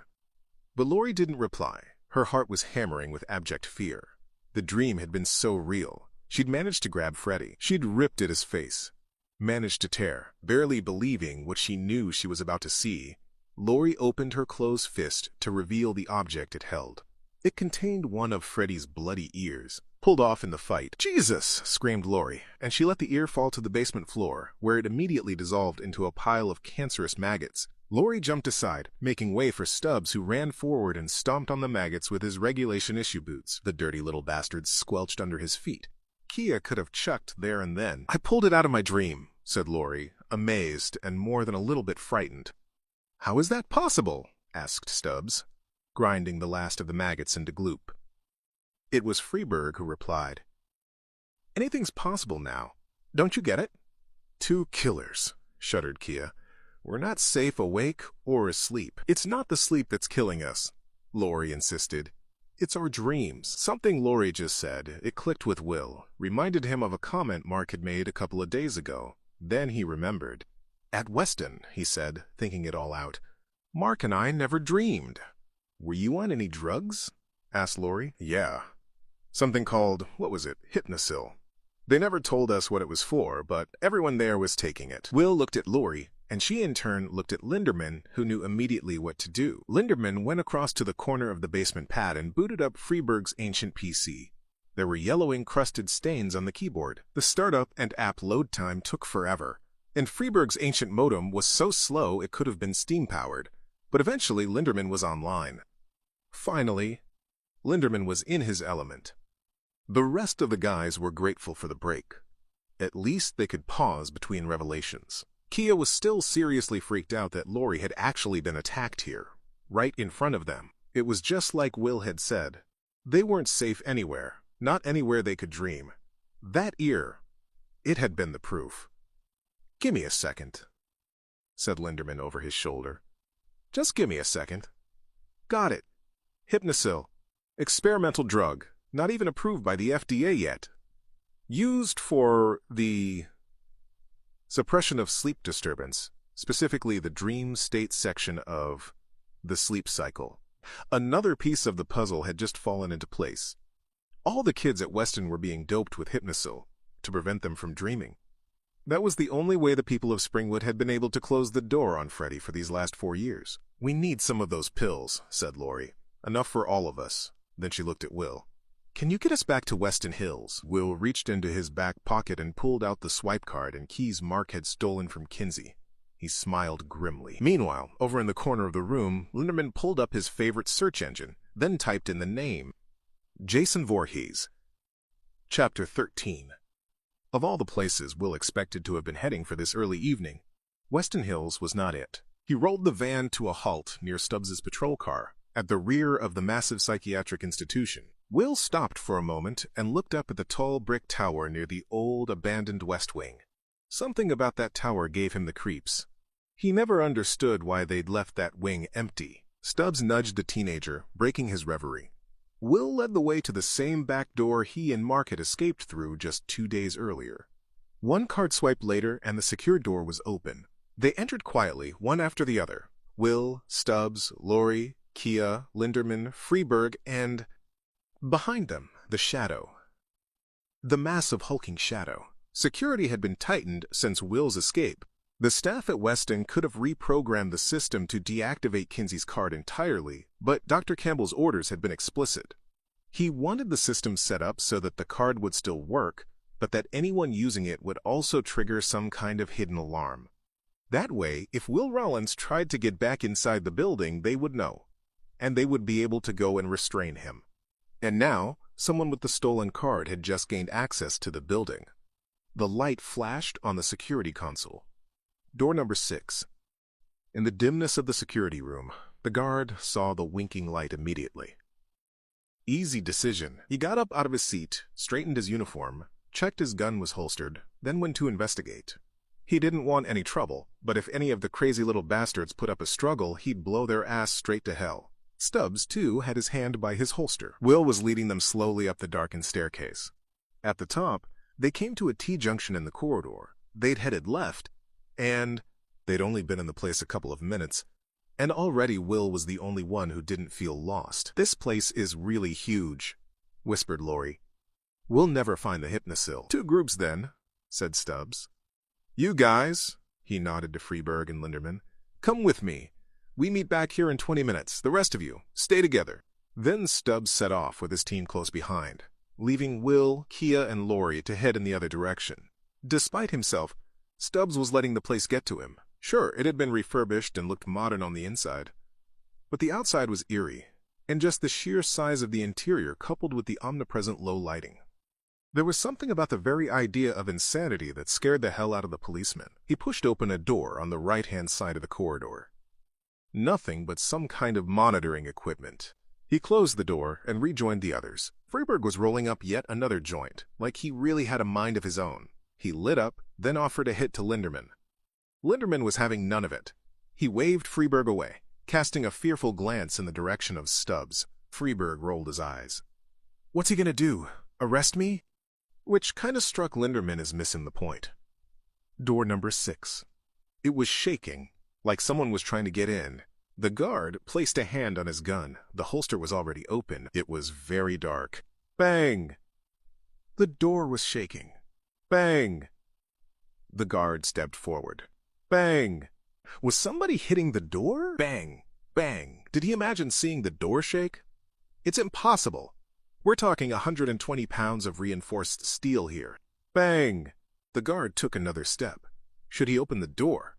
But Lori didn't reply. Her heart was hammering with abject fear. The dream had been so real. She'd managed to grab Freddy. She'd ripped at his face. Managed to tear. Barely believing what she knew she was about to see, Lori opened her closed fist to reveal the object it held. It contained one of Freddy's bloody ears, pulled off in the fight. Jesus! Screamed Lori, and she let the ear fall to the basement floor, where it immediately dissolved into a pile of cancerous maggots. Lori jumped aside, making way for Stubbs, who ran forward and stomped on the maggots with his regulation issue boots. The dirty little bastards squelched under his feet. Kia could have chucked there and then. I pulled it out of my dream, said Lori, amazed and more than a little bit frightened. How is that possible? Asked Stubbs, grinding the last of the maggots into gloop. It was Freeburg who replied. Anything's possible now. Don't you get it? 2 killers, shuddered Kia. We're not safe awake or asleep. It's not the sleep that's killing us, Lori insisted. It's our dreams. Something Lori just said, it clicked with Will, reminded him of a comment Mark had made a couple of days ago. Then he remembered. At Weston, he said, thinking it all out. Mark and I never dreamed. Were you on any drugs? Asked Lori. Yeah. Something called, what was it, Hypnosil. They never told us what it was for, but everyone there was taking it. Will looked at Lori, and she in turn looked at Linderman, who knew immediately what to do. Linderman went across to the corner of the basement pad and booted up Freeburg's ancient PC. There were yellow encrusted stains on the keyboard. The startup and app load time took forever. And Freeburg's ancient modem was so slow it could have been steam-powered, but eventually Linderman was online. Finally, Linderman was in his element. The rest of the guys were grateful for the break. At least they could pause between revelations. Kia was still seriously freaked out that Laurie had actually been attacked here, right in front of them. It was just like Will had said. They weren't safe anywhere, not anywhere they could dream. That ear, it had been the proof. "Give me a second," said Linderman over his shoulder. "Just give me a second." "Got it. Hypnosil. Experimental drug, not even approved by the FDA yet. Used for the suppression of sleep disturbance, specifically the dream state section of the sleep cycle." Another piece of the puzzle had just fallen into place. All the kids at Weston were being doped with Hypnosil to prevent them from dreaming. That was the only way the people of Springwood had been able to close the door on Freddy for these last 4 years. "We need some of those pills," said Laurie. "Enough for all of us." Then she looked at Will. "Can you get us back to Weston Hills?" Will reached into his back pocket and pulled out the swipe card and keys Mark had stolen from Kinsey. He smiled grimly. Meanwhile, over in the corner of the room, Linderman pulled up his favorite search engine, then typed in the name. Jason Voorhees. Chapter 13. Of all the places Will expected to have been heading for this early evening, Weston Hills was not it. He rolled the van to a halt near Stubbs's patrol car, at the rear of the massive psychiatric institution. Will stopped for a moment and looked up at the tall brick tower near the old, abandoned West Wing. Something about that tower gave him the creeps. He never understood why they'd left that wing empty. Stubbs nudged the teenager, breaking his reverie. Will led the way to the same back door he and Mark had escaped through just 2 days earlier. One card swipe later and the secure door was open. They entered quietly, one after the other. Will, Stubbs, Laurie, Kia, Linderman, Freeburg, and behind them, the shadow. The massive hulking shadow. Security had been tightened since Will's escape. The staff at Weston could have reprogrammed the system to deactivate Kinsey's card entirely, but Dr. Campbell's orders had been explicit. He wanted the system set up so that the card would still work, but that anyone using it would also trigger some kind of hidden alarm. That way, if Will Rollins tried to get back inside the building, they would know, and they would be able to go and restrain him. And now, someone with the stolen card had just gained access to the building. The light flashed on the security console. Door number 6. In the dimness of the security room, the guard saw the winking light immediately. Easy decision. He got up out of his seat, straightened his uniform, checked his gun was holstered, then went to investigate. He didn't want any trouble, but if any of the crazy little bastards put up a struggle, he'd blow their ass straight to hell. Stubbs, too, had his hand by his holster. Will was leading them slowly up the darkened staircase. At the top, they came to a T-junction in the corridor. They'd headed left, and they'd only been in the place a couple of minutes, and already Will was the only one who didn't feel lost. "This place is really huge," whispered Laurie. "We'll never find the Hypnosil." "2 groups, then," said Stubbs. "You guys," he nodded to Freeburg and Linderman, "come with me. We meet back here in 20 minutes. The rest of you, stay together." Then Stubbs set off with his team close behind, leaving Will, Kia, and Laurie to head in the other direction. Despite himself, Stubbs was letting the place get to him. Sure, it had been refurbished and looked modern on the inside, but the outside was eerie, and just the sheer size of the interior coupled with the omnipresent low lighting. There was something about the very idea of insanity that scared the hell out of the policeman. He pushed open a door on the right-hand side of the corridor. Nothing but some kind of monitoring equipment. He closed the door and rejoined the others. Freeburg was rolling up yet another joint, like he really had a mind of his own. He lit up, then offered a hit to Linderman. Linderman was having none of it. He waved Freeburg away, casting a fearful glance in the direction of Stubbs. Freeburg rolled his eyes. "What's he gonna do? Arrest me?" Which kinda struck Linderman as missing the point. Door number 6. It was shaking, like someone was trying to get in. The guard placed a hand on his gun. The holster was already open. It was very dark. Bang! The door was shaking. Bang! The guard stepped forward. Bang! Was somebody hitting the door? Bang! Bang! Did he imagine seeing the door shake? It's impossible. We're talking 120 pounds of reinforced steel here. Bang! The guard took another step. Should he open the door?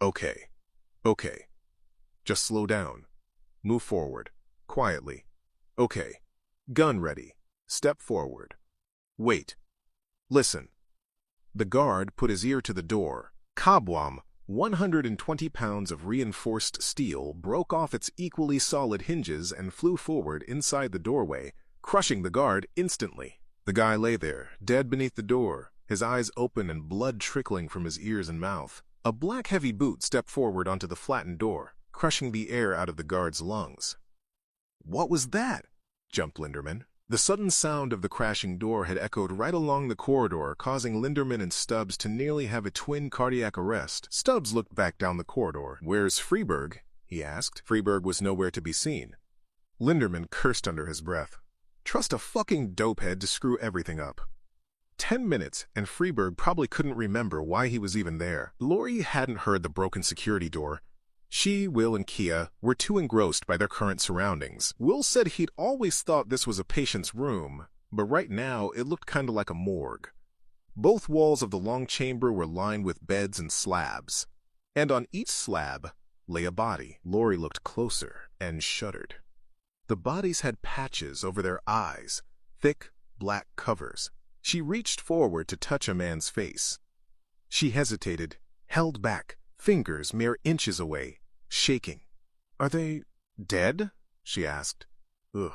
Okay. Okay. Just slow down. Move forward. Quietly. Okay. Gun ready. Step forward. Wait. Listen. The guard put his ear to the door. Kabwam! 120 pounds of reinforced steel broke off its equally solid hinges and flew forward inside the doorway, crushing the guard instantly. The guy lay there, dead beneath the door, his eyes open and blood trickling from his ears and mouth. A black heavy boot stepped forward onto the flattened door, crushing the air out of the guard's lungs. "What was that?" jumped Linderman. The sudden sound of the crashing door had echoed right along the corridor, causing Linderman and Stubbs to nearly have a twin cardiac arrest. Stubbs looked back down the corridor. "Where's Freeburg?" he asked. Freeburg was nowhere to be seen. Linderman cursed under his breath. Trust a fucking dopehead to screw everything up. 10 minutes, and Freeburg probably couldn't remember why he was even there. Lori hadn't heard the broken security door. She, Will, and Kia were too engrossed by their current surroundings. Will said he'd always thought this was a patient's room, but right now it looked kind of like a morgue. Both walls of the long chamber were lined with beds and slabs, and on each slab lay a body. Lori looked closer and shuddered. The bodies had patches over their eyes, thick black covers. She reached forward to touch a man's face. She hesitated, held back, fingers mere inches away, shaking. "Are they dead?" she asked. Ugh.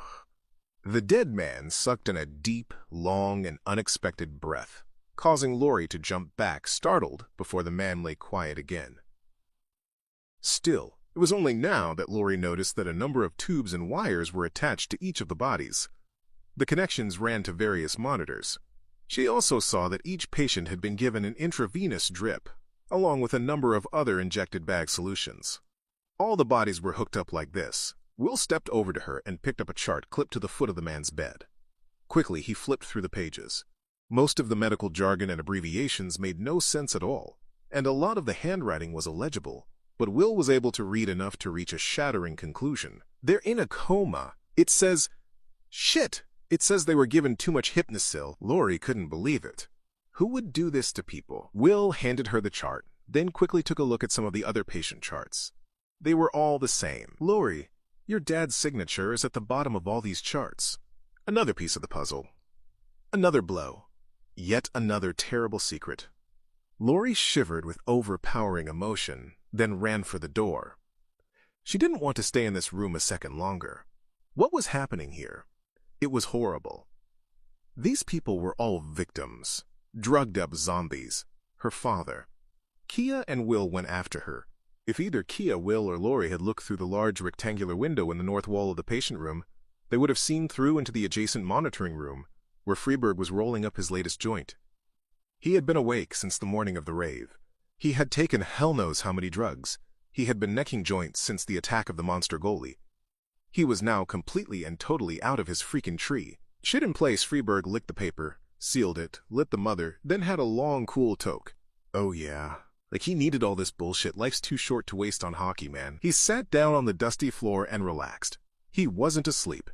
The dead man sucked in a deep, long, and unexpected breath, causing Lori to jump back, startled, before the man lay quiet again. Still, it was only now that Lori noticed that a number of tubes and wires were attached to each of the bodies. The connections ran to various monitors. She also saw that each patient had been given an intravenous drip, along with a number of other injected bag solutions. All the bodies were hooked up like this. Will stepped over to her and picked up a chart clipped to the foot of the man's bed. Quickly, he flipped through the pages. Most of the medical jargon and abbreviations made no sense at all, and a lot of the handwriting was illegible, but Will was able to read enough to reach a shattering conclusion. "They're in a coma. It says... Shit! It says they were given too much Hypnosil." Lori couldn't believe it. Who would do this to people? Will handed her the chart, then quickly took a look at some of the other patient charts. They were all the same. "Lori, your dad's signature is at the bottom of all these charts." Another piece of the puzzle. Another blow. Yet another terrible secret. Lori shivered with overpowering emotion, then ran for the door. She didn't want to stay in this room a second longer. What was happening here? It was horrible. These people were all victims, drugged-up zombies. Her father. Kia and Will went after her. If either Kia, Will, or Lori had looked through the large rectangular window in the north wall of the patient room, they would have seen through into the adjacent monitoring room, where Freeburg was rolling up his latest joint. He had been awake since the morning of the rave. He had taken hell knows how many drugs. He had been necking joints since the attack of the monster goalie. He was now completely and totally out of his freaking tree. Shit in place, Freeburg licked the paper, sealed it, lit the mother, then had a long, cool toke. Oh yeah. Like he needed all this bullshit. Life's too short to waste on hockey, man. He sat down on the dusty floor and relaxed. He wasn't asleep.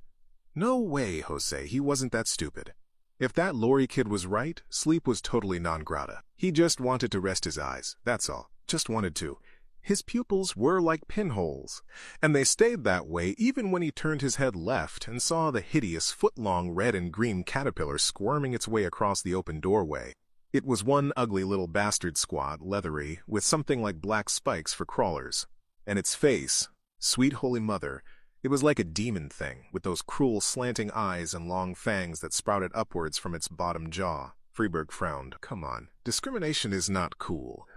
No way, Jose, he wasn't that stupid. If that Lori kid was right, sleep was totally non grata. He just wanted to rest his eyes, that's all. Just wanted to. His pupils were like pinholes, and they stayed that way even when he turned his head left and saw the hideous foot-long red and green caterpillar squirming its way across the open doorway. It was one ugly little bastard squat, leathery, with something like black spikes for crawlers. And its face, sweet holy mother, it was like a demon thing, with those cruel slanting eyes and long fangs that sprouted upwards from its bottom jaw. Freeburg frowned. Come on, discrimination is not cool.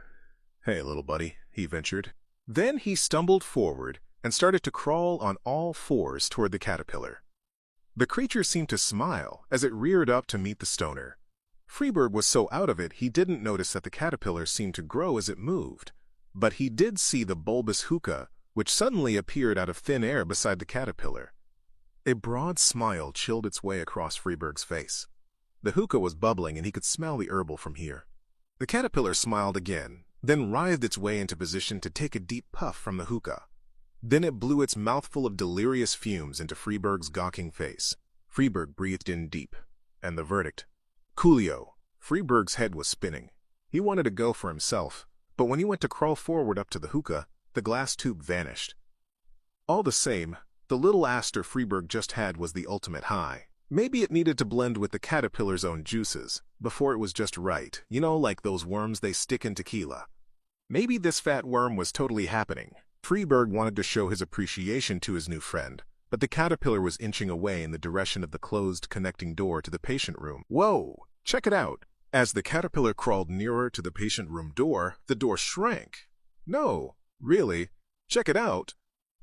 Hey, little buddy, he ventured. Then he stumbled forward and started to crawl on all fours toward the caterpillar. The creature seemed to smile as it reared up to meet the stoner. Freeburg was so out of it he didn't notice that the caterpillar seemed to grow as it moved, but he did see the bulbous hookah, which suddenly appeared out of thin air beside the caterpillar. A broad smile chilled its way across Freeburg's face. The hookah was bubbling and he could smell the herbal from here. The caterpillar smiled again, then writhed its way into position to take a deep puff from the hookah. Then it blew its mouthful of delirious fumes into Freeburg's gawking face. Freeburg breathed in deep, and the verdict: Coolio. Freeburg's head was spinning. He wanted to go for himself, but when he went to crawl forward up to the hookah, the glass tube vanished. All the same, the little Aster Freeburg just had was the ultimate high. Maybe it needed to blend with the caterpillar's own juices before it was just right, you know, like those worms they stick in tequila. Maybe this fat worm was totally happening. Freeburg wanted to show his appreciation to his new friend, but the caterpillar was inching away in the direction of the closed connecting door to the patient room. Whoa! Check it out! As the caterpillar crawled nearer to the patient room door, the door shrank. No, really, check it out!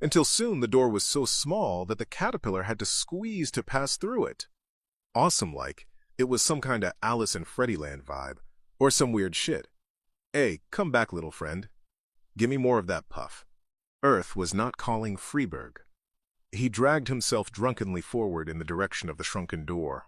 Until soon the door was so small that the caterpillar had to squeeze to pass through it. Awesome-like, it was some kinda Alice in Freddyland vibe, or some weird shit. Hey, come back, little friend. Give me more of that puff. Earth was not calling Freeburg. He dragged himself drunkenly forward in the direction of the shrunken door.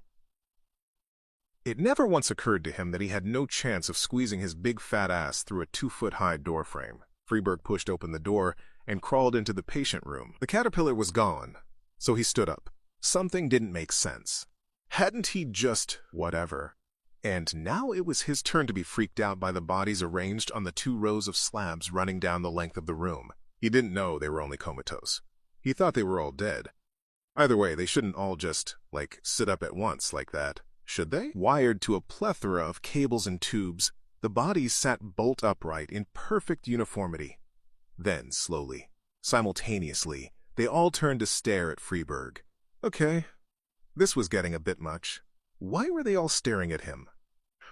It never once occurred to him that he had no chance of squeezing his big fat ass through a 2-foot-high doorframe. Freeburg pushed open the door and crawled into the patient room. The caterpillar was gone, so he stood up. Something didn't make sense. Hadn't he just whatever? And now it was his turn to be freaked out by the bodies arranged on the 2 rows of slabs running down the length of the room. He didn't know they were only comatose. He thought they were all dead. Either way, they shouldn't all just, sit up at once like that, should they? Wired to a plethora of cables and tubes, the bodies sat bolt upright in perfect uniformity. Then, slowly, simultaneously, they all turned to stare at Freeburg. Okay, this was getting a bit much. Why were they all staring at him?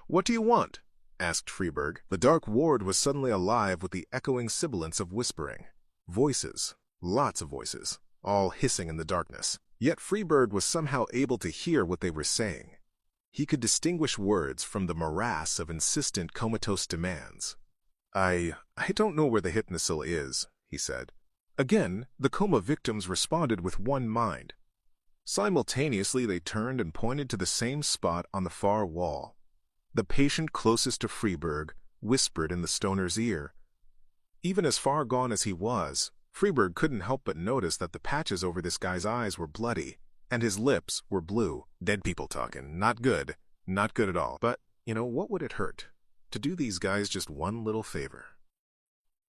What do you want? Asked Freeburg. The dark ward was suddenly alive with the echoing sibilance of whispering. Voices. Lots of voices, all hissing in the darkness. Yet Freeburg was somehow able to hear what they were saying. He could distinguish words from the morass of insistent comatose demands. I don't know where the hypnosil is, he said. Again, the coma victims responded with one mind. Simultaneously, they turned and pointed to the same spot on the far wall. The patient closest to Freeburg whispered in the stoner's ear. Even as far gone as he was, Freeburg couldn't help but notice that the patches over this guy's eyes were bloody, and his lips were blue. Dead people talking. Not good. Not good at all. But, what would it hurt? To do these guys just one little favor.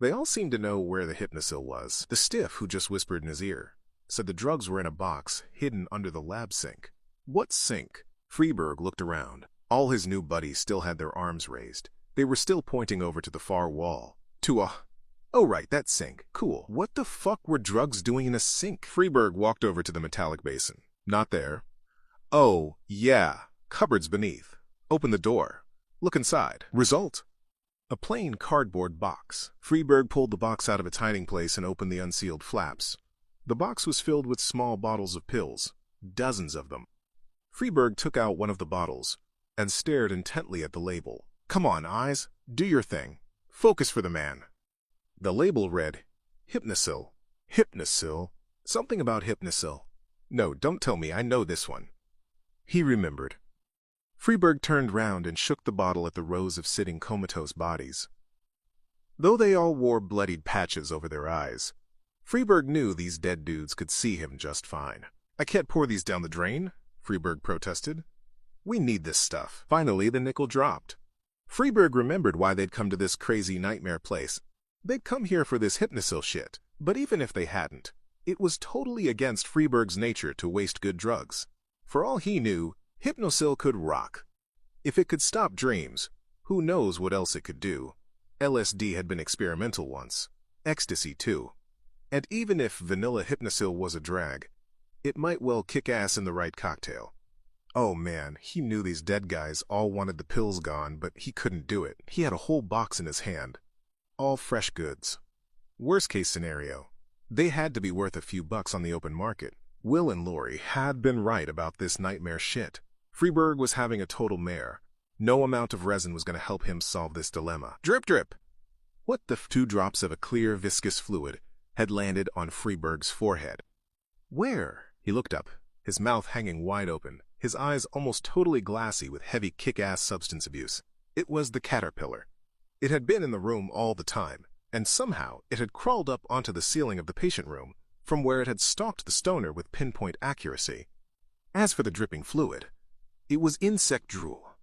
They all seemed to know where the hypnosil was. The stiff who just whispered in his ear said the drugs were in a box hidden under the lab sink. What sink? Freeburg looked around. All his new buddies still had their arms raised. They were still pointing over to the far wall. Oh right, that sink. Cool. What the fuck were drugs doing in a sink? Freeburg walked over to the metallic basin. Not there. Oh, yeah. Cupboards beneath. Open the door. Look inside. Result: a plain cardboard box. Freeburg pulled the box out of its hiding place and opened the unsealed flaps. The box was filled with small bottles of pills. Dozens of them. Freeburg took out one of the bottles and stared intently at the label. Come on, eyes. Do your thing. Focus for the man. The label read, Hypnosil. Hypnosil? Something about Hypnosil. No, don't tell me, I know this one. He remembered. Freeburg turned round and shook the bottle at the rows of sitting comatose bodies. Though they all wore bloodied patches over their eyes, Freeburg knew these dead dudes could see him just fine. I can't pour these down the drain, Freeburg protested. We need this stuff. Finally, the nickel dropped. Freeburg remembered why they'd come to this crazy nightmare place. They'd come here for this hypnosil shit, but even if they hadn't, it was totally against Freeburg's nature to waste good drugs. For all he knew, hypnosil could rock. If it could stop dreams, who knows what else it could do. LSD had been experimental once. Ecstasy, too. And even if vanilla hypnosil was a drag, it might well kick ass in the right cocktail. Oh man, he knew these dead guys all wanted the pills gone, but he couldn't do it. He had a whole box in his hand. All fresh goods. Worst case scenario, they had to be worth a few bucks on the open market. Will and Lori had been right about this nightmare shit. Freeburg was having a total mare. No amount of resin was going to help him solve this dilemma. Drip drip! What the 2 drops of a clear, viscous fluid had landed on Freeburg's forehead. Where? He looked up, his mouth hanging wide open, his eyes almost totally glassy with heavy kick-ass substance abuse. It was the caterpillar. It had been in the room all the time, and somehow it had crawled up onto the ceiling of the patient room, from where it had stalked the stoner with pinpoint accuracy. As for the dripping fluid, it was insect drool,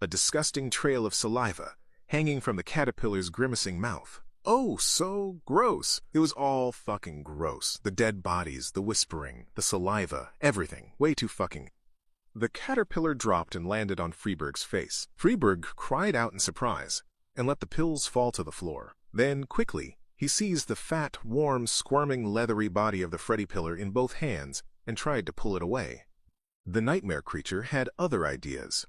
a disgusting trail of saliva hanging from the caterpillar's grimacing mouth. Oh, so gross. It was all fucking gross. The dead bodies, the whispering, the saliva, everything. Way too fucking. The caterpillar dropped and landed on Freeburg's face. Freeburg cried out in surprise and let the pills fall to the floor. Then, quickly, he seized the fat, warm, squirming, leathery body of the Freddy pillar in both hands and tried to pull it away. The nightmare creature had other ideas.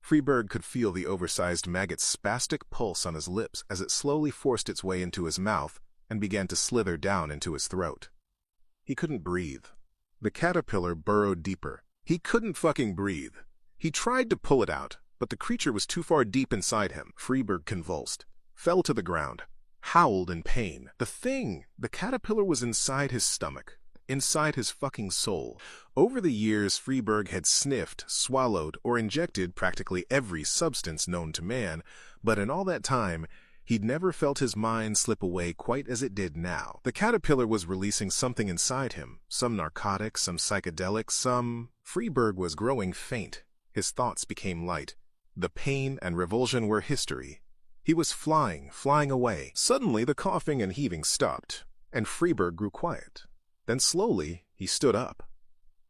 Freeburg could feel the oversized maggot's spastic pulse on his lips as it slowly forced its way into his mouth and began to slither down into his throat. He couldn't breathe. The caterpillar burrowed deeper. He couldn't fucking breathe. He tried to pull it out, but the creature was too far deep inside him. Freeburg convulsed, fell to the ground, howled in pain. The caterpillar was inside his stomach, inside his fucking soul. Over the years, Freeburg had sniffed, swallowed, or injected practically every substance known to man, but in all that time, he'd never felt his mind slip away quite as it did now. The caterpillar was releasing something inside him, some narcotic, some psychedelic, some... Freeburg was growing faint. His thoughts became light. The pain and revulsion were history. He was flying away. Suddenly, the coughing and heaving stopped, and Freeburg grew quiet. Then slowly, he stood up.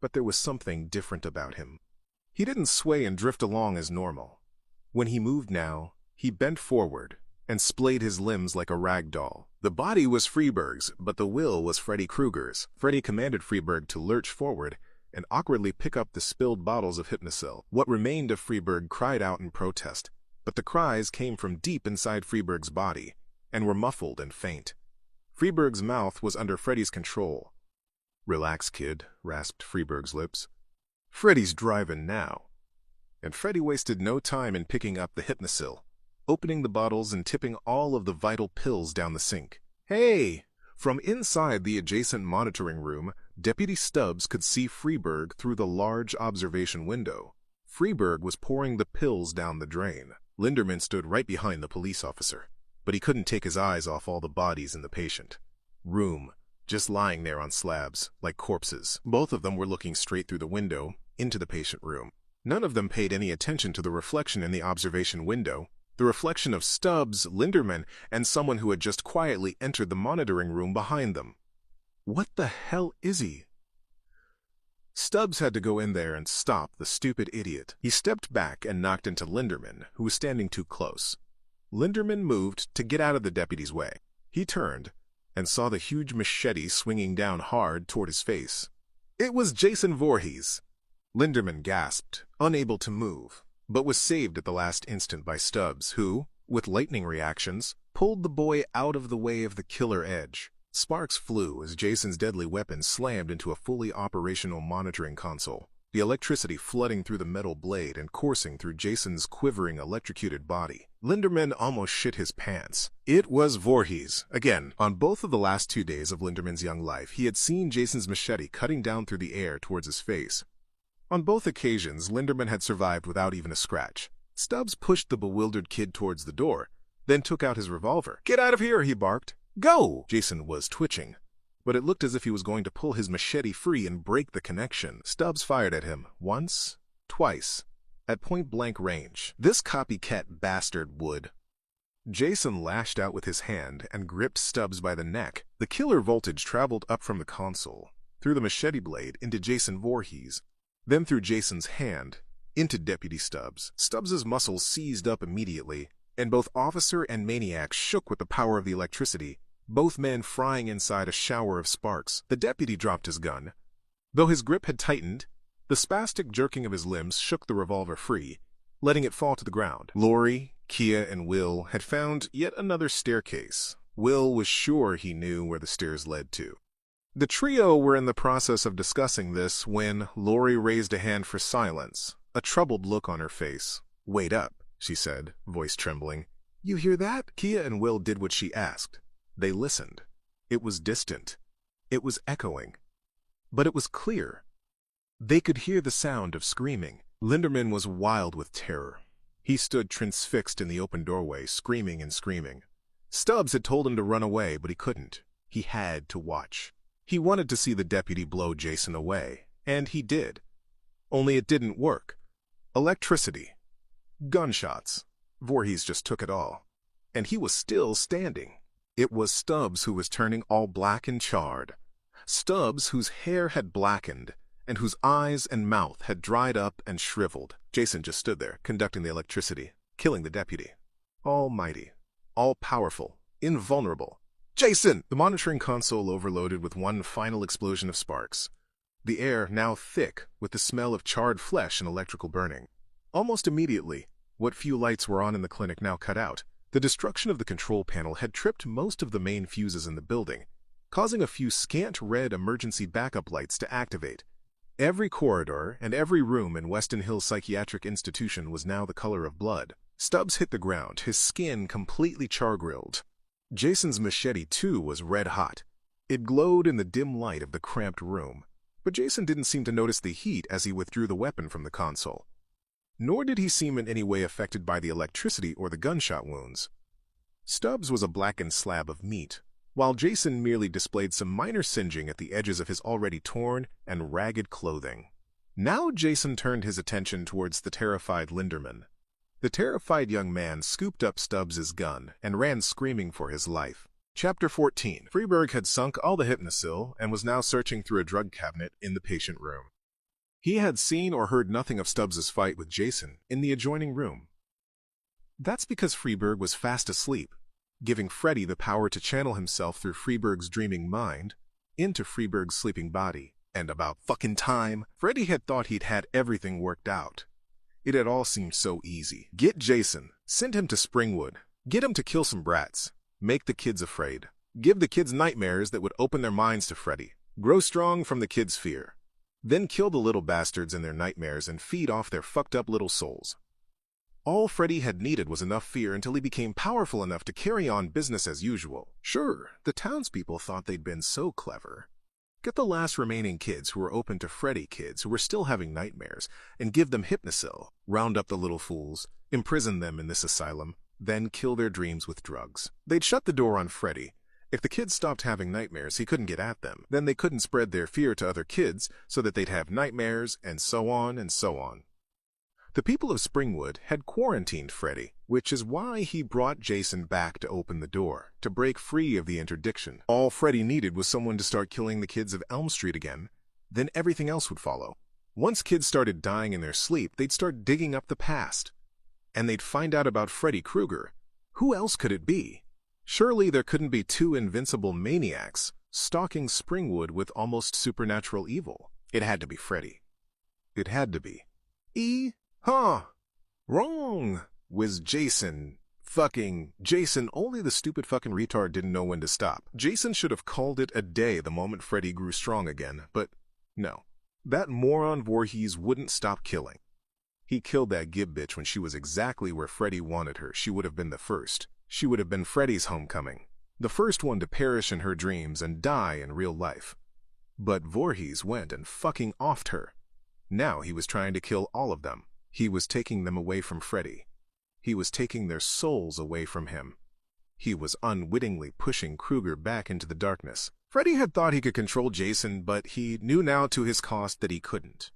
But there was something different about him. He didn't sway and drift along as normal. When he moved now, he bent forward and splayed his limbs like a rag doll. The body was Freeburg's, but the will was Freddy Krueger's. Freddy commanded Freeburg to lurch forward and awkwardly pick up the spilled bottles of Hypnocil. What remained of Freeburg cried out in protest, but the cries came from deep inside Freeburg's body and were muffled and faint. Freeburg's mouth was under Freddy's control. "Relax, kid," rasped Freeburg's lips. "Freddy's driving now." And Freddy wasted no time in picking up the Hypnocil, opening the bottles and tipping all of the vital pills down the sink. "Hey!" From inside the adjacent monitoring room, Deputy Stubbs could see Freeburg through the large observation window. Freeburg was pouring the pills down the drain. Linderman stood right behind the police officer, but he couldn't take his eyes off all the bodies in the patient room, just lying there on slabs, like corpses. Both of them were looking straight through the window, into the patient room. None of them paid any attention to the reflection in the observation window, the reflection of Stubbs, Linderman, and someone who had just quietly entered the monitoring room behind them. What the hell is he? Stubbs had to go in there and stop the stupid idiot. He stepped back and knocked into Linderman, who was standing too close. Linderman moved to get out of the deputy's way. He turned and saw the huge machete swinging down hard toward his face. It was Jason Voorhees. Linderman gasped, unable to move, but was saved at the last instant by Stubbs, who, with lightning reactions, pulled the boy out of the way of the killer edge. Sparks flew as Jason's deadly weapon slammed into a fully operational monitoring console, the electricity flooding through the metal blade and coursing through Jason's quivering electrocuted body. Linderman almost shit his pants. It was Voorhees. Again, on both of the last 2 days of Linderman's young life, he had seen Jason's machete cutting down through the air towards his face. On both occasions, Linderman had survived without even a scratch. Stubbs pushed the bewildered kid towards the door, then took out his revolver. "Get out of here," he barked. "Go!" Jason was twitching, but it looked as if he was going to pull his machete free and break the connection. Stubbs fired at him once, twice, at point-blank range. This copycat bastard would. Jason lashed out with his hand and gripped Stubbs by the neck. The killer voltage traveled up from the console, through the machete blade into Jason Voorhees, then through Jason's hand, into Deputy Stubbs. Stubbs's muscles seized up immediately, and both officer and maniac shook with the power of the electricity, both men frying inside a shower of sparks. The deputy dropped his gun. Though his grip had tightened, the spastic jerking of his limbs shook the revolver free, letting it fall to the ground. Lori, Kia, and Will had found yet another staircase. Will was sure he knew where the stairs led to. The trio were in the process of discussing this when Lori raised a hand for silence, a troubled look on her face. "Wait up," she said, voice trembling. "You hear that?" Kia and Will did what she asked. They listened. It was distant. It was echoing. But it was clear. They could hear the sound of screaming. Linderman was wild with terror. He stood transfixed in the open doorway, screaming and screaming. Stubbs had told him to run away, but he couldn't. He had to watch. He wanted to see the deputy blow Jason away, and he did. Only it didn't work. Electricity. Gunshots. Voorhees just took it all. and he was still standing. It was Stubbs who was turning all black and charred. Stubbs whose hair had blackened, and whose eyes and mouth had dried up and shriveled. Jason just stood there, conducting the electricity, killing the deputy. Almighty, all-powerful, invulnerable. Jason! The monitoring console overloaded with one final explosion of sparks. The air now thick with the smell of charred flesh and electrical burning. Almost immediately, what few lights were on in the clinic now cut out. The destruction of the control panel had tripped most of the main fuses in the building, causing a few scant red emergency backup lights to activate. Every corridor and every room in Weston Hill Psychiatric Institution was now the color of blood. Stubbs hit the ground, his skin completely char-grilled. Jason's machete, too, was red-hot. It glowed in the dim light of the cramped room, but Jason didn't seem to notice the heat as he withdrew the weapon from the console. Nor did he seem in any way affected by the electricity or the gunshot wounds. Stubbs was a blackened slab of meat, while Jason merely displayed some minor singeing at the edges of his already torn and ragged clothing. Now Jason turned his attention towards the terrified Linderman. The terrified young man scooped up Stubbs's gun and ran screaming for his life. Chapter 14. Freeburg had sunk all the hypnosil and was now searching through a drug cabinet in the patient room. He had seen or heard nothing of Stubbs's fight with Jason in the adjoining room. That's because Freeburg was fast asleep, giving Freddy the power to channel himself through Freeburg's dreaming mind into Freeburg's sleeping body. And about fucking time, Freddy had thought he'd had everything worked out. It had all seemed so easy. Get Jason, send him to Springwood, get him to kill some brats, make the kids afraid, give the kids nightmares that would open their minds to Freddy, grow strong from the kids' fear. Then kill the little bastards in their nightmares and feed off their fucked up little souls. All Freddy had needed was enough fear until he became powerful enough to carry on business as usual. Sure, the townspeople thought they'd been so clever. Get the last remaining kids who were open to Freddy kids who were still having nightmares and give them hypnosil, round up the little fools, imprison them in this asylum, then kill their dreams with drugs. They'd shut the door on Freddy. If the kids stopped having nightmares, he couldn't get at them. Then they couldn't spread their fear to other kids so that they'd have nightmares, and so on and so on. The people of Springwood had quarantined Freddy, which is why he brought Jason back to open the door, to break free of the interdiction. All Freddy needed was someone to start killing the kids of Elm Street again, then everything else would follow. Once kids started dying in their sleep, they'd start digging up the past. And they'd find out about Freddy Krueger. Who else could it be? Surely there couldn't be two invincible maniacs stalking Springwood with almost supernatural evil. It had to be Freddy. It had to be. Wrong, was Jason. Fucking Jason, only the stupid fucking retard didn't know when to stop. Jason should have called it a day the moment Freddy grew strong again, but no. That moron Voorhees wouldn't stop killing. He killed that Gib bitch when she was exactly where Freddy wanted her. She would have been the first. She would have been Freddy's homecoming. The first one to perish in her dreams and die in real life. But Voorhees went and fucking offed her. Now he was trying to kill all of them. He was taking them away from Freddy. He was taking their souls away from him. He was unwittingly pushing Krueger back into the darkness. Freddy had thought he could control Jason, but he knew now to his cost that he couldn't.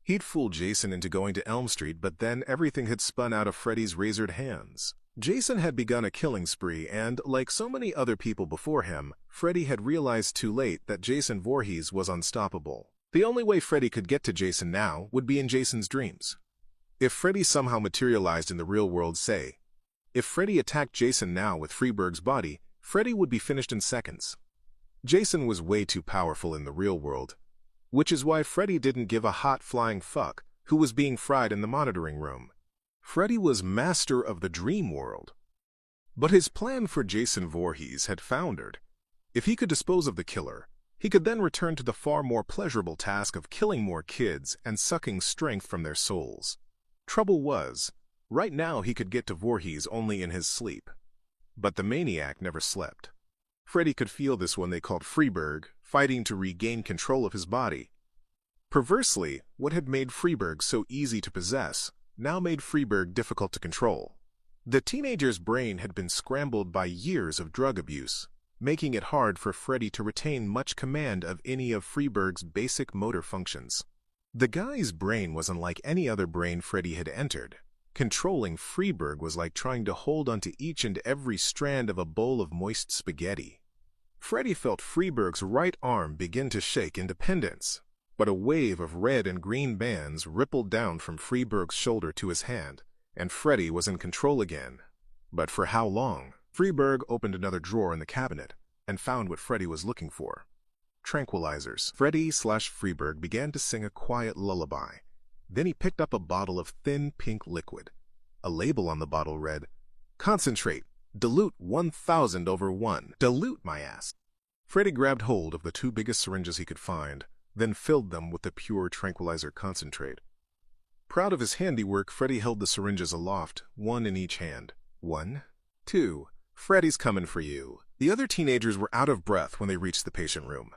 He'd fooled Jason into going to Elm Street, but then everything had spun out of Freddy's razored hands. Jason had begun a killing spree, and, like so many other people before him, Freddy had realized too late that Jason Voorhees was unstoppable. The only way Freddy could get to Jason now would be in Jason's dreams. If Freddy somehow materialized in the real world, say, if Freddy attacked Jason now with Freeburg's body, Freddy would be finished in seconds. Jason was way too powerful in the real world, which is why Freddy didn't give a hot flying fuck who was being fried in the monitoring room. Freddy was master of the dream world. But his plan for Jason Voorhees had foundered. If he could dispose of the killer, he could then return to the far more pleasurable task of killing more kids and sucking strength from their souls. Trouble was, right now he could get to Voorhees only in his sleep. But the maniac never slept. Freddy could feel this one they called Freeburg, fighting to regain control of his body. Perversely, what had made Freeburg so easy to possess now made Freeburg difficult to control. The teenager's brain had been scrambled by years of drug abuse, making it hard for Freddy to retain much command of any of Freeburg's basic motor functions. The guy's brain was unlike any other brain Freddy had entered, Controlling Freeberg was like trying to hold onto each and every strand of a bowl of moist spaghetti. Freddy felt Freeberg's right arm begin to shake independence, but a wave of red and green bands rippled down from Freeberg's shoulder to his hand, and Freddy was in control again. But for how long? Freeberg opened another drawer in the cabinet and found what Freddy was looking for. Tranquilizers. Freddy/Freeberg began to sing a quiet lullaby. Then he picked up a bottle of thin pink liquid. A label on the bottle read, "Concentrate. Dilute 1,000/1. Dilute, my ass." Freddy grabbed hold of the 2 biggest syringes he could find, then filled them with the pure tranquilizer concentrate. Proud of his handiwork, Freddy held the syringes aloft, 1 in each hand. 1, 2, Freddy's coming for you. The other teenagers were out of breath when they reached the patient room.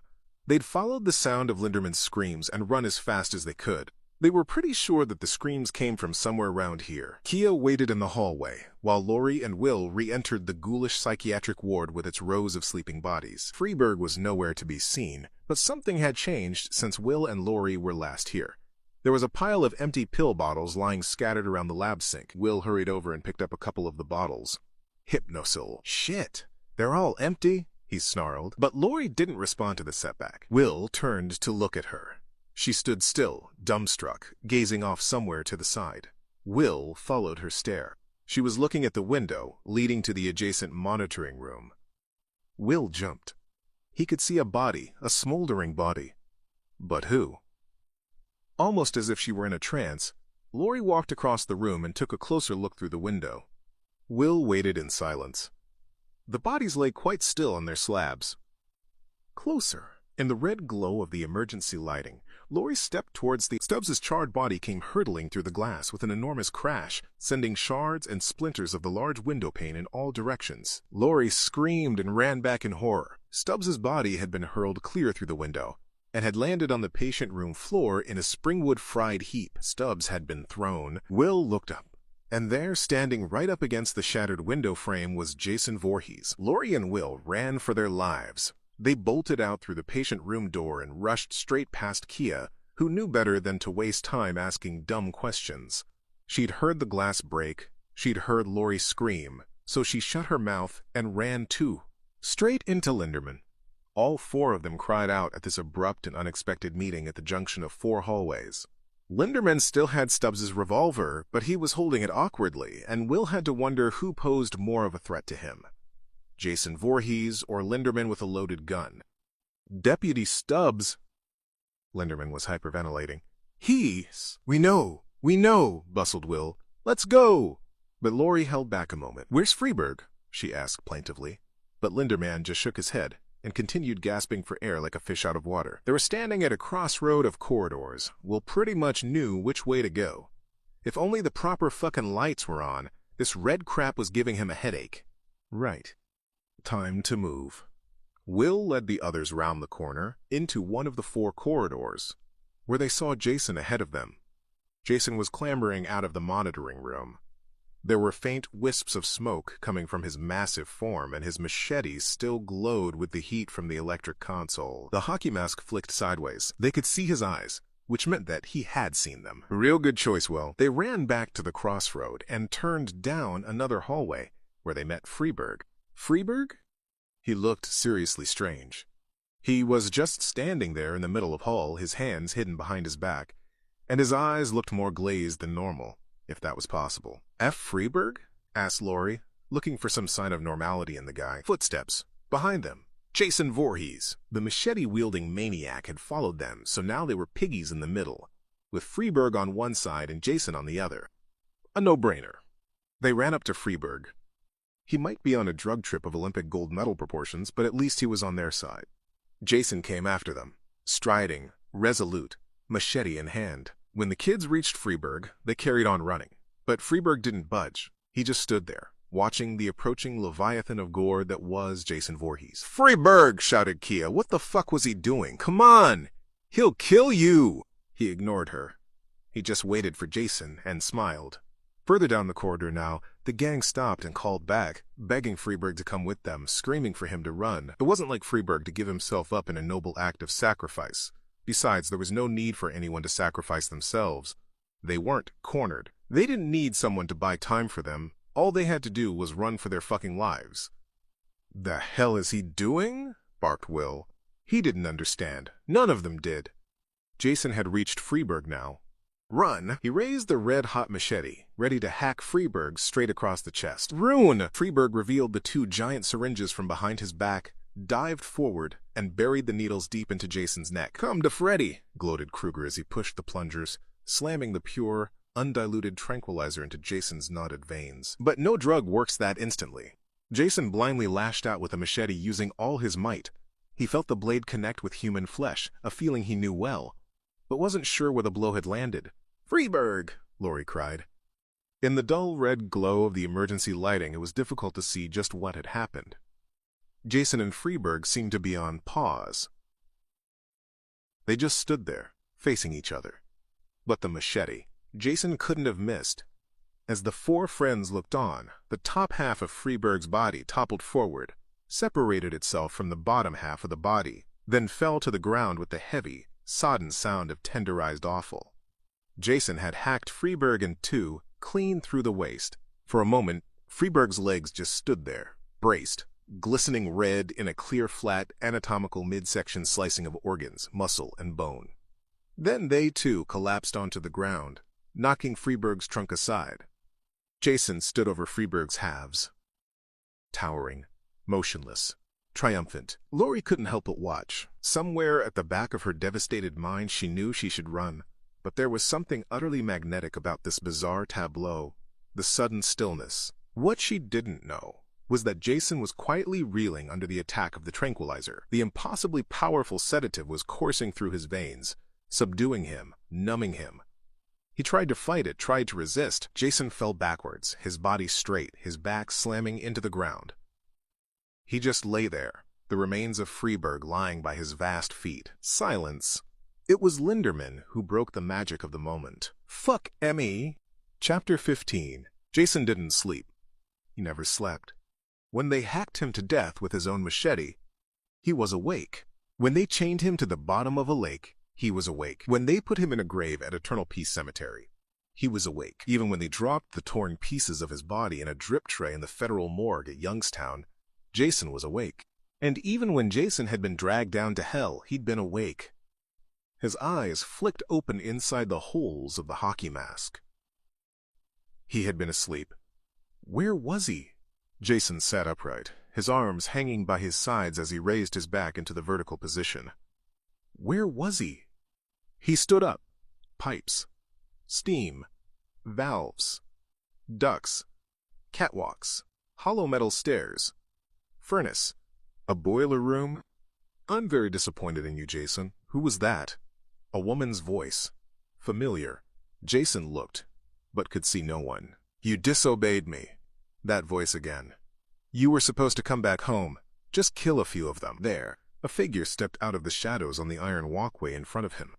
They'd followed the sound of Linderman's screams and run as fast as they could. They were pretty sure that the screams came from somewhere around here. Kia waited in the hallway, while Lori and Will re-entered the ghoulish psychiatric ward with its rows of sleeping bodies. Freeberg was nowhere to be seen, but something had changed since Will and Lori were last here. There was a pile of empty pill bottles lying scattered around the lab sink. Will hurried over and picked up a couple of the bottles. Hypnosil. Shit, they're all empty, he snarled. But Lori didn't respond to the setback. Will turned to look at her. She stood still, dumbstruck, gazing off somewhere to the side. Will followed her stare. She was looking at the window, leading to the adjacent monitoring room. Will jumped. He could see a body, a smoldering body. But who? Almost as if she were in a trance, Lori walked across the room and took a closer look through the window. Will waited in silence. The bodies lay quite still on their slabs. Closer. In the red glow of the emergency lighting, Lori stepped towards the... Stubbs's charred body came hurtling through the glass with an enormous crash, sending shards and splinters of the large window pane in all directions. Lori screamed and ran back in horror. Stubbs's body had been hurled clear through the window and had landed on the patient room floor in a springwood fried heap. Stubbs had been thrown. Will looked up, and there, standing right up against the shattered window frame, was Jason Voorhees. Lori and Will ran for their lives. They bolted out through the patient room door and rushed straight past Kia, who knew better than to waste time asking dumb questions. She'd heard the glass break, she'd heard Lori scream, so she shut her mouth and ran too, straight into Linderman. All 4 of them cried out at this abrupt and unexpected meeting at the junction of 4 hallways. Linderman still had Stubbs's revolver, but he was holding it awkwardly, and Will had to wonder who posed more of a threat to him. Jason Voorhees or Linderman with a loaded gun. Deputy Stubbs. Linderman was hyperventilating. We know, bustled Will. Let's go. But Lori held back a moment. Where's Freeberg? She asked plaintively. But Linderman just shook his head and continued gasping for air like a fish out of water. They were standing at a crossroad of corridors. Will pretty much knew which way to go. If only the proper fucking lights were on, this red crap was giving him a headache. Right. Time to move. Will led the others round the corner, into one of the 4 corridors, where they saw Jason ahead of them. Jason was clambering out of the monitoring room. There were faint wisps of smoke coming from his massive form, and his machete still glowed with the heat from the electric console. The hockey mask flicked sideways. They could see his eyes, which meant that he had seen them. Real good choice, Will. They ran back to the crossroad and turned down another hallway, where they met Freeberg. Freeberg? He looked seriously strange. He was just standing there in the middle of hall, his hands hidden behind his back, and his eyes looked more glazed than normal, if that was possible. F. Freeberg? Asked Lori, looking for some sign of normality in the guy. Footsteps. Behind them. Jason Voorhees. The machete-wielding maniac had followed them, so now they were piggies in the middle, with Freeberg on one side and Jason on the other. A no-brainer. They ran up to Freeberg. He might be on a drug trip of Olympic gold medal proportions, but at least he was on their side. Jason came after them, striding, resolute, machete in hand. When the kids reached Freeberg, they carried on running. But Freeberg didn't budge. He just stood there, watching the approaching leviathan of gore that was Jason Voorhees. "Freeberg!" shouted Kia. "What the fuck was he doing? Come on! He'll kill you!" He ignored her. He just waited for Jason and smiled. Further down the corridor now, the gang stopped and called back, begging Freeberg to come with them, screaming for him to run. It wasn't like Freeberg to give himself up in a noble act of sacrifice. Besides, there was no need for anyone to sacrifice themselves. They weren't cornered. They didn't need someone to buy time for them. All they had to do was run for their fucking lives. "The hell is he doing?" barked Will. He didn't understand. None of them did. Jason had reached Freeburg now. "Run!" He raised the red-hot machete, ready to hack Freeburg straight across the chest. "Rune!" Freeburg revealed the two giant syringes from behind his back, dived forward, and buried the needles deep into Jason's neck. "Come to Freddy!" gloated Kruger as he pushed the plungers, slamming the pure, undiluted tranquilizer into Jason's knotted veins. But no drug works that instantly. Jason blindly lashed out with a machete using all his might. He felt the blade connect with human flesh, a feeling he knew well, but wasn't sure where the blow had landed. "Freeburg!" Lori cried. In the dull red glow of the emergency lighting, it was difficult to see just what had happened. Jason and Freeburg seemed to be on pause. They just stood there, facing each other. But the machete, Jason couldn't have missed. As the four friends looked on, the top half of Freeburg's body toppled forward, separated itself from the bottom half of the body, then fell to the ground with the heavy, sodden sound of tenderized offal. Jason had hacked Freeburg in two, clean through the waist. For a moment, Freeburg's legs just stood there, braced, glistening red in a clear, flat, anatomical midsection slicing of organs, muscle, and bone. Then they, too, collapsed onto the ground, knocking Freeburg's trunk aside. Jason stood over Freeburg's halves, towering, motionless, triumphant. Lori couldn't help but watch. Somewhere at the back of her devastated mind, she knew she should run. But there was something utterly magnetic about this bizarre tableau, the sudden stillness. What she didn't know was that Jason was quietly reeling under the attack of the tranquilizer. The impossibly powerful sedative was coursing through his veins, subduing him, numbing him. He tried to fight it, tried to resist. Jason fell backwards, his body straight, his back slamming into the ground. He just lay there, the remains of Freeburg lying by his vast feet. Silence. It was Linderman who broke the magic of the moment. "Fuck Emmy." Chapter 15. Jason didn't sleep. He never slept. When they hacked him to death with his own machete, he was awake. When they chained him to the bottom of a lake, he was awake. When they put him in a grave at Eternal Peace Cemetery, he was awake. Even when they dropped the torn pieces of his body in a drip tray in the federal morgue at Youngstown, Jason was awake. And even when Jason had been dragged down to hell, he'd been awake. His eyes flicked open inside the holes of the hockey mask. He had been asleep. Where was he? Jason sat upright, his arms hanging by his sides as he raised his back into the vertical position. Where was he? He stood up. Pipes. Steam. Valves. Ducts. Catwalks. Hollow metal stairs. Furnace. A boiler room. "I'm very disappointed in you, Jason." Who was that? A woman's voice. Familiar. Jason looked, but could see no one. "You disobeyed me." That voice again. "You were supposed to come back home. Just kill a few of them." There. A figure stepped out of the shadows on the iron walkway in front of him.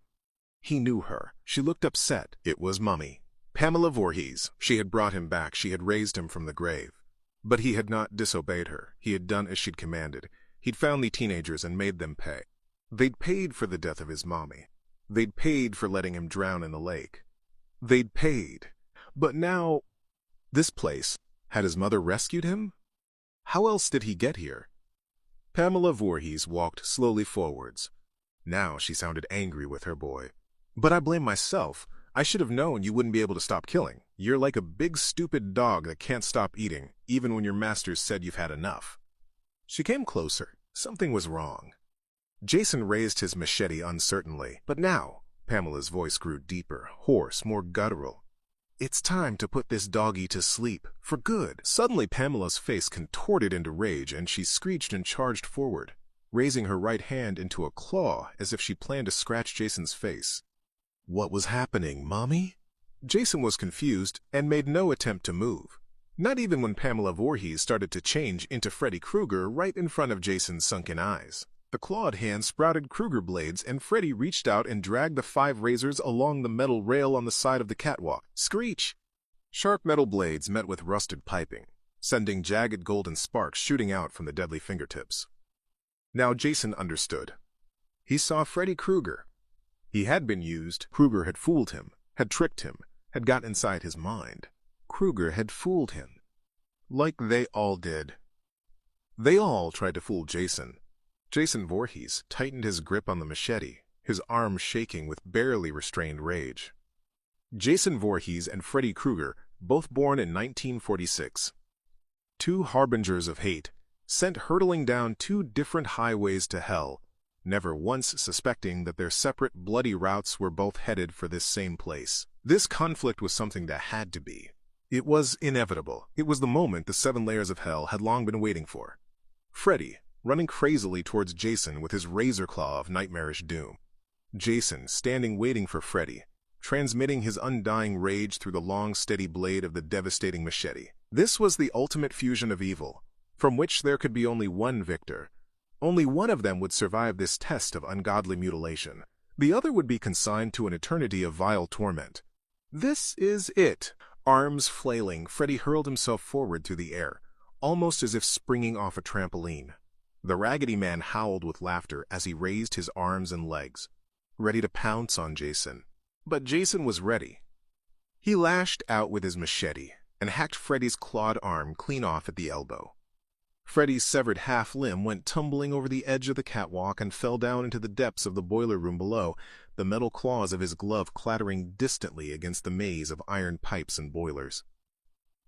He knew her. She looked upset. It was Mummy. Pamela Voorhees. She had brought him back. She had raised him from the grave. But he had not disobeyed her. He had done as she'd commanded. He'd found the teenagers and made them pay. They'd paid for the death of his mommy. They'd paid for letting him drown in the lake. They'd paid. But now, this place, had his mother rescued him? How else did he get here? Pamela Voorhees walked slowly forwards. Now she sounded angry with her boy. "But I blame myself. I should have known you wouldn't be able to stop killing. You're like a big stupid dog that can't stop eating, even when your masters said you've had enough." She came closer. Something was wrong. Jason raised his machete uncertainly. But now, Pamela's voice grew deeper, hoarse, more guttural. "It's time to put this doggy to sleep, for good." Suddenly Pamela's face contorted into rage, and she screeched and charged forward, raising her right hand into a claw as if she planned to scratch Jason's face. What was happening, Mommy? Jason was confused and made no attempt to move. Not even when Pamela Voorhees started to change into Freddy Krueger right in front of Jason's sunken eyes. The clawed hand sprouted Krueger blades, and Freddy reached out and dragged the 5 razors along the metal rail on the side of the catwalk. Screech! Sharp metal blades met with rusted piping, sending jagged golden sparks shooting out from the deadly fingertips. Now Jason understood. He saw Freddy Krueger. He had been used. Krueger had fooled him, had tricked him, had got inside his mind. Kruger had fooled him. Like they all did. They all tried to fool Jason. Jason Voorhees tightened his grip on the machete, his arm shaking with barely restrained rage. Jason Voorhees and Freddy Krueger, both born in 1946. Two harbingers of hate, sent hurtling down two different highways to hell, never once suspecting that their separate bloody routes were both headed for this same place. This conflict was something that had to be. It was inevitable. It was the moment the 7 layers of hell had long been waiting for. Freddy, running crazily towards Jason with his razor claw of nightmarish doom. Jason, standing waiting for Freddy, transmitting his undying rage through the long, steady blade of the devastating machete. This was the ultimate fusion of evil, from which there could be only one victor. Only one of them would survive this test of ungodly mutilation. The other would be consigned to an eternity of vile torment. This is it. Arms flailing, Freddy hurled himself forward through the air, almost as if springing off a trampoline. The Raggedy Man howled with laughter as he raised his arms and legs, ready to pounce on Jason. But Jason was ready. He lashed out with his machete and hacked Freddy's clawed arm clean off at the elbow. Freddy's severed half limb went tumbling over the edge of the catwalk and fell down into the depths of the boiler room below, the metal claws of his glove clattering distantly against the maze of iron pipes and boilers.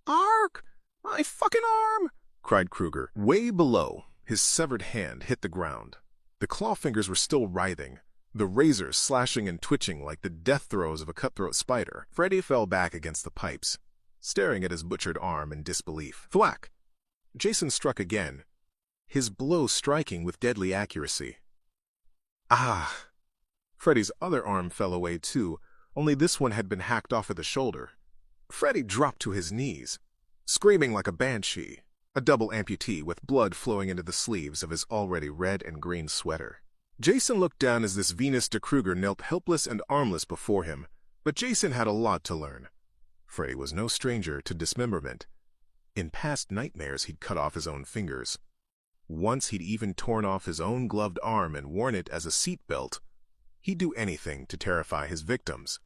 "Ark! My fucking arm!" cried Kruger. Way below, his severed hand hit the ground. The claw fingers were still writhing, the razors slashing and twitching like the death throes of a cutthroat spider. Freddy fell back against the pipes, staring at his butchered arm in disbelief. Thwack! Jason struck again, his blow striking with deadly accuracy. Ah! Freddy's other arm fell away too, only this one had been hacked off at the shoulder. Freddy dropped to his knees, screaming like a banshee, a double amputee with blood flowing into the sleeves of his already red and green sweater. Jason looked down as this Venus de Kruger knelt helpless and armless before him, but Jason had a lot to learn. Freddy was no stranger to dismemberment. In past nightmares he'd cut off his own fingers. Once he'd even torn off his own gloved arm and worn it as a seat belt. He'd do anything to terrify his victims.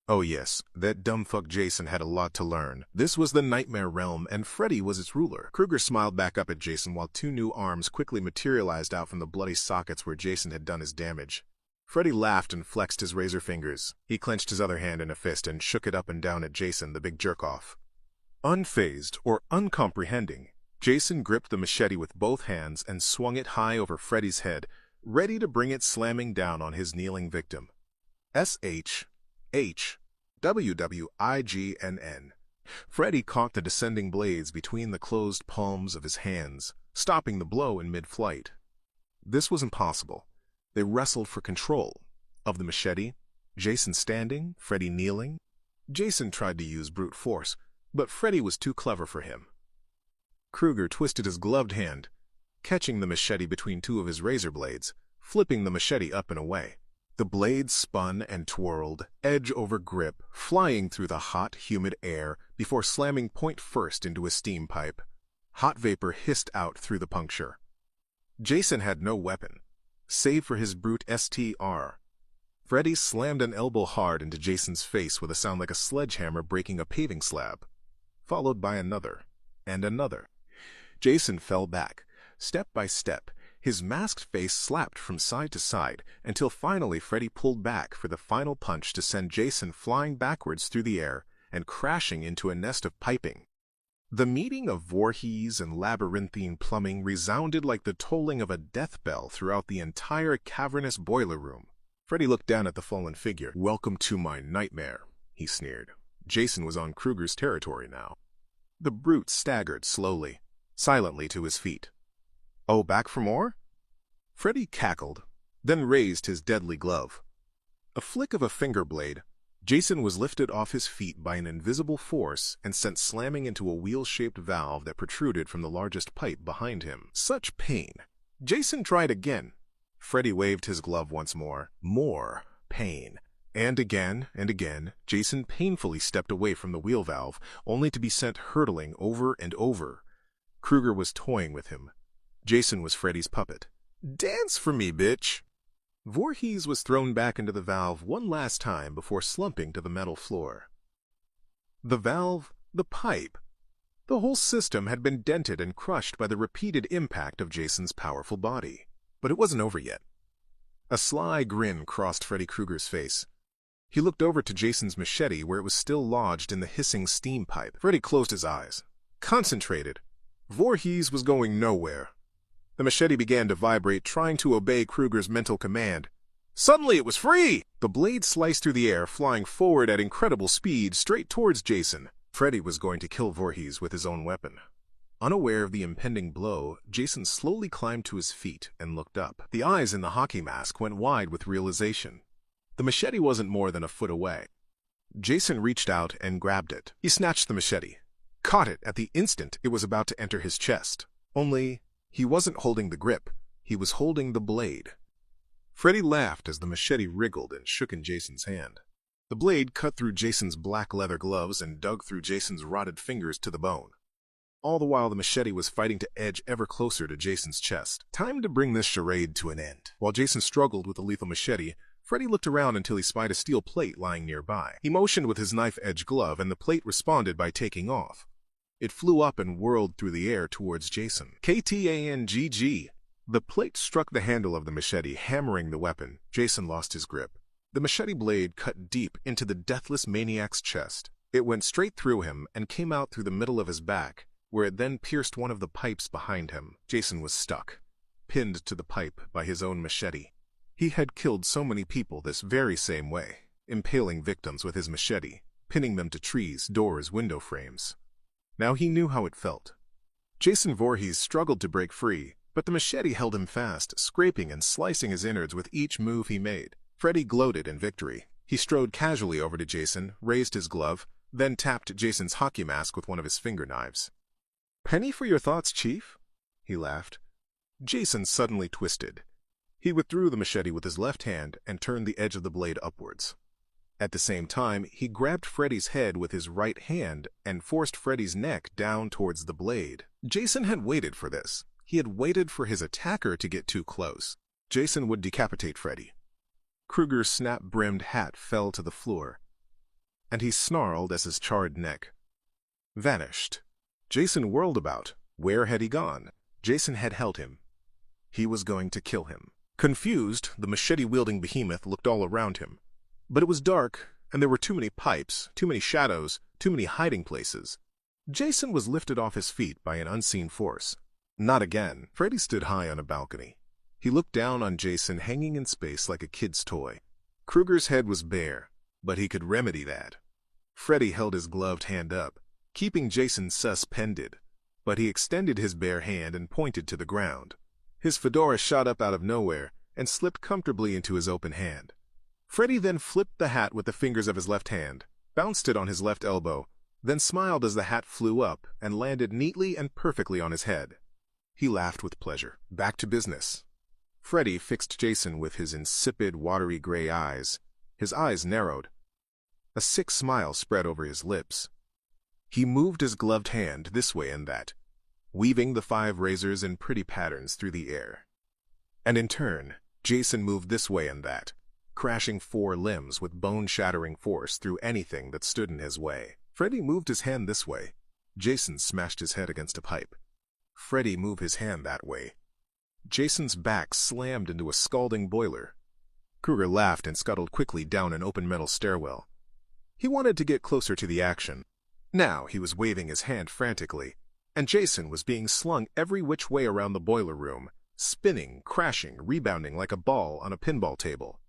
Oh yes, that dumbfuck Jason had a lot to learn. This was the nightmare realm, and Freddy was its ruler. Kruger smiled back up at Jason while 2 new arms quickly materialized out from the bloody sockets where Jason had done his damage. Freddy laughed and flexed his razor fingers. He clenched his other hand in a fist and shook it up and down at Jason, the big jerk-off. Unfazed or uncomprehending, Jason gripped the machete with both hands and swung it high over Freddy's head, ready to bring it slamming down on his kneeling victim. SHWWIGNN. Freddy caught the descending blades between the closed palms of his hands, stopping the blow in mid-flight. This was impossible. They wrestled for control of the machete, Jason standing, Freddy kneeling. Jason tried to use brute force, but Freddy was too clever for him. Kruger twisted his gloved hand, catching the machete between 2 of his razor blades, flipping the machete up and away. The blades spun and twirled, edge over grip, flying through the hot, humid air before slamming point first into a steam pipe. Hot vapor hissed out through the puncture. Jason had no weapon, save for his brute STR. Freddy slammed an elbow hard into Jason's face with a sound like a sledgehammer breaking a paving slab, followed by another and another. Jason fell back, step by step, his masked face slapped from side to side, until finally Freddy pulled back for the final punch to send Jason flying backwards through the air and crashing into a nest of piping. The meeting of Voorhees and labyrinthine plumbing resounded like the tolling of a death bell throughout the entire cavernous boiler room. Freddy looked down at the fallen figure. "Welcome to my nightmare," he sneered. Jason was on Kruger's territory now. The brute staggered slowly, silently to his feet. "Oh, back for more?" Freddy cackled, then raised his deadly glove. A flick of a finger blade, Jason was lifted off his feet by an invisible force and sent slamming into a wheel-shaped valve that protruded from the largest pipe behind him. Such pain. Jason tried again. Freddy waved his glove once more. More pain. And again, Jason painfully stepped away from the wheel valve, only to be sent hurtling over and over. Kruger was toying with him. Jason was Freddy's puppet. "Dance for me, bitch!" Voorhees was thrown back into the valve one last time before slumping to the metal floor. The valve, the pipe. The whole system had been dented and crushed by the repeated impact of Jason's powerful body. But it wasn't over yet. A sly grin crossed Freddy Krueger's face. He looked over to Jason's machete where it was still lodged in the hissing steam pipe. Freddy closed his eyes. Concentrated. Voorhees was going nowhere. The machete began to vibrate, trying to obey Krueger's mental command. Suddenly it was free! The blade sliced through the air, flying forward at incredible speed, straight towards Jason. Freddy was going to kill Voorhees with his own weapon. Unaware of the impending blow, Jason slowly climbed to his feet and looked up. The eyes in the hockey mask went wide with realization. The machete wasn't more than a foot away. Jason reached out and grabbed it. He snatched the machete, caught it at the instant it was about to enter his chest. Only, he wasn't holding the grip. He was holding the blade. Freddy laughed as the machete wriggled and shook in Jason's hand. The blade cut through Jason's black leather gloves and dug through Jason's rotted fingers to the bone. All the while the machete was fighting to edge ever closer to Jason's chest. Time to bring this charade to an end. While Jason struggled with the lethal machete, Freddy looked around until he spied a steel plate lying nearby. He motioned with his knife-edge glove, and the plate responded by taking off. It flew up and whirled through the air towards Jason. KTANGG. The plate struck the handle of the machete, hammering the weapon. Jason lost his grip. The machete blade cut deep into the deathless maniac's chest. It went straight through him and came out through the middle of his back, where it then pierced one of the pipes behind him. Jason was stuck, pinned to the pipe by his own machete. He had killed so many people this very same way, impaling victims with his machete, pinning them to trees, doors, window frames. Now he knew how it felt. Jason Voorhees struggled to break free, but the machete held him fast, scraping and slicing his innards with each move he made. Freddy gloated in victory. He strode casually over to Jason, raised his glove, then tapped Jason's hockey mask with one of his finger knives. "Penny for your thoughts, Chief?" he laughed. Jason suddenly twisted. He withdrew the machete with his left hand and turned the edge of the blade upwards. At the same time, he grabbed Freddy's head with his right hand and forced Freddy's neck down towards the blade. Jason had waited for this. He had waited for his attacker to get too close. Jason would decapitate Freddy. Krueger's snap-brimmed hat fell to the floor, and he snarled as his charred neck vanished. Jason whirled about. Where had he gone? Jason had held him. He was going to kill him. Confused, the machete-wielding behemoth looked all around him. But it was dark, and there were too many pipes, too many shadows, too many hiding places. Jason was lifted off his feet by an unseen force. Not again. Freddy stood high on a balcony. He looked down on Jason hanging in space like a kid's toy. Krueger's head was bare, but he could remedy that. Freddy held his gloved hand up, keeping Jason suspended, but he extended his bare hand and pointed to the ground. His fedora shot up out of nowhere and slipped comfortably into his open hand. Freddy then flipped the hat with the fingers of his left hand, bounced it on his left elbow, then smiled as the hat flew up and landed neatly and perfectly on his head. He laughed with pleasure. Back to business. Freddy fixed Jason with his insipid, watery gray eyes. His eyes narrowed. A sick smile spread over his lips. He moved his gloved hand this way and that, weaving the 5 razors in pretty patterns through the air. And in turn, Jason moved this way and that, crashing 4 limbs with bone-shattering force through anything that stood in his way. Freddy moved his hand this way. Jason smashed his head against a pipe. Freddy moved his hand that way. Jason's back slammed into a scalding boiler. Krueger laughed and scuttled quickly down an open metal stairwell. He wanted to get closer to the action. Now he was waving his hand frantically, and Jason was being slung every which way around the boiler room, spinning, crashing, rebounding like a ball on a pinball table.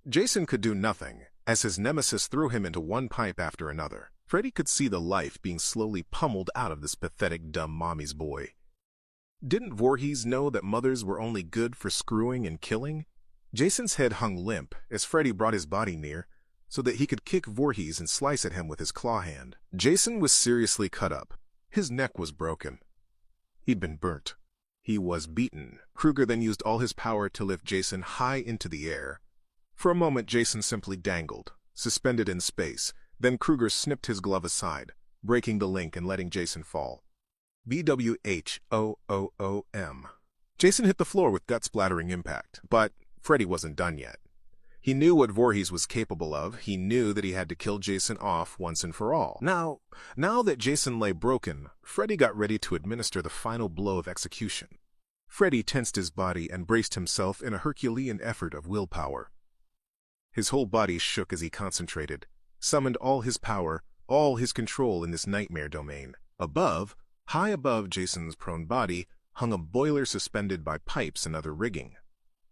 Jason could do nothing, as his nemesis threw him into one pipe after another. Freddy could see the life being slowly pummeled out of this pathetic, dumb mommy's boy. Didn't Voorhees know that mothers were only good for screwing and killing? Jason's head hung limp as Freddy brought his body near, so that he could kick Voorhees and slice at him with his claw hand. Jason was seriously cut up. His neck was broken. He'd been burnt. He was beaten. Krueger then used all his power to lift Jason high into the air. For a moment, Jason simply dangled, suspended in space. Then Krueger snipped his glove aside, breaking the link and letting Jason fall. BWHOOOM. Jason hit the floor with gut-splattering impact, but Freddy wasn't done yet. He knew what Voorhees was capable of. He knew that he had to kill Jason off once and for all. Now that Jason lay broken, Freddy got ready to administer the final blow of execution. Freddy tensed his body and braced himself in a Herculean effort of willpower. His whole body shook as he concentrated, summoned all his power, all his control in this nightmare domain. Above, high above Jason's prone body, hung a boiler suspended by pipes and other rigging.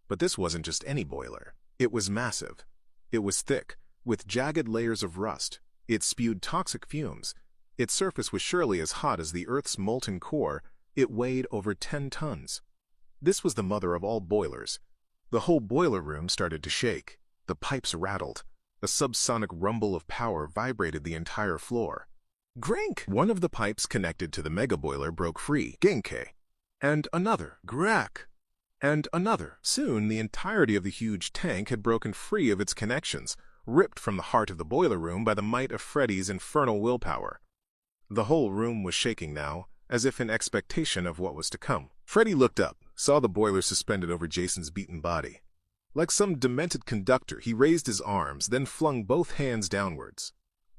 But this wasn't just any boiler. It was massive. It was thick, with jagged layers of rust. It spewed toxic fumes. Its surface was surely as hot as the Earth's molten core. It weighed over 10 tons. This was the mother of all boilers. The whole boiler room started to shake. The pipes rattled. A subsonic rumble of power vibrated the entire floor. Grink! One of the pipes connected to the mega boiler broke free. Genke. And another. Grak. And another. Soon, the entirety of the huge tank had broken free of its connections, ripped from the heart of the boiler room by the might of Freddy's infernal willpower. The whole room was shaking now, as if in expectation of what was to come. Freddy looked up, saw the boiler suspended over Jason's beaten body. Like some demented conductor, he raised his arms, then flung both hands downwards.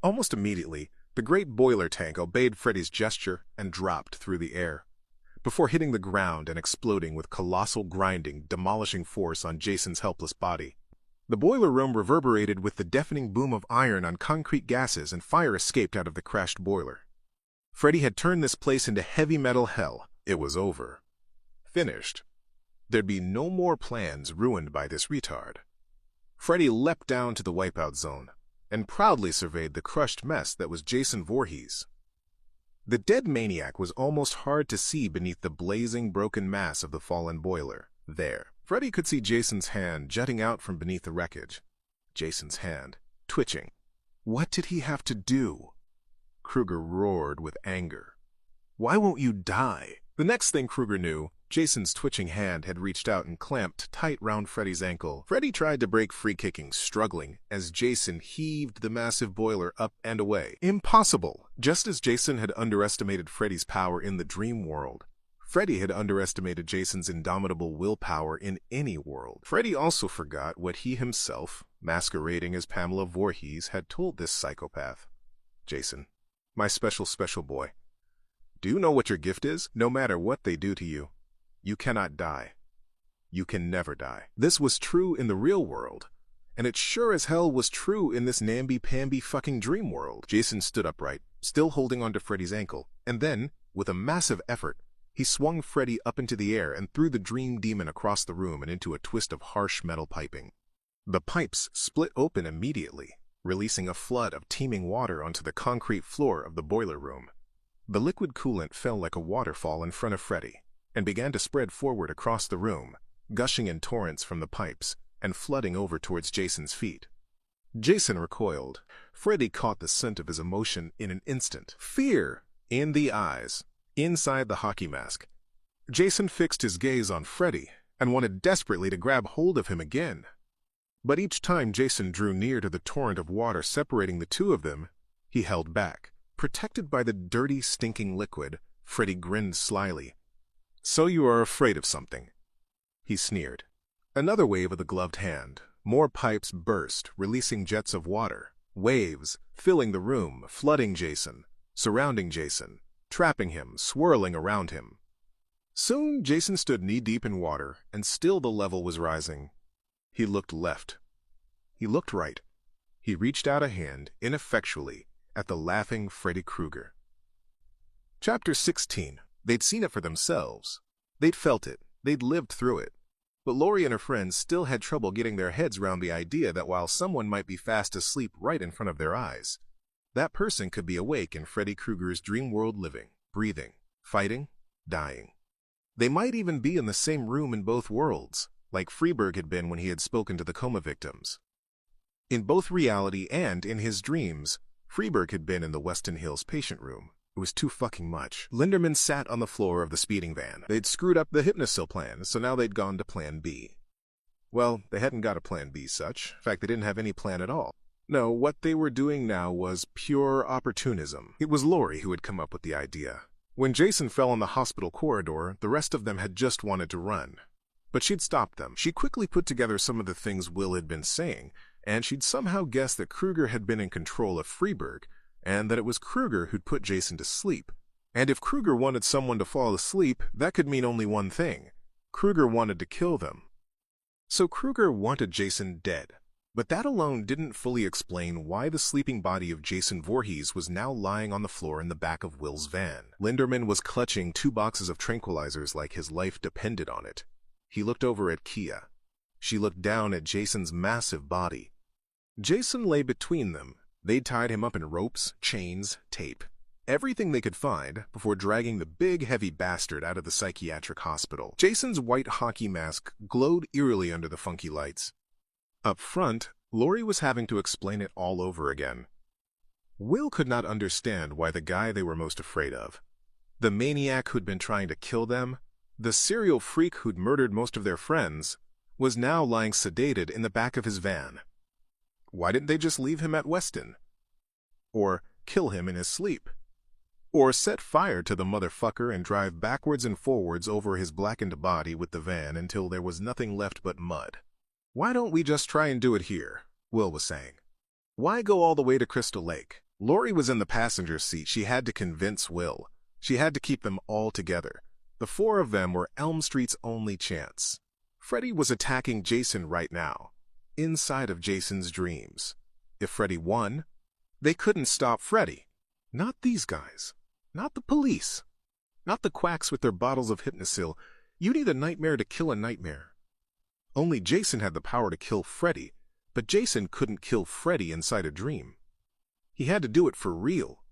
Almost immediately, the great boiler tank obeyed Freddy's gesture and dropped through the air, before hitting the ground and exploding with colossal grinding, demolishing force on Jason's helpless body. The boiler room reverberated with the deafening boom of iron on concrete gases, and fire escaped out of the crashed boiler. Freddy had turned this place into heavy metal hell. It was over. Finished. There'd be no more plans ruined by this retard. Freddy leapt down to the wipeout zone and proudly surveyed the crushed mess that was Jason Voorhees. The dead maniac was almost hard to see beneath the blazing, broken mass of the fallen boiler. There, Freddy could see Jason's hand jutting out from beneath the wreckage. Jason's hand, twitching. What did he have to do? Kruger roared with anger. Why won't you die? The next thing Kruger knew, Jason's twitching hand had reached out and clamped tight round Freddy's ankle. Freddy tried to break free, kicking, struggling, as Jason heaved the massive boiler up and away. Impossible! Just as Jason had underestimated Freddy's power in the dream world, Freddy had underestimated Jason's indomitable willpower in any world. Freddy also forgot what he himself, masquerading as Pamela Voorhees, had told this psychopath. Jason, my special boy, do you know what your gift is? No matter what they do to you, you cannot die. You can never die. This was true in the real world, and it sure as hell was true in this namby-pamby fucking dream world. Jason stood upright, still holding onto Freddy's ankle, and then, with a massive effort, he swung Freddy up into the air and threw the dream demon across the room and into a twist of harsh metal piping. The pipes split open immediately, releasing a flood of teeming water onto the concrete floor of the boiler room. The liquid coolant fell like a waterfall in front of Freddy, and began to spread forward across the room, gushing in torrents from the pipes and flooding over towards Jason's feet. Jason recoiled. Freddy caught the scent of his emotion in an instant. Fear in the eyes, inside the hockey mask. Jason fixed his gaze on Freddy and wanted desperately to grab hold of him again. But each time Jason drew near to the torrent of water separating the two of them, he held back. Protected by the dirty, stinking liquid, Freddy grinned slyly. So you are afraid of something, he sneered. Another wave of the gloved hand. More pipes burst, releasing jets of water. Waves, filling the room, flooding Jason, surrounding Jason, trapping him, swirling around him. Soon Jason stood knee-deep in water, and still the level was rising. He looked left. He looked right. He reached out a hand, ineffectually, at the laughing Freddy Krueger. Chapter 16. They'd seen it for themselves. They'd felt it. They'd lived through it. But Lori and her friends still had trouble getting their heads around the idea that while someone might be fast asleep right in front of their eyes, that person could be awake in Freddy Krueger's dream world, living, breathing, fighting, dying. They might even be in the same room in both worlds, like Freeburg had been when he had spoken to the coma victims. In both reality and in his dreams, Freeburg had been in the Weston Hills patient room. It was too fucking much. Linderman sat on the floor of the speeding van. They'd screwed up the Hypnosil plan, so now they'd gone to Plan B. Well, they hadn't got a Plan B such. In fact, they didn't have any plan at all. No, what they were doing now was pure opportunism. It was Lori who had come up with the idea. When Jason fell on the hospital corridor, the rest of them had just wanted to run. but she'd stopped them. She quickly put together some of the things Will had been saying, and she'd somehow guessed that Kruger had been in control of Freeburg, and that it was Kruger who'd put Jason to sleep. And if Kruger wanted someone to fall asleep, that could mean only one thing. Kruger wanted to kill them. So Kruger wanted Jason dead. But that alone didn't fully explain why the sleeping body of Jason Voorhees was now lying on the floor in the back of Will's van. Linderman was clutching 2 boxes of tranquilizers like his life depended on it. He looked over at Kia. She looked down at Jason's massive body. Jason lay between them. They'd tied him up in ropes, chains, tape, everything they could find before dragging the big, heavy bastard out of the psychiatric hospital. Jason's white hockey mask glowed eerily under the funky lights. Up front, Laurie was having to explain it all over again. Will could not understand why the guy they were most afraid of, the maniac who'd been trying to kill them, the serial freak who'd murdered most of their friends, was now lying sedated in the back of his van. Why didn't they just leave him at Weston? Or kill him in his sleep? Or set fire to the motherfucker and drive backwards and forwards over his blackened body with the van until there was nothing left but mud? Why don't we just try and do it here? Will was saying. Why go all the way to Crystal Lake? Laurie was in the passenger seat. She had to convince Will. She had to keep them all together. The 4 of them were Elm Street's only chance. Freddy was attacking Jason right now, inside of Jason's dreams. If Freddy won, they couldn't stop Freddy. Not these guys. Not the police. Not the quacks with their bottles of Hypnosil. You need a nightmare to kill a nightmare. Only Jason had the power to kill Freddy, but Jason couldn't kill Freddy inside a dream. He had to do it for real.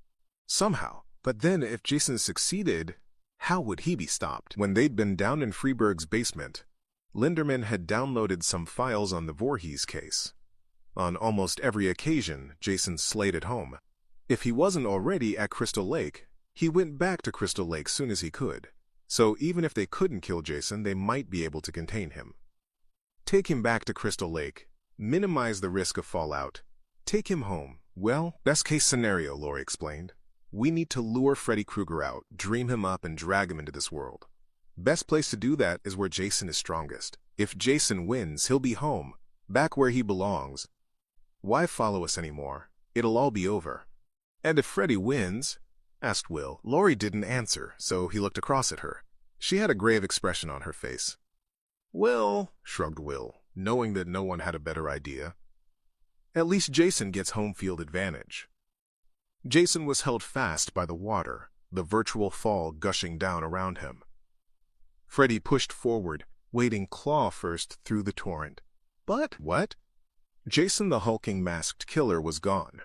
Somehow. But then if Jason succeeded, how would he be stopped? When they'd been down in Freeburg's basement, Linderman had downloaded some files on the Voorhees case. On almost every occasion, Jason slayed at home. If he wasn't already at Crystal Lake, he went back to Crystal Lake soon as he could. So even if they couldn't kill Jason, they might be able to contain him. Take him back to Crystal Lake. Minimize the risk of fallout. Take him home. Well, best case scenario, Laurie explained. We need to lure Freddy Krueger out, dream him up, and drag him into this world. Best place to do that is where Jason is strongest. If Jason wins, he'll be home, back where he belongs. Why follow us anymore? It'll all be over. And if Freddy wins? Asked Will. Laurie didn't answer, so he looked across at her. She had a grave expression on her face. Well, shrugged Will, knowing that no one had a better idea. At least Jason gets home field advantage. Jason was held fast by the water, the virtual fall gushing down around him. Freddy pushed forward, wading claw first through the torrent. But what? Jason the hulking masked killer was gone.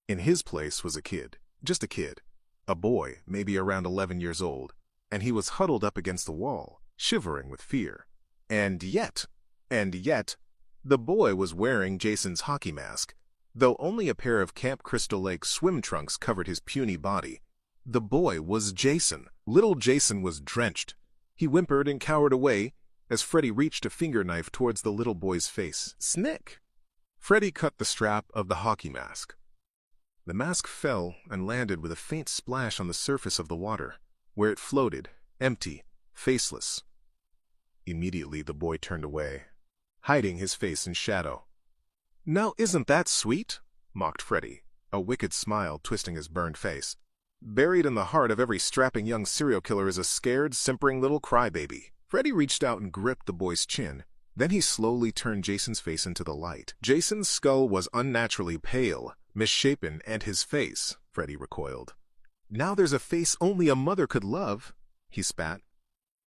In his place was a kid, just a kid, a boy, maybe around 11 years old, and he was huddled up against the wall, shivering with fear. And yet, the boy was wearing Jason's hockey mask, though only a pair of Camp Crystal Lake swim trunks covered his puny body. The boy was Jason. Little Jason was drenched. He whimpered and cowered away as Freddy reached a finger knife towards the little boy's face. Snick! Freddy cut the strap of the hockey mask. The mask fell and landed with a faint splash on the surface of the water, where it floated, empty, faceless. Immediately the boy turned away, hiding his face in shadow. Now isn't that sweet? Mocked Freddy, a wicked smile twisting his burned face. Buried in the heart of every strapping young serial killer is a scared, simpering little crybaby. Freddy reached out and gripped the boy's chin. Then he slowly turned Jason's face into the light. Jason's skull was unnaturally pale, misshapen, and his face, Freddy recoiled. Now there's a face only a mother could love, he spat.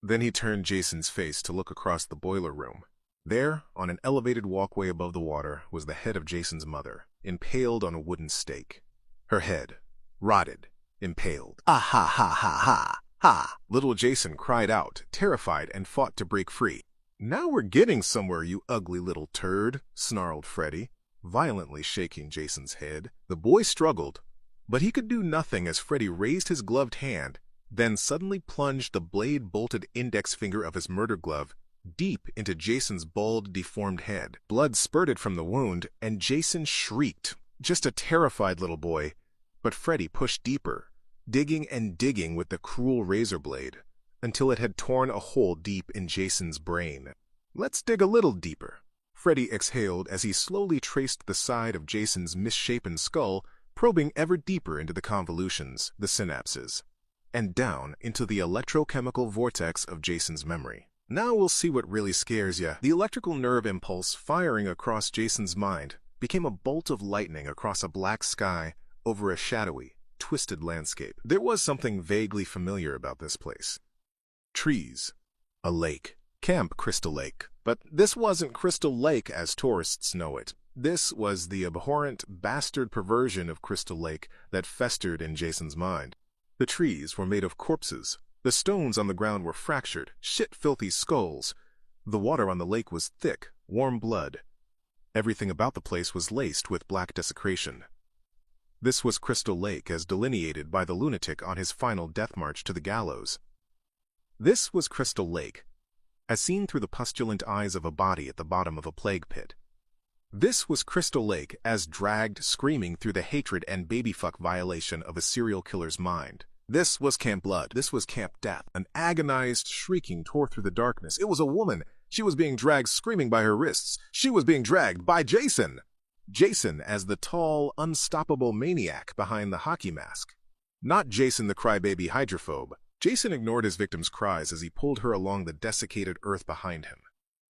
Then he turned Jason's face to look across the boiler room. There, on an elevated walkway above the water, was the head of Jason's mother, impaled on a wooden stake. Her head, rotted, impaled. Ah ha ha ha ha ha! Little Jason cried out, terrified, and fought to break free. Now we're getting somewhere, you ugly little turd, snarled Freddy, violently shaking Jason's head. The boy struggled, but he could do nothing as Freddy raised his gloved hand, then suddenly plunged the blade-bolted index finger of his murder glove deep into Jason's bald, deformed head. Blood spurted from the wound, and Jason shrieked, just a terrified little boy. But Freddy pushed deeper, digging and digging with the cruel razor blade. until it had torn a hole deep in Jason's brain. Let's dig a little deeper. Freddy exhaled as he slowly traced the side of Jason's misshapen skull, probing ever deeper into the convolutions, the synapses, and down into the electrochemical vortex of Jason's memory. Now we'll see what really scares ya. The electrical nerve impulse firing across Jason's mind became a bolt of lightning across a black sky over a shadowy, twisted landscape. There was something vaguely familiar about this place. Trees, a lake, Camp Crystal Lake. But this wasn't Crystal Lake as tourists know it. This was the abhorrent, bastard perversion of Crystal Lake that festered in Jason's mind. The trees were made of corpses. The stones on the ground were fractured, shit-filthy skulls. The water on the lake was thick, warm blood. Everything about the place was laced with black desecration. This was Crystal Lake as delineated by the lunatic on his final death march to the gallows. This was Crystal Lake, as seen through the pustulant eyes of a body at the bottom of a plague pit. This was Crystal Lake as dragged screaming through the hatred and babyfuck violation of a serial killer's mind. This was Camp Blood. This was Camp Death. An agonized shrieking tore through the darkness. It was a woman. She was being dragged screaming by her wrists. She was being dragged by Jason. Jason as the tall, unstoppable maniac behind the hockey mask. Not Jason the crybaby hydrophobe. Jason ignored his victim's cries as he pulled her along the desiccated earth behind him.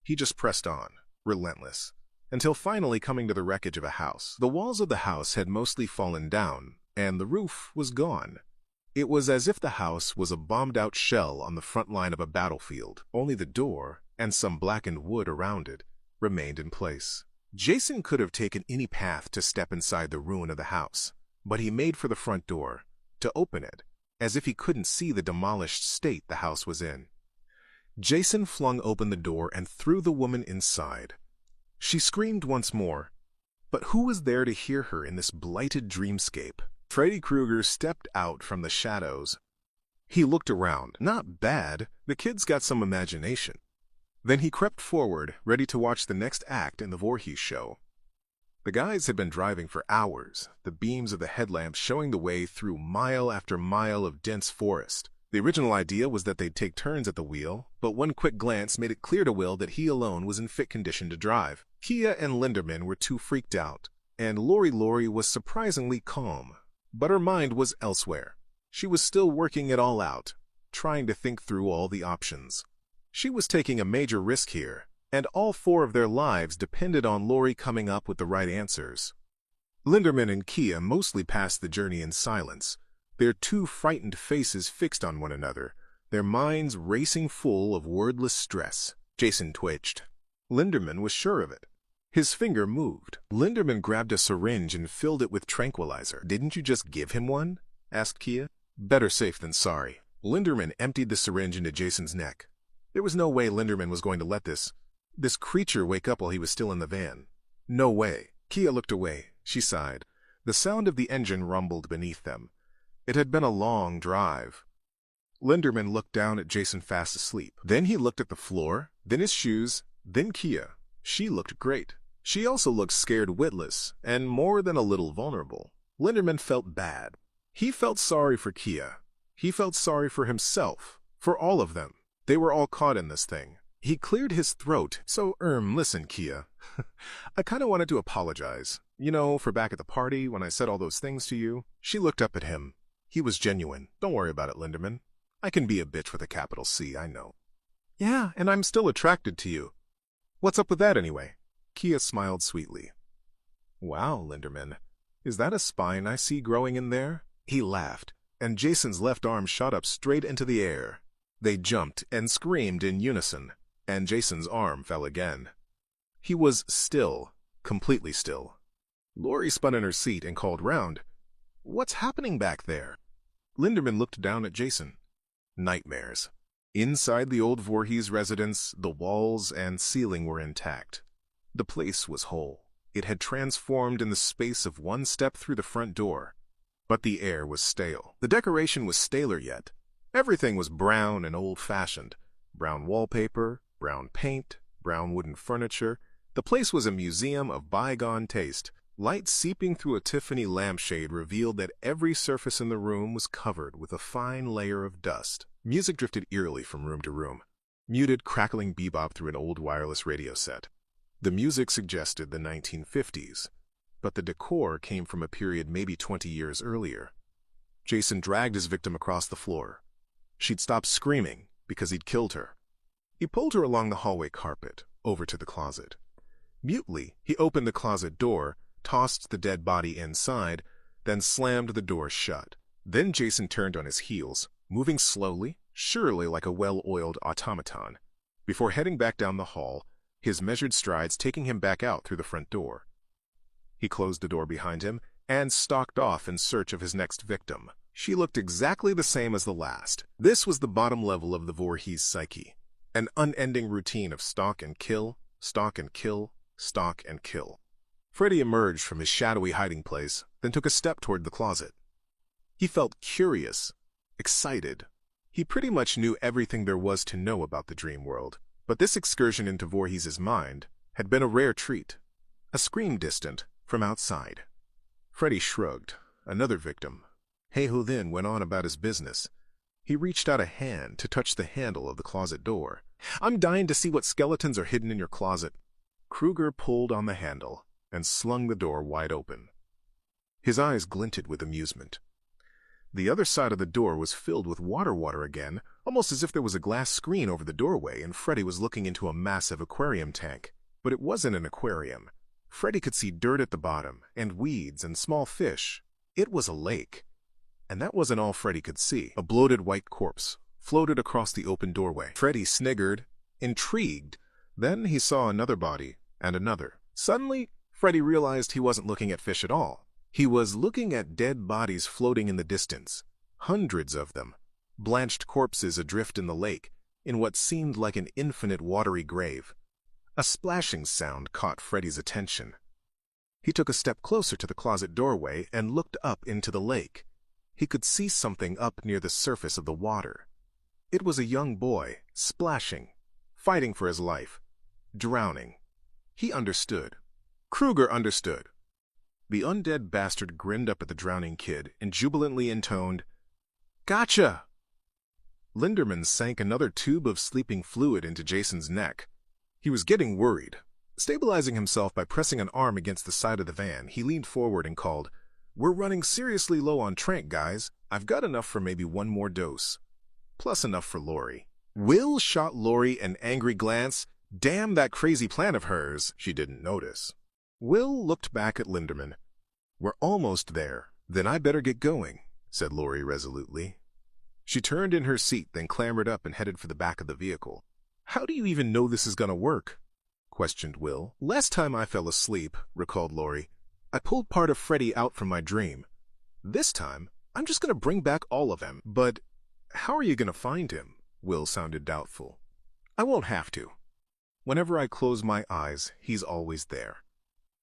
He just pressed on, relentless, until finally coming to the wreckage of a house. The walls of the house had mostly fallen down, and the roof was gone. It was as if the house was a bombed-out shell on the front line of a battlefield. Only the door, and some blackened wood around it, remained in place. Jason could have taken any path to step inside the ruin of the house, but he made for the front door, to open it, as if he couldn't see the demolished state the house was in. Jason flung open the door and threw the woman inside. She screamed once more, but who was there to hear her in this blighted dreamscape? Freddy Krueger stepped out from the shadows. He looked around. Not bad. The kid's got some imagination. Then he crept forward, ready to watch the next act in the Voorhees show. The guys had been driving for hours, the beams of the headlamps showing the way through mile after mile of dense forest. The original idea was that they'd take turns at the wheel, but one quick glance made it clear to Will that he alone was in fit condition to drive. Kia and Linderman were too freaked out, and Lori was surprisingly calm. But her mind was elsewhere. She was still working it all out, trying to think through all the options. She was taking a major risk here, and all four of their lives depended on Lori coming up with the right answers. Linderman and Kia mostly passed the journey in silence, their two frightened faces fixed on one another, their minds racing full of wordless stress. Jason twitched. Linderman was sure of it. His finger moved. Linderman grabbed a syringe and filled it with tranquilizer. "Didn't you just give him one?" asked Kia. "Better safe than sorry." Linderman emptied the syringe into Jason's neck. There was no way Linderman was going to let this creature wake up while he was still in the van. No way. Kia looked away. She sighed. The sound of the engine rumbled beneath them. It had been a long drive. Linderman looked down at Jason fast asleep. Then he looked at the floor, then his shoes, then Kia. She looked great. She also looked scared witless, and more than a little vulnerable. Linderman felt bad. He felt sorry for Kia. He felt sorry for himself, for all of them. They were all caught in this thing. He cleared his throat. "So, listen, Kia. I kind of wanted to apologize. You know, for back at the party when I said all those things to you." She looked up at him. He was genuine. "Don't worry about it, Linderman. I can be a bitch with a capital C, I know." "Yeah, and I'm still attracted to you. What's up with that anyway?" Kia smiled sweetly. "Wow, Linderman. Is that a spine I see growing in there?" He laughed, and Jason's left arm shot up straight into the air. They jumped and screamed in unison, and Jason's arm fell again. He was still, completely still. Lori spun in her seat and called round. "What's happening back there?" Linderman looked down at Jason. Nightmares. Inside the old Voorhees residence, the walls and ceiling were intact. The place was whole. It had transformed in the space of one step through the front door. But the air was stale. The decoration was staler yet. Everything was brown and old-fashioned. Brown wallpaper, brown paint, brown wooden furniture. The place was a museum of bygone taste. Light seeping through a Tiffany lampshade revealed that every surface in the room was covered with a fine layer of dust. Music drifted eerily from room to room, muted, crackling bebop through an old wireless radio set. The music suggested the 1950s, but the decor came from a period maybe 20 years earlier. Jason dragged his victim across the floor. She'd stopped screaming because he'd killed her. He pulled her along the hallway carpet, over to the closet. Mutely, he opened the closet door, tossed the dead body inside, then slammed the door shut. Then Jason turned on his heels, moving slowly, surely like a well-oiled automaton, before heading back down the hall, his measured strides taking him back out through the front door. He closed the door behind him and stalked off in search of his next victim. She looked exactly the same as the last. This was the bottom level of the Voorhees psyche, an unending routine of stalk and kill, stalk and kill, stalk and kill. Freddy emerged from his shadowy hiding place, then took a step toward the closet. He felt curious, excited. He pretty much knew everything there was to know about the dream world, but this excursion into Voorhees' mind had been a rare treat, a scream distant from outside. Freddy shrugged. Another victim. Hey-Ho then went on about his business. He reached out a hand to touch the handle of the closet door. "I'm dying to see what skeletons are hidden in your closet." Kruger pulled on the handle and slung the door wide open. His eyes glinted with amusement. The other side of the door was filled with water again, almost as if there was a glass screen over the doorway and Freddy was looking into a massive aquarium tank. But it wasn't an aquarium. Freddy could see dirt at the bottom, and weeds and small fish. It was a lake. And that wasn't all Freddy could see. A bloated white corpse floated across the open doorway. Freddy sniggered, intrigued. Then he saw another body, and another. Suddenly, Freddy realized he wasn't looking at fish at all. He was looking at dead bodies floating in the distance, hundreds of them, blanched corpses adrift in the lake, in what seemed like an infinite watery grave. A splashing sound caught Freddy's attention. He took a step closer to the closet doorway and looked up into the lake. He could see something up near the surface of the water. It was a young boy, splashing, fighting for his life, drowning. He understood. Kruger understood. The undead bastard grinned up at the drowning kid and jubilantly intoned, "Gotcha!" Linderman sank another tube of sleeping fluid into Jason's neck. He was getting worried. Stabilizing himself by pressing an arm against the side of the van, he leaned forward and called, "We're running seriously low on trank, guys. I've got enough for maybe one more dose. Plus enough for Lori." Will shot Lori an angry glance. Damn that crazy plan of hers. She didn't notice. Will looked back at Linderman. "We're almost there. Then I better get going," said Lori resolutely. She turned in her seat, then clambered up and headed for the back of the vehicle. "How do you even know this is gonna work?" questioned Will. "Last time I fell asleep," recalled Lori, "I pulled part of Freddy out from my dream. This time, I'm just gonna bring back all of him." "But how are you gonna find him?" Will sounded doubtful. "I won't have to. Whenever I close my eyes, he's always there.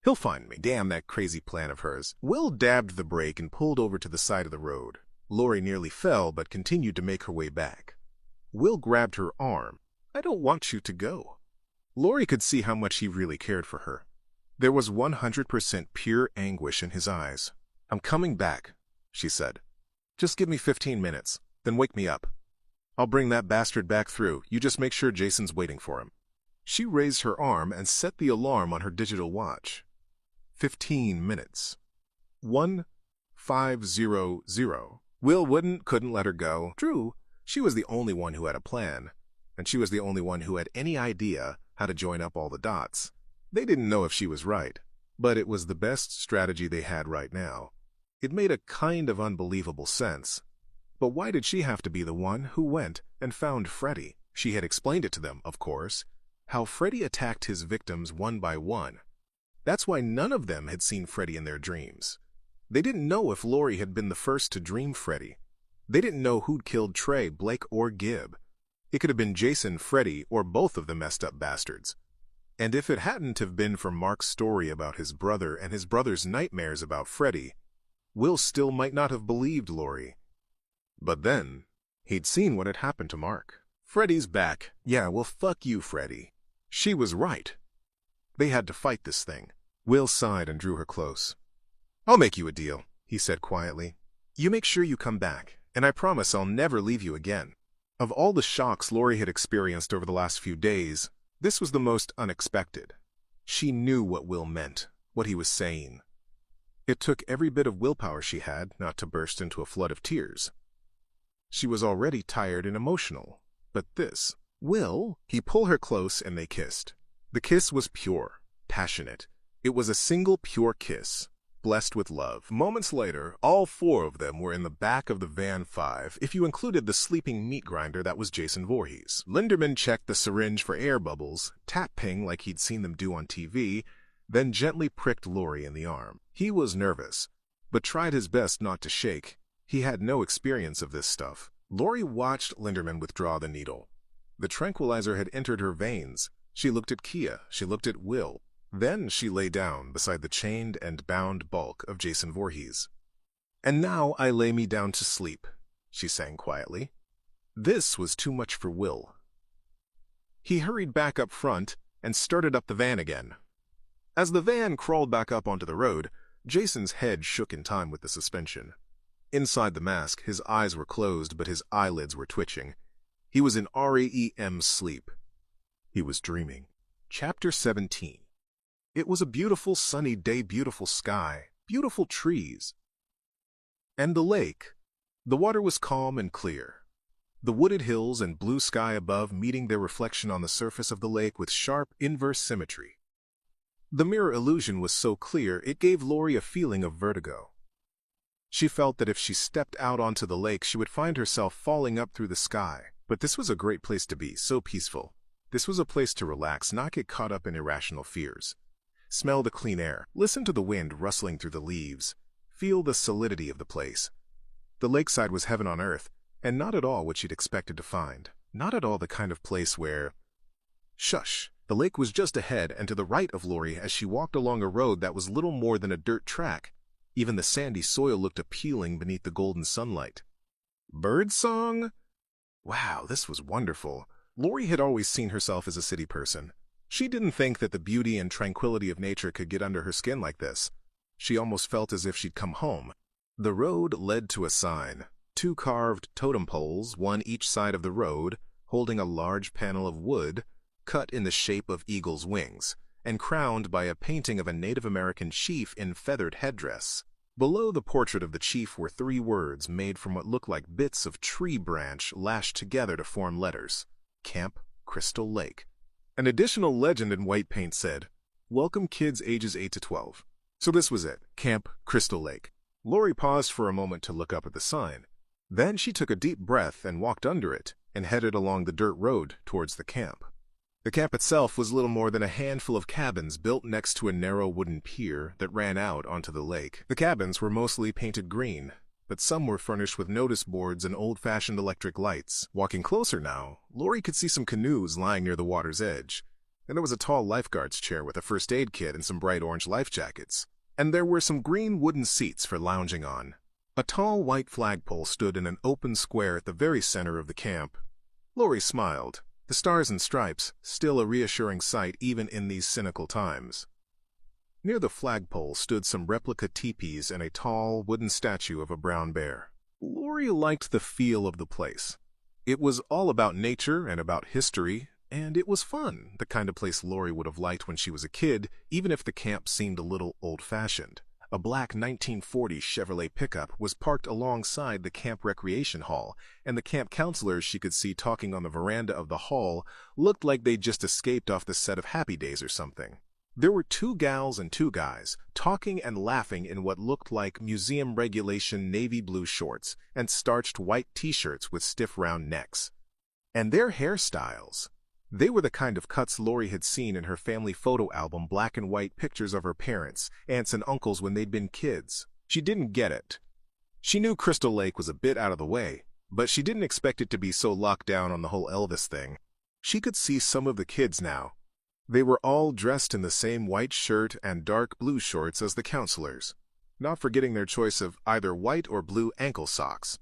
He'll find me." Damn that crazy plan of hers. Will dabbed the brake and pulled over to the side of the road. Lori nearly fell, but continued to make her way back. Will grabbed her arm. "I don't want you to go." Lori could see how much he really cared for her. There was 100% pure anguish in his eyes. "I'm coming back," she said. "Just give me 15 minutes, then wake me up. I'll bring that bastard back through. You just make sure Jason's waiting for him." She raised her arm and set the alarm on her digital watch. 15 minutes. 1500. Will couldn't let her go. True, she was the only one who had a plan, and she was the only one who had any idea how to join up all the dots. They didn't know if she was right, but it was the best strategy they had right now. It made a kind of unbelievable sense. But why did she have to be the one who went and found Freddy? She had explained it to them, of course, how Freddy attacked his victims one by one. That's why none of them had seen Freddy in their dreams. They didn't know if Lori had been the first to dream Freddy. They didn't know who'd killed Trey, Blake, or Gibb. It could have been Jason, Freddy, or both of the messed up bastards. And if it hadn't have been for Mark's story about his brother and his brother's nightmares about Freddy, Will still might not have believed Lori. But then, he'd seen what had happened to Mark. "Freddy's back. Yeah, well, fuck you, Freddy." She was right. They had to fight this thing. Will sighed and drew her close. "I'll make you a deal," he said quietly. "You make sure you come back, and I promise I'll never leave you again." Of all the shocks Lori had experienced over the last few days, this was the most unexpected. She knew what Will meant, what he was saying. It took every bit of willpower she had not to burst into a flood of tears. She was already tired and emotional, but this, Will, he pulled her close and they kissed. The kiss was pure, passionate. It was a single pure kiss, blessed with love. Moments later, all four of them were in the back of the Van 5, if you included the sleeping meat grinder that was Jason Voorhees. Linderman checked the syringe for air bubbles, tap-ping like he'd seen them do on TV, then gently pricked Lori in the arm. He was nervous, but tried his best not to shake. He had no experience of this stuff. Lori watched Linderman withdraw the needle. The tranquilizer had entered her veins. She looked at Kia. She looked at Will. Then she lay down beside the chained and bound bulk of Jason Voorhees. "And now I lay me down to sleep," she sang quietly. This was too much for Will. He hurried back up front and started up the van again. As the van crawled back up onto the road, Jason's head shook in time with the suspension. Inside the mask, his eyes were closed, but his eyelids were twitching. He was in REM sleep. He was dreaming. Chapter 17. It was a beautiful sunny day, beautiful sky, beautiful trees. And the lake. The water was calm and clear. The wooded hills and blue sky above meeting their reflection on the surface of the lake with sharp, inverse symmetry. The mirror illusion was so clear it gave Lori a feeling of vertigo. She felt that if she stepped out onto the lake she would find herself falling up through the sky. But this was a great place to be, so peaceful. This was a place to relax, not get caught up in irrational fears. Smell the clean air, listen to the wind rustling through the leaves, feel the solidity of the place. The lakeside was heaven on earth, and not at all what she'd expected to find. Not at all the kind of place where... Shush! The lake was just ahead and to the right of Lori as she walked along a road that was little more than a dirt track. Even the sandy soil looked appealing beneath the golden sunlight. Birdsong? Wow, this was wonderful. Lori had always seen herself as a city person. She didn't think that the beauty and tranquility of nature could get under her skin like this. She almost felt as if she'd come home. The road led to a sign. 2 carved totem poles, one each side of the road, holding a large panel of wood, cut in the shape of eagle's wings, and crowned by a painting of a Native American chief in feathered headdress. Below the portrait of the chief were 3 words made from what looked like bits of tree branch lashed together to form letters. Camp Crystal Lake. An additional legend in white paint said, "Welcome kids ages 8 to 12. So this was it, Camp Crystal Lake. Lori paused for a moment to look up at the sign. Then she took a deep breath and walked under it and headed along the dirt road towards the camp. The camp itself was little more than a handful of cabins built next to a narrow wooden pier that ran out onto the lake. The cabins were mostly painted green, but some were furnished with notice boards and old-fashioned electric lights. Walking closer now, Lori could see some canoes lying near the water's edge, and there was a tall lifeguard's chair with a first aid kit and some bright orange life jackets. And there were some green wooden seats for lounging on. A tall white flagpole stood in an open square at the very center of the camp. Lori smiled. The stars and stripes, still a reassuring sight even in these cynical times. Near the flagpole stood some replica teepees and a tall wooden statue of a brown bear. Lori liked the feel of the place. It was all about nature and about history, and it was fun, the kind of place Lori would have liked when she was a kid, even if the camp seemed a little old-fashioned. A black 1940 Chevrolet pickup was parked alongside the camp recreation hall, and the camp counselors she could see talking on the veranda of the hall looked like they'd just escaped off the set of Happy Days or something. There were 2 gals and 2 guys, talking and laughing in what looked like museum regulation navy blue shorts and starched white t-shirts with stiff round necks. And their hairstyles. They were the kind of cuts Lori had seen in her family photo album, black and white pictures of her parents, aunts and uncles when they'd been kids. She didn't get it. She knew Crystal Lake was a bit out of the way, but she didn't expect it to be so locked down on the whole Elvis thing. She could see some of the kids now. They were all dressed in the same white shirt and dark blue shorts as the counselors, not forgetting their choice of either white or blue ankle socks.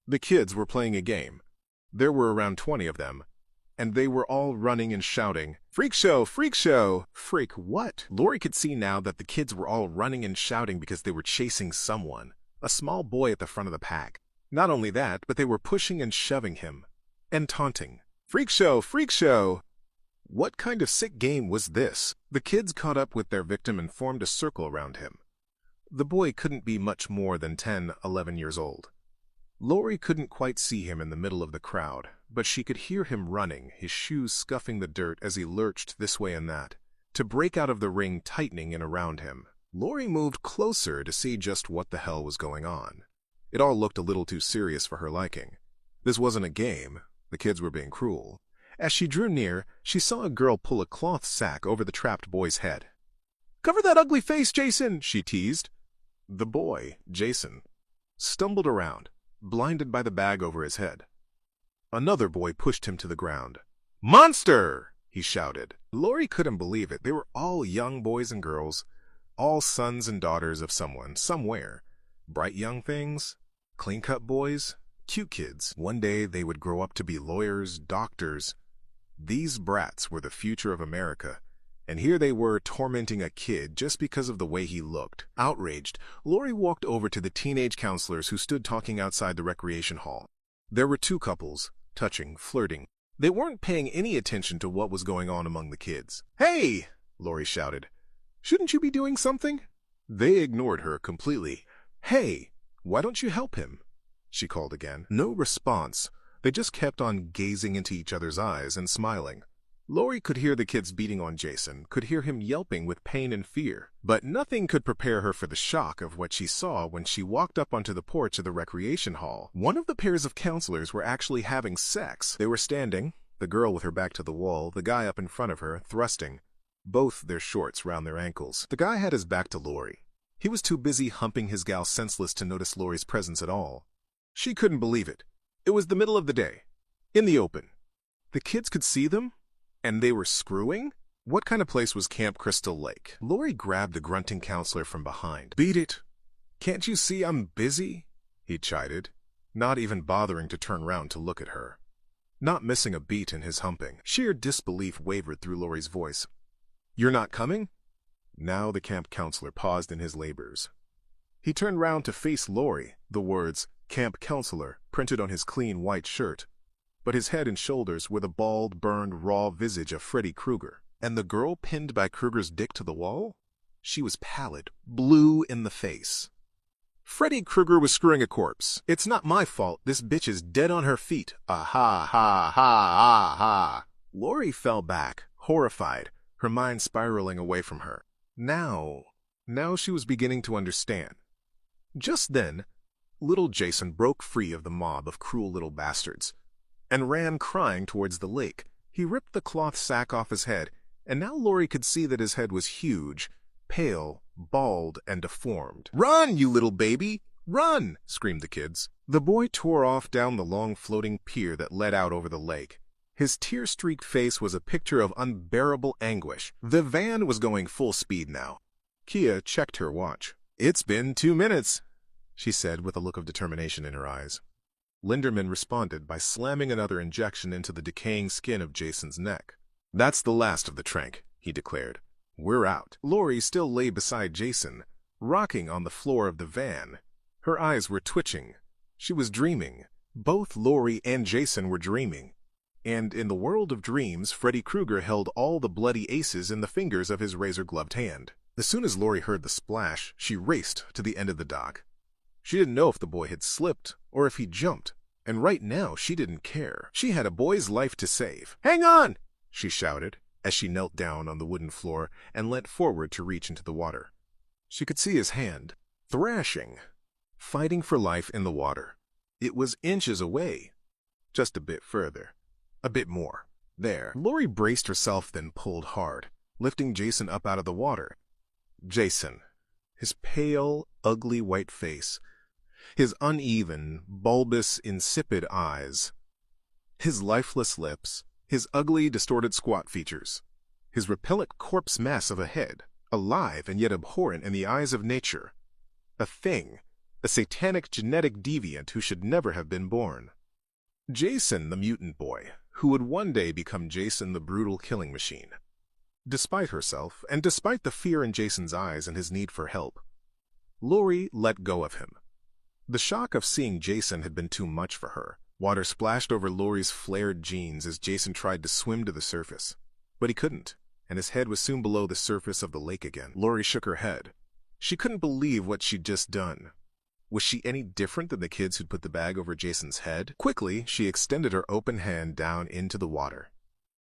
The kids were playing a game. There were around 20 of them, and they were all running and shouting, "Freak show! Freak show!" Freak what? Lori could see now that the kids were all running and shouting because they were chasing someone, a small boy at the front of the pack. Not only that, but they were pushing and shoving him. and taunting. "Freak show! Freak show!" What kind of sick game was this? The kids caught up with their victim and formed a circle around him. The boy couldn't be much more than 10, 11 years old. Lori couldn't quite see him in the middle of the crowd, but she could hear him running, his shoes scuffing the dirt as he lurched this way and that, to break out of the ring tightening in around him. Lori moved closer to see just what the hell was going on. It all looked a little too serious for her liking. This wasn't a game. The kids were being cruel. As she drew near, she saw a girl pull a cloth sack over the trapped boy's head. "Cover that ugly face, Jason!" she teased. The boy, Jason, stumbled around, blinded by the bag over his head. Another boy pushed him to the ground. "Monster!" he shouted. Lori couldn't believe it. They were all young boys and girls, all sons and daughters of someone, somewhere. Bright young things, clean-cut boys, cute kids. One day they would grow up to be lawyers, doctors. These brats were the future of America, and here they were tormenting a kid just because of the way he looked. Outraged, Lori walked over to the teenage counselors who stood talking outside the recreation hall. There were two couples, touching, flirting. They weren't paying any attention to what was going on among the kids. "Hey!" Lori shouted. "Shouldn't you be doing something?" They ignored her completely. "Hey, why don't you help him?" she called again. No response. They just kept on gazing into each other's eyes and smiling. Lori could hear the kids beating on Jason, could hear him yelping with pain and fear, but nothing could prepare her for the shock of what she saw when she walked up onto the porch of the recreation hall. One of the pairs of counselors were actually having sex. They were standing, the girl with her back to the wall, the guy up in front of her, thrusting, both their shorts round their ankles. The guy had his back to Lori. He was too busy humping his gal senseless to notice Lori's presence at all. She couldn't believe it. It was the middle of the day, in the open. The kids could see them? And they were screwing? What kind of place was Camp Crystal Lake? Lori grabbed the grunting counselor from behind. "Beat it! Can't you see I'm busy?" he chided, not even bothering to turn round to look at her. Not missing a beat in his humping. Sheer disbelief wavered through Lori's voice. "You're not coming?" Now the camp counselor paused in his labors. He turned round to face Lori, the words, "Camp Counselor," printed on his clean white shirt. But his head and shoulders were the bald, burned, raw visage of Freddy Krueger. And the girl pinned by Krueger's dick to the wall? She was pallid, blue in the face. "Freddy Krueger was screwing a corpse. It's not my fault. This bitch is dead on her feet. Ah-ha, ha, ha, ah, ha." Lori fell back, horrified, her mind spiraling away from her. Now she was beginning to understand. Just then, little Jason broke free of the mob of cruel little bastards and ran crying towards the lake. He ripped the cloth sack off his head, and now Lori could see that his head was huge, pale, bald, and deformed. "Run, you little baby! Run!" screamed the kids. The boy tore off down the long floating pier that led out over the lake. His tear-streaked face was a picture of unbearable anguish. The van was going full speed now. Kia checked her watch. "It's been 2 minutes," she said with a look of determination in her eyes. Linderman responded by slamming another injection into the decaying skin of Jason's neck. "That's the last of the trank," he declared. "We're out." Lori still lay beside Jason, rocking on the floor of the van. Her eyes were twitching. She was dreaming. Both Lori and Jason were dreaming. And in the world of dreams, Freddy Krueger held all the bloody aces in the fingers of his razor-gloved hand. As soon as Lori heard the splash, she raced to the end of the dock. She didn't know if the boy had slipped or if he jumped, and right now she didn't care. She had a boy's life to save. "Hang on!" she shouted as she knelt down on the wooden floor and leant forward to reach into the water. She could see his hand, thrashing, fighting for life in the water. It was inches away. Just a bit further. A bit more. There. Lori braced herself, then pulled hard, lifting Jason up out of the water. Jason. His pale, ugly white face. His uneven, bulbous, insipid eyes. His lifeless lips. His ugly, distorted squat features. His repellent corpse mass of a head, alive and yet abhorrent in the eyes of nature. A thing. A satanic genetic deviant who should never have been born. Jason, the mutant boy, who would one day become Jason the brutal killing machine. Despite herself, and despite the fear in Jason's eyes and his need for help, Lori let go of him. The shock of seeing Jason had been too much for her. Water splashed over Laurie's flared jeans as Jason tried to swim to the surface. But he couldn't, and his head was soon below the surface of the lake again. Laurie shook her head. She couldn't believe what she'd just done. Was she any different than the kids who'd put the bag over Jason's head? Quickly, she extended her open hand down into the water.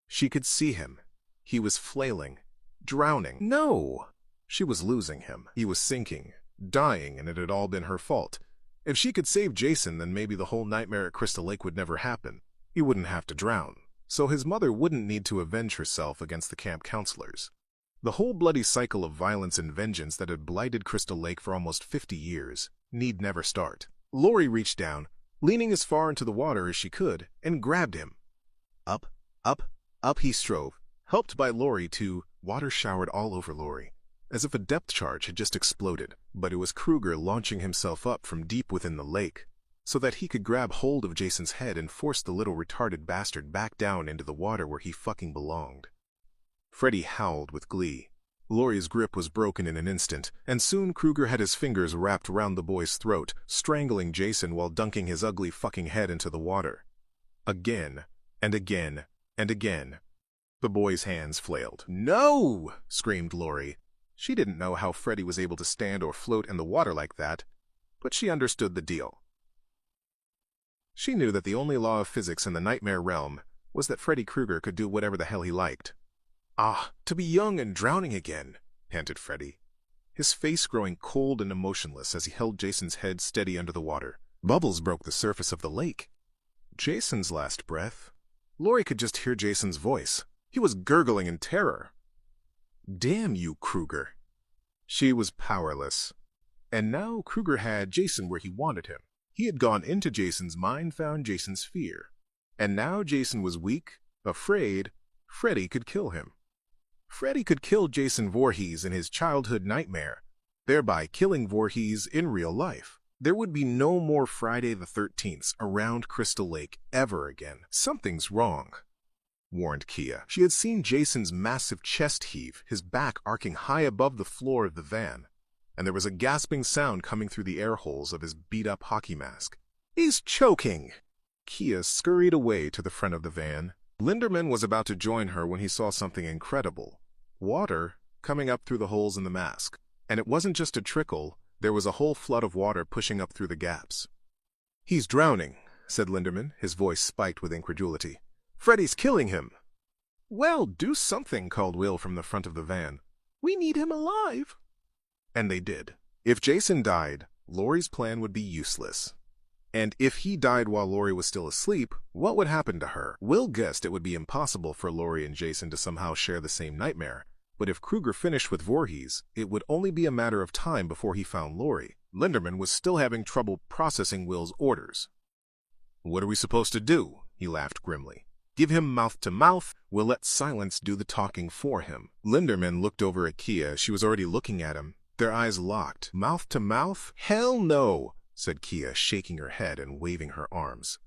She could see him. He was flailing, drowning. No! She was losing him. He was sinking, dying, and it had all been her fault. If she could save Jason, then maybe the whole nightmare at Crystal Lake would never happen. He wouldn't have to drown, so his mother wouldn't need to avenge herself against the camp counselors. The whole bloody cycle of violence and vengeance that had blighted Crystal Lake for almost 50 years need never start. Laurie reached down, leaning as far into the water as she could, and grabbed him. Up, up, up he strove, helped by Laurie to water showered all over Laurie, as if a depth charge had just exploded. But it was Kruger launching himself up from deep within the lake, so that he could grab hold of Jason's head and force the little retarded bastard back down into the water where he fucking belonged. Freddy howled with glee. Laurie's grip was broken in an instant, and soon Kruger had his fingers wrapped around the boy's throat, strangling Jason while dunking his ugly fucking head into the water. Again, and again, and again. The boy's hands flailed. "No!" screamed Laurie. She didn't know how Freddy was able to stand or float in the water like that, but she understood the deal. She knew that the only law of physics in the nightmare realm was that Freddy Krueger could do whatever the hell he liked. "Ah, to be young and drowning again," panted Freddy, his face growing cold and emotionless as he held Jason's head steady under the water. Bubbles broke the surface of the lake. Jason's last breath. Laurie could just hear Jason's voice. He was gurgling in terror. "Damn you, Krueger." She was powerless. And now Krueger had Jason where he wanted him. He had gone into Jason's mind, found Jason's fear. And now Jason was weak, afraid. Freddy could kill him. Freddy could kill Jason Voorhees in his childhood nightmare, thereby killing Voorhees in real life. There would be no more Friday the 13th around Crystal Lake ever again. "Something's wrong," warned Kia. She had seen Jason's massive chest heave, his back arcing high above the floor of the van, and there was a gasping sound coming through the air holes of his beat-up hockey mask. "He's choking!" Kia scurried away to the front of the van. Linderman was about to join her when he saw something incredible. Water coming up through the holes in the mask. And it wasn't just a trickle, there was a whole flood of water pushing up through the gaps. "He's drowning," said Linderman, his voice spiked with incredulity. "Freddy's killing him." "Well, do something," called Will from the front of the van. "We need him alive." And they did. If Jason died, Laurie's plan would be useless. And if he died while Laurie was still asleep, what would happen to her? Will guessed it would be impossible for Laurie and Jason to somehow share the same nightmare. But if Krueger finished with Voorhees, it would only be a matter of time before he found Laurie. Linderman was still having trouble processing Will's orders. "What are we supposed to do?" he laughed grimly. "Give him mouth to mouth? We'll let silence do the talking for him." Linderman looked over at Kia. She was already looking at him, their eyes locked. "Mouth to mouth? Hell no," said Kia, shaking her head and waving her arms.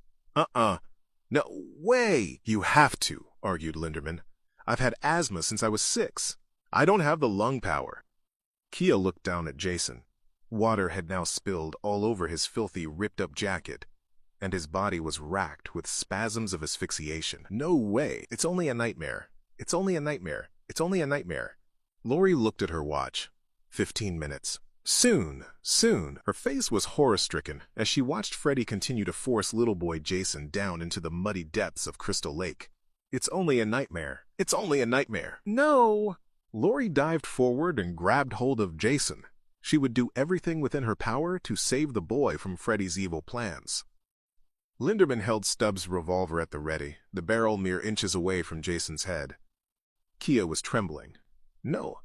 No way! "You have to," argued Linderman. "I've had asthma since I was 6. I don't have the lung power." Kia looked down at Jason. Water had now spilled all over his filthy, ripped-up jacket, and his body was racked with spasms of asphyxiation. "No way! It's only a nightmare. It's only a nightmare. It's only a nightmare." Laurie looked at her watch. 15 minutes. Soon. Her face was horror-stricken as she watched Freddy continue to force little boy Jason down into the muddy depths of Crystal Lake. "It's only a nightmare. It's only a nightmare." "No!" Laurie dived forward and grabbed hold of Jason. She would do everything within her power to save the boy from Freddy's evil plans. Linderman held Stubbs' revolver at the ready, the barrel mere inches away from Jason's head. Kia was trembling. No,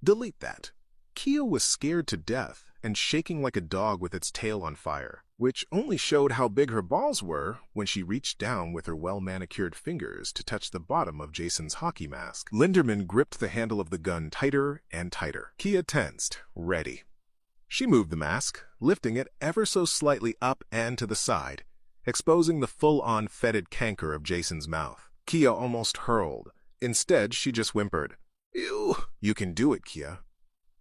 delete that. Kia was scared to death and shaking like a dog with its tail on fire, which only showed how big her balls were when she reached down with her well-manicured fingers to touch the bottom of Jason's hockey mask. Linderman gripped the handle of the gun tighter and tighter. Kia tensed, ready. She moved the mask, lifting it ever so slightly up and to the side, exposing the full-on fetid canker of Jason's mouth. Kia almost hurled. Instead, she just whimpered, "Ew." "You can do it, Kia."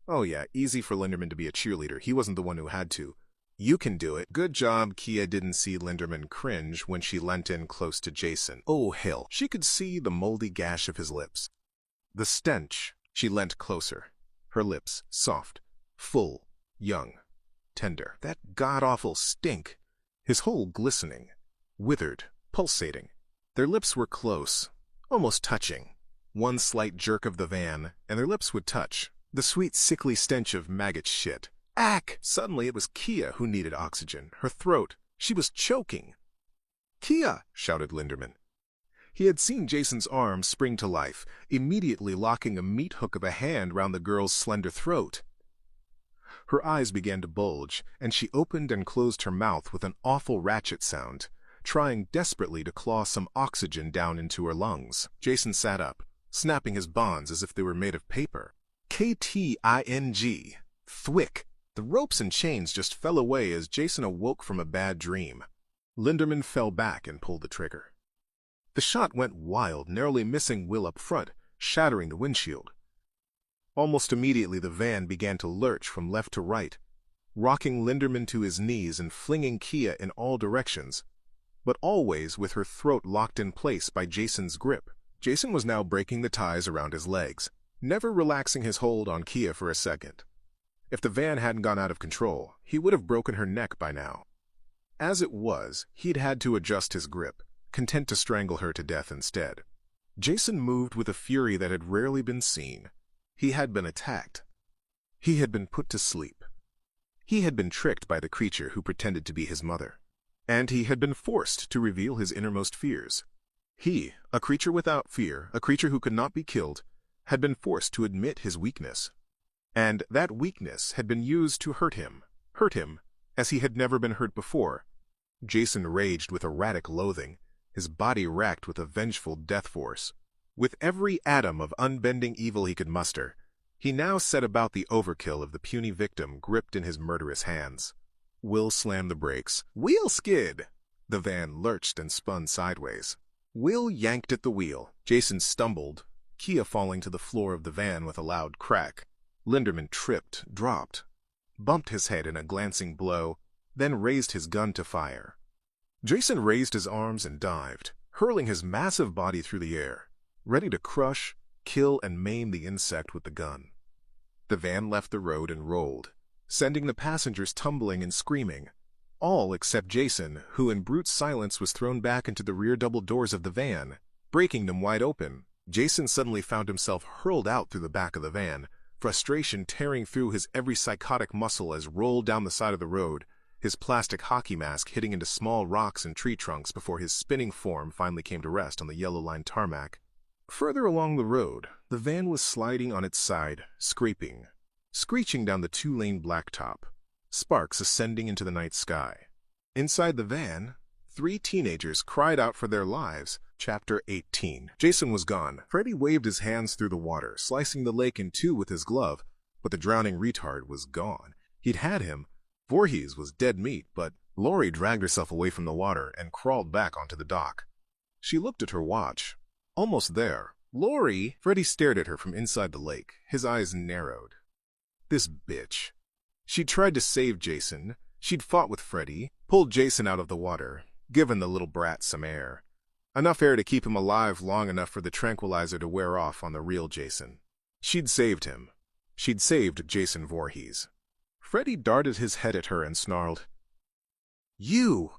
Oh yeah, easy for Linderman to be a cheerleader. He wasn't the one who had to. You can do it. Good job. Kia didn't see Linderman cringe when she leant in close to Jason. Oh, hell. She could see the moldy gash of his lips. The stench. She leant closer. Her lips, soft, full, young, tender. That god-awful stink. His whole glistening, withered, pulsating. Their lips were close, almost touching. One slight jerk of the van, and their lips would touch. The sweet, sickly stench of maggot shit. Ack! Suddenly it was Kia who needed oxygen. Her throat. She was choking. "Kia!" shouted Linderman. He had seen Jason's arm spring to life, immediately locking a meat hook of a hand round the girl's slender throat. Her eyes began to bulge, and she opened and closed her mouth with an awful ratchet sound, trying desperately to claw some oxygen down into her lungs. Jason sat up, snapping his bonds as if they were made of paper. K-T-I-N-G. Thwick. The ropes and chains just fell away as Jason awoke from a bad dream. Linderman fell back and pulled the trigger. The shot went wild, narrowly missing Will up front, shattering the windshield. Almost immediately the van began to lurch from left to right, rocking Linderman to his knees and flinging Kia in all directions, but always with her throat locked in place by Jason's grip. Jason was now breaking the ties around his legs, never relaxing his hold on Kia for a second. If the van hadn't gone out of control, he would have broken her neck by now. As it was, he'd had to adjust his grip, content to strangle her to death instead. Jason moved with a fury that had rarely been seen. He had been attacked. He had been put to sleep. He had been tricked by the creature who pretended to be his mother. And he had been forced to reveal his innermost fears. He, a creature without fear, a creature who could not be killed, had been forced to admit his weakness. And that weakness had been used to hurt him as he had never been hurt before. Jason raged with erratic loathing, his body racked with a vengeful death force. With every atom of unbending evil he could muster, he now set about the overkill of the puny victim gripped in his murderous hands. Will slammed the brakes. Wheel skid! The van lurched and spun sideways. Will yanked at the wheel. Jason stumbled, Kia falling to the floor of the van with a loud crack. Linderman tripped, dropped, bumped his head in a glancing blow, then raised his gun to fire. Jason raised his arms and dived, hurling his massive body through the air, ready to crush, kill, and maim the insect with the gun. The van left the road and rolled, sending the passengers tumbling and screaming, all except Jason, who in brute silence was thrown back into the rear double doors of the van, breaking them wide open. Jason suddenly found himself hurled out through the back of the van, frustration tearing through his every psychotic muscle as rolled down the side of the road, his plastic hockey mask hitting into small rocks and tree trunks before his spinning form finally came to rest on the yellow-lined tarmac. Further along the road, the van was sliding on its side, scraping, screeching down the two-lane blacktop, sparks ascending into the night sky. Inside the van, 3 teenagers cried out for their lives. Chapter 18. Jason was gone. Freddy waved his hands through the water, slicing the lake in two with his glove, but the drowning retard was gone. He'd had him. Voorhees was dead meat, but Lori dragged herself away from the water and crawled back onto the dock. She looked at her watch. Almost there. Lori! Freddy stared at her from inside the lake, his eyes narrowed. This bitch. She'd tried to save Jason. She'd fought with Freddy, pulled Jason out of the water, given the little brat some air. Enough air to keep him alive long enough for the tranquilizer to wear off on the real Jason. She'd saved him. She'd saved Jason Voorhees. Freddy darted his head at her and snarled, "You!"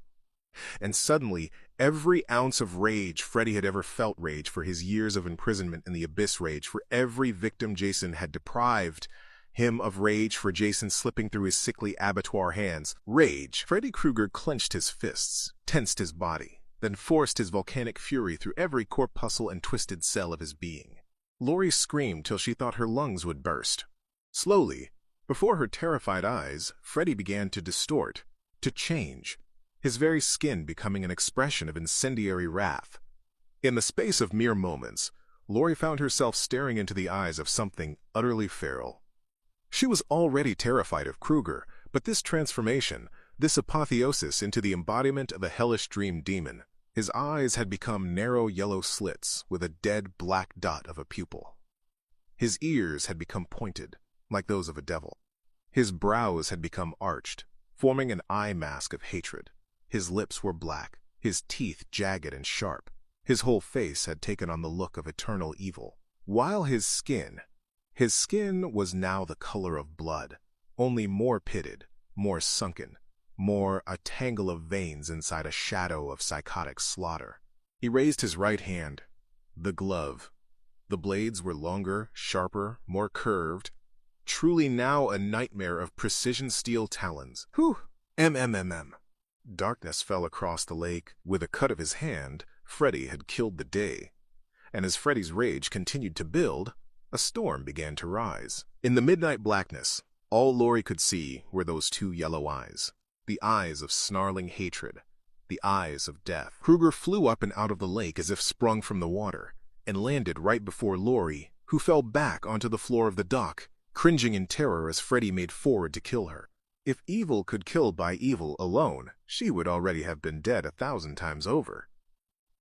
And suddenly, every ounce of rage Freddy had ever felt, rage for his years of imprisonment in the abyss, rage for every victim Jason had deprived him of, rage for Jason slipping through his sickly abattoir hands, rage. Freddy Krueger clenched his fists, tensed his body, then forced his volcanic fury through every corpuscle and twisted cell of his being. Lori screamed till she thought her lungs would burst. Slowly, before her terrified eyes, Freddy began to distort, to change, his very skin becoming an expression of incendiary wrath. In the space of mere moments, Lori found herself staring into the eyes of something utterly feral. She was already terrified of Krueger, but this transformation, this apotheosis into the embodiment of a hellish dream demon. His eyes had become narrow yellow slits with a dead black dot of a pupil. His ears had become pointed, like those of a devil. His brows had become arched, forming an eye mask of hatred. His lips were black, his teeth jagged and sharp. His whole face had taken on the look of eternal evil. While his skin was now the color of blood, only more pitted, more sunken, more a tangle of veins inside a shadow of psychotic slaughter. He raised his right hand, the glove. The blades were longer, sharper, more curved, truly now a nightmare of precision steel talons. Whew! MMMM. Darkness fell across the lake. With a cut of his hand, Freddy had killed the day. And as Freddy's rage continued to build, a storm began to rise. In the midnight blackness, all Laurie could see were those two yellow eyes. The eyes of snarling hatred. The eyes of death. Kruger flew up and out of the lake as if sprung from the water, and landed right before Laurie, who fell back onto the floor of the dock, cringing in terror as Freddy made forward to kill her. If evil could kill by evil alone, she would already have been dead 1,000 times over.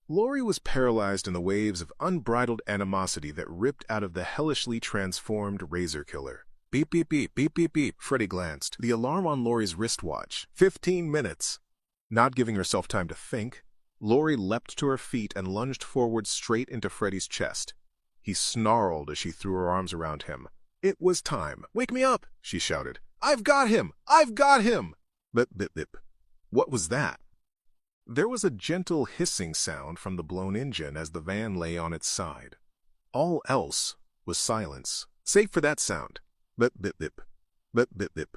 Laurie was paralyzed in the waves of unbridled animosity that ripped out of the hellishly transformed razor killer. Beep, beep, beep, beep, beep, beep. Freddy glanced. The alarm on Laurie's wristwatch. 15 minutes. Not giving herself time to think, Laurie leapt to her feet and lunged forward straight into Freddy's chest. He snarled as she threw her arms around him. It was time. Wake me up, she shouted. I've got him! I've got him! Bip, bip, bip. What was that? There was a gentle hissing sound from the blown engine as the van lay on its side. All else was silence, save for that sound. Bip, bip, bip. Bip, bip, bip.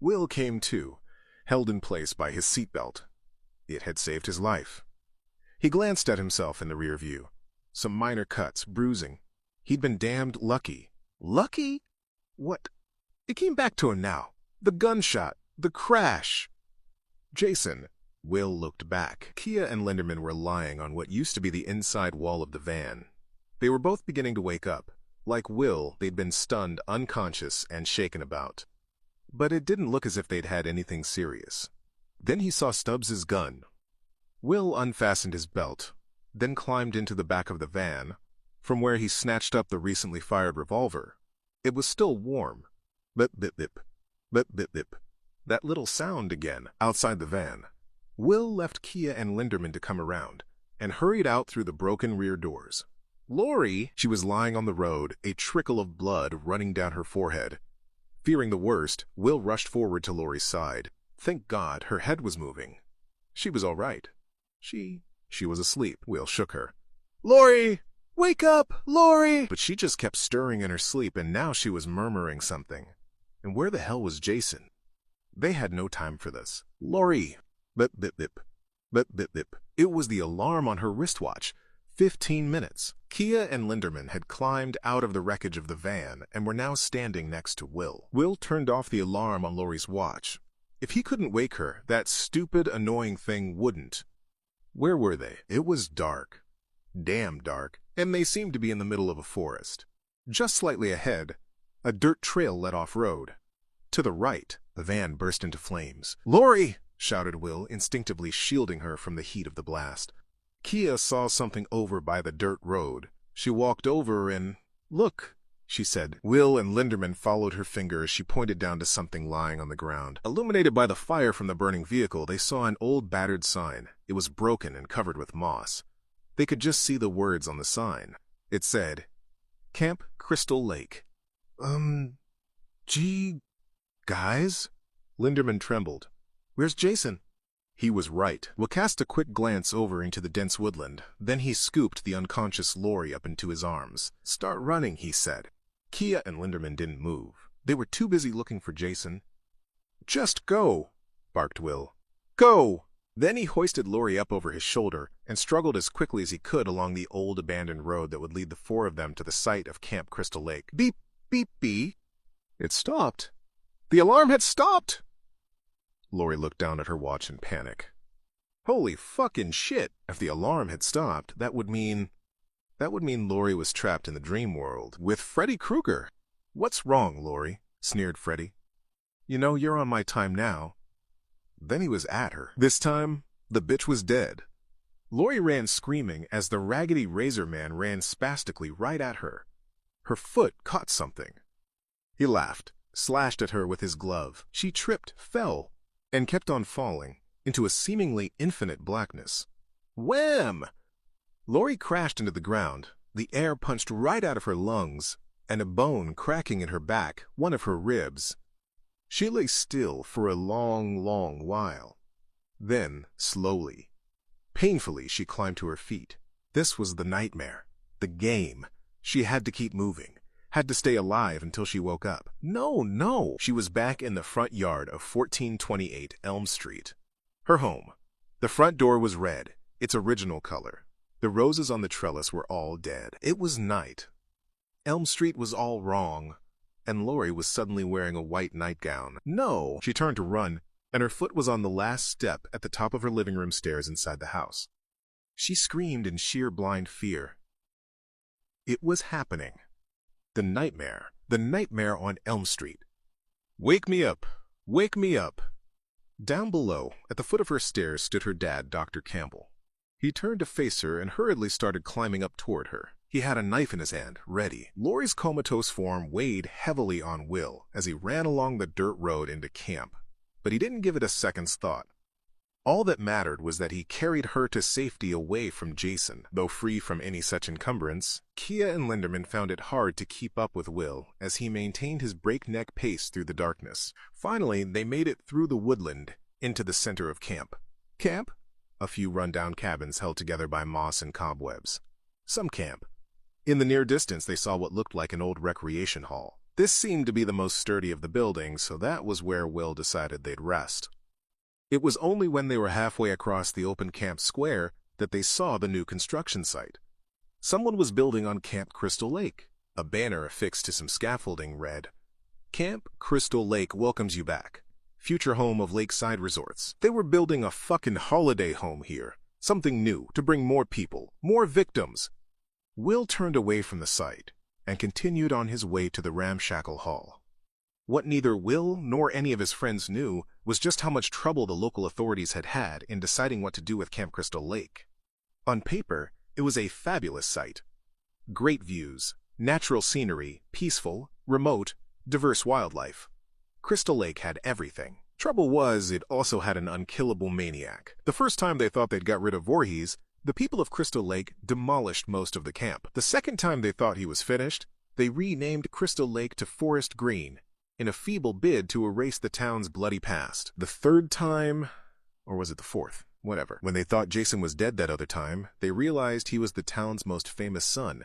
Will came to, held in place by his seatbelt. It had saved his life. He glanced at himself in the rear view. Some minor cuts, bruising. He'd been damned lucky. Lucky? What? It came back to him now. The gunshot. The crash. Jason. Will looked back. Kia and Linderman were lying on what used to be the inside wall of the van. They were both beginning to wake up. Like Will, they'd been stunned, unconscious, and shaken about. But it didn't look as if they'd had anything serious. Then he saw Stubbs's gun. Will unfastened his belt, then climbed into the back of the van, from where he snatched up the recently fired revolver. It was still warm. Bip, bip, bip. Bip, bip, bip. That little sound again, outside the van. Will left Kia and Linderman to come around, and hurried out through the broken rear doors. Laurie, she was lying on the road, a trickle of blood running down her forehead. Fearing the worst, Will rushed forward to Laurie's side. Thank God, her head was moving. She was all right. She was asleep. Will shook her. Laurie! Wake up, Laurie! But she just kept stirring in her sleep, and now she was murmuring something. And where the hell was Jason? They had no time for this. Laurie! Bip, bip, bip. Bip, bip, bip. It was the alarm on her wristwatch. 15 minutes. Kia and Linderman had climbed out of the wreckage of the van and were now standing next to Will. Will turned off the alarm on Laurie's watch. If he couldn't wake her, that stupid, annoying thing wouldn't. Where were they? It was dark. Damn dark. And they seemed to be in the middle of a forest. Just slightly ahead, a dirt trail led off-road. To the right, the van burst into flames. Laurie! Shouted Will, instinctively shielding her from the heat of the blast. Kia saw something over by the dirt road. She walked over and, "Look," she said. Will and Linderman followed her finger as she pointed down to something lying on the ground. Illuminated by the fire from the burning vehicle, they saw an old battered sign. It was broken and covered with moss. They could just see the words on the sign. It said, Camp Crystal Lake. Gee, guys? Linderman trembled. Where's Jason? He was right. Will cast a quick glance over into the dense woodland. Then he scooped the unconscious Laurie up into his arms. Start running, he said. Kia and Linderman didn't move. They were too busy looking for Jason. Just go, barked Will. Go! Then he hoisted Laurie up over his shoulder and struggled as quickly as he could along the old abandoned road that would lead the four of them to the site of Camp Crystal Lake. Beep, beep, beep. It stopped. The alarm had stopped! Laurie looked down at her watch in panic. Holy fucking shit! If the alarm had stopped, that would mean Laurie was trapped in the dream world with Freddy Krueger. What's wrong, Laurie? Sneered Freddy. You know, you're on my time now. Then he was at her. This time, the bitch was dead. Laurie ran screaming as the raggedy razor man ran spastically right at her. Her foot caught something. He laughed, slashed at her with his glove. She tripped, fell, and kept on falling into a seemingly infinite blackness. Wham! Lori crashed into the ground, the air punched right out of her lungs, and a bone cracking in her back, one of her ribs. She lay still for a long, long while. Then, slowly, painfully, she climbed to her feet. This was the nightmare, the game. She had to keep moving, had to stay alive until she woke up. No! She was back in the front yard of 1428 Elm Street. Her home. The front door was red, its original color. The roses on the trellis were all dead. It was night. Elm Street was all wrong, and Lori was suddenly wearing a white nightgown. No! She turned to run, and her foot was on the last step at the top of her living room stairs inside the house. She screamed in sheer blind fear. It was happening. The nightmare on Elm Street. Wake me up! Wake me up! Down below, at the foot of her stairs, stood her dad, Dr. Campbell. He turned to face her and hurriedly started climbing up toward her. He had a knife in his hand, ready. Lori's comatose form weighed heavily on Will as he ran along the dirt road into camp, but he didn't give it a second's thought. All that mattered was that he carried her to safety away from Jason. Though free from any such encumbrance, Kia and Linderman found it hard to keep up with Will as he maintained his breakneck pace through the darkness. Finally, they made it through the woodland into the center of camp. Camp? A few run-down cabins held together by moss and cobwebs. Some camp. In the near distance, they saw what looked like an old recreation hall. This seemed to be the most sturdy of the buildings, so that was where Will decided they'd rest. It was only when they were halfway across the open camp square that they saw the new construction site. Someone was building on Camp Crystal Lake. A banner affixed to some scaffolding read, "Camp Crystal Lake welcomes you back. Future home of lakeside resorts." They were building a fucking holiday home here. Something new to bring more people, more victims. Will turned away from the site and continued on his way to the ramshackle hall. What neither Will nor any of his friends knew was just how much trouble the local authorities had had in deciding what to do with Camp Crystal Lake. On paper, it was a fabulous site. Great views, natural scenery, peaceful, remote, diverse wildlife. Crystal Lake had everything. Trouble was, it also had an unkillable maniac. The first time they thought they'd got rid of Voorhees, the people of Crystal Lake demolished most of the camp. The second time they thought he was finished, they renamed Crystal Lake to Forest Green, in a feeble bid to erase the town's bloody past. The third time, or was it the fourth? Whatever. When they thought Jason was dead that other time, they realized he was the town's most famous son.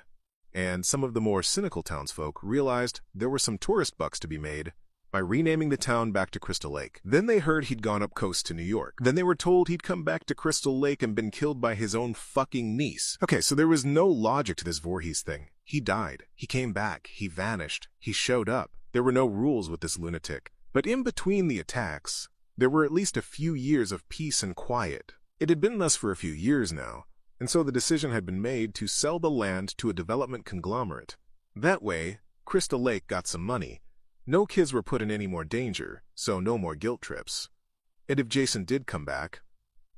And some of the more cynical townsfolk realized there were some tourist bucks to be made by renaming the town back to Crystal Lake. Then they heard he'd gone up coast to New York. Then they were told he'd come back to Crystal Lake and been killed by his own fucking niece. Okay, so there was no logic to this Voorhees thing. He died. He came back. He vanished. He showed up. There were no rules with this lunatic. But in between the attacks, there were at least a few years of peace and quiet. It had been thus for a few years now, and so the decision had been made to sell the land to a development conglomerate. That way, Crystal Lake got some money. No kids were put in any more danger, so no more guilt trips. And if Jason did come back,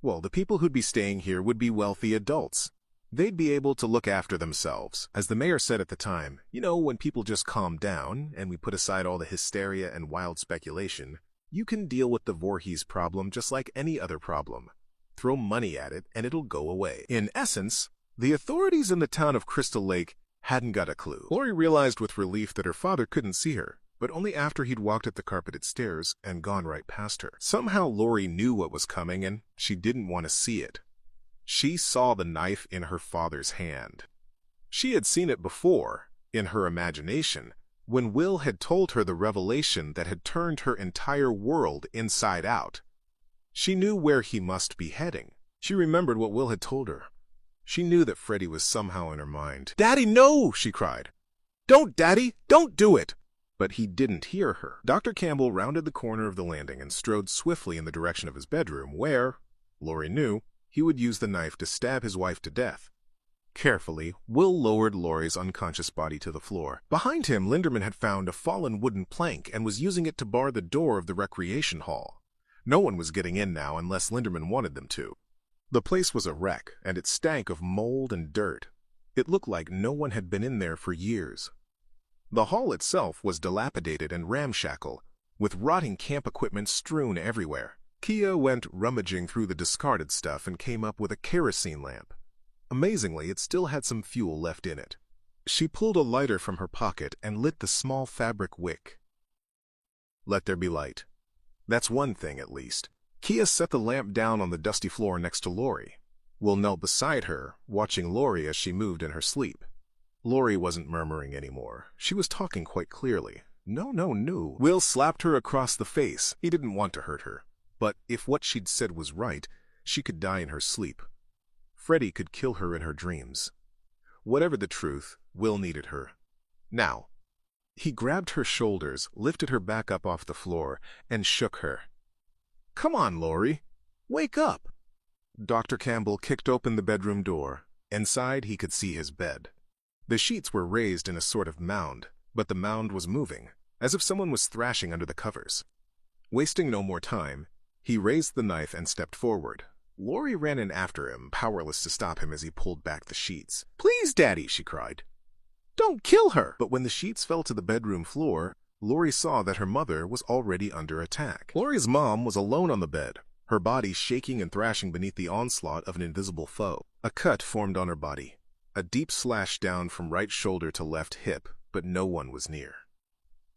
well, the people who'd be staying here would be wealthy adults. They'd be able to look after themselves. As the mayor said at the time, when people just calm down and we put aside all the hysteria and wild speculation, you can deal with the Voorhees problem just like any other problem. Throw money at it and it'll go away. In essence, the authorities in the town of Crystal Lake hadn't got a clue. Lori realized with relief that her father couldn't see her, but only after he'd walked up the carpeted stairs and gone right past her. Somehow Lori knew what was coming and she didn't want to see it. She saw the knife in her father's hand. She had seen it before, in her imagination, when Will had told her the revelation that had turned her entire world inside out. She knew where he must be heading. She remembered what Will had told her. She knew that Freddy was somehow in her mind. "Daddy, no!" she cried. "Don't, Daddy! Don't do it!" But he didn't hear her. Dr. Campbell rounded the corner of the landing and strode swiftly in the direction of his bedroom, where, Lori knew, he would use the knife to stab his wife to death. Carefully, Will lowered Lori's unconscious body to the floor. Behind him, Linderman had found a fallen wooden plank and was using it to bar the door of the recreation hall. No one was getting in now unless Linderman wanted them to. The place was a wreck, and it stank of mold and dirt. It looked like no one had been in there for years. The hall itself was dilapidated and ramshackle, with rotting camp equipment strewn everywhere. Kia went rummaging through the discarded stuff and came up with a kerosene lamp. Amazingly, it still had some fuel left in it. She pulled a lighter from her pocket and lit the small fabric wick. Let there be light. That's one thing, at least. Kia set the lamp down on the dusty floor next to Lori. Will knelt beside her, watching Lori as she moved in her sleep. Lori wasn't murmuring anymore. She was talking quite clearly. No. Will slapped her across the face. He didn't want to hurt her. But if what she'd said was right, she could die in her sleep. Freddy could kill her in her dreams. Whatever the truth, Will needed her. Now. He grabbed her shoulders, lifted her back up off the floor, and shook her. Come on, Lori. Wake up. Dr. Campbell kicked open the bedroom door. Inside, he could see his bed. The sheets were raised in a sort of mound, but the mound was moving, as if someone was thrashing under the covers. Wasting no more time, he raised the knife and stepped forward. Lori ran in after him, powerless to stop him as he pulled back the sheets. Please, Daddy, she cried. Don't kill her! But when the sheets fell to the bedroom floor, Lori saw that her mother was already under attack. Lori's mom was alone on the bed, her body shaking and thrashing beneath the onslaught of an invisible foe. A cut formed on her body, a deep slash down from right shoulder to left hip, but no one was near.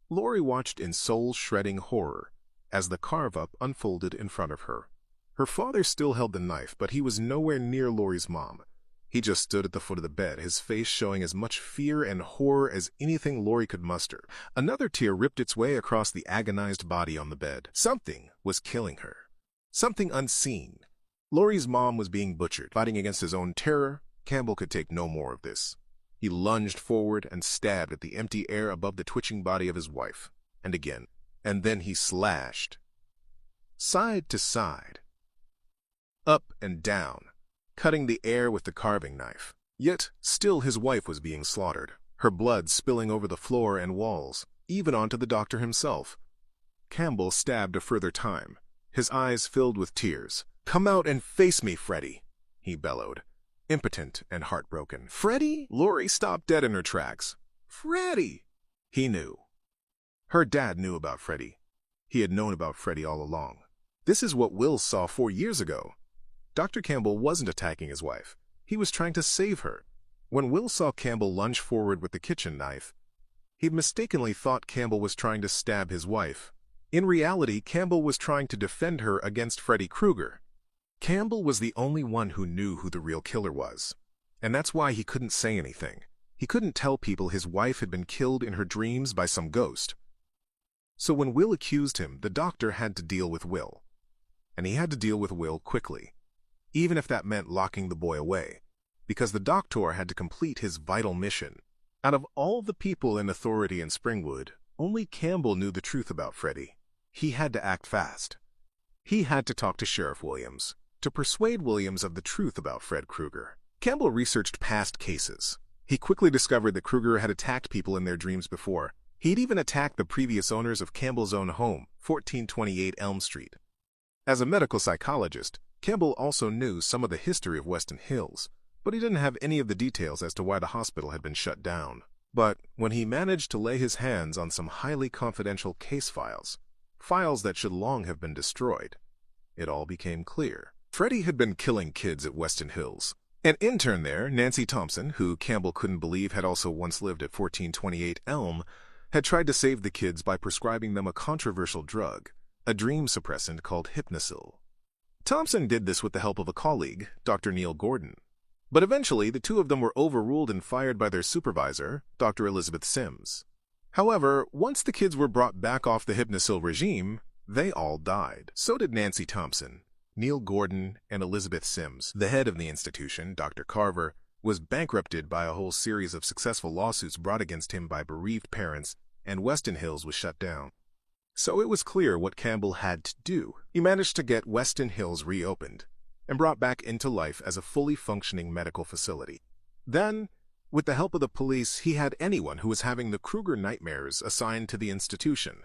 Lori watched in soul-shredding horror as the carve-up unfolded in front of her. Her father still held the knife, but he was nowhere near Lori's mom. He just stood at the foot of the bed, his face showing as much fear and horror as anything Lori could muster. Another tear ripped its way across the agonized body on the bed. Something was killing her. Something unseen. Lori's mom was being butchered. Fighting against his own terror, Campbell could take no more of this. He lunged forward and stabbed at the empty air above the twitching body of his wife. And again. And then he slashed. Side to side. Up and down, cutting the air with the carving knife. Yet, still his wife was being slaughtered, her blood spilling over the floor and walls, even onto the doctor himself. Campbell stabbed a further time, his eyes filled with tears. Come out and face me, Freddy, he bellowed, impotent and heartbroken. Freddy? Lori stopped dead in her tracks. Freddy! He knew. Her dad knew about Freddy. He had known about Freddy all along. This is what Will saw 4 years ago. Dr. Campbell wasn't attacking his wife. He was trying to save her. When Will saw Campbell lunge forward with the kitchen knife, he mistakenly thought Campbell was trying to stab his wife. In reality, Campbell was trying to defend her against Freddy Krueger. Campbell was the only one who knew who the real killer was. And that's why he couldn't say anything. He couldn't tell people his wife had been killed in her dreams by some ghost. So when Will accused him, the doctor had to deal with Will. And he had to deal with Will quickly. Even if that meant locking the boy away, because the doctor had to complete his vital mission. Out of all the people in authority in Springwood, only Campbell knew the truth about Freddy. He had to act fast. He had to talk to Sheriff Williams, to persuade Williams of the truth about Fred Krueger. Campbell researched past cases. He quickly discovered that Krueger had attacked people in their dreams before. He'd even attacked the previous owners of Campbell's own home, 1428 Elm Street. As a medical psychologist, Campbell also knew some of the history of Weston Hills, but he didn't have any of the details as to why the hospital had been shut down. But when he managed to lay his hands on some highly confidential case files that should long have been destroyed, it all became clear. Freddy had been killing kids at Weston Hills. An intern there, Nancy Thompson, who Campbell couldn't believe had also once lived at 1428 Elm, had tried to save the kids by prescribing them a controversial drug, a dream suppressant called Hypnosil. Thompson did this with the help of a colleague, Dr. Neil Gordon. But eventually, the two of them were overruled and fired by their supervisor, Dr. Elizabeth Sims. However, once the kids were brought back off the Hypnosil regime, they all died. So did Nancy Thompson, Neil Gordon, and Elizabeth Sims. The head of the institution, Dr. Carver, was bankrupted by a whole series of successful lawsuits brought against him by bereaved parents, and Weston Hills was shut down. So it was clear what Campbell had to do. He managed to get Weston Hills reopened and brought back into life as a fully functioning medical facility. Then, with the help of the police, he had anyone who was having the Krueger nightmares assigned to the institution,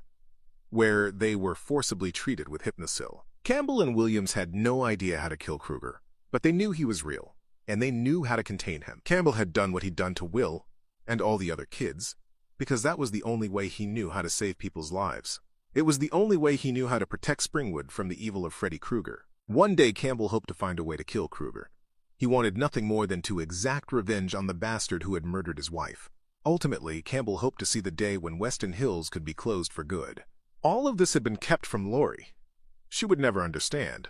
where they were forcibly treated with Hypnosil. Campbell and Williams had no idea how to kill Krueger, but they knew he was real, and they knew how to contain him. Campbell had done what he'd done to Will and all the other kids, because that was the only way he knew how to save people's lives. It was the only way he knew how to protect Springwood from the evil of Freddy Krueger. One day Campbell hoped to find a way to kill Krueger. He wanted nothing more than to exact revenge on the bastard who had murdered his wife. Ultimately, Campbell hoped to see the day when Weston Hills could be closed for good. All of this had been kept from Laurie. She would never understand.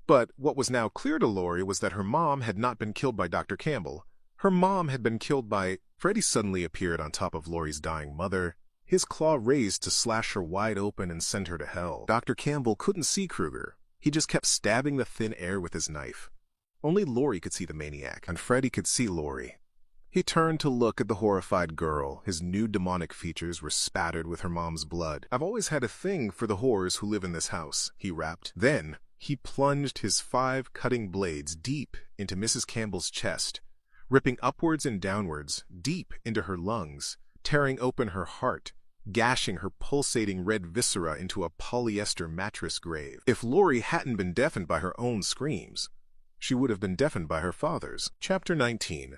But what was now clear to Laurie was that her mom had not been killed by Dr. Campbell. Her mom had been killed by... Freddy suddenly appeared on top of Laurie's dying mother, his claw raised to slash her wide open and send her to hell. Dr. Campbell couldn't see Krueger. He just kept stabbing the thin air with his knife. Only Laurie could see the maniac, and Freddy could see Laurie. He turned to look at the horrified girl. His new demonic features were spattered with her mom's blood. "I've always had a thing for the horrors who live in this house," he rapped. Then, he plunged his 5 cutting blades deep into Mrs. Campbell's chest, ripping upwards and downwards, deep into her lungs, tearing open her heart, gashing her pulsating red viscera into a polyester mattress grave. If Laurie hadn't been deafened by her own screams, she would have been deafened by her father's. Chapter 19.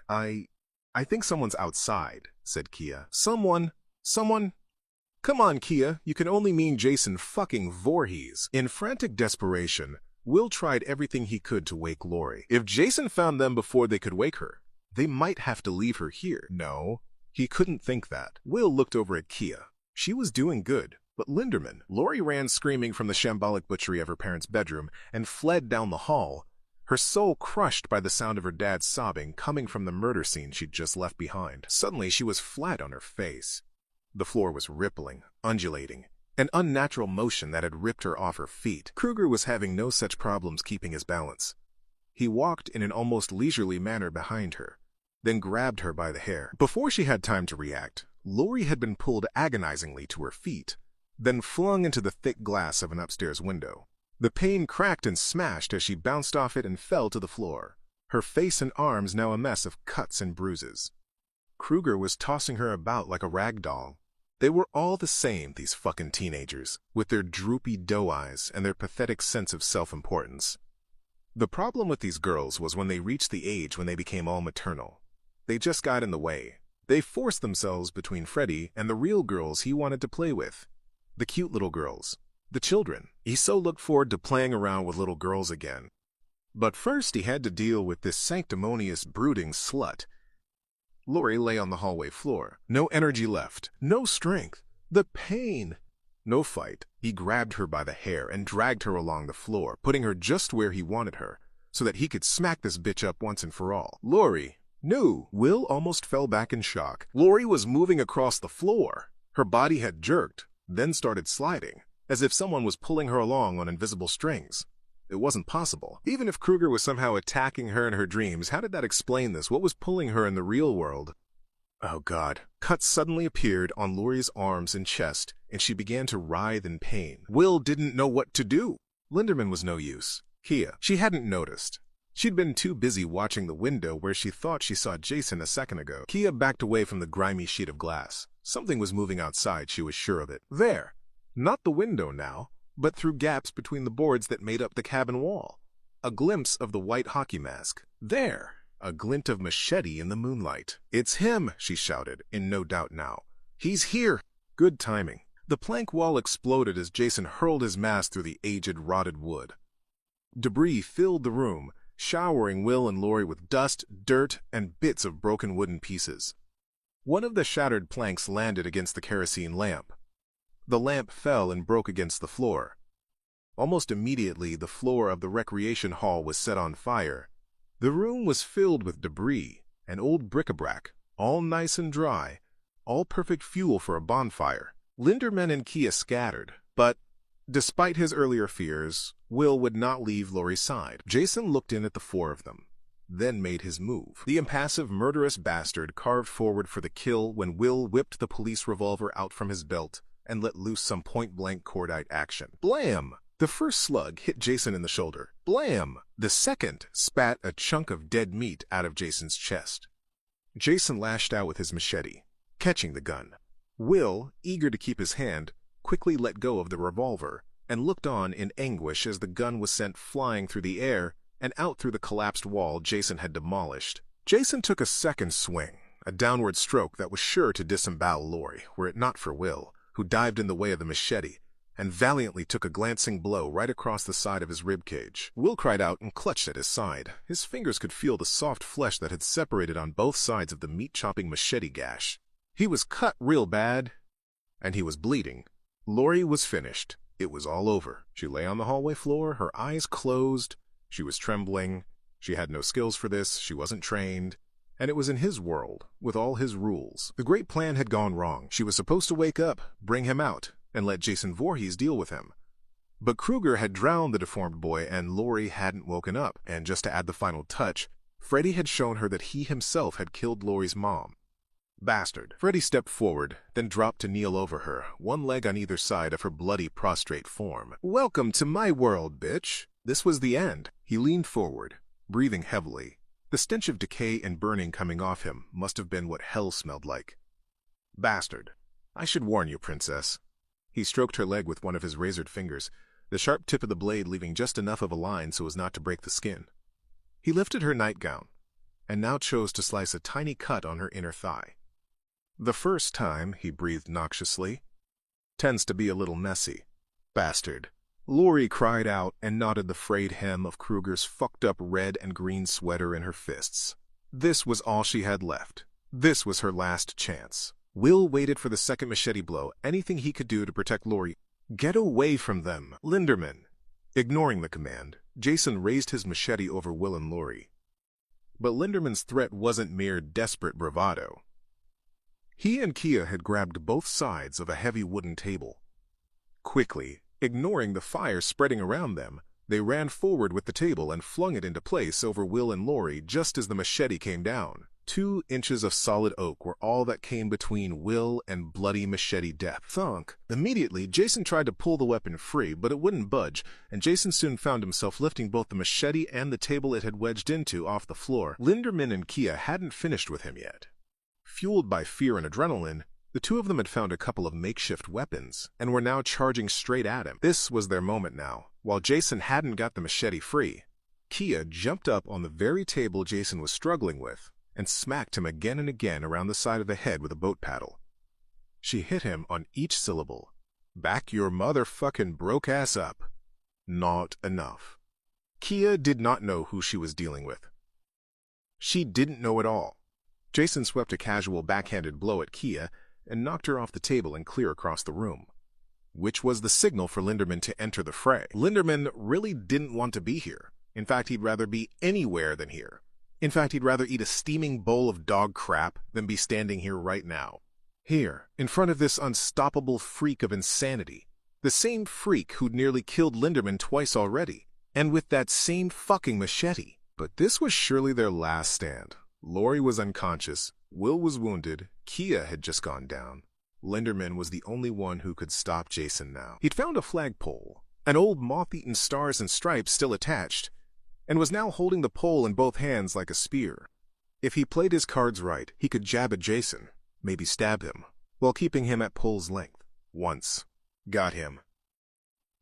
I think someone's outside, said Kia. Someone? Come on, Kia, you can only mean Jason fucking Voorhees. In frantic desperation, Will tried everything he could to wake Laurie. If Jason found them before they could wake her, they might have to leave her here. No, he couldn't think that. Will looked over at Kia. She was doing good, but Linderman. Laurie ran screaming from the shambolic butchery of her parents' bedroom and fled down the hall, her soul crushed by the sound of her dad's sobbing coming from the murder scene she'd just left behind. Suddenly, she was flat on her face. The floor was rippling, undulating, an unnatural motion that had ripped her off her feet. Krueger was having no such problems keeping his balance. He walked in an almost leisurely manner behind her, then grabbed her by the hair. Before she had time to react, Laurie had been pulled agonizingly to her feet, then flung into the thick glass of an upstairs window. The pane cracked and smashed as she bounced off it and fell to the floor, her face and arms now a mess of cuts and bruises. Krueger was tossing her about like a rag doll. They were all the same, these fucking teenagers, with their droopy doe eyes and their pathetic sense of self-importance. The problem with these girls was when they reached the age when they became all maternal. They just got in the way. They forced themselves between Freddy and the real girls he wanted to play with. The cute little girls. The children. He so looked forward to playing around with little girls again. But first he had to deal with this sanctimonious, brooding slut. Laurie lay on the hallway floor. No energy left. No strength. The pain. No fight. He grabbed her by the hair and dragged her along the floor, putting her just where he wanted her, so that he could smack this bitch up once and for all. Laurie knew. Will almost fell back in shock. Laurie was moving across the floor. Her body had jerked, then started sliding, as if someone was pulling her along on invisible strings. It wasn't possible. Even if Krueger was somehow attacking her in her dreams, how did that explain this? What was pulling her in the real world? Oh God. Cuts suddenly appeared on Laurie's arms and chest, and she began to writhe in pain. Will didn't know what to do. Linderman was no use. Kia. She hadn't noticed. She'd been too busy watching the window where she thought she saw Jason a second ago. Kia backed away from the grimy sheet of glass. Something was moving outside, she was sure of it. There. Not the window now, but through gaps between the boards that made up the cabin wall. A glimpse of the white hockey mask. There. A glint of machete in the moonlight. It's him, she shouted, in no doubt now. He's here. Good timing. The plank wall exploded as Jason hurled his mask through the aged, rotted wood. Debris filled the room, showering Will and Laurie with dust, dirt, and bits of broken wooden pieces. One of the shattered planks landed against the kerosene lamp. The lamp fell and broke against the floor. Almost immediately, the floor of the recreation hall was set on fire. The room was filled with debris and old bric-a-brac, all nice and dry, all perfect fuel for a bonfire. Linderman and Kia scattered, but, despite his earlier fears, Will would not leave Laurie's side. Jason looked in at the 4 of them, then made his move. The impassive, murderous bastard carved forward for the kill when Will whipped the police revolver out from his belt and let loose some point-blank cordite action. Blam! The first slug hit Jason in the shoulder. Blam! The second spat a chunk of dead meat out of Jason's chest. Jason lashed out with his machete, catching the gun. Will, eager to keep his hand, quickly let go of the revolver and looked on in anguish as the gun was sent flying through the air and out through the collapsed wall Jason had demolished. Jason took a second swing, a downward stroke that was sure to disembowel Laurie, were it not for Will, who dived in the way of the machete, and valiantly took a glancing blow right across the side of his ribcage. Will cried out and clutched at his side. His fingers could feel the soft flesh that had separated on both sides of the meat-chopping machete gash. He was cut real bad, and he was bleeding. Lori was finished. It was all over. She lay on the hallway floor, her eyes closed. She was trembling. She had no skills for this. She wasn't trained. And it was in his world, with all his rules. The great plan had gone wrong. She was supposed to wake up, bring him out, and let Jason Voorhees deal with him. But Kruger had drowned the deformed boy, and Lori hadn't woken up. And just to add the final touch, Freddy had shown her that he himself had killed Lori's mom. Bastard. Freddy stepped forward, then dropped to kneel over her, one leg on either side of her bloody, prostrate form. "Welcome to my world, bitch." This was the end. He leaned forward, breathing heavily. The stench of decay and burning coming off him must have been what hell smelled like. "Bastard. I should warn you, princess." He stroked her leg with one of his razored fingers, the sharp tip of the blade leaving just enough of a line so as not to break the skin. He lifted her nightgown, and now chose to slice a tiny cut on her inner thigh. "The first time," he breathed noxiously, "tends to be a little messy." "Bastard." Lori cried out and knotted the frayed hem of Kruger's fucked-up red and green sweater in her fists. This was all she had left. This was her last chance. Will waited for the second machete blow, anything he could do to protect Lori. "Get away from them, Linderman." Ignoring the command, Jason raised his machete over Will and Lori. But Linderman's threat wasn't mere desperate bravado. He and Kia had grabbed both sides of a heavy wooden table. Quickly, ignoring the fire spreading around them, they ran forward with the table and flung it into place over Will and Lori just as the machete came down. 2 inches of solid oak were all that came between Will and bloody machete death. Thunk! Immediately, Jason tried to pull the weapon free, but it wouldn't budge, and Jason soon found himself lifting both the machete and the table it had wedged into off the floor. Linderman and Kia hadn't finished with him yet. Fueled by fear and adrenaline, the two of them had found a couple of makeshift weapons, and were now charging straight at him. This was their moment now. While Jason hadn't got the machete free, Kia jumped up on the very table Jason was struggling with, and smacked him again and again around the side of the head with a boat paddle. She hit him on each syllable. "Back your motherfucking broke ass up." Not enough. Kia did not know who she was dealing with. She didn't know at all. Jason swept a casual backhanded blow at Kia and knocked her off the table and clear across the room, which was the signal for Linderman to enter the fray. Linderman really didn't want to be here. In fact, he'd rather be anywhere than here. In fact, he'd rather eat a steaming bowl of dog crap than be standing here right now. Here, in front of this unstoppable freak of insanity. The same freak who'd nearly killed Linderman twice already, and with that same fucking machete. But this was surely their last stand. Lori was unconscious, Will was wounded, Kia had just gone down. Linderman was the only one who could stop Jason now. He'd found a flagpole, an old moth-eaten stars and stripes still attached, and was now holding the pole in both hands like a spear. If he played his cards right, he could jab at Jason, maybe stab him, while keeping him at pole's length. Once. Got him.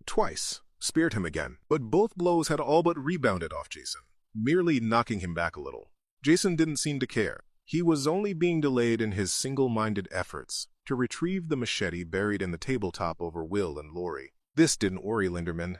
Twice. Speared him again. But both blows had all but rebounded off Jason, merely knocking him back a little. Jason didn't seem to care. He was only being delayed in his single-minded efforts to retrieve the machete buried in the tabletop over Will and Lori. This didn't worry Linderman.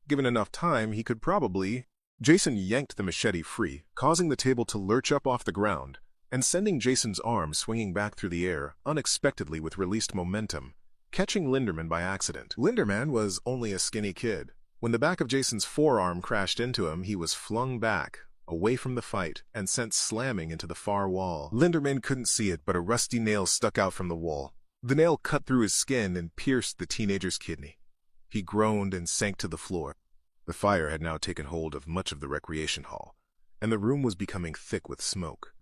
Given enough time, he could probably... Jason yanked the machete free, causing the table to lurch up off the ground, and sending Jason's arm swinging back through the air unexpectedly with released momentum, catching Linderman by accident. Linderman was only a skinny kid. When the back of Jason's forearm crashed into him, he was flung back, away from the fight, and sent slamming into the far wall. Linderman couldn't see it, but a rusty nail stuck out from the wall. The nail cut through his skin and pierced the teenager's kidney. He groaned and sank to the floor. The fire had now taken hold of much of the recreation hall, and the room was becoming thick with smoke.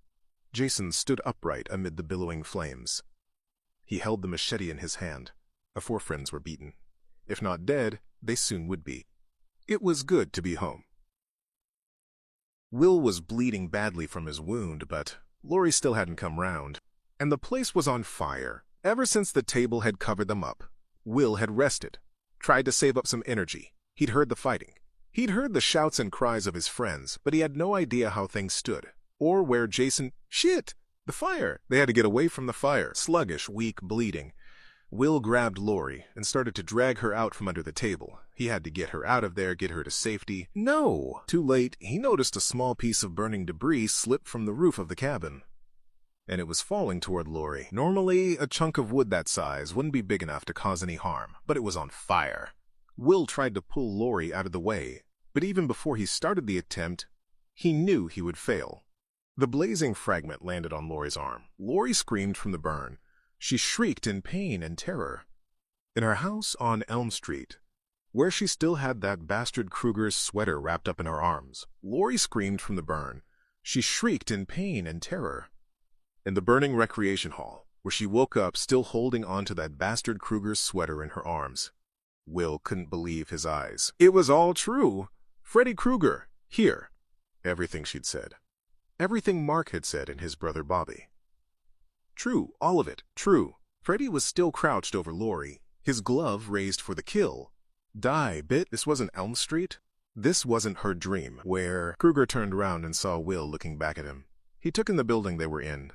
Jason stood upright amid the billowing flames. He held the machete in his hand. The 4 friends were beaten. If not dead, they soon would be. It was good to be home. Will was bleeding badly from his wound, but Lori still hadn't come round, and the place was on fire. Ever since the table had covered them up, Will had rested, tried to save up some energy. He'd heard the fighting. He'd heard the shouts and cries of his friends, but he had no idea how things stood, or where Jason... Shit! The fire! They had to get away from the fire. Sluggish, weak, bleeding. Will grabbed Lori and started to drag her out from under the table. He had to get her out of there, get her to safety. No! Too late, he noticed a small piece of burning debris slip from the roof of the cabin, and it was falling toward Lori. Normally, a chunk of wood that size wouldn't be big enough to cause any harm, but it was on fire. Will tried to pull Lori out of the way, but even before he started the attempt, he knew he would fail. The blazing fragment landed on Lori's arm. Lori screamed from the burn. She shrieked in pain and terror. In her house on Elm Street, where she still had that bastard Kruger's sweater wrapped up in her arms, Lori screamed from the burn. She shrieked in pain and terror. In the burning recreation hall, where she woke up still holding onto that bastard Kruger's sweater in her arms, Will couldn't believe his eyes. It was all true. Freddy Krueger, here. Everything she'd said. Everything Mark had said and his brother Bobby. True, all of it, true. Freddy was still crouched over Lori, his glove raised for the kill. Die, bit. This wasn't Elm Street. This wasn't her dream, where Krueger turned around and saw Will looking back at him. He took in the building they were in.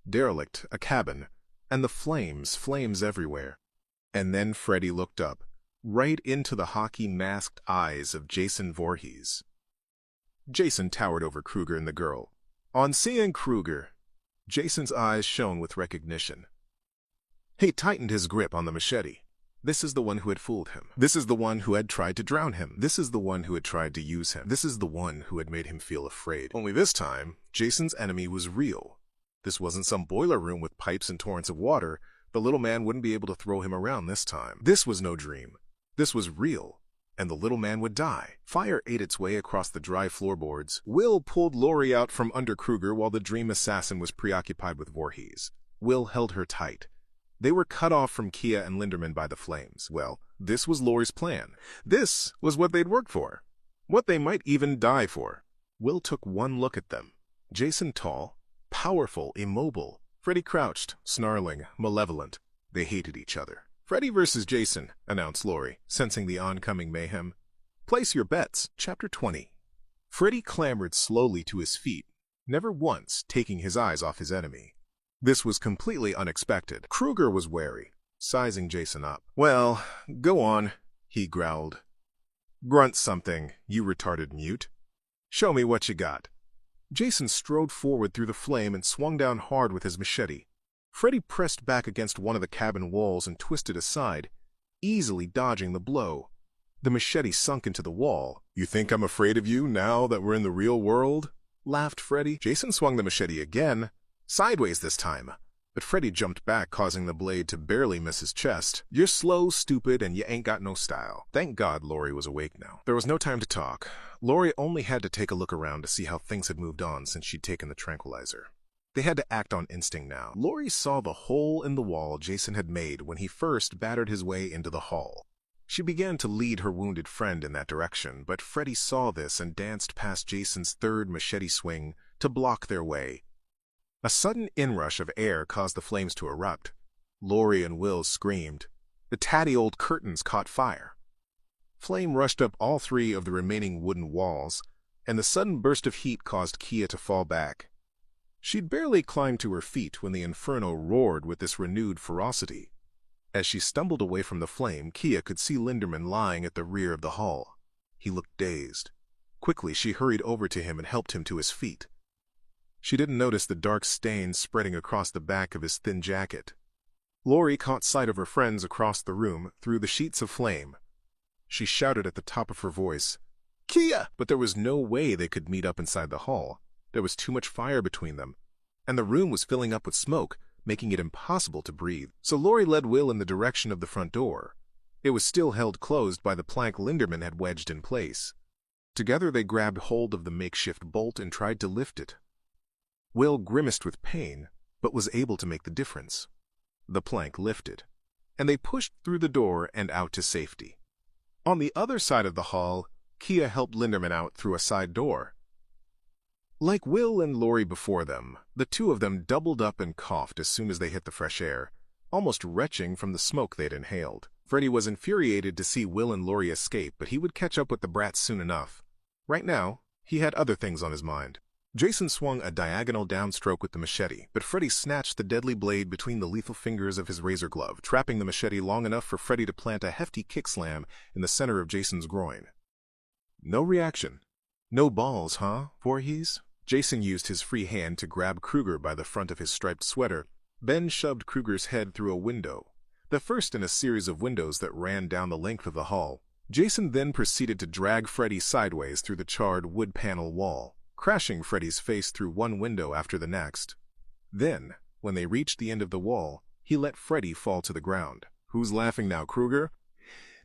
Derelict, a cabin, and the flames everywhere. And then Freddy looked up, right into the hockey-masked eyes of Jason Voorhees. Jason towered over Krueger and the girl. On seeing Krueger, Jason's eyes shone with recognition. He tightened his grip on the machete. This is the one who had fooled him. This is the one who had tried to drown him. This is the one who had tried to use him. This is the one who had made him feel afraid. Only this time, Jason's enemy was real. This wasn't some boiler room with pipes and torrents of water. The little man wouldn't be able to throw him around this time. This was no dream. This was real. And the little man would die. Fire ate its way across the dry floorboards. Will pulled Lori out from under Krueger while the dream assassin was preoccupied with Voorhees. Will held her tight. They were cut off from Kia and Linderman by the flames. Well, this was Lori's plan. This was what they'd worked for. What they might even die for. Will took one look at them. Jason tall, powerful, immobile. Freddy crouched, snarling, malevolent. They hated each other. Freddy versus Jason, announced Lori, sensing the oncoming mayhem. Place your bets. Chapter 20. Freddy clambered slowly to his feet, never once taking his eyes off his enemy. This was completely unexpected. Krueger was wary, sizing Jason up. Well, go on, he growled. Grunt something, you retarded mute. Show me what you got. Jason strode forward through the flame and swung down hard with his machete. Freddy pressed back against one of the cabin walls and twisted aside, easily dodging the blow. The machete sunk into the wall. You think I'm afraid of you now that we're in the real world? Laughed Freddy. Jason swung the machete again, sideways this time, but Freddy jumped back, causing the blade to barely miss his chest. You're slow, stupid, and you ain't got no style. Thank God Lori was awake now. There was no time to talk. Lori only had to take a look around to see how things had moved on since she'd taken the tranquilizer. They had to act on instinct now. Lori saw the hole in the wall Jason had made when he first battered his way into the hall. She began to lead her wounded friend in that direction, but Freddy saw this and danced past Jason's third machete swing to block their way. A sudden inrush of air caused the flames to erupt. Lori and Will screamed. The tatty old curtains caught fire. Flame rushed up all three of the remaining wooden walls, and the sudden burst of heat caused Kia to fall back. She'd barely climbed to her feet when the inferno roared with this renewed ferocity. As she stumbled away from the flame, Kia could see Linderman lying at the rear of the hall. He looked dazed. Quickly, she hurried over to him and helped him to his feet. She didn't notice the dark stains spreading across the back of his thin jacket. Lori caught sight of her friends across the room through the sheets of flame. She shouted at the top of her voice, Kia! But there was no way they could meet up inside the hall. There was too much fire between them, and the room was filling up with smoke, making it impossible to breathe. So Lori led Will in the direction of the front door. It was still held closed by the plank Linderman had wedged in place. Together they grabbed hold of the makeshift bolt and tried to lift it. Will grimaced with pain, but was able to make the difference. The plank lifted, and they pushed through the door and out to safety. On the other side of the hall, Kia helped Linderman out through a side door. Like Will and Lori before them, the two of them doubled up and coughed as soon as they hit the fresh air, almost retching from the smoke they'd inhaled. Freddy was infuriated to see Will and Lori escape, but he would catch up with the brats soon enough. Right now, he had other things on his mind. Jason swung a diagonal downstroke with the machete, but Freddy snatched the deadly blade between the lethal fingers of his razor glove, trapping the machete long enough for Freddy to plant a hefty kick slam in the center of Jason's groin. No reaction. No balls, huh, Voorhees? Jason used his free hand to grab Kruger by the front of his striped sweater, then shoved Kruger's head through a window, the first in a series of windows that ran down the length of the hall. Jason then proceeded to drag Freddy sideways through the charred wood panel wall, crashing Freddy's face through one window after the next. Then, when they reached the end of the wall, he let Freddy fall to the ground. Who's laughing now, Kruger?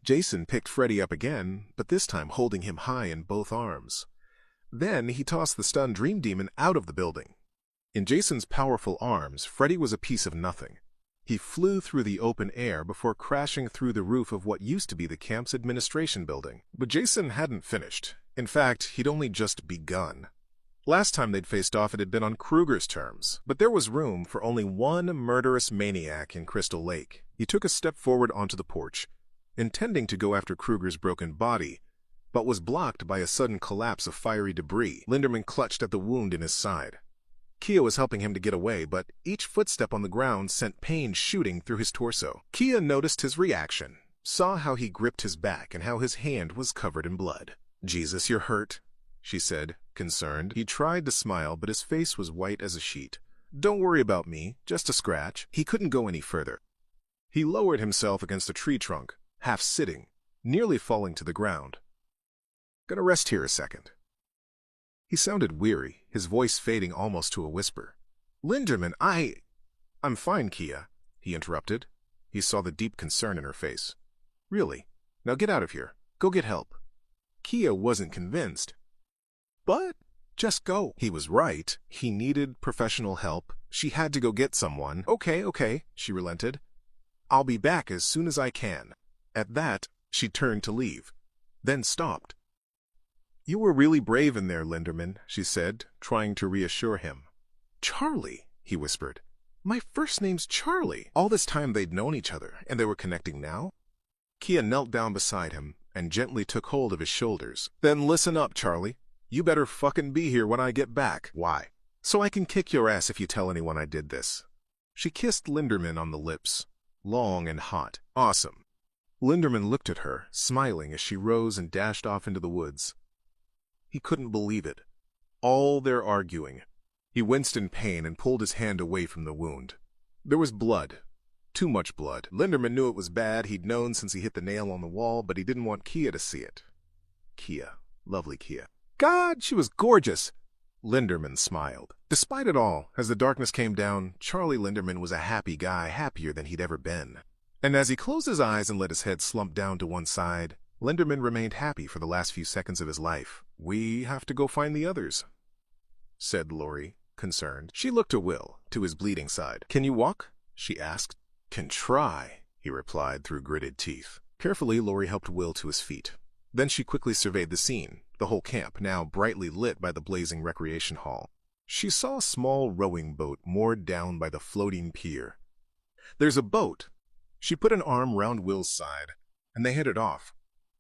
Jason picked Freddy up again, but this time holding him high in both arms. Then he tossed the stunned Dream Demon out of the building. In Jason's powerful arms, Freddy was a piece of nothing. He flew through the open air before crashing through the roof of what used to be the camp's administration building. But Jason hadn't finished. In fact, he'd only just begun. Last time they'd faced off, it had been on Kruger's terms, but there was room for only one murderous maniac in Crystal Lake. He took a step forward onto the porch, intending to go after Kruger's broken body, but was blocked by a sudden collapse of fiery debris. Linderman clutched at the wound in his side. Kia was helping him to get away, but each footstep on the ground sent pain shooting through his torso. Kia noticed his reaction, saw how he gripped his back and how his hand was covered in blood. "Jesus, you're hurt," she said, concerned. He tried to smile, but his face was white as a sheet. "Don't worry about me, just a scratch." He couldn't go any further. He lowered himself against a tree trunk, half sitting, nearly falling to the ground. "Gonna rest here a second." He sounded weary, his voice fading almost to a whisper. "Linderman, I'm fine, Kia," he interrupted. He saw the deep concern in her face. "Really? Now get out of here. Go get help." Kia wasn't convinced. "But just go." He was right. He needed professional help. She had to go get someone. Okay, she relented. "I'll be back as soon as I can." At that, she turned to leave, then stopped. "You were really brave in there, Linderman," she said, trying to reassure him. "Charlie," he whispered. "My first name's Charlie." All this time they'd known each other, and they were connecting now? Kia knelt down beside him and gently took hold of his shoulders. "Then listen up, Charlie. You better fucking be here when I get back." "Why?" "So I can kick your ass if you tell anyone I did this." She kissed Linderman on the lips, long and hot. "Awesome." Linderman looked at her, smiling as she rose and dashed off into the woods. He couldn't believe it. All their arguing. He winced in pain and pulled his hand away from the wound. There was blood. Too much blood. Linderman knew it was bad. He'd known since he hit the nail on the wall, but he didn't want Kia to see it. Kia. Lovely Kia. God, she was gorgeous! Linderman smiled. Despite it all, as the darkness came down, Charlie Linderman was a happy guy, happier than he'd ever been. And as he closed his eyes and let his head slump down to one side, Linderman remained happy for the last few seconds of his life. "We have to go find the others," said Lori, concerned. She looked to Will, to his bleeding side. "Can you walk?" she asked. "Can try," he replied through gritted teeth. Carefully, Lori helped Will to his feet. Then she quickly surveyed the scene, the whole camp, now brightly lit by the blazing recreation hall. She saw a small rowing boat moored down by the floating pier. "There's a boat." She put an arm round Will's side, and they headed off.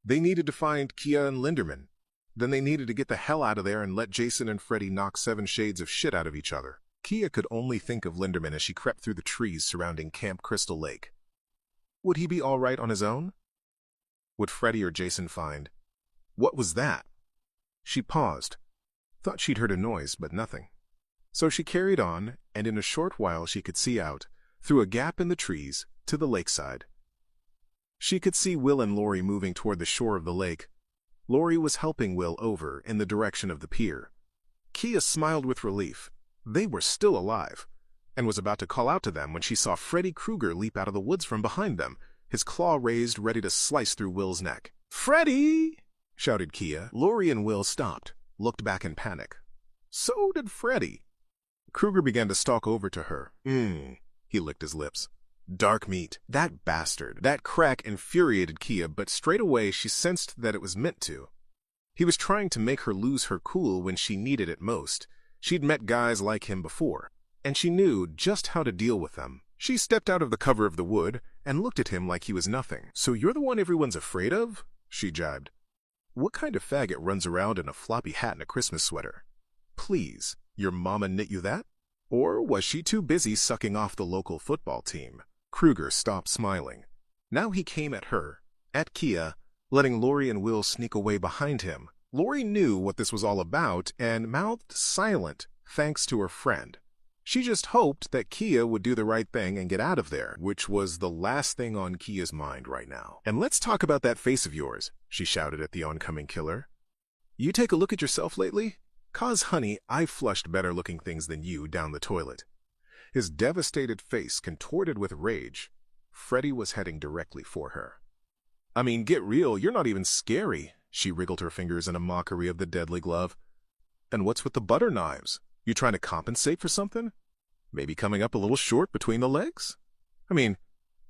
They needed to find Kia and Linderman. Then they needed to get the hell out of there and let Jason and Freddy knock 7 shades of shit out of each other. Kia could only think of Linderman as she crept through the trees surrounding Camp Crystal Lake. Would he be all right on his own? Would Freddy or Jason find? What was that? She paused. Thought she'd heard a noise, but nothing. So she carried on, and in a short while she could see out, through a gap in the trees, to the lakeside. She could see Will and Lori moving toward the shore of the lake. Lori was helping Will over in the direction of the pier. Kia smiled with relief. They were still alive, and was about to call out to them when she saw Freddy Krueger leap out of the woods from behind them, his claw raised, ready to slice through Will's neck. "Freddy!" shouted Kia. Lori and Will stopped, looked back in panic. So did Freddy. Krueger began to stalk over to her. He licked his lips. Dark meat. That bastard. That crack infuriated Kia, but straight away she sensed that it was meant to. He was trying to make her lose her cool when she needed it most. She'd met guys like him before, and she knew just how to deal with them. She stepped out of the cover of the wood and looked at him like he was nothing. "So you're the one everyone's afraid of?" she jibed. "What kind of faggot runs around in a floppy hat and a Christmas sweater?" please, your mama knit you that? Or was she too busy sucking off the local football team? Kruger stopped smiling. Now he came at her, at Kia, letting Laurie and Will sneak away behind him. Laurie knew what this was all about and mouthed silent thanks to her friend. She just hoped that Kia would do the right thing and get out of there, which was the last thing on Kia's mind right now. "And let's talk about that face of yours," she shouted at the oncoming killer. "You take a look at yourself lately? 'Cause, honey, I've flushed better-looking things than you down the toilet." His devastated face contorted with rage. Freddy was heading directly for her. "I mean, get real, you're not even scary." She wriggled her fingers in a mockery of the deadly glove. "And what's with the butter knives? You trying to compensate for something? Maybe coming up a little short between the legs? I mean,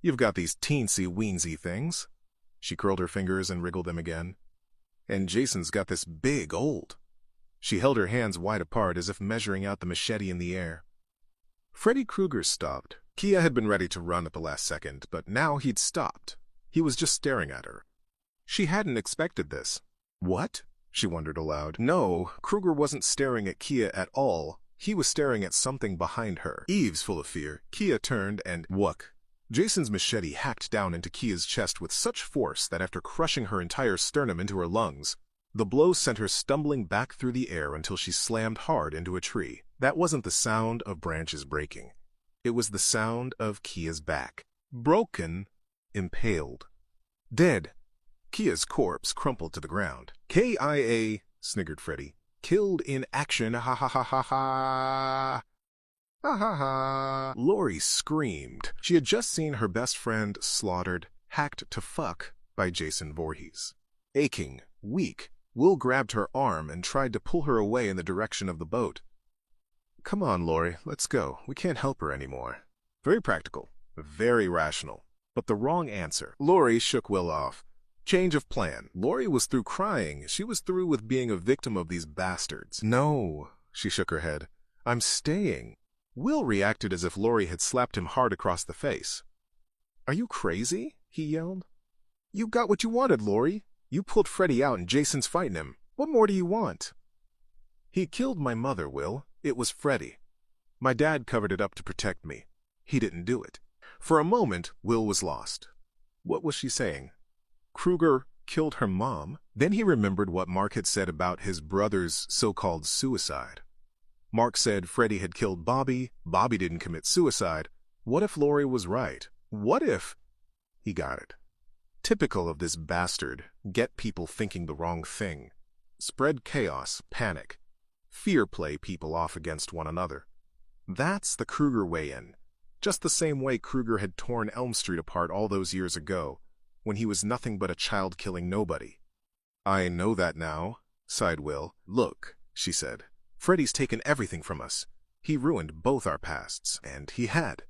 you've got these teensy-weensy things." She curled her fingers and wriggled them again. "And Jason's got this big old." She held her hands wide apart as if measuring out the machete in the air. Freddy Krueger stopped. Kia had been ready to run at the last second, but now he'd stopped. He was just staring at her. She hadn't expected this. What? She wondered aloud. No, Krueger wasn't staring at Kia at all. He was staring at something behind her. Eves full of fear, Kia turned and whook. Jason's machete hacked down into Kia's chest with such force that after crushing her entire sternum into her lungs, the blow sent her stumbling back through the air until she slammed hard into a tree. That wasn't the sound of branches breaking. It was the sound of Kia's back. Broken, impaled. Dead. Kia's corpse crumpled to the ground. "KIA," sniggered Freddy. "Killed in action, ha ha ha ha ha." Ha ha ha. Laurie screamed. She had just seen her best friend slaughtered, hacked to fuck by Jason Voorhees. Aching, weak, Will grabbed her arm and tried to pull her away in the direction of the boat. "Come on, Laurie, let's go. We can't help her anymore." Very practical, very rational, but the wrong answer. Laurie shook Will off. Change of plan. Laurie was through crying. She was through with being a victim of these bastards. "No," she shook her head. "I'm staying." Will reacted as if Laurie had slapped him hard across the face. "Are you crazy?" he yelled. "You got what you wanted, Laurie. You pulled Freddy out and Jason's fighting him. What more do you want?" "He killed my mother, Will. It was Freddy. My dad covered it up to protect me. He didn't do it." For a moment, Will was lost. What was she saying? Krueger killed her mom? Then he remembered what Mark had said about his brother's so-called suicide. Mark said Freddy had killed Bobby. Bobby didn't commit suicide. What if Laurie was right? What if... He got it. Typical of this bastard. Get people thinking the wrong thing. Spread chaos, panic. Fear play people off against one another. That's the Krueger way in. Just the same way Krueger had torn Elm Street apart all those years ago, when he was nothing but a child-killing nobody. "I know that now," sighed Will. "Look," she said, "Freddy's taken everything from us. He ruined both our pasts, and he had."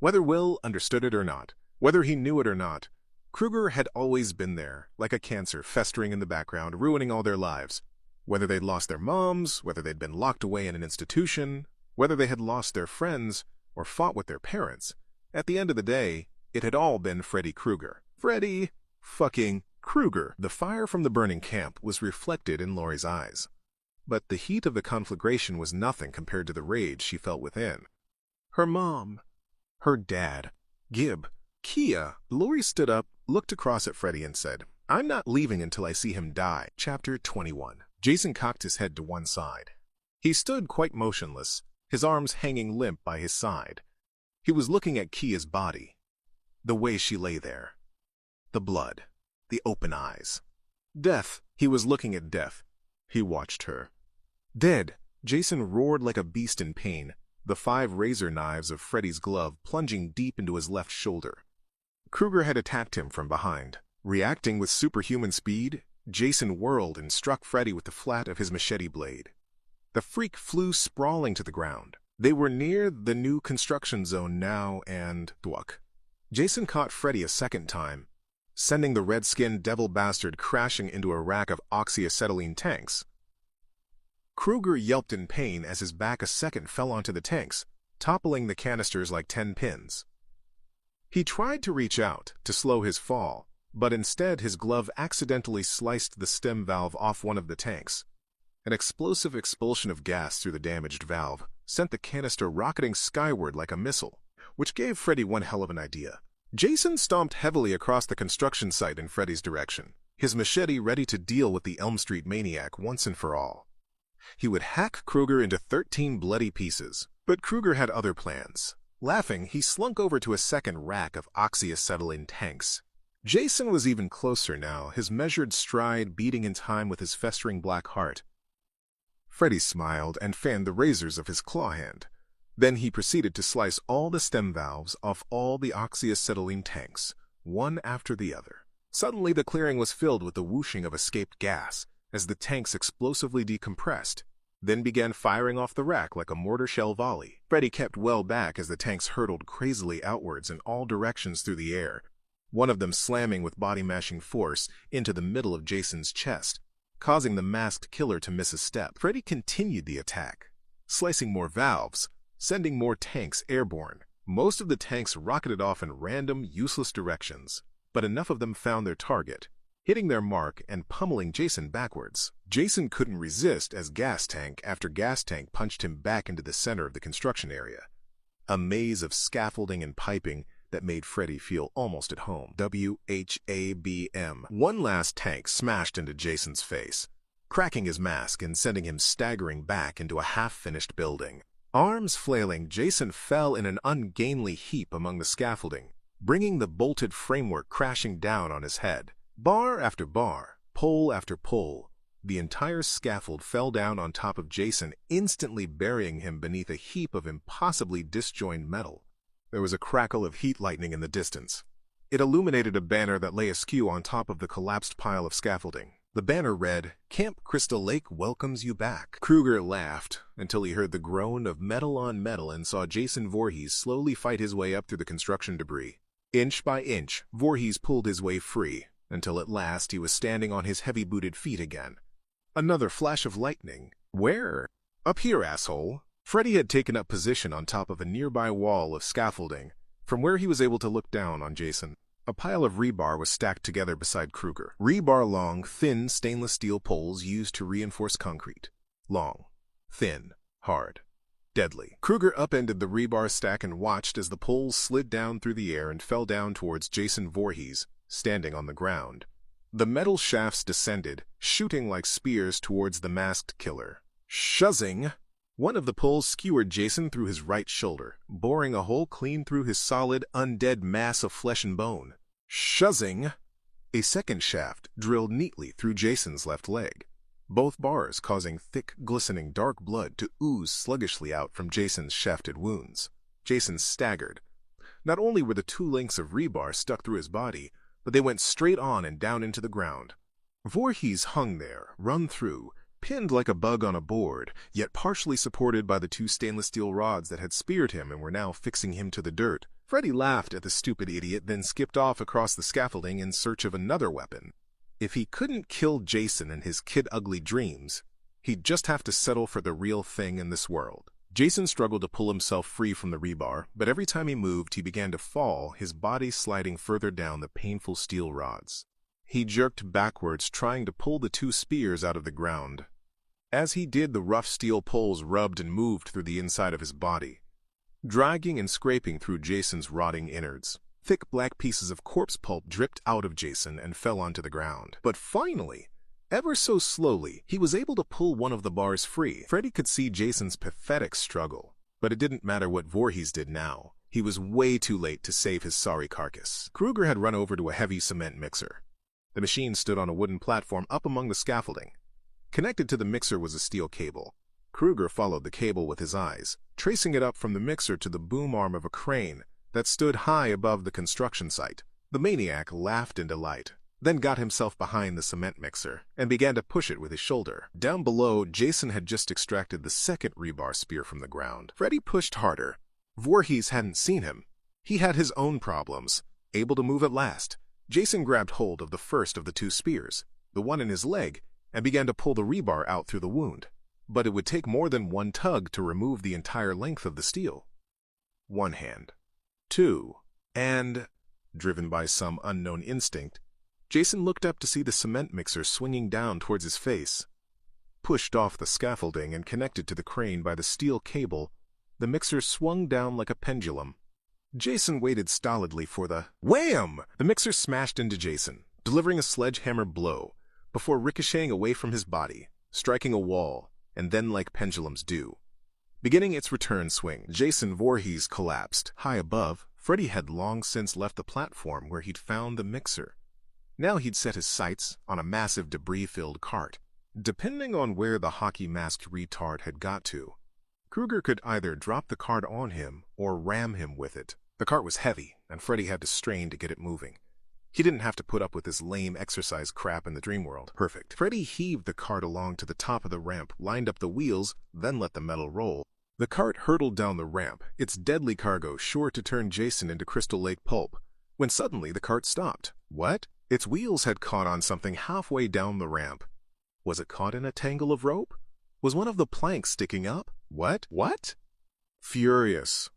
Whether Will understood it or not, whether he knew it or not, Krueger had always been there, like a cancer festering in the background, ruining all their lives. Whether they'd lost their moms, whether they'd been locked away in an institution, whether they had lost their friends, or fought with their parents, at the end of the day, it had all been Freddy Krueger. Freddy fucking Krueger. The fire from the burning camp was reflected in Laurie's eyes. But the heat of the conflagration was nothing compared to the rage she felt within. Her mom. Her dad. Gib. Kia. Laurie stood up, looked across at Freddy and said, "I'm not leaving until I see him die." Chapter 21. Jason cocked his head to one side. He stood quite motionless, his arms hanging limp by his side. He was looking at Kia's body. The way she lay there. The blood. The open eyes. Death. He was looking at death. He watched her. Dead. Jason roared like a beast in pain, the 5 razor knives of Freddy's glove plunging deep into his left shoulder. Krueger had attacked him from behind. Reacting with superhuman speed, Jason whirled and struck Freddy with the flat of his machete blade. The freak flew sprawling to the ground. They were near the new construction zone now and thwack. Jason caught Freddy a second time, sending the red-skinned devil bastard crashing into a rack of oxyacetylene tanks. Krueger yelped in pain as his back a second fell onto the tanks, toppling the canisters like 10 pins. He tried to reach out to slow his fall, but instead his glove accidentally sliced the stem valve off one of the tanks, An explosive expulsion of gas through the damaged valve sent the canister rocketing skyward like a missile, which gave Freddy one hell of an idea. Jason stomped heavily across the construction site in Freddy's direction, his machete ready to deal with the Elm Street maniac once and for all. He would hack Kruger into 13 bloody pieces, but Kruger had other plans. Laughing, he slunk over to a second rack of oxyacetylene tanks. Jason was even closer now, his measured stride beating in time with his festering black heart. Freddy smiled and fanned the razors of his claw hand. Then he proceeded to slice all the stem valves off all the oxyacetylene tanks, one after the other. Suddenly the clearing was filled with the whooshing of escaped gas as the tanks explosively decompressed, then began firing off the rack like a mortar shell volley. Freddy kept well back as the tanks hurtled crazily outwards in all directions through the air, one of them slamming with body-mashing force into the middle of Jason's chest, causing the masked killer to miss a step. Freddy continued the attack, slicing more valves, sending more tanks airborne. Most of the tanks rocketed off in random, useless directions, but enough of them found their target, hitting their mark and pummeling Jason backwards. Jason couldn't resist as gas tank after gas tank punched him back into the center of the construction area, a maze of scaffolding and piping that made Freddy feel almost at home. WHABM. One last tank smashed into Jason's face, cracking his mask and sending him staggering back into a half-finished building. Arms flailing, Jason fell in an ungainly heap among the scaffolding, bringing the bolted framework crashing down on his head. Bar after bar, pole after pole, the entire scaffold fell down on top of Jason, instantly burying him beneath a heap of impossibly disjointed metal. There was a crackle of heat lightning in the distance. It illuminated a banner that lay askew on top of the collapsed pile of scaffolding. The banner read, "Camp Crystal Lake welcomes you back." Kruger laughed until he heard the groan of metal on metal and saw Jason Voorhees slowly fight his way up through the construction debris. Inch by inch, Voorhees pulled his way free, until at last he was standing on his heavy-booted feet again. Another flash of lightning. Where? Up here, asshole. Freddy had taken up position on top of a nearby wall of scaffolding, from where he was able to look down on Jason. A pile of rebar was stacked together beside Kruger. Rebar-long, thin stainless steel poles used to reinforce concrete. Long, thin, hard, deadly. Kruger upended the rebar stack and watched as the poles slid down through the air and fell down towards Jason Voorhees, standing on the ground. The metal shafts descended, shooting like spears towards the masked killer. Shuzzing! One of the poles skewered Jason through his right shoulder, boring a hole clean through his solid, undead mass of flesh and bone. Shuzzing! A second shaft drilled neatly through Jason's left leg, both bars causing thick, glistening dark blood to ooze sluggishly out from Jason's shafted wounds. Jason staggered. Not only were the 2 lengths of rebar stuck through his body, but they went straight on and down into the ground. Voorhees hung there, run through, pinned like a bug on a board, yet partially supported by the 2 stainless steel rods that had speared him and were now fixing him to the dirt. Freddy laughed at the stupid idiot, then skipped off across the scaffolding in search of another weapon. If he couldn't kill Jason and his kid-ugly dreams, he'd just have to settle for the real thing in this world. Jason struggled to pull himself free from the rebar, but every time he moved, he began to fall, his body sliding further down the painful steel rods. He jerked backwards, trying to pull the 2 spears out of the ground. As he did, the rough steel poles rubbed and moved through the inside of his body, dragging and scraping through Jason's rotting innards. Thick black pieces of corpse pulp dripped out of Jason and fell onto the ground. But finally, ever so slowly, he was able to pull one of the bars free. Freddy could see Jason's pathetic struggle, but it didn't matter what Voorhees did now. He was way too late to save his sorry carcass. Kruger had run over to a heavy cement mixer. The machine stood on a wooden platform up among the scaffolding. Connected to the mixer was a steel cable. Kruger followed the cable with his eyes, tracing it up from the mixer to the boom arm of a crane that stood high above the construction site. The maniac laughed in delight, then got himself behind the cement mixer and began to push it with his shoulder. Down below, Jason had just extracted the second rebar spear from the ground. Freddy pushed harder. Voorhees hadn't seen him. He had his own problems. Able to move at last, Jason grabbed hold of the first of the 2 spears, the one in his leg, and began to pull the rebar out through the wound. But it would take more than one tug to remove the entire length of the steel. 1 hand, 2, and, driven by some unknown instinct, Jason looked up to see the cement mixer swinging down towards his face. Pushed off the scaffolding and connected to the crane by the steel cable, the mixer swung down like a pendulum. Jason waited stolidly for the wham! The mixer smashed into Jason, delivering a sledgehammer blow, before ricocheting away from his body, striking a wall, and then like pendulums do. Beginning its return swing, Jason Voorhees collapsed. High above, Freddy had long since left the platform where he'd found the mixer. Now he'd set his sights on a massive debris-filled cart. Depending on where the hockey-masked retard had got to, Kruger could either drop the cart on him or ram him with it. The cart was heavy, and Freddy had to strain to get it moving. He didn't have to put up with this lame exercise crap in the dream world. Perfect. Freddy heaved the cart along to the top of the ramp, lined up the wheels, then let the metal roll. The cart hurtled down the ramp, its deadly cargo sure to turn Jason into Crystal Lake pulp, when suddenly the cart stopped. What? Its wheels had caught on something halfway down the ramp. Was it caught in a tangle of rope? Was one of the planks sticking up? What? Furious,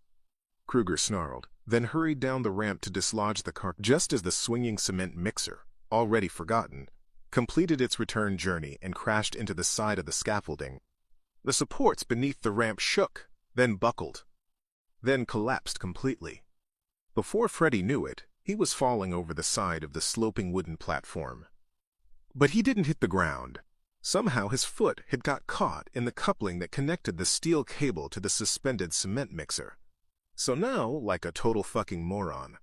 Kruger snarled, then hurried down the ramp to dislodge the cart just as the swinging cement mixer, already forgotten, completed its return journey and crashed into the side of the scaffolding. The supports beneath the ramp shook, then buckled, then collapsed completely. Before Freddy knew it, he was falling over the side of the sloping wooden platform. But he didn't hit the ground. Somehow his foot had got caught in the coupling that connected the steel cable to the suspended cement mixer. So now, like a total fucking moron,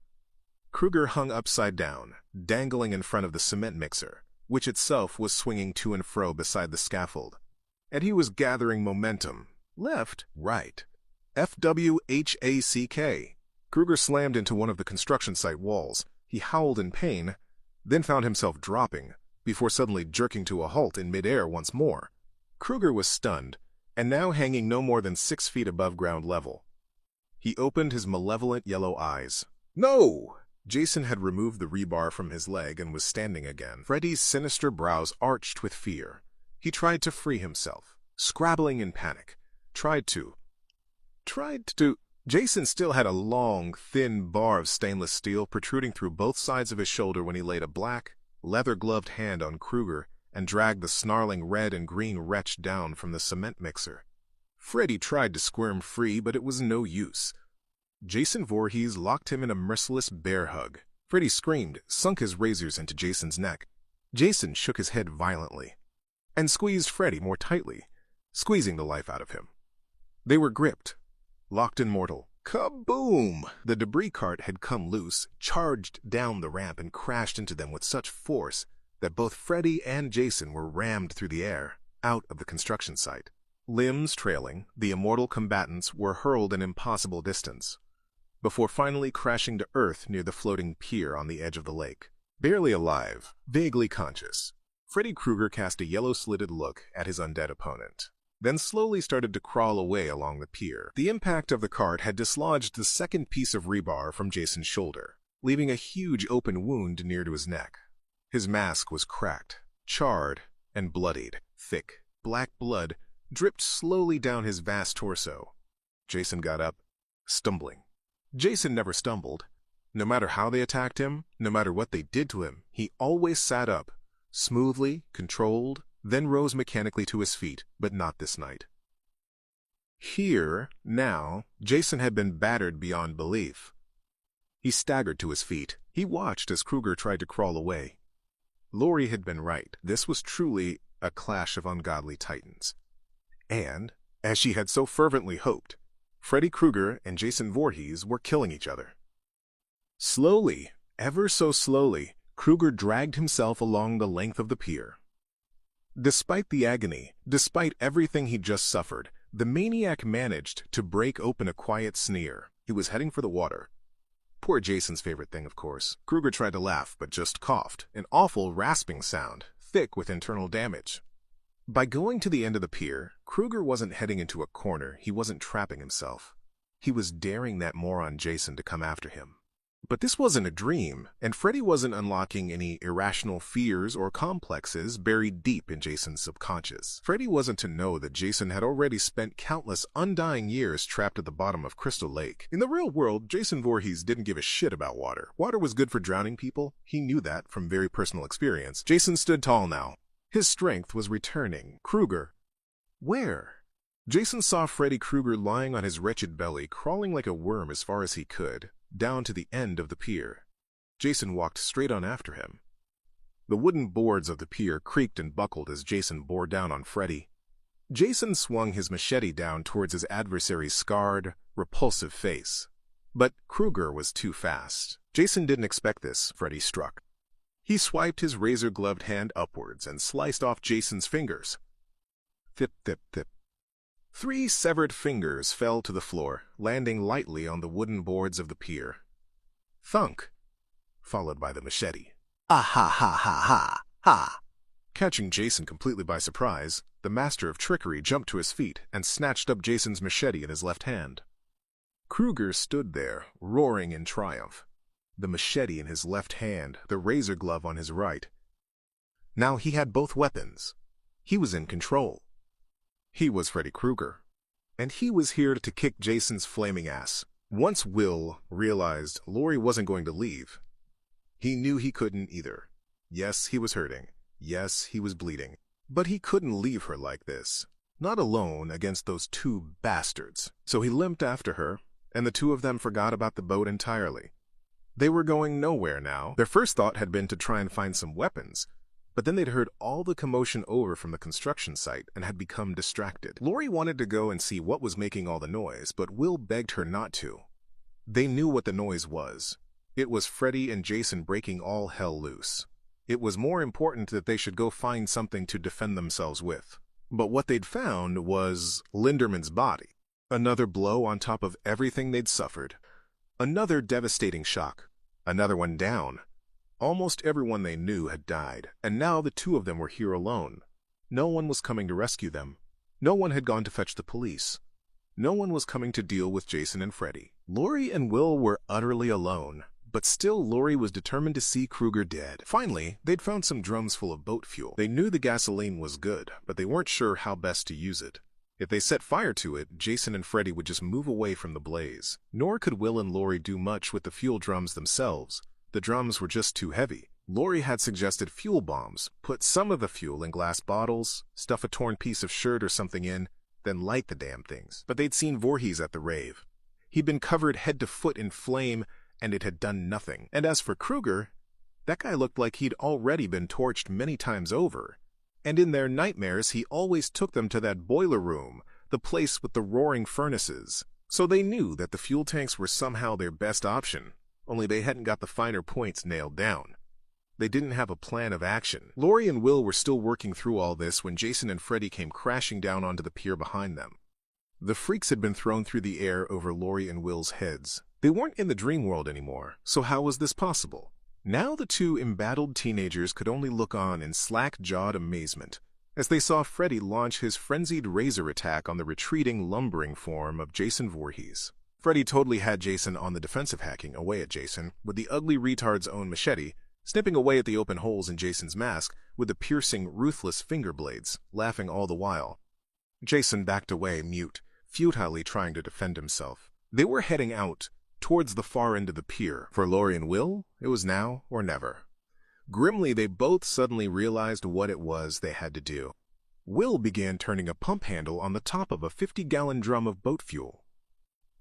Kruger hung upside down, dangling in front of the cement mixer, which itself was swinging to and fro beside the scaffold. And he was gathering momentum. Left, right. FWHACK. Kruger slammed into one of the construction site walls. He howled in pain, then found himself dropping, before suddenly jerking to a halt in midair once more. Kruger was stunned, and now hanging no more than 6 feet above ground level. He opened his malevolent yellow eyes. No! Jason had removed the rebar from his leg and was standing again. Freddy's sinister brows arched with fear. He tried to free himself, scrabbling in panic. Tried to. Jason still had a long, thin bar of stainless steel protruding through both sides of his shoulder when he laid a black, leather-gloved hand on Kruger and dragged the snarling red and green wretch down from the cement mixer. Freddy tried to squirm free, but it was no use. Jason Voorhees locked him in a merciless bear hug. Freddy screamed, sunk his razors into Jason's neck. Jason shook his head violently and squeezed Freddy more tightly, squeezing the life out of him. They were gripped, locked in mortal. Kaboom! The debris cart had come loose, charged down the ramp and crashed into them with such force that both Freddy and Jason were rammed through the air, out of the construction site. Limbs trailing, the immortal combatants were hurled an impossible distance, before finally crashing to earth near the floating pier on the edge of the lake. Barely alive, vaguely conscious, Freddy Krueger cast a yellow-slitted look at his undead opponent, then slowly started to crawl away along the pier. The impact of the cart had dislodged the second piece of rebar from Jason's shoulder, leaving a huge open wound near to his neck. His mask was cracked, charred, and bloodied. Thick, black blood dripped slowly down his vast torso. Jason got up, stumbling. Jason never stumbled. No matter how they attacked him, no matter what they did to him, he always sat up, smoothly, controlled, then rose mechanically to his feet, but not this night. Here, now, Jason had been battered beyond belief. He staggered to his feet. He watched as Kruger tried to crawl away. Laurie had been right. This was truly a clash of ungodly titans. And, as she had so fervently hoped, Freddy Krueger and Jason Voorhees were killing each other. Slowly, ever so slowly, Krueger dragged himself along the length of the pier. Despite the agony, despite everything he'd just suffered, the maniac managed to break open a quiet sneer. He was heading for the water. Poor Jason's favorite thing, of course. Krueger tried to laugh, but just coughed, an awful rasping sound, thick with internal damage. By going to the end of the pier, Krueger wasn't heading into a corner, he wasn't trapping himself. He was daring that moron Jason to come after him. But this wasn't a dream, and Freddy wasn't unlocking any irrational fears or complexes buried deep in Jason's subconscious. Freddy wasn't to know that Jason had already spent countless undying years trapped at the bottom of Crystal Lake. In the real world, Jason Voorhees didn't give a shit about water. Water was good for drowning people. He knew that from very personal experience. Jason stood tall now, His strength was returning. Krueger. Where? Jason saw Freddy Krueger lying on his wretched belly, crawling like a worm as far as he could, down to the end of the pier. Jason walked straight on after him. The wooden boards of the pier creaked and buckled as Jason bore down on Freddy. Jason swung his machete down towards his adversary's scarred, repulsive face. But Krueger was too fast. Jason didn't expect this. Freddy struck. He swiped his razor-gloved hand upwards and sliced off Jason's fingers. Thip, thip, thip. 3 severed fingers fell to the floor, landing lightly on the wooden boards of the pier. Thunk, followed by the machete. Ah ha ha ha ha ha. Catching Jason completely by surprise, the master of trickery jumped to his feet and snatched up Jason's machete in his left hand. Krueger stood there, roaring in triumph, the machete in his left hand, the razor glove on his right. Now he had both weapons. He was in control. He was Freddy Krueger, and he was here to kick Jason's flaming ass. Once Will realized Laurie wasn't going to leave, he knew he couldn't either. Yes, he was hurting. Yes, he was bleeding. But he couldn't leave her like this, not alone against those 2 bastards. So he limped after her, and the 2 of them forgot about the boat entirely. They were going nowhere now. Their first thought had been to try and find some weapons, but then they'd heard all the commotion over from the construction site and had become distracted. Laurie wanted to go and see what was making all the noise, but Will begged her not to. They knew what the noise was. It was Freddy and Jason breaking all hell loose. It was more important that they should go find something to defend themselves with. But what they'd found was Linderman's body. Another blow on top of everything they'd suffered. Another devastating shock. Another one down. Almost everyone they knew had died, and now the 2 of them were here alone. No one was coming to rescue them. No one had gone to fetch the police. No one was coming to deal with Jason and Freddy. Laurie and Will were utterly alone, but still Laurie was determined to see Krueger dead. Finally, they'd found some drums full of boat fuel. They knew the gasoline was good, but they weren't sure how best to use it. If they set fire to it, Jason and Freddy would just move away from the blaze. Nor could Will and Laurie do much with the fuel drums themselves. The drums were just too heavy. Laurie had suggested fuel bombs. Put some of the fuel in glass bottles, stuff a torn piece of shirt or something in, then light the damn things. But they'd seen Voorhees at the rave. He'd been covered head to foot in flame, and it had done nothing. And as for Krueger, that guy looked like he'd already been torched many times over. And in their nightmares, he always took them to that boiler room, the place with the roaring furnaces. So they knew that the fuel tanks were somehow their best option, only they hadn't got the finer points nailed down. They didn't have a plan of action. Laurie and Will were still working through all this when Jason and Freddy came crashing down onto the pier behind them. The freaks had been thrown through the air over Laurie and Will's heads. They weren't in the dream world anymore, so how was this possible? Now the 2 embattled teenagers could only look on in slack-jawed amazement as they saw Freddy launch his frenzied razor attack on the retreating, lumbering form of Jason Voorhees. Freddy totally had Jason on the defensive, hacking away at Jason with the ugly retard's own machete, snipping away at the open holes in Jason's mask with the piercing, ruthless finger blades, laughing all the while. Jason backed away, mute, futilely trying to defend himself. They were heading out, towards the far end of the pier. For Laurie and Will, it was now or never. Grimly, they both suddenly realized what it was they had to do. Will began turning a pump handle on the top of a 50-gallon drum of boat fuel.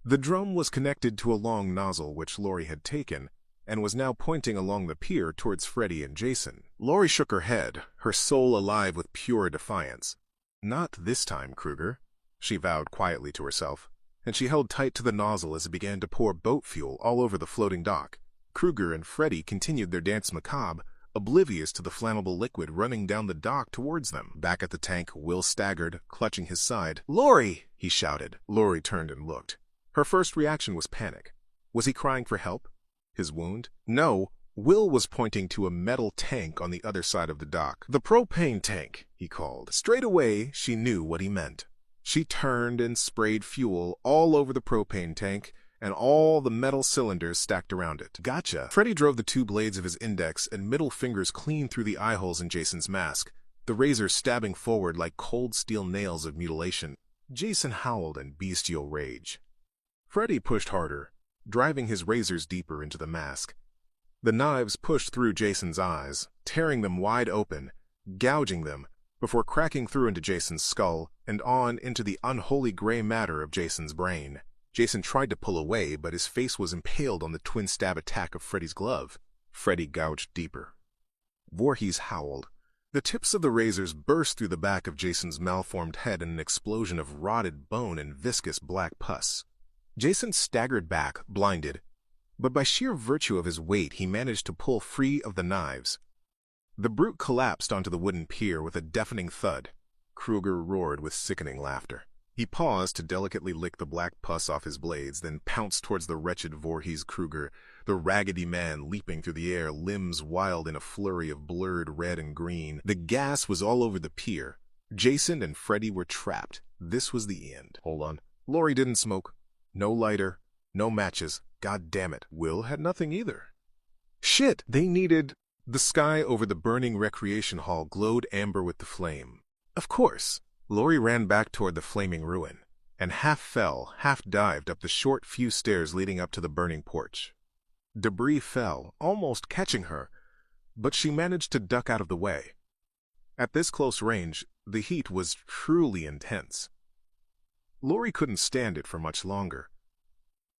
The drum was connected to a long nozzle which Laurie had taken, and was now pointing along the pier towards Freddy and Jason. Laurie shook her head, her soul alive with pure defiance. "Not this time, Krueger," she vowed quietly to herself, and she held tight to the nozzle as it began to pour boat fuel all over the floating dock. Krueger and Freddy continued their dance macabre, oblivious to the flammable liquid running down the dock towards them. Back at the tank, Will staggered, clutching his side. "Laurie!" he shouted. Laurie turned and looked. Her first reaction was panic. Was he crying for help? His wound? No, Will was pointing to a metal tank on the other side of the dock. "The propane tank," he called. Straight away, she knew what he meant. She turned and sprayed fuel all over the propane tank and all the metal cylinders stacked around it. "Gotcha." Freddy drove the 2 blades of his index and middle fingers clean through the eye holes in Jason's mask, the razor stabbing forward like cold steel nails of mutilation. Jason howled in bestial rage. Freddy pushed harder, driving his razors deeper into the mask. The knives pushed through Jason's eyes, tearing them wide open, gouging them, before cracking through into Jason's skull and on into the unholy gray matter of Jason's brain. Jason tried to pull away, but his face was impaled on the twin stab attack of Freddy's glove. Freddy gouged deeper. Voorhees howled. The tips of the razors burst through the back of Jason's malformed head in an explosion of rotted bone and viscous black pus. Jason staggered back, blinded, but by sheer virtue of his weight he managed to pull free of the knives. The brute collapsed onto the wooden pier with a deafening thud. Kruger roared with sickening laughter. He paused to delicately lick the black pus off his blades, then pounced towards the wretched Voorhees Kruger, the raggedy man leaping through the air, limbs wild in a flurry of blurred red and green. The gas was all over the pier. Jason and Freddy were trapped. This was the end. Hold on. Laurie didn't smoke. No lighter. No matches. God damn it. Will had nothing either. Shit! They needed... The sky over the burning recreation hall glowed amber with the flame. Of course. Laurie ran back toward the flaming ruin, and half fell, half dived up the short few stairs leading up to the burning porch. Debris fell, almost catching her, but she managed to duck out of the way. At this close range, the heat was truly intense. Laurie couldn't stand it for much longer.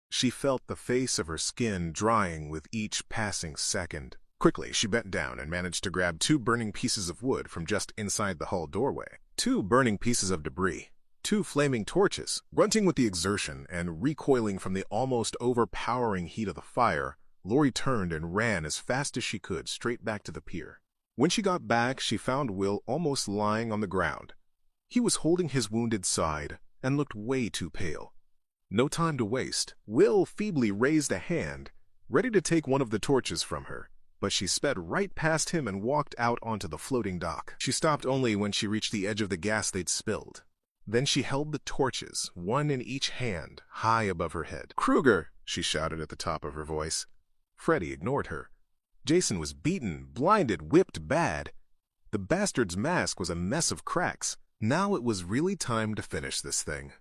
She felt the face of her skin drying with each passing second. Quickly, she bent down and managed to grab 2 burning pieces of wood from just inside the hall doorway. 2 burning pieces of debris. 2 flaming torches. Grunting with the exertion and recoiling from the almost overpowering heat of the fire, Laurie turned and ran as fast as she could straight back to the pier. When she got back, she found Will almost lying on the ground. He was holding his wounded side and looked way too pale. No time to waste. Will feebly raised a hand, ready to take one of the torches from her, but she sped right past him and walked out onto the floating dock. She stopped only when she reached the edge of the gas they'd spilled. Then she held the torches, one in each hand, high above her head. "Kruger!" she shouted at the top of her voice. Freddy ignored her. Jason was beaten, blinded, whipped bad. The bastard's mask was a mess of cracks. Now it was really time to finish this thing.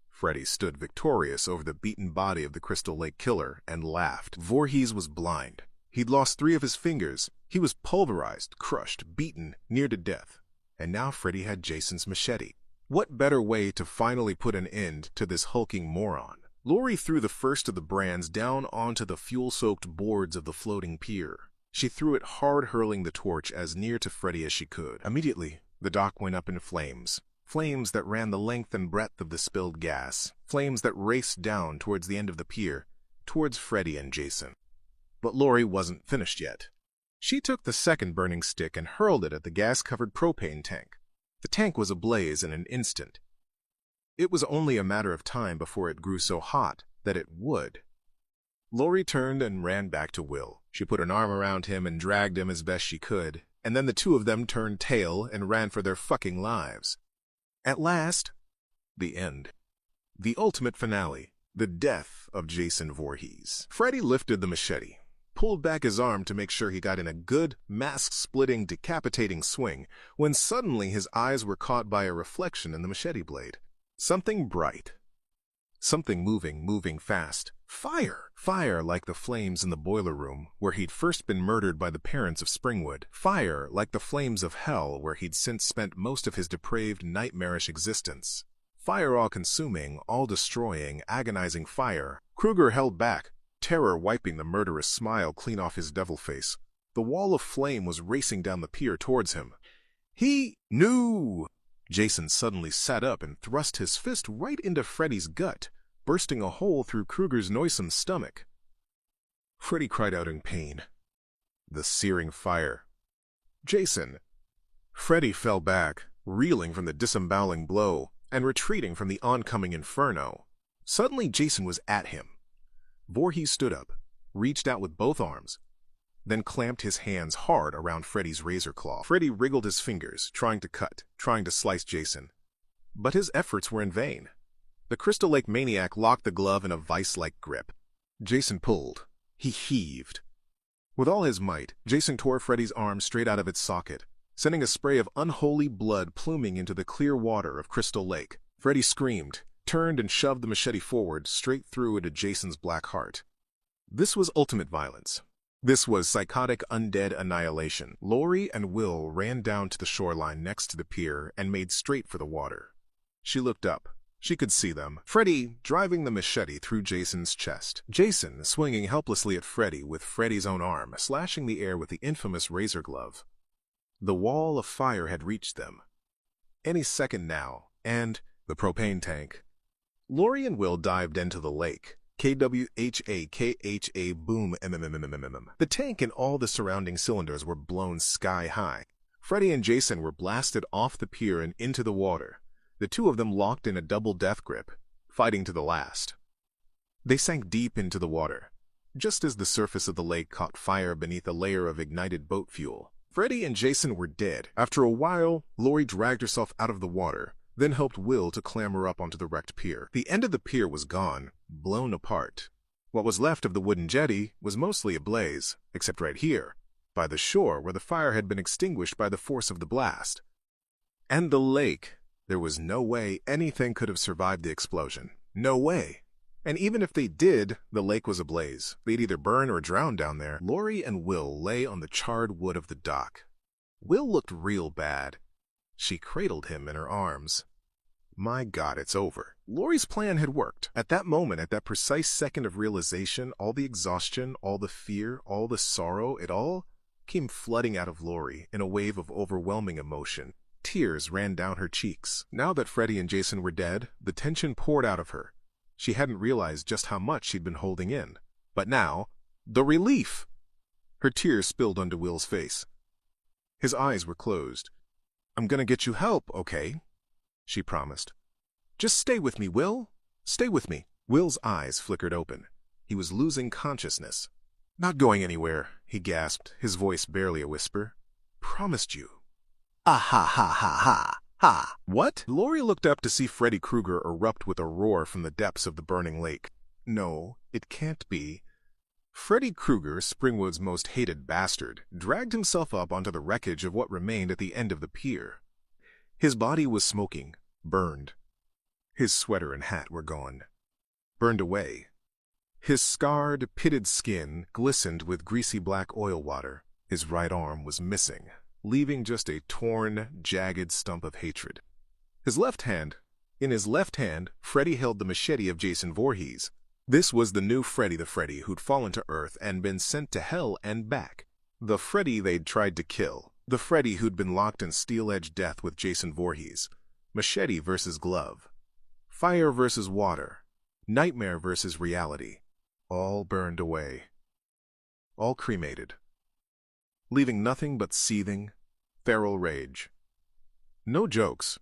Freddy stood victorious over the beaten body of the Crystal Lake killer and laughed. Voorhees was blind. He'd lost 3 of his fingers. He was pulverized, crushed, beaten, near to death. And now Freddy had Jason's machete. What better way to finally put an end to this hulking moron? Laurie threw the first of the brands down onto the fuel-soaked boards of the floating pier. She threw it hard, hurling the torch as near to Freddy as she could. Immediately, the dock went up in flames. Flames that ran the length and breadth of the spilled gas. Flames that raced down towards the end of the pier, towards Freddy and Jason. But Laurie wasn't finished yet. She took the second burning stick and hurled it at the gas-covered propane tank. The tank was ablaze in an instant. It was only a matter of time before it grew so hot that it would. Laurie turned and ran back to Will. She put an arm around him and dragged him as best she could, and then the 2 of them turned tail and ran for their fucking lives. At last, the end. The ultimate finale. The death of Jason Voorhees. Freddy lifted the machete, pulled back his arm to make sure he got in a good, mask-splitting, decapitating swing, when suddenly his eyes were caught by a reflection in the machete blade. Something bright. Something moving fast. Fire! Fire like the flames in the boiler room, where he'd first been murdered by the parents of Springwood. Fire like the flames of hell, where he'd since spent most of his depraved, nightmarish existence. Fire all-consuming, all-destroying, agonizing fire. Kruger held back, terror wiping the murderous smile clean off his devil face. The wall of flame was racing down the pier towards him. He knew! Jason suddenly sat up and thrust his fist right into Freddy's gut, bursting a hole through Kruger's noisome stomach. Freddy cried out in pain. The searing fire. Jason! Freddy fell back, reeling from the disemboweling blow, and retreating from the oncoming inferno. Suddenly Jason was at him. Voorhees stood up, reached out with both arms, then clamped his hands hard around Freddy's razor claw. Freddy wriggled his fingers, trying to cut, trying to slice Jason. But his efforts were in vain. The Crystal Lake maniac locked the glove in a vice-like grip. Jason pulled. He heaved. With all his might, Jason tore Freddy's arm straight out of its socket, sending a spray of unholy blood pluming into the clear water of Crystal Lake. Freddy screamed, turned and shoved the machete forward, straight through into Jason's black heart. This was ultimate violence. This was psychotic undead annihilation. Lori and Will ran down to the shoreline next to the pier and made straight for the water. She looked up. She could see them. Freddy driving the machete through Jason's chest. Jason swinging helplessly at Freddy with Freddy's own arm, slashing the air with the infamous razor glove. The wall of fire had reached them. Any second now, and the propane tank. Lori and Will dived into the lake. KWHA boom MMMMMM. The tank and all the surrounding cylinders were blown sky high. Freddy and Jason were blasted off the pier and into the water. The two of them locked in a double death grip, fighting to the last. They sank deep into the water, just as the surface of the lake caught fire beneath a layer of ignited boat fuel. Freddy and Jason were dead. After a while, Lori dragged herself out of the water, then helped Will to clamber up onto the wrecked pier. The end of the pier was gone, blown apart. What was left of the wooden jetty was mostly ablaze, except right here, by the shore where the fire had been extinguished by the force of the blast. And the lake. There was no way anything could have survived the explosion. No way. And even if they did, the lake was ablaze. They'd either burn or drown down there. Lori and Will lay on the charred wood of the dock. Will looked real bad. She cradled him in her arms. My God, it's over. Lori's plan had worked. At that moment, at that precise second of realization, all the exhaustion, all the fear, all the sorrow, it all came flooding out of Lori in a wave of overwhelming emotion. Tears ran down her cheeks. Now that Freddy and Jason were dead, the tension poured out of her. She hadn't realized just how much she'd been holding in. But now, the relief! Her tears spilled onto Will's face. His eyes were closed. "I'm gonna get you help, okay?" she promised. "Just stay with me, Will. Stay with me." Will's eyes flickered open. He was losing consciousness. "Not going anywhere," he gasped, his voice barely a whisper. "Promised you." Ah ha ha ha ha ha. What? Lori looked up to see Freddy Krueger erupt with a roar from the depths of the burning lake. No, it can't be. Freddy Krueger, Springwood's most hated bastard, dragged himself up onto the wreckage of what remained at the end of the pier. His body was smoking, burned. His sweater and hat were gone. Burned away. His scarred, pitted skin glistened with greasy black oil water. His right arm was missing, leaving just a torn, jagged stump of hatred. In his left hand, Freddy held the machete of Jason Voorhees. This was the new Freddy, the Freddy who'd fallen to Earth and been sent to hell and back. The Freddy they'd tried to kill. The Freddy who'd been locked in steel-edged death with Jason Voorhees. Machete versus glove. Fire versus water. Nightmare versus reality. All burned away. All cremated. Leaving nothing but seething, feral rage. No jokes.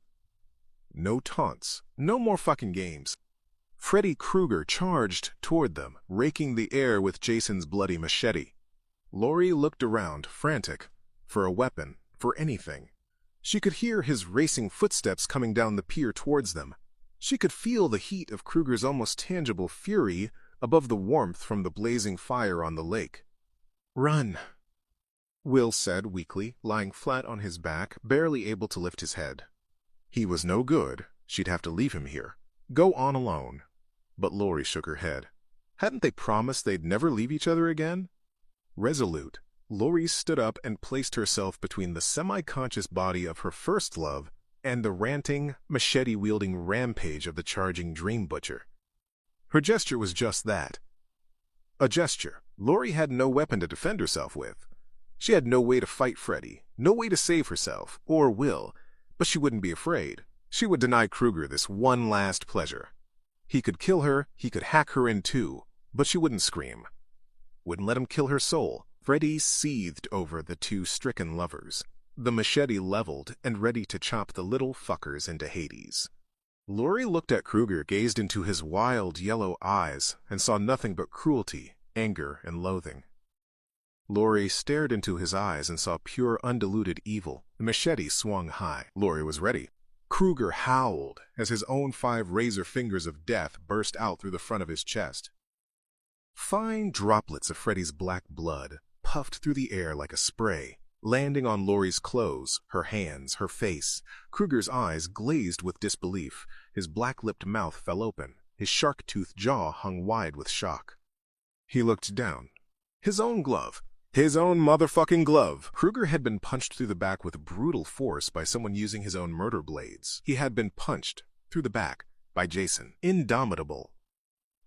No taunts. No more fucking games. Freddy Krueger charged toward them, raking the air with Jason's bloody machete. Lori looked around, frantic, for a weapon, for anything. She could hear his racing footsteps coming down the pier towards them. She could feel the heat of Krueger's almost tangible fury above the warmth from the blazing fire on the lake. "Run," Will said weakly, lying flat on his back, barely able to lift his head. He was no good. She'd have to leave him here. Go on alone. But Lori shook her head. Hadn't they promised they'd never leave each other again? Resolute, Lori stood up and placed herself between the semi-conscious body of her first love and the ranting, machete-wielding rampage of the charging dream butcher. Her gesture was just that. A gesture. Lori had no weapon to defend herself with. She had no way to fight Freddy, no way to save herself, or Will, but she wouldn't be afraid. She would deny Krueger this one last pleasure. He could kill her, he could hack her in two, but she wouldn't scream. Wouldn't let him kill her soul. Freddy seethed over the two stricken lovers, the machete leveled and ready to chop the little fuckers into Hades. Lori looked at Krueger, gazed into his wild yellow eyes, and saw nothing but cruelty, anger, and loathing. Lori stared into his eyes and saw pure undiluted evil. The machete swung high. Lori was ready. Krueger howled as his own 5 razor fingers of death burst out through the front of his chest. Fine droplets of Freddy's black blood puffed through the air like a spray, landing on Lori's clothes, her hands, her face. Krueger's eyes glazed with disbelief. His black-lipped mouth fell open. His shark-toothed jaw hung wide with shock. He looked down. His own glove. His own motherfucking glove. Kruger had been punched through the back with brutal force by someone using his own murder blades. He had been punched through the back by Jason. Indomitable.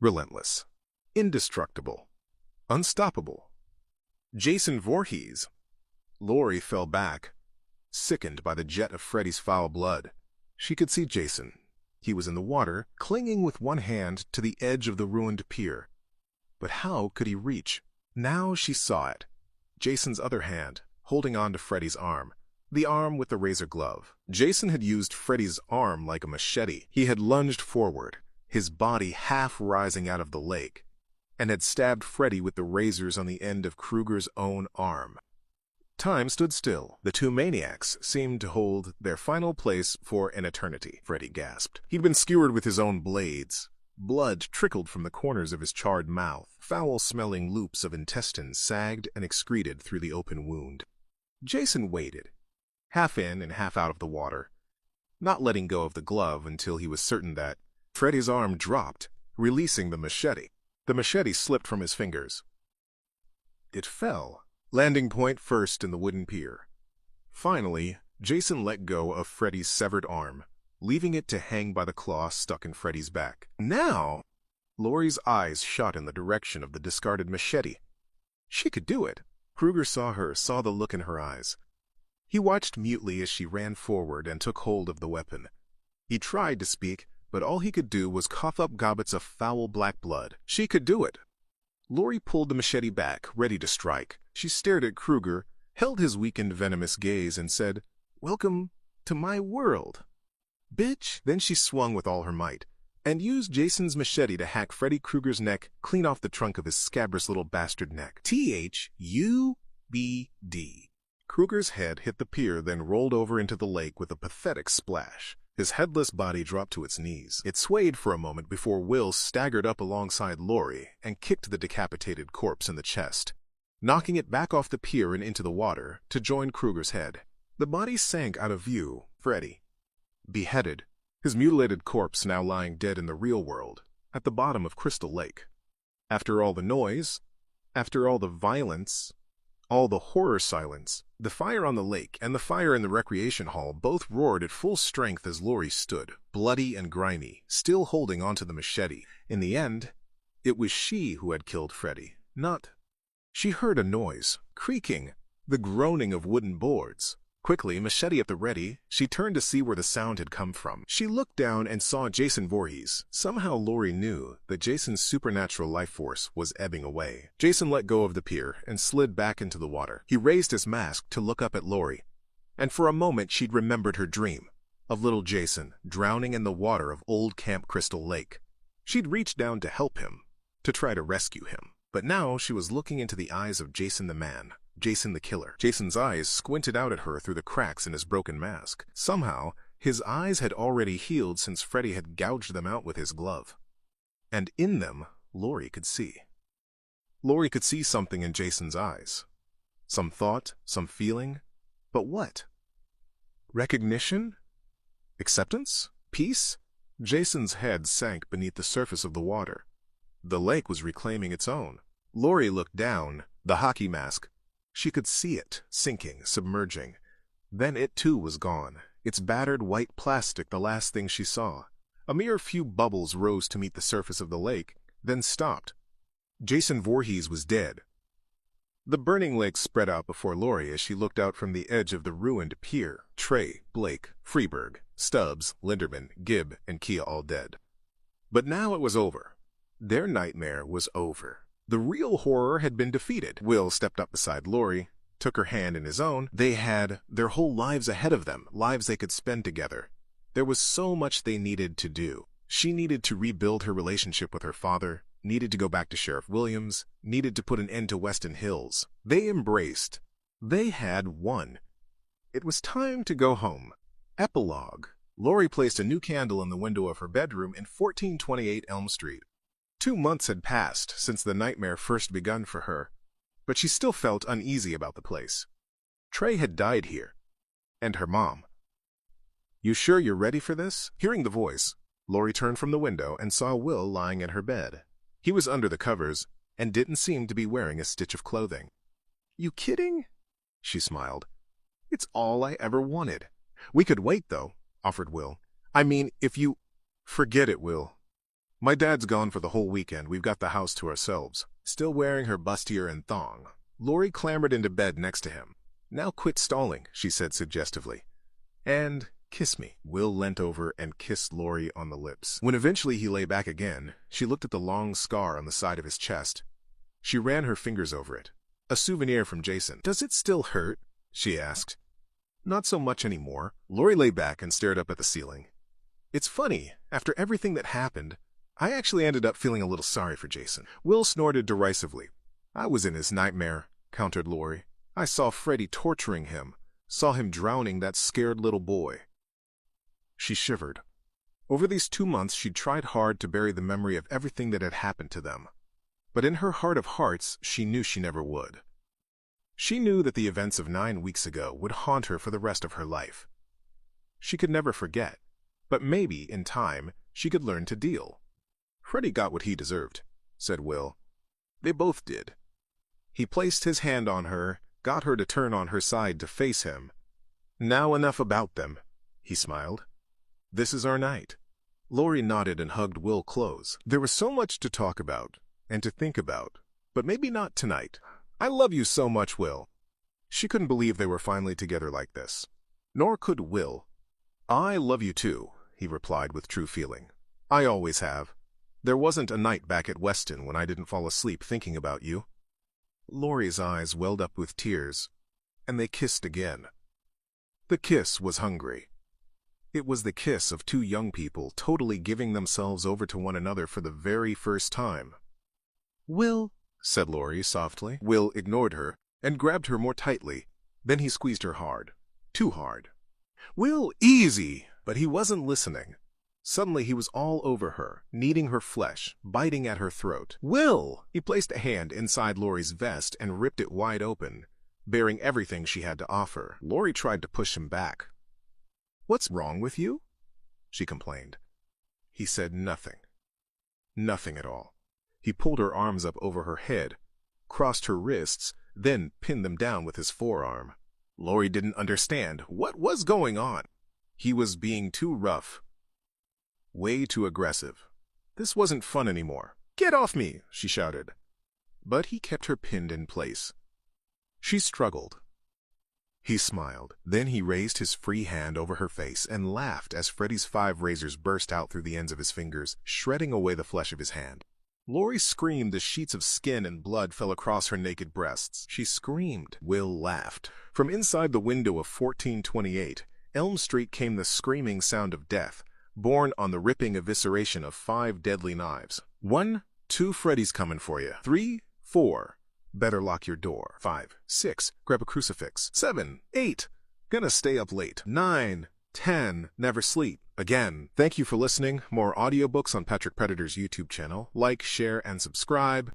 Relentless. Indestructible. Unstoppable. Jason Voorhees. Lori fell back, sickened by the jet of Freddy's foul blood. She could see Jason. He was in the water, clinging with one hand to the edge of the ruined pier. But how could he reach? Now she saw it. Jason's other hand, holding on to Freddy's arm. The arm with the razor glove. Jason had used Freddy's arm like a machete. He had lunged forward, his body half rising out of the lake, and had stabbed Freddy with the razors on the end of Kruger's own arm. Time stood still. The two maniacs seemed to hold their final place for an eternity. Freddy gasped. He'd been skewered with his own blades. Blood trickled from the corners of his charred mouth. Foul-smelling loops of intestine sagged and excreted through the open wound. Jason waited, half in and half out of the water, not letting go of the glove until he was certain that Freddy's arm dropped, releasing the machete. The machete slipped from his fingers. It fell, landing point first in the wooden pier. Finally, Jason let go of Freddy's severed arm, leaving it to hang by the claw stuck in Freddy's back. Now, Lori's eyes shot in the direction of the discarded machete. She could do it. Kruger saw her, saw the look in her eyes. He watched mutely as she ran forward and took hold of the weapon. He tried to speak, but all he could do was cough up gobbets of foul black blood. She could do it. Lori pulled the machete back, ready to strike. She stared at Kruger, held his weakened, venomous gaze, and said, "Welcome to my world, bitch." Then she swung with all her might, and used Jason's machete to hack Freddy Krueger's neck clean off the trunk of his scabrous little bastard neck. T-H-U-B-D. Kruger's head hit the pier, then rolled over into the lake with a pathetic splash. His headless body dropped to its knees. It swayed for a moment before Will staggered up alongside Lori and kicked the decapitated corpse in the chest, knocking it back off the pier and into the water to join Kruger's head. The body sank out of view. Freddy, beheaded, his mutilated corpse now lying dead in the real world, at the bottom of Crystal Lake. After all the noise, after all the violence, all the horror silence, the fire on the lake and the fire in the recreation hall both roared at full strength as Lori stood, bloody and grimy, still holding onto the machete. In the end, it was she who had killed Freddy, not... She heard a noise, creaking, the groaning of wooden boards. Quickly, machete at the ready, she turned to see where the sound had come from. She looked down and saw Jason Voorhees. Somehow Lori knew that Jason's supernatural life force was ebbing away. Jason let go of the pier and slid back into the water. He raised his mask to look up at Lori, and for a moment she'd remembered her dream of little Jason drowning in the water of old Camp Crystal Lake. She'd reached down to help him, to try to rescue him. But now she was looking into the eyes of Jason the man, Jason the killer. Jason's eyes squinted out at her through the cracks in his broken mask. Somehow, his eyes had already healed since Freddy had gouged them out with his glove. And in them, Lori could see. Lori could see something in Jason's eyes. Some thought, some feeling. But what? Recognition? Acceptance? Peace? Jason's head sank beneath the surface of the water. The lake was reclaiming its own. Lori looked down, the hockey mask. She could see it, sinking, submerging. Then it too was gone, its battered white plastic the last thing she saw. A mere few bubbles rose to meet the surface of the lake, then stopped. Jason Voorhees was dead. The burning lake spread out before Lori as she looked out from the edge of the ruined pier. Trey, Blake, Freeberg, Stubbs, Linderman, Gibb, and Kia all dead. But now it was over. Their nightmare was over. The real horror had been defeated. Will stepped up beside Lori, took her hand in his own. They had their whole lives ahead of them, lives they could spend together. There was so much they needed to do. She needed to rebuild her relationship with her father, needed to go back to Sheriff Williams, needed to put an end to Weston Hills. They embraced. They had won. It was time to go home. Epilogue. Lori placed a new candle in the window of her bedroom in 1428 Elm Street. 2 months had passed since the nightmare first begun for her, but she still felt uneasy about the place. Trey had died here, and her mom. "You sure you're ready for this?" Hearing the voice, Lori turned from the window and saw Will lying in her bed. He was under the covers, and didn't seem to be wearing a stitch of clothing. "You kidding?" She smiled. "It's all I ever wanted." "We could wait, though," offered Will. "I mean, if you—" "Forget it, Will. My dad's gone for the whole weekend. We've got the house to ourselves." Still wearing her bustier and thong, Lori clambered into bed next to him. "Now quit stalling," she said suggestively. "And kiss me." Will leant over and kissed Lori on the lips. When eventually he lay back again, she looked at the long scar on the side of his chest. She ran her fingers over it. "A souvenir from Jason." "Does it still hurt?" she asked. "Not so much anymore." Lori lay back and stared up at the ceiling. "It's funny, after everything that happened, I actually ended up feeling a little sorry for Jason." Will snorted derisively. "I was in his nightmare," countered Lori. "I saw Freddy torturing him, saw him drowning that scared little boy." She shivered. Over these 2 months she'd tried hard to bury the memory of everything that had happened to them. But in her heart of hearts, she knew she never would. She knew that the events of 9 weeks ago would haunt her for the rest of her life. She could never forget, but maybe, in time, she could learn to deal. "Freddy got what he deserved," said Will. "They both did." He placed his hand on her, got her to turn on her side to face him. "Now enough about them," he smiled. "This is our night." Lori nodded and hugged Will close. There was so much to talk about and to think about, but maybe not tonight. "I love you so much, Will." She couldn't believe they were finally together like this. Nor could Will. "I love you too," he replied with true feeling. "I always have. There wasn't a night back at Weston when I didn't fall asleep thinking about you." Lori's eyes welled up with tears, and they kissed again. The kiss was hungry. It was the kiss of 2 young people totally giving themselves over to one another for the very first time. "Will," said Lori softly. Will ignored her and grabbed her more tightly. Then he squeezed her hard. Too hard. "Will, easy!" But he wasn't listening. Suddenly he was all over her, kneading her flesh, biting at her throat. "Will!" He placed a hand inside Lori's vest and ripped it wide open, bearing everything she had to offer. Lori tried to push him back. "What's wrong with you?" she complained. He said nothing. Nothing at all. He pulled her arms up over her head, crossed her wrists, then pinned them down with his forearm. Lori didn't understand what was going on. He was being too rough. Way too aggressive. This wasn't fun anymore. "Get off me!" she shouted. But he kept her pinned in place. She struggled. He smiled. Then he raised his free hand over her face and laughed as Freddy's 5 razors burst out through the ends of his fingers, shredding away the flesh of his hand. Lori screamed as sheets of skin and blood fell across her naked breasts. She screamed. Will laughed. From inside the window of 1428, Elm Street came the screaming sound of death, born on the ripping evisceration of 5 deadly knives. 1, 2, Freddy's coming for you. 3, 4, better lock your door. 5, 6, grab a crucifix. 7, 8, gonna stay up late. 9, 10, never sleep. Again, thank you for listening. More audiobooks on Patrick Predator's YouTube channel. Like, share, and subscribe.